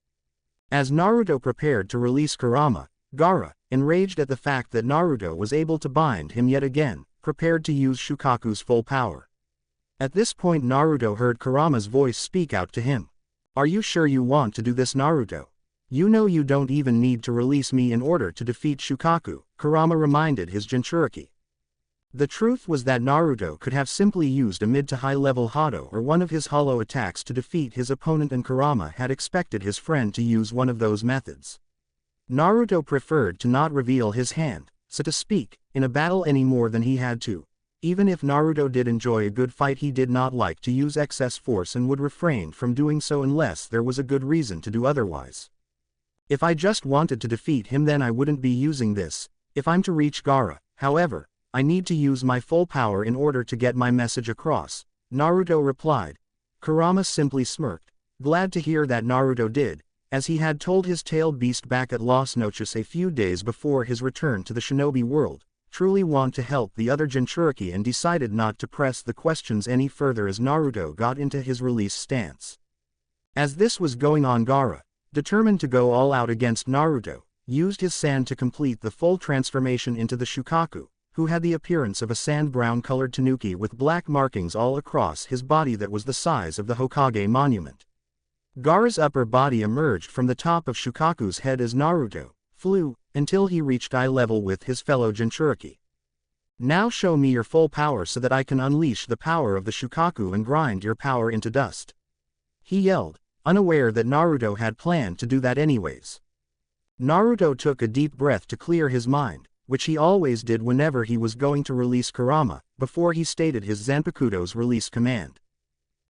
As Naruto prepared to release Kurama, Gaara, enraged at the fact that Naruto was able to bind him yet again, prepared to use Shukaku's full power. At this point Naruto heard Kurama's voice speak out to him. Are you sure you want to do this, Naruto? You know you don't even need to release me in order to defeat Shukaku, Kurama reminded his Jinchuriki. The truth was that Naruto could have simply used a mid to high level Hado or one of his hollow attacks to defeat his opponent, and Kurama had expected his friend to use one of those methods. Naruto preferred to not reveal his hand, so to speak, in a battle any more than he had to. Even if Naruto did enjoy a good fight, he did not like to use excess force and would refrain from doing so unless there was a good reason to do otherwise. If I just wanted to defeat him, then I wouldn't be using this. If I'm to reach Gaara, however, I need to use my full power in order to get my message across, Naruto replied. Kurama simply smirked, glad to hear that Naruto did, as he had told his tailed beast back at Las Noches a few days before his return to the shinobi world, truly want to help the other Jinchuriki, and decided not to press the questions any further as Naruto got into his release stance. As this was going on, Gaara, determined to go all out against Naruto, used his sand to complete the full transformation into the Shukaku, who had the appearance of a sand-brown colored tanuki with black markings all across his body that was the size of the Hokage monument. Gaara's upper body emerged from the top of Shukaku's head as Naruto flew until he reached eye level with his fellow Jinchuriki. Now show me your full power so that I can unleash the power of the Shukaku and grind your power into dust, he yelled, unaware that Naruto had planned to do that anyways. Naruto took a deep breath to clear his mind, which he always did whenever he was going to release Kurama, before he stated his Zanpakuto's release command.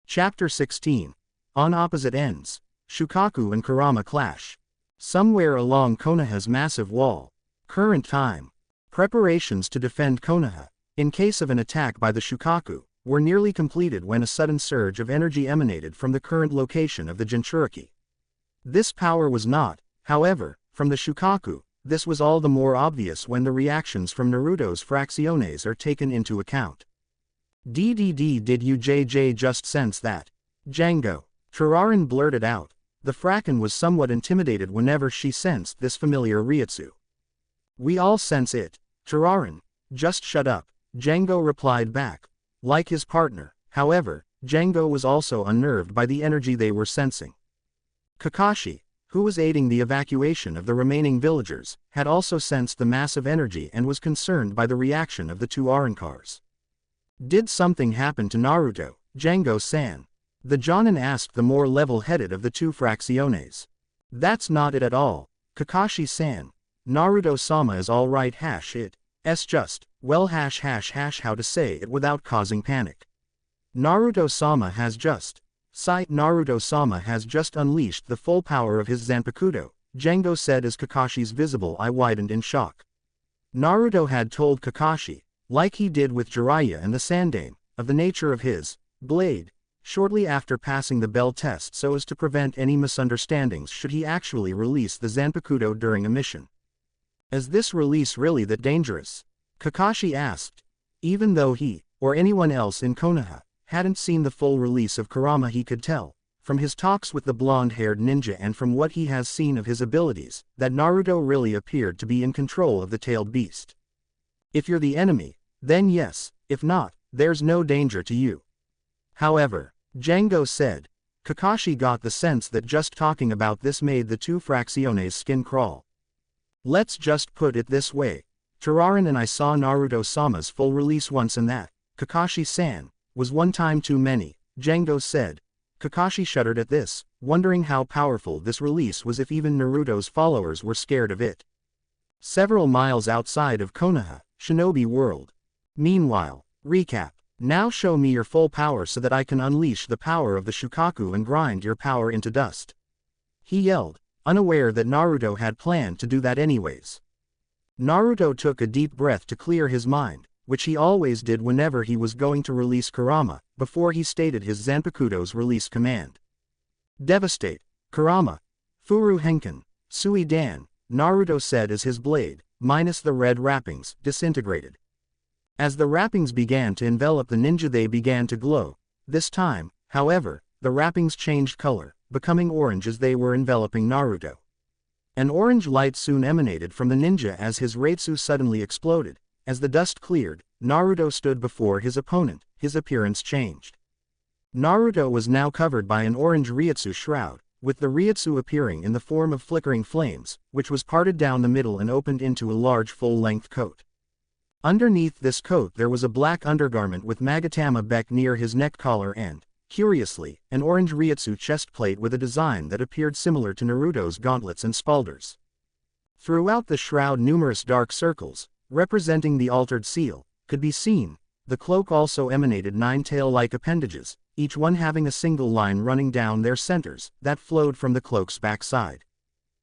Chapter 16. On opposite ends, Shukaku and Kurama clash. Somewhere along Konoha's massive wall. Current time. Preparations to defend Konoha, in case of an attack by the Shukaku, were nearly completed when a sudden surge of energy emanated from the current location of the Jinchuriki. This power was not, however, from the Shukaku. This was all the more obvious when the reactions from Naruto's fracciones are taken into account. Did you just sense that? Django. Turarin blurted out. The Fracken was somewhat intimidated whenever she sensed this familiar Ryutsu. We all sense it, Turarin. Just shut up, Django replied back. Like his partner, however, Django was also unnerved by the energy they were sensing. Kakashi, who was aiding the evacuation of the remaining villagers, had also sensed the massive energy and was concerned by the reaction of the two Arankars. Did something happen to Naruto, Django-san? The Jonin asked the more level-headed of the two fracciones. That's not it at all, Kakashi-san. Naruto-sama is alright it's just, well how to say it without causing panic. Naruto-sama has just unleashed the full power of his Zanpakuto, Django said as Kakashi's visible eye widened in shock. Naruto had told Kakashi, like he did with Jiraiya and the Sandaime, of the nature of his blade, shortly after passing the bell test so as to prevent any misunderstandings should he actually release the Zanpakuto during a mission. Is this release really that dangerous? Kakashi asked. Even though he, or anyone else in Konoha, hadn't seen the full release of Kurama, he could tell, from his talks with the blonde-haired ninja and from what he has seen of his abilities, that Naruto really appeared to be in control of the tailed beast. If you're the enemy, then yes, if not, there's no danger to you. However, Django said, Kakashi got the sense that just talking about this made the two fracciones' skin crawl. Let's just put it this way. Turarin and I saw Naruto-sama's full release once, and that, Kakashi-san, was one time too many, Django said. Kakashi shuddered at this, wondering how powerful this release was if even Naruto's followers were scared of it. Several miles outside of Konoha, Shinobi World. Meanwhile, recap. Now show me your full power so that I can unleash the power of the Shukaku and grind your power into dust, he yelled, unaware that Naruto had planned to do that anyways. Naruto took a deep breath to clear his mind, which he always did whenever he was going to release Kurama, before he stated his Zanpakuto's release command. Devastate, Kurama. Furu Henkin, Sui Dan, Naruto said as his blade, minus the red wrappings, disintegrated. As the wrappings began to envelop the ninja, they began to glow. This time, however, the wrappings changed color, becoming orange as they were enveloping Naruto. An orange light soon emanated from the ninja as his Reitsu suddenly exploded. As the dust cleared, Naruto stood before his opponent. His appearance changed. Naruto was now covered by an orange Ryutsu shroud, with the Ryutsu appearing in the form of flickering flames, which was parted down the middle and opened into a large full-length coat. Underneath this coat there was a black undergarment with Magatama Beck near his neck collar and, curiously, an orange Ryutsu chestplate with a design that appeared similar to Naruto's gauntlets and spalders. Throughout the shroud numerous dark circles, representing the altered seal, could be seen. The cloak also emanated 9 tail-like appendages, each one having a single line running down their centers, that flowed from the cloak's backside.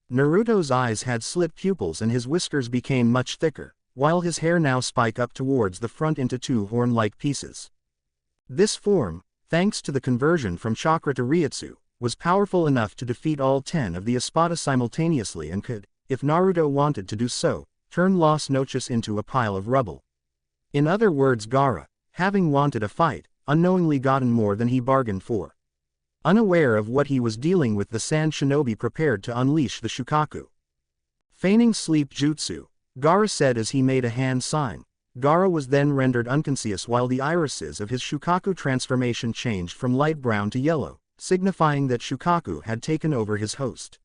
Naruto's eyes had slit pupils and his whiskers became much thicker, while his hair now spiked up towards the front into 2 horn-like pieces. This form, thanks to the conversion from chakra to Ryutsu, was powerful enough to defeat all 10 of the Espada simultaneously and could, if Naruto wanted to do so, turn Los Noches into a pile of rubble. In other words, Gaara, having wanted a fight, unknowingly gotten more than he bargained for. Unaware of what he was dealing with, the Sand Shinobi prepared to unleash the Shukaku. Feigning sleep jutsu, Gaara said as he made a hand sign. Gaara was then rendered unconscious while the irises of his Shukaku transformation changed from light brown to yellow, signifying that Shukaku had taken over his host.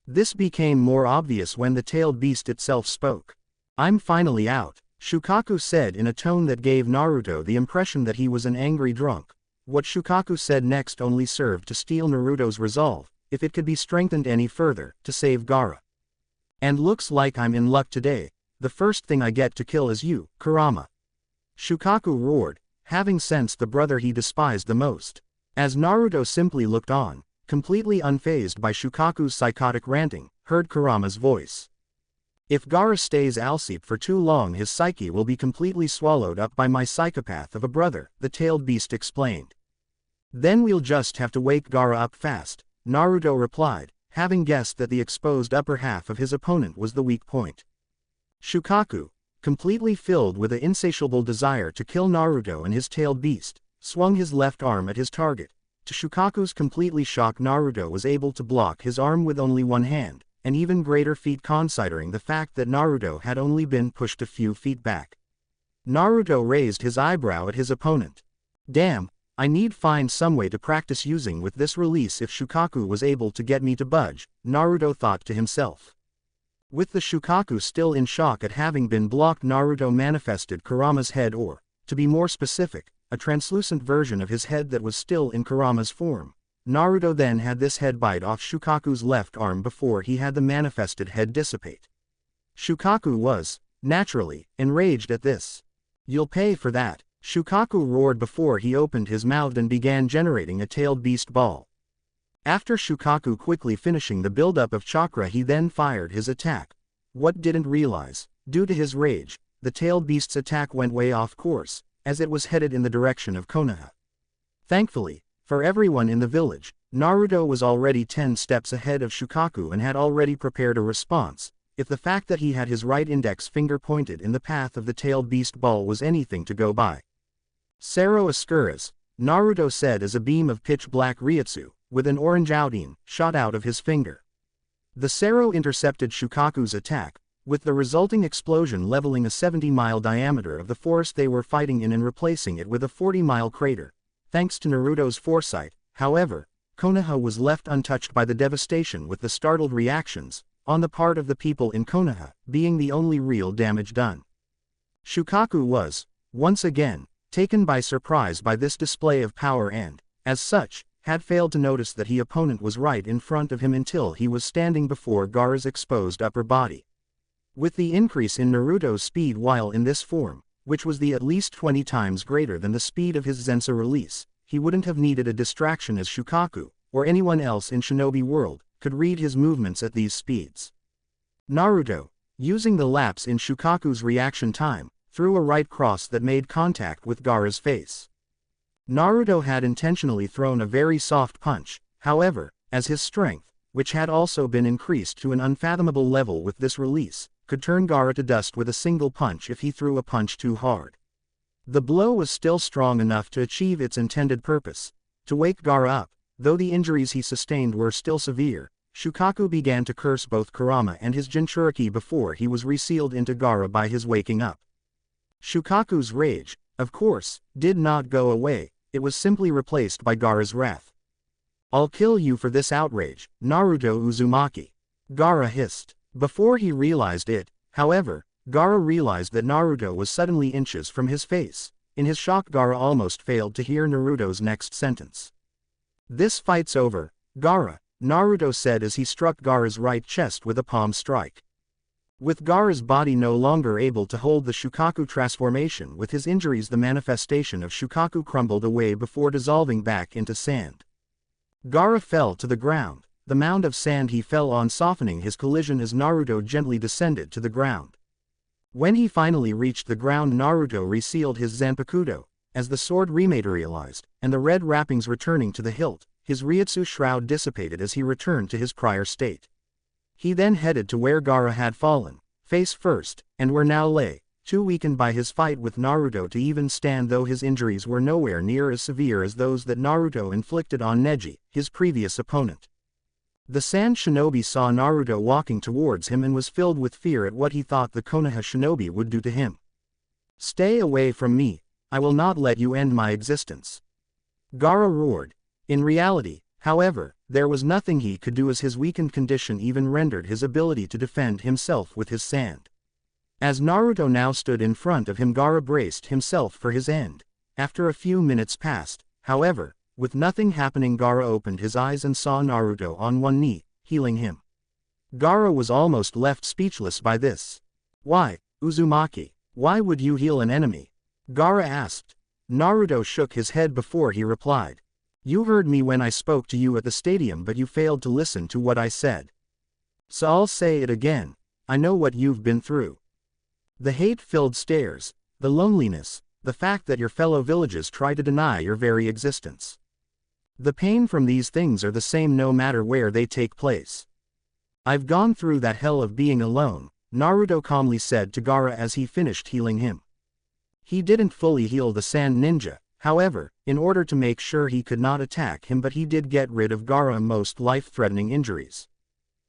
This became more obvious when the tailed beast itself spoke. "I'm finally out," Shukaku said in a tone that gave Naruto the impression that he was an angry drunk. What Shukaku said next only served to steel Naruto's resolve, if it could be strengthened any further, to save Gaara. "And looks like I'm in luck today. The first thing I get to kill is you, Kurama." Shukaku roared, having sensed the brother he despised the most. As Naruto simply looked on, completely unfazed by Shukaku's psychotic ranting, heard Kurama's voice. "If Gaara stays asleep for too long, his psyche will be completely swallowed up by my psychopath of a brother," the tailed beast explained. "Then we'll just have to wake Gaara up fast," Naruto replied, having guessed that the exposed upper half of his opponent was the weak point. Shukaku, completely filled with an insatiable desire to kill Naruto and his tailed beast, swung his left arm at his target. To Shukaku's completely shocked, Naruto was able to block his arm with only one hand, an even greater feat considering the fact that Naruto had only been pushed a few feet back. Naruto raised his eyebrow at his opponent. "Damn, I need find some way to practice using with this release if Shukaku was able to get me to budge," Naruto thought to himself. With the Shukaku still in shock at having been blocked, Naruto manifested Kurama's head, or, to be more specific, a translucent version of his head that was still in Kurama's form. Naruto then had this head bite off Shukaku's left arm before he had the manifested head dissipate. Shukaku was, naturally, enraged at this. "You'll pay for that," Shukaku roared before he opened his mouth and began generating a tailed beast ball. After Shukaku quickly finishing the buildup of chakra, he then fired his attack. What didn't realize, due to his rage, the tailed beast's attack went way off course, as it was headed in the direction of Konoha. Thankfully, for everyone in the village, Naruto was already 10 steps ahead of Shukaku and had already prepared a response, if the fact that he had his right index finger pointed in the path of the tailed beast ball was anything to go by. "Sero Ascuras," Naruto said as a beam of pitch-black Ryutsu, with an orange outline, shot out of his finger. The Sero intercepted Shukaku's attack, with the resulting explosion leveling a 70-mile diameter of the forest they were fighting in and replacing it with a 40-mile crater. Thanks to Naruto's foresight, however, Konoha was left untouched by the devastation, with the startled reactions, on the part of the people in Konoha, being the only real damage done. Shukaku was, once again, taken by surprise by this display of power and, as such, had failed to notice that his opponent was right in front of him until he was standing before Gaara's exposed upper body. With the increase in Naruto's speed while in this form, which was at least 20 times greater than the speed of his Zensa release, he wouldn't have needed a distraction, as Shukaku, or anyone else in Shinobi World, could read his movements at these speeds. Naruto, using the lapse in Shukaku's reaction time, threw a right cross that made contact with Gaara's face. Naruto had intentionally thrown a very soft punch, however, as his strength, which had also been increased to an unfathomable level with this release, could turn Gaara to dust with a single punch if he threw a punch too hard. The blow was still strong enough to achieve its intended purpose, to wake Gaara up. Though the injuries he sustained were still severe, Shukaku began to curse both Kurama and his Jinchuriki before he was resealed into Gaara by his waking up. Shukaku's rage, of course, did not go away. It was simply replaced by Gaara's wrath. "I'll kill you for this outrage, Naruto Uzumaki," Gaara hissed. Before he realized it, however, Gaara realized that Naruto was suddenly inches from his face. In his shock, Gaara almost failed to hear Naruto's next sentence. "This fight's over, Gaara," Naruto said as he struck Gaara's right chest with a palm strike. With Gaara's body no longer able to hold the Shukaku transformation, with his injuries the manifestation of Shukaku crumbled away before dissolving back into sand. Gaara fell to the ground, the mound of sand he fell on softening his collision as Naruto gently descended to the ground. When he finally reached the ground, Naruto resealed his Zanpakuto, as the sword rematerialized, and the red wrappings returning to the hilt, his Ryutsu shroud dissipated as he returned to his prior state. He then headed to where Gaara had fallen, face first, and where now lay, too weakened by his fight with Naruto to even stand, though his injuries were nowhere near as severe as those that Naruto inflicted on Neji, his previous opponent. The Sand Shinobi saw Naruto walking towards him and was filled with fear at what he thought the Konoha Shinobi would do to him. "Stay away from me, I will not let you end my existence," Gaara roared. In reality, however, there was nothing he could do as his weakened condition even rendered his ability to defend himself with his sand. As Naruto now stood in front of him, Gaara braced himself for his end. After a few minutes passed, however, with nothing happening, Gaara opened his eyes and saw Naruto on one knee, healing him. Gaara was almost left speechless by this. "Why, Uzumaki, why would you heal an enemy?" Gaara asked. Naruto shook his head before he replied. "You heard me when I spoke to you at the stadium, but you failed to listen to what I said. So I'll say it again, I know what you've been through. The hate-filled stares, the loneliness, the fact that your fellow villagers try to deny your very existence. The pain from these things are the same no matter where they take place. I've gone through that hell of being alone," Naruto calmly said to Gaara as he finished healing him. He didn't fully heal the Sand Ninja, however, in order to make sure he could not attack him, but he did get rid of Gaara's most life-threatening injuries.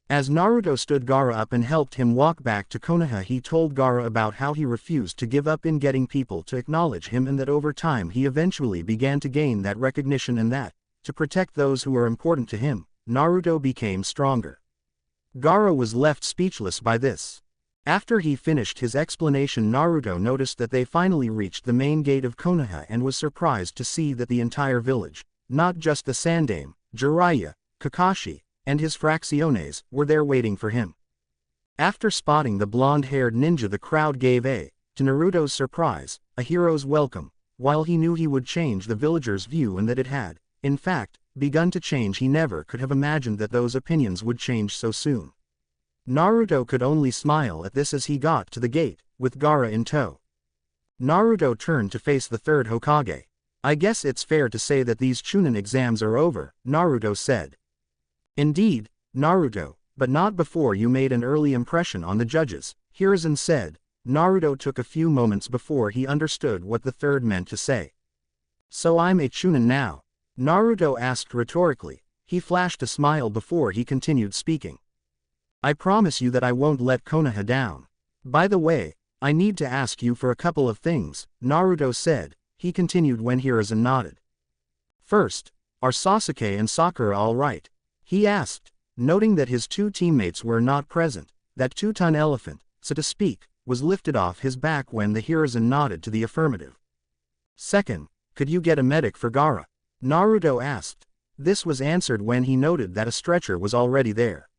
As Naruto stood Gaara up and helped him walk back to Konoha, he told Gaara about how he refused to give up in getting people to acknowledge him, and that over time he eventually began to gain that recognition, and that, to protect those who were important to him, Naruto became stronger. Gaara was left speechless by this. After he finished his explanation, Naruto noticed that they finally reached the main gate of Konoha and was surprised to see that the entire village, not just the Sandaime, Jiraiya, Kakashi, and his fracciones, were there waiting for him. After spotting the blonde-haired ninja, the crowd gave to Naruto's surprise, a hero's welcome, while he knew he would change the villagers' view and that it had, in fact, begun to change. He never could have imagined that those opinions would change so soon. Naruto could only smile at this as he got to the gate, with Gaara in tow. Naruto turned to face the third Hokage. "I guess it's fair to say that these Chunin exams are over," Naruto said. "Indeed, Naruto, but not before you made an early impression on the judges," Hiruzen said. Naruto took a few moments before he understood what the third meant to say. "So I'm a Chunin now?" Naruto asked rhetorically. He flashed a smile before he continued speaking. "I promise you that I won't let Konoha down. By the way, I need to ask you for a couple of things," Naruto said. He continued when Hiruzen nodded. "First, are Sasuke and Sakura all right?" he asked, noting that his two teammates were not present. That two-ton elephant, so to speak, was lifted off his back when the Hiruzen nodded to the affirmative. "Second, could you get a medic for Gaara?" Naruto asked. This was answered when he noted that a stretcher was already there.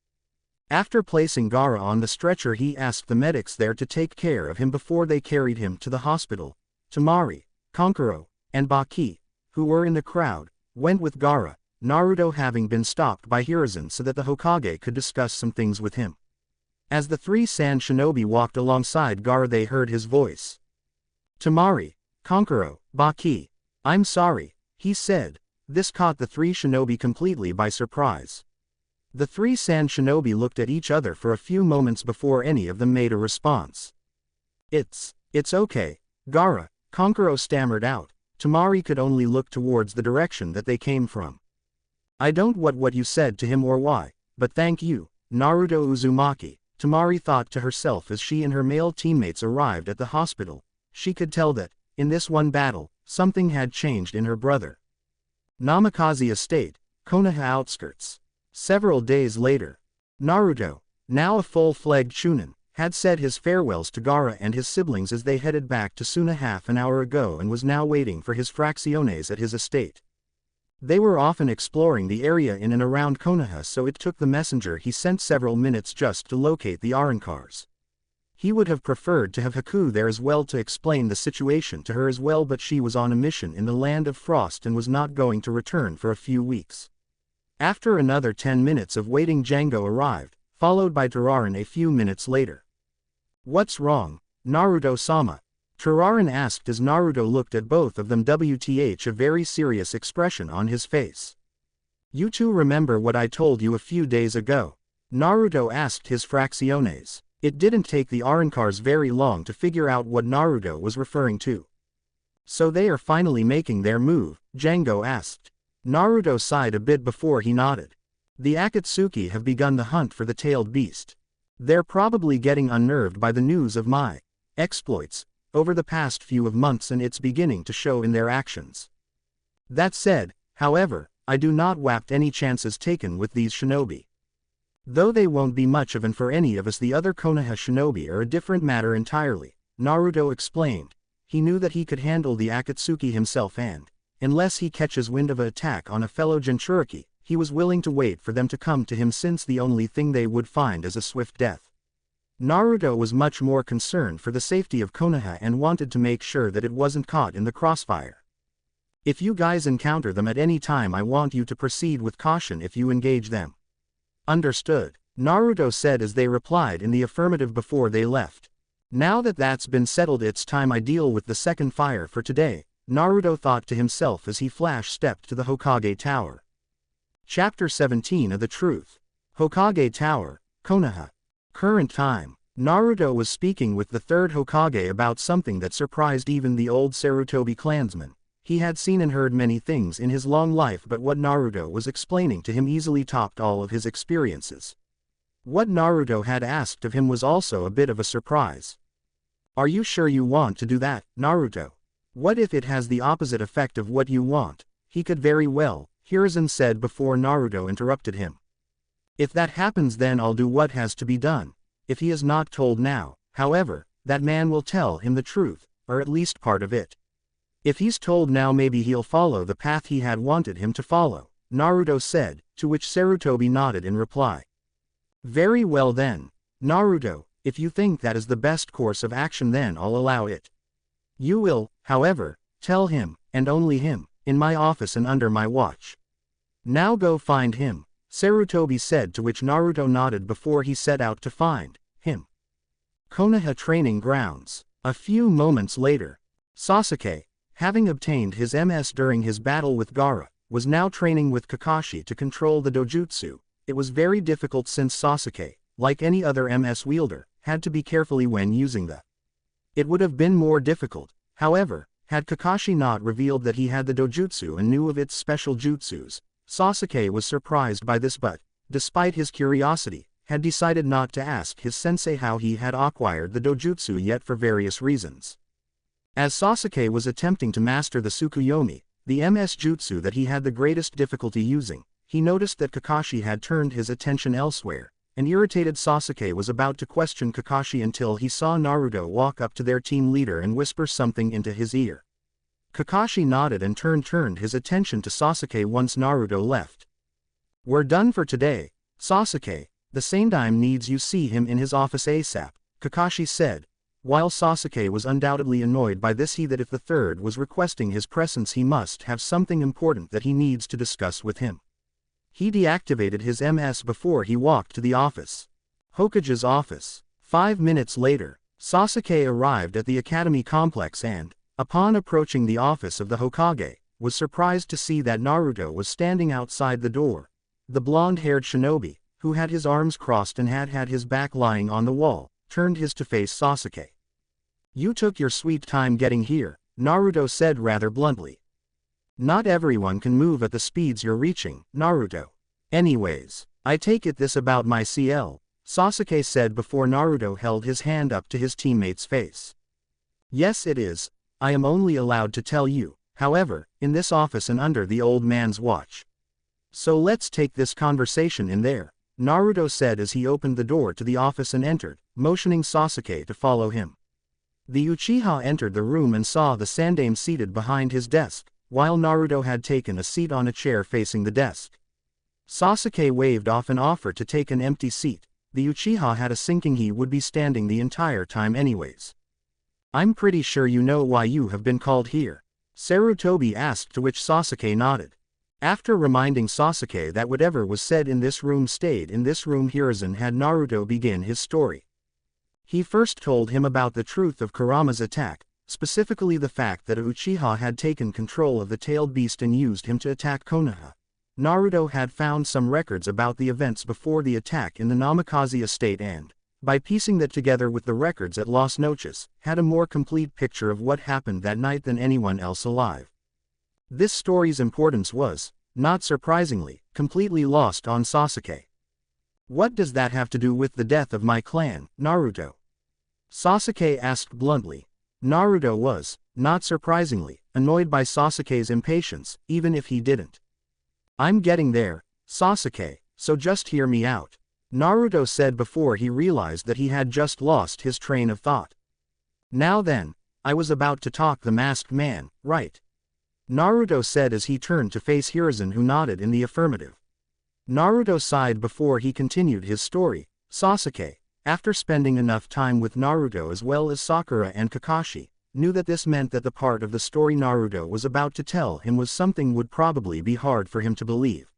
After placing Gaara on the stretcher, he asked the medics there to take care of him before they carried him to the hospital. Temari, Kankuro, and Baki, who were in the crowd, went with Gaara, Naruto having been stopped by Hiruzen so that the Hokage could discuss some things with him. As the three Sand Shinobi walked alongside Gaara, they heard his voice. "Temari, Kankuro, Baki, I'm sorry," he said. This caught the three shinobi completely by surprise. The three Sand Shinobi looked at each other for a few moments before any of them made a response. It's okay, Gaara," Kankuro stammered out. Temari could only look towards the direction that they came from. "I don't what you said to him or why, but thank you, Naruto Uzumaki," Temari thought to herself as she and her male teammates arrived at the hospital. She could tell that, in this one battle, something had changed in her brother. Namikaze Estate, Konoha outskirts. Several days later, Naruto, now a full-fledged Chunin, had said his farewells to Gaara and his siblings as they headed back to Suna half an hour ago and was now waiting for his fracciones at his estate. They were often exploring the area in and around Konoha, so it took the messenger he sent several minutes just to locate the Arancars. He would have preferred to have Haku there as well to explain the situation to her as well, but she was on a mission in the land of frost and was not going to return for a few weeks. After another 10 minutes of waiting, Django arrived, followed by Tararan a few minutes later. "What's wrong, Naruto-sama?" Tararan asked as Naruto looked at both of them with a very serious expression on his face. "You two remember what I told you a few days ago?" Naruto asked his fracciones. It didn't take the Arankars very long to figure out what Naruto was referring to. "So they are finally making their move?" Django asked. Naruto sighed a bit before he nodded. "The Akatsuki have begun the hunt for the tailed beast. They're probably getting unnerved by the news of my exploits over the past few months, and it's beginning to show in their actions. That said, however, I do not waft any chances taken with these shinobi. Though they won't be much of an for any of us, the other Konoha shinobi are a different matter entirely," Naruto explained. He knew that he could handle the Akatsuki himself, and, unless he catches wind of an attack on a fellow Jinchuriki, he was willing to wait for them to come to him, since the only thing they would find is a swift death. Naruto was much more concerned for the safety of Konoha and wanted to make sure that it wasn't caught in the crossfire. "If you guys encounter them at any time, I want you to proceed with caution if you engage them." "Understood," Naruto said as they replied in the affirmative before they left. "Now that that's been settled, it's time I deal with the second fire for today," Naruto thought to himself as he flash-stepped to the Hokage Tower. Chapter 17 of the Truth. Hokage Tower, Konoha. Current time. Naruto was speaking with the third Hokage about something that surprised even the old Sarutobi clansman. He had seen and heard many things in his long life, but what Naruto was explaining to him easily topped all of his experiences. What Naruto had asked of him was also a bit of a surprise. "Are you sure you want to do that, Naruto? What if it has the opposite effect of what you want?" "He could very well," Hiruzen said before Naruto interrupted him. "If that happens, then I'll do what has to be done. If he is not told now, however, that man will tell him the truth, or at least part of it. If he's told now, maybe he'll follow the path he had wanted him to follow," Naruto said, to which Sarutobi nodded in reply. "Very well then, Naruto, if you think that is the best course of action, then I'll allow it. You will, however, tell him, and only him, in my office and under my watch. Now go find him," Sarutobi said, to which Naruto nodded before he set out to find him. Konoha Training Grounds. A few moments later, Sasuke, having obtained his MS during his battle with Gaara, was now training with Kakashi to control the dojutsu. It was very difficult since Sasuke, like any other MS wielder, had to be carefully when using the. It would have been more difficult, however, had Kakashi not revealed that he had the dojutsu and knew of its special jutsus. Sasuke was surprised by this, but, despite his curiosity, had decided not to ask his sensei how he had acquired the dojutsu yet for various reasons. As Sasuke was attempting to master the Tsukuyomi, the MS jutsu that he had the greatest difficulty using, he noticed that Kakashi had turned his attention elsewhere. An irritated Sasuke was about to question Kakashi until he saw Naruto walk up to their team leader and whisper something into his ear. Kakashi nodded and turned his attention to Sasuke once Naruto left. "We're done for today, Sasuke. The Sandaime needs you see him in his office ASAP," Kakashi said. While Sasuke was undoubtedly annoyed by this, that if the third was requesting his presence, he must have something important that he needs to discuss with him. He deactivated his MS before he walked to the office. Hokage's office. 5 minutes later, Sasuke arrived at the academy complex and, upon approaching the office of the Hokage, was surprised to see that Naruto was standing outside the door. The blonde-haired shinobi, who had his arms crossed and had his back lying on the wall, turned his to face Sasuke. "You took your sweet time getting here," Naruto said rather bluntly. "Not everyone can move at the speeds you're reaching, Naruto. Anyways, I take it this about my CL," Sasuke said before Naruto held his hand up to his teammate's face. "Yes, it is. I am only allowed to tell you, however, in this office and under the old man's watch. So let's take this conversation in there," Naruto said as he opened the door to the office and entered, motioning Sasuke to follow him. The Uchiha entered the room and saw the Sandaime seated behind his desk, while Naruto had taken a seat on a chair facing the desk. Sasuke waved off an offer to take an empty seat. the Uchiha had a sinking he would be standing the entire time anyways. I'm pretty sure you know why you have been called here, Sarutobi asked, to which Sasuke nodded. After reminding Sasuke that whatever was said in this room stayed in this room, Hiruzen had Naruto begin his story. He first told him about the truth of Kurama's attack, specifically the fact that Uchiha had taken control of the tailed beast and used him to attack Konoha. Naruto had found some records about the events before the attack in the Namikaze estate and, by piecing that together with the records at Las Noches, had a more complete picture of what happened that night than anyone else alive. This story's importance was, not surprisingly, completely lost on Sasuke. What does that have to do with the death of my clan, Naruto? Sasuke asked bluntly. Naruto was, not surprisingly, annoyed by Sasuke's impatience, even if he didn't. I'm getting there, Sasuke, so just hear me out, Naruto said before he realized that he had just lost his train of thought. Now then, I was about to talk the masked man, right? Naruto said as he turned to face Hiruzen, who nodded in the affirmative. Naruto sighed before he continued his story. Sasuke, after spending enough time with Naruto as well as Sakura and Kakashi, knew that this meant that the part of the story Naruto was about to tell him was something would probably be hard for him to believe.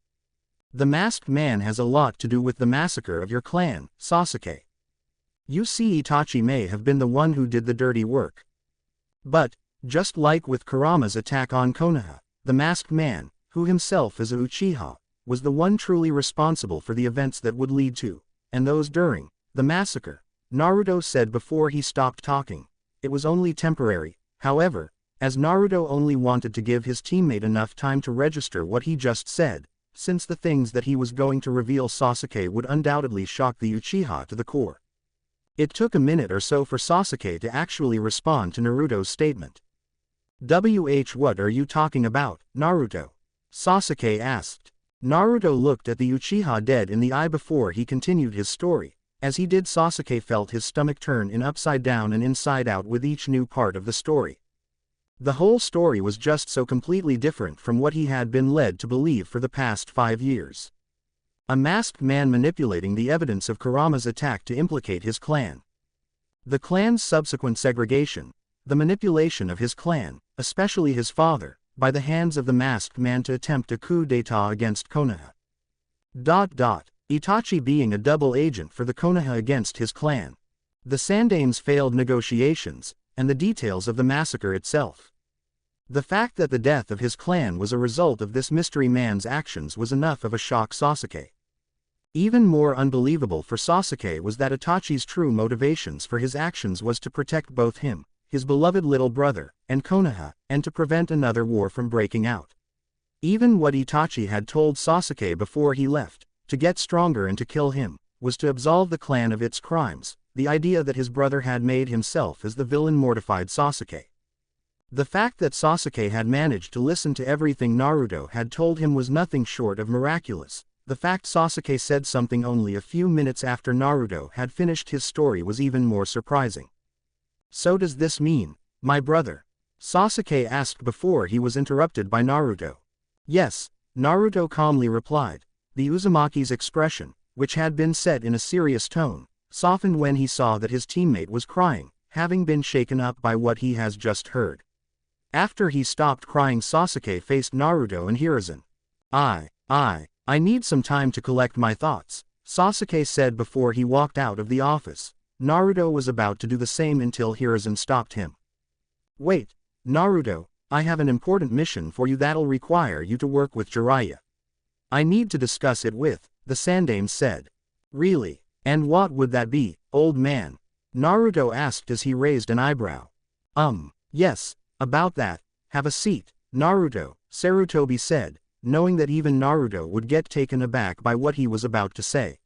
The masked man has a lot to do with the massacre of your clan, Sasuke. You see, Itachi may have been the one who did the dirty work. But, just like with Kurama's attack on Konoha, the masked man, who himself is a Uchiha, was the one truly responsible for the events that would lead to, and those during, the massacre, Naruto said before he stopped talking. It was only temporary, however, as Naruto only wanted to give his teammate enough time to register what he just said, since the things that he was going to reveal Sasuke would undoubtedly shock the Uchiha to the core. It took a minute or so for Sasuke to actually respond to Naruto's statement. What are you talking about, Naruto? Sasuke asked. Naruto looked at the Uchiha dead in the eye before he continued his story. As he did, Sasuke felt his stomach turn in upside down and inside out with each new part of the story. The whole story was just so completely different from what he had been led to believe for the past 5 years. A masked man manipulating the evidence of Kurama's attack to implicate his clan. The clan's subsequent segregation, the manipulation of his clan, especially his father, by the hands of the masked man to attempt a coup d'état against Konoha. Itachi being a double agent for the Konoha against his clan. The Sandame's failed negotiations, and the details of the massacre itself. The fact that the death of his clan was a result of this mystery man's actions was enough of a shock Sasuke. Even more unbelievable for Sasuke was that Itachi's true motivations for his actions was to protect both him, his beloved little brother, and Konoha, and to prevent another war from breaking out. Even what Itachi had told Sasuke before he left, to get stronger and to kill him, was to absolve the clan of its crimes. The idea that his brother had made himself as the villain mortified Sasuke. The fact that Sasuke had managed to listen to everything Naruto had told him was nothing short of miraculous. The fact Sasuke said something only a few minutes after Naruto had finished his story was even more surprising. So does this mean, my brother? Sasuke asked before he was interrupted by Naruto. Yes, Naruto calmly replied. The Uzumaki's expression, which had been set in a serious tone, softened when he saw that his teammate was crying, having been shaken up by what he has just heard. After he stopped crying, Sasuke faced Naruto and Hiruzen. I need some time to collect my thoughts, Sasuke said before he walked out of the office. Naruto was about to do the same until Hiruzen stopped him. Wait, Naruto, I have an important mission for you that'll require you to work with Jiraiya. I need to discuss it with, the Sandame said. Really? And what would that be, old man? Naruto asked as he raised an eyebrow. Yes, about that. Have a seat, Naruto, Sarutobi said, knowing that even Naruto would get taken aback by what he was about to say.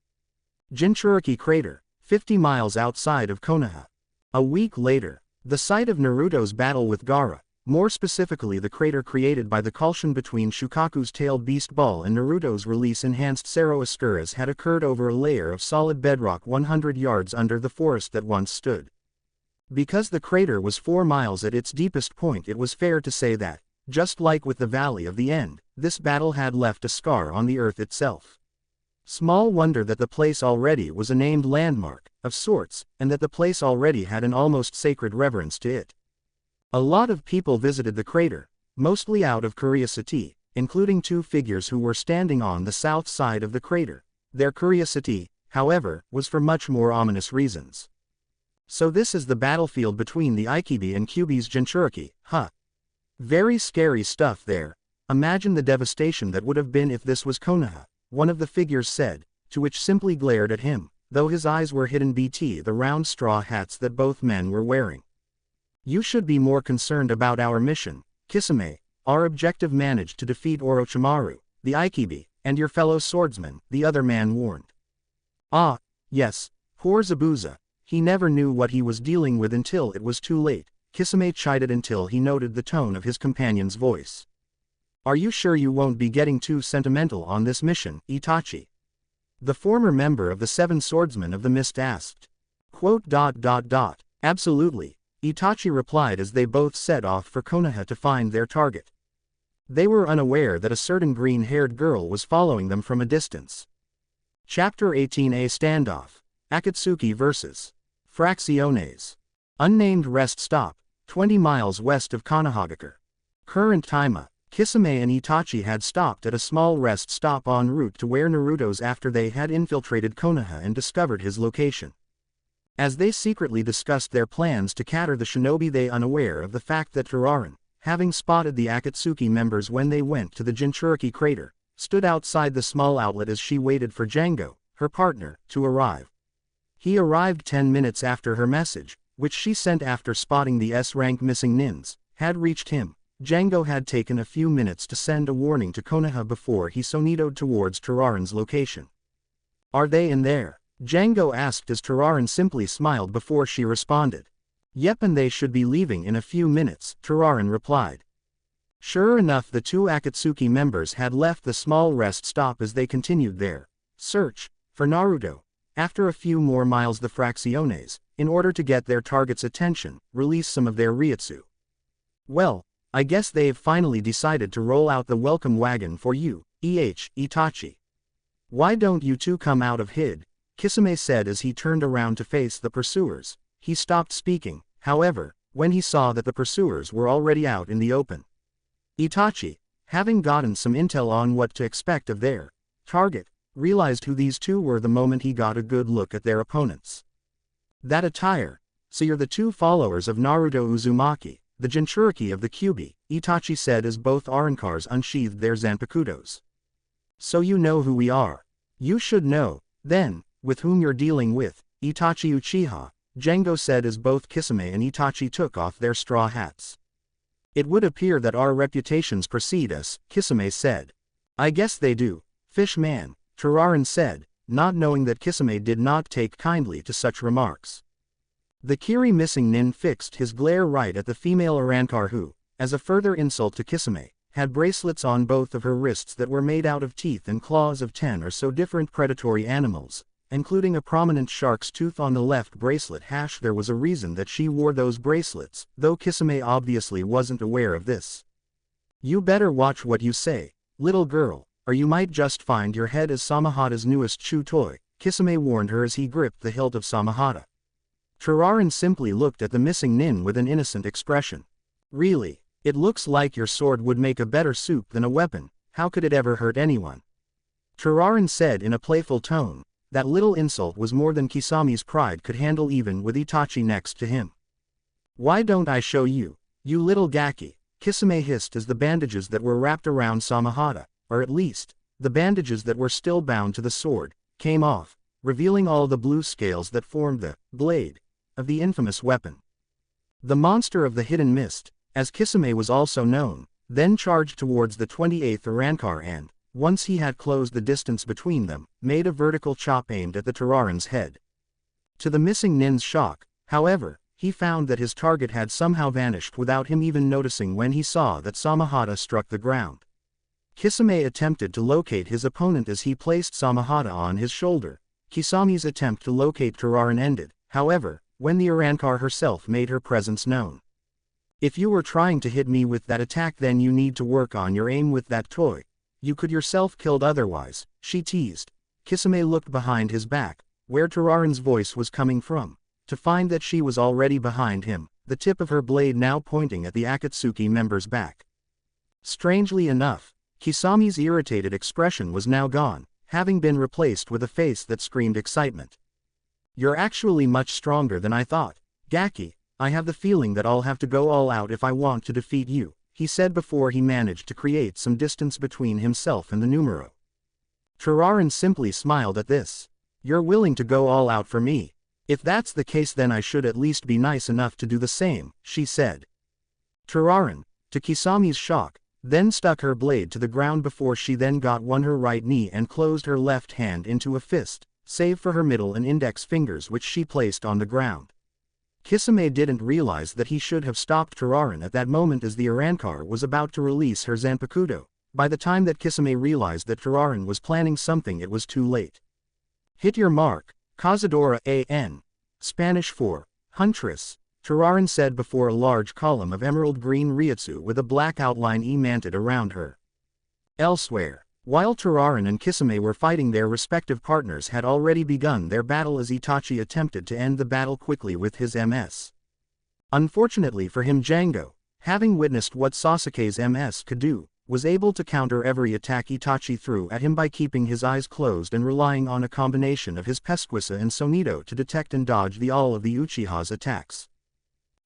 Jinchuriki Crater, 50 miles outside of Konoha. A week later, the site of Naruto's battle with Gaara, more specifically the crater created by the collision between Shukaku's tailed beast ball and Naruto's release-enhanced Sero Ascuras, had occurred over a layer of solid bedrock 100 yards under the forest that once stood. Because the crater was 4 miles at its deepest point, it was fair to say that, just like with the Valley of the End, this battle had left a scar on the earth itself. Small wonder that the place already was a named landmark, of sorts, and that the place already had an almost sacred reverence to it. A lot of people visited the crater, mostly out of curiosity, including two figures who were standing on the south side of the crater. Their curiosity, however, was for much more ominous reasons. So this is the battlefield between the Ikibi and Kyubi's Jinchuriki, huh? Very scary stuff there. Imagine the devastation that would have been if this was Konoha, one of the figures said, to which simply glared at him, though his eyes were hidden bt the round straw hats that both men were wearing. You should be more concerned about our mission, Kisame. Our objective managed to defeat Orochimaru, the Ikibi, and your fellow swordsman, the other man warned. Ah, yes, poor Zabuza, he never knew what he was dealing with until it was too late, Kisame chided until he noted the tone of his companion's voice. Are you sure you won't be getting too sentimental on this mission, Itachi? The former member of the Seven Swordsmen of the Mist asked. Absolutely, Itachi replied as they both set off for Konoha to find their target. They were unaware that a certain green-haired girl was following them from a distance. Chapter 18A Standoff, Akatsuki vs. Fracciones. Unnamed rest stop, 20 miles west of Konohagakure. Current time. Kisame and Itachi had stopped at a small rest stop en route to where Naruto's after they had infiltrated Konoha and discovered his location. As they secretly discussed their plans to cater the shinobi, they unaware of the fact that Turaran, having spotted the Akatsuki members when they went to the Jinchuriki crater, stood outside the small outlet as she waited for Django, her partner, to arrive. He arrived 10 minutes after her message, which she sent after spotting the S-rank missing nins, had reached him. Django had taken a few minutes to send a warning to Konoha before he sonitoed towards Turaran's location. Are they in there? Django asked as Turaran simply smiled before she responded. Yep, and they should be leaving in a few minutes, Turaran replied. Sure enough, the two Akatsuki members had left the small rest stop as they continued their search for Naruto. After a few more miles, the Fracciones, in order to get their target's attention, released some of their Ryutsu. Well, I guess they've finally decided to roll out the welcome wagon for you, Itachi. Why don't you two come out of hid? Kisame said as he turned around to face the pursuers. He stopped speaking, however, when he saw that the pursuers were already out in the open. Itachi, having gotten some intel on what to expect of their target, realized who these two were the moment he got a good look at their opponents. That attire. So you're the two followers of Naruto Uzumaki, the Jinchuriki of the Kyubi, Itachi said as both Arankars unsheathed their Zanpakutos. So you know who we are. You should know, then, with whom you're dealing with, Itachi Uchiha, Django said as both Kisame and Itachi took off their straw hats. It would appear that our reputations precede us, Kisame said. I guess they do, fish man, Turaran said, not knowing that Kisame did not take kindly to such remarks. The Kiri missing nin fixed his glare right at the female Arankar who, as a further insult to Kisame, had bracelets on both of her wrists that were made out of teeth and claws of 10 or so different predatory animals, including a prominent shark's tooth on the left bracelet. There was a reason that she wore those bracelets, though Kisame obviously wasn't aware of this. You better watch what you say, little girl, or you might just find your head as Samahata's newest chew toy, Kisame warned her as he gripped the hilt of Samahata. Turaran simply looked at the missing nin with an innocent expression. Really, it looks like your sword would make a better soup than a weapon, how could it ever hurt anyone? Turaran said in a playful tone. That little insult was more than Kisame's pride could handle even with Itachi next to him. Why don't I show you, you little gaki, Kisame hissed as the bandages that were wrapped around Samahata, or at least, the bandages that were still bound to the sword, came off, revealing all the blue scales that formed the blade of the infamous weapon. The monster of the hidden mist, as Kisame was also known, then charged towards the 28th Arankar and, once he had closed the distance between them, made a vertical chop aimed at the Turaran's head. To the missing nin's shock, however, he found that his target had somehow vanished without him even noticing when he saw that Samahata struck the ground. Kisame attempted to locate his opponent as he placed Samahata on his shoulder. Kisame's attempt to locate Turaran ended, however, when the Arankar herself made her presence known. If you were trying to hit me with that attack, then you need to work on your aim with that toy. You could yourself killed otherwise, she teased. Kisame looked behind his back, where Tararan's voice was coming from, to find that she was already behind him, the tip of her blade now pointing at the Akatsuki member's back. Strangely enough, Kisami's irritated expression was now gone, having been replaced with a face that screamed excitement. "You're actually much stronger than I thought, Gaki. I have the feeling that I'll have to go all out if I want to defeat you," he said before he managed to create some distance between himself and the numero. Tararan simply smiled at this. "You're willing to go all out for me? If that's the case, then I should at least be nice enough to do the same," she said. Tararan, to Kisami's shock, then stuck her blade to the ground before she then got on her right knee and closed her left hand into a fist, save for her middle and index fingers which she placed on the ground. Kisame didn't realize that he should have stopped Tararan at that moment as the Arankar was about to release her Zanpakuto. By the time that Kisame realized that Tararan was planning something, it was too late. "Hit your mark, Cazadora A.N. Spanish for Huntress," Tararan said before a large column of emerald green Ryutsu with a black outline emanted around her. Elsewhere, while Tararan and Kisame were fighting, their respective partners had already begun their battle as Itachi attempted to end the battle quickly with his MS. Unfortunately for him, Django, having witnessed what Sasuke's MS could do, was able to counter every attack Itachi threw at him by keeping his eyes closed and relying on a combination of his Pesquisa and Sonido to detect and dodge all of the Uchiha's attacks.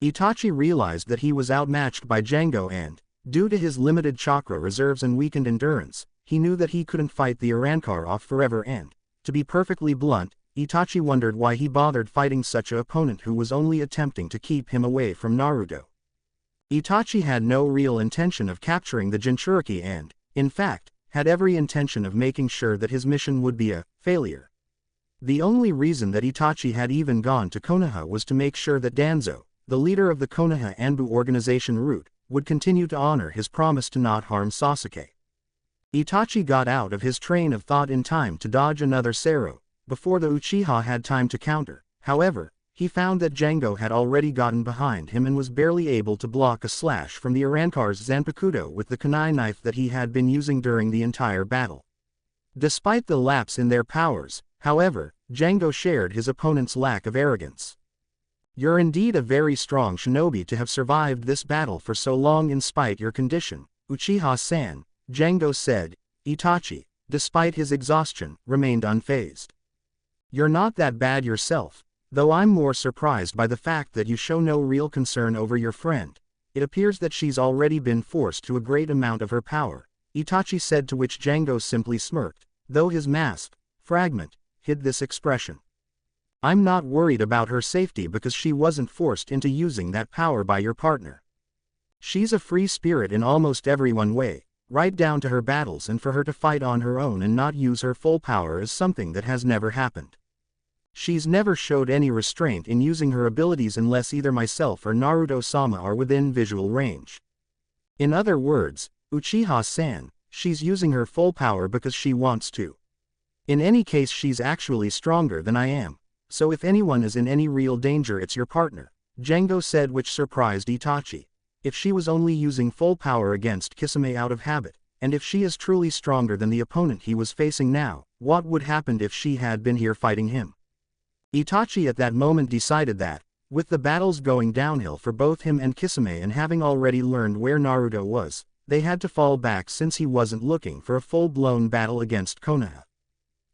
Itachi realized that he was outmatched by Django and, due to his limited chakra reserves and weakened endurance, he knew that he couldn't fight the Arankar off forever and, to be perfectly blunt, Itachi wondered why he bothered fighting such an opponent who was only attempting to keep him away from Naruto. Itachi had no real intention of capturing the Jinchuriki and, in fact, had every intention of making sure that his mission would be a failure. The only reason that Itachi had even gone to Konoha was to make sure that Danzo, the leader of the Konoha Anbu organization route, would continue to honor his promise to not harm Sasuke. Itachi got out of his train of thought in time to dodge another Sero, before the Uchiha had time to counter. However, he found that Django had already gotten behind him and was barely able to block a slash from the Arankar's Zanpakuto with the kunai knife that he had been using during the entire battle. Despite the lapse in their powers, however, Django shared his opponent's lack of arrogance. "You're indeed a very strong shinobi to have survived this battle for so long in spite your condition, Uchiha-san," Django said. Itachi, despite his exhaustion, remained unfazed. "You're not that bad yourself, though I'm more surprised by the fact that you show no real concern over your friend. It appears that she's already been forced to a great amount of her power," Itachi said, to which Django simply smirked, though his mask, fragment, hid this expression. "I'm not worried about her safety because she wasn't forced into using that power by your partner. She's a free spirit in almost every one way, right down to her battles, and for her to fight on her own and not use her full power is something that has never happened. She's never showed any restraint in using her abilities unless either myself or Naruto-sama are within visual range. In other words, Uchiha-san, she's using her full power because she wants to. In any case, she's actually stronger than I am, so if anyone is in any real danger, it's your partner," Django said, which surprised Itachi. If she was only using full power against Kisame out of habit, and if she is truly stronger than the opponent he was facing now, what would happen if she had been here fighting him? Itachi at that moment decided that, with the battles going downhill for both him and Kisame and having already learned where Naruto was, they had to fall back since he wasn't looking for a full-blown battle against Konoha.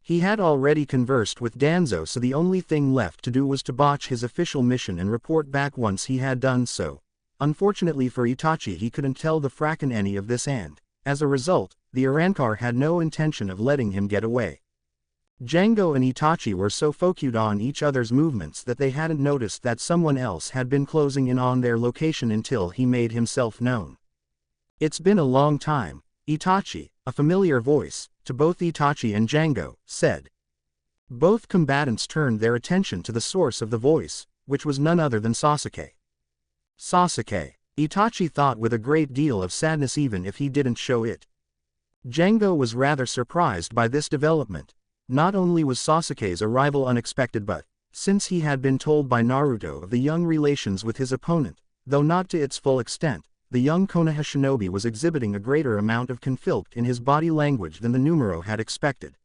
He had already conversed with Danzo, so the only thing left to do was to botch his official mission and report back once he had done so. Unfortunately for Itachi, he couldn't tell the frackin' any of this, and, as a result, the Arankar had no intention of letting him get away. Django and Itachi were so focused on each other's movements that they hadn't noticed that someone else had been closing in on their location until he made himself known. "It's been a long time, Itachi," a familiar voice, to both Itachi and Django, said. Both combatants turned their attention to the source of the voice, which was none other than Sasuke. Sasuke, Itachi thought with a great deal of sadness, even if he didn't show it. Django was rather surprised by this development. Not only was Sasuke's arrival unexpected, but, since he had been told by Naruto of the young relations with his opponent, though not to its full extent, the young Konoha shinobi was exhibiting a greater amount of conflict in his body language than the numero had expected.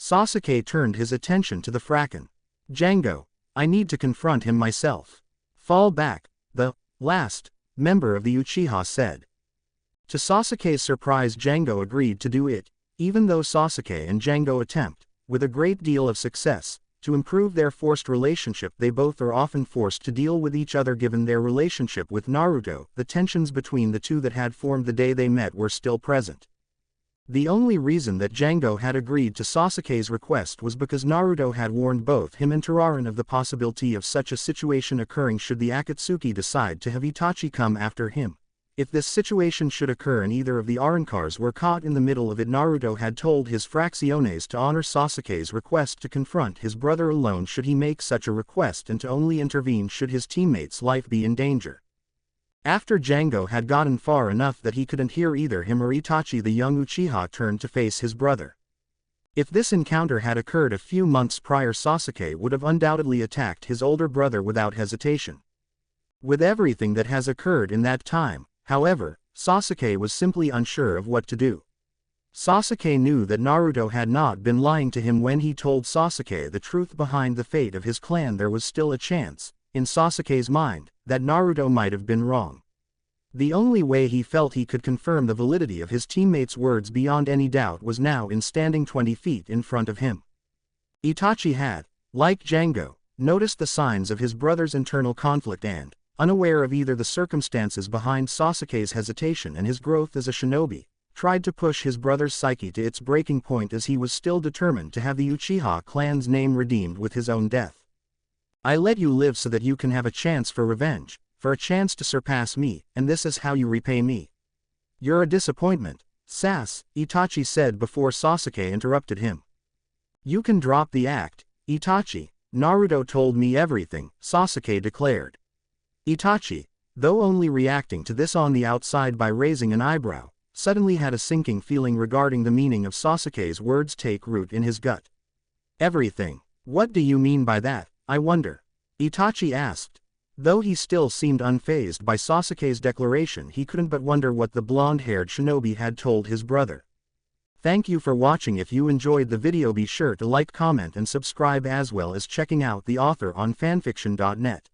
Sasuke turned his attention to the Fracken. Django, I need to confront him myself. Fall back, the last member of the Uchiha said. To Sasuke's surprise, Django agreed to do it, even though Sasuke and Django attempt, with a great deal of success, to improve their forced relationship. They both are often forced to deal with each other given their relationship with Naruto. The tensions between the two that had formed the day they met were still present. The only reason that Django had agreed to Sasuke's request was because Naruto had warned both him and Tararan of the possibility of such a situation occurring should the Akatsuki decide to have Itachi come after him. If this situation should occur and either of the Arankars were caught in the middle of it, Naruto had told his Fracciones to honor Sasuke's request to confront his brother alone should he make such a request, and to only intervene should his teammate's life be in danger. After Django had gotten far enough that he couldn't hear either him or Itachi, the young Uchiha turned to face his brother. If this encounter had occurred a few months prior, Sasuke would have undoubtedly attacked his older brother without hesitation. With everything that has occurred in that time, however, Sasuke was simply unsure of what to do. Sasuke knew that Naruto had not been lying to him when he told Sasuke the truth behind the fate of his clan. There was still a chance, in Sasuke's mind, that Naruto might have been wrong. The only way he felt he could confirm the validity of his teammates' words beyond any doubt was now in standing 20 feet in front of him. Itachi had, like Django, noticed the signs of his brother's internal conflict and, unaware of either the circumstances behind Sasuke's hesitation and his growth as a shinobi, tried to push his brother's psyche to its breaking point as he was still determined to have the Uchiha clan's name redeemed with his own death. I let you live so that you can have a chance for revenge, for a chance to surpass me, and this is how you repay me. You're a disappointment, Itachi said before Sasuke interrupted him. You can drop the act, Itachi. Naruto told me everything, Sasuke declared. Itachi, though only reacting to this on the outside by raising an eyebrow, suddenly had a sinking feeling regarding the meaning of Sasuke's words take root in his gut. Everything. What do you mean by that, I wonder? Itachi asked. Though he still seemed unfazed by Sasuke's declaration, he couldn't but wonder what the blonde-haired shinobi had told his brother. Thank you for watching. If you enjoyed the video, be sure to like, comment and subscribe, as well as checking out the author on fanfiction.net.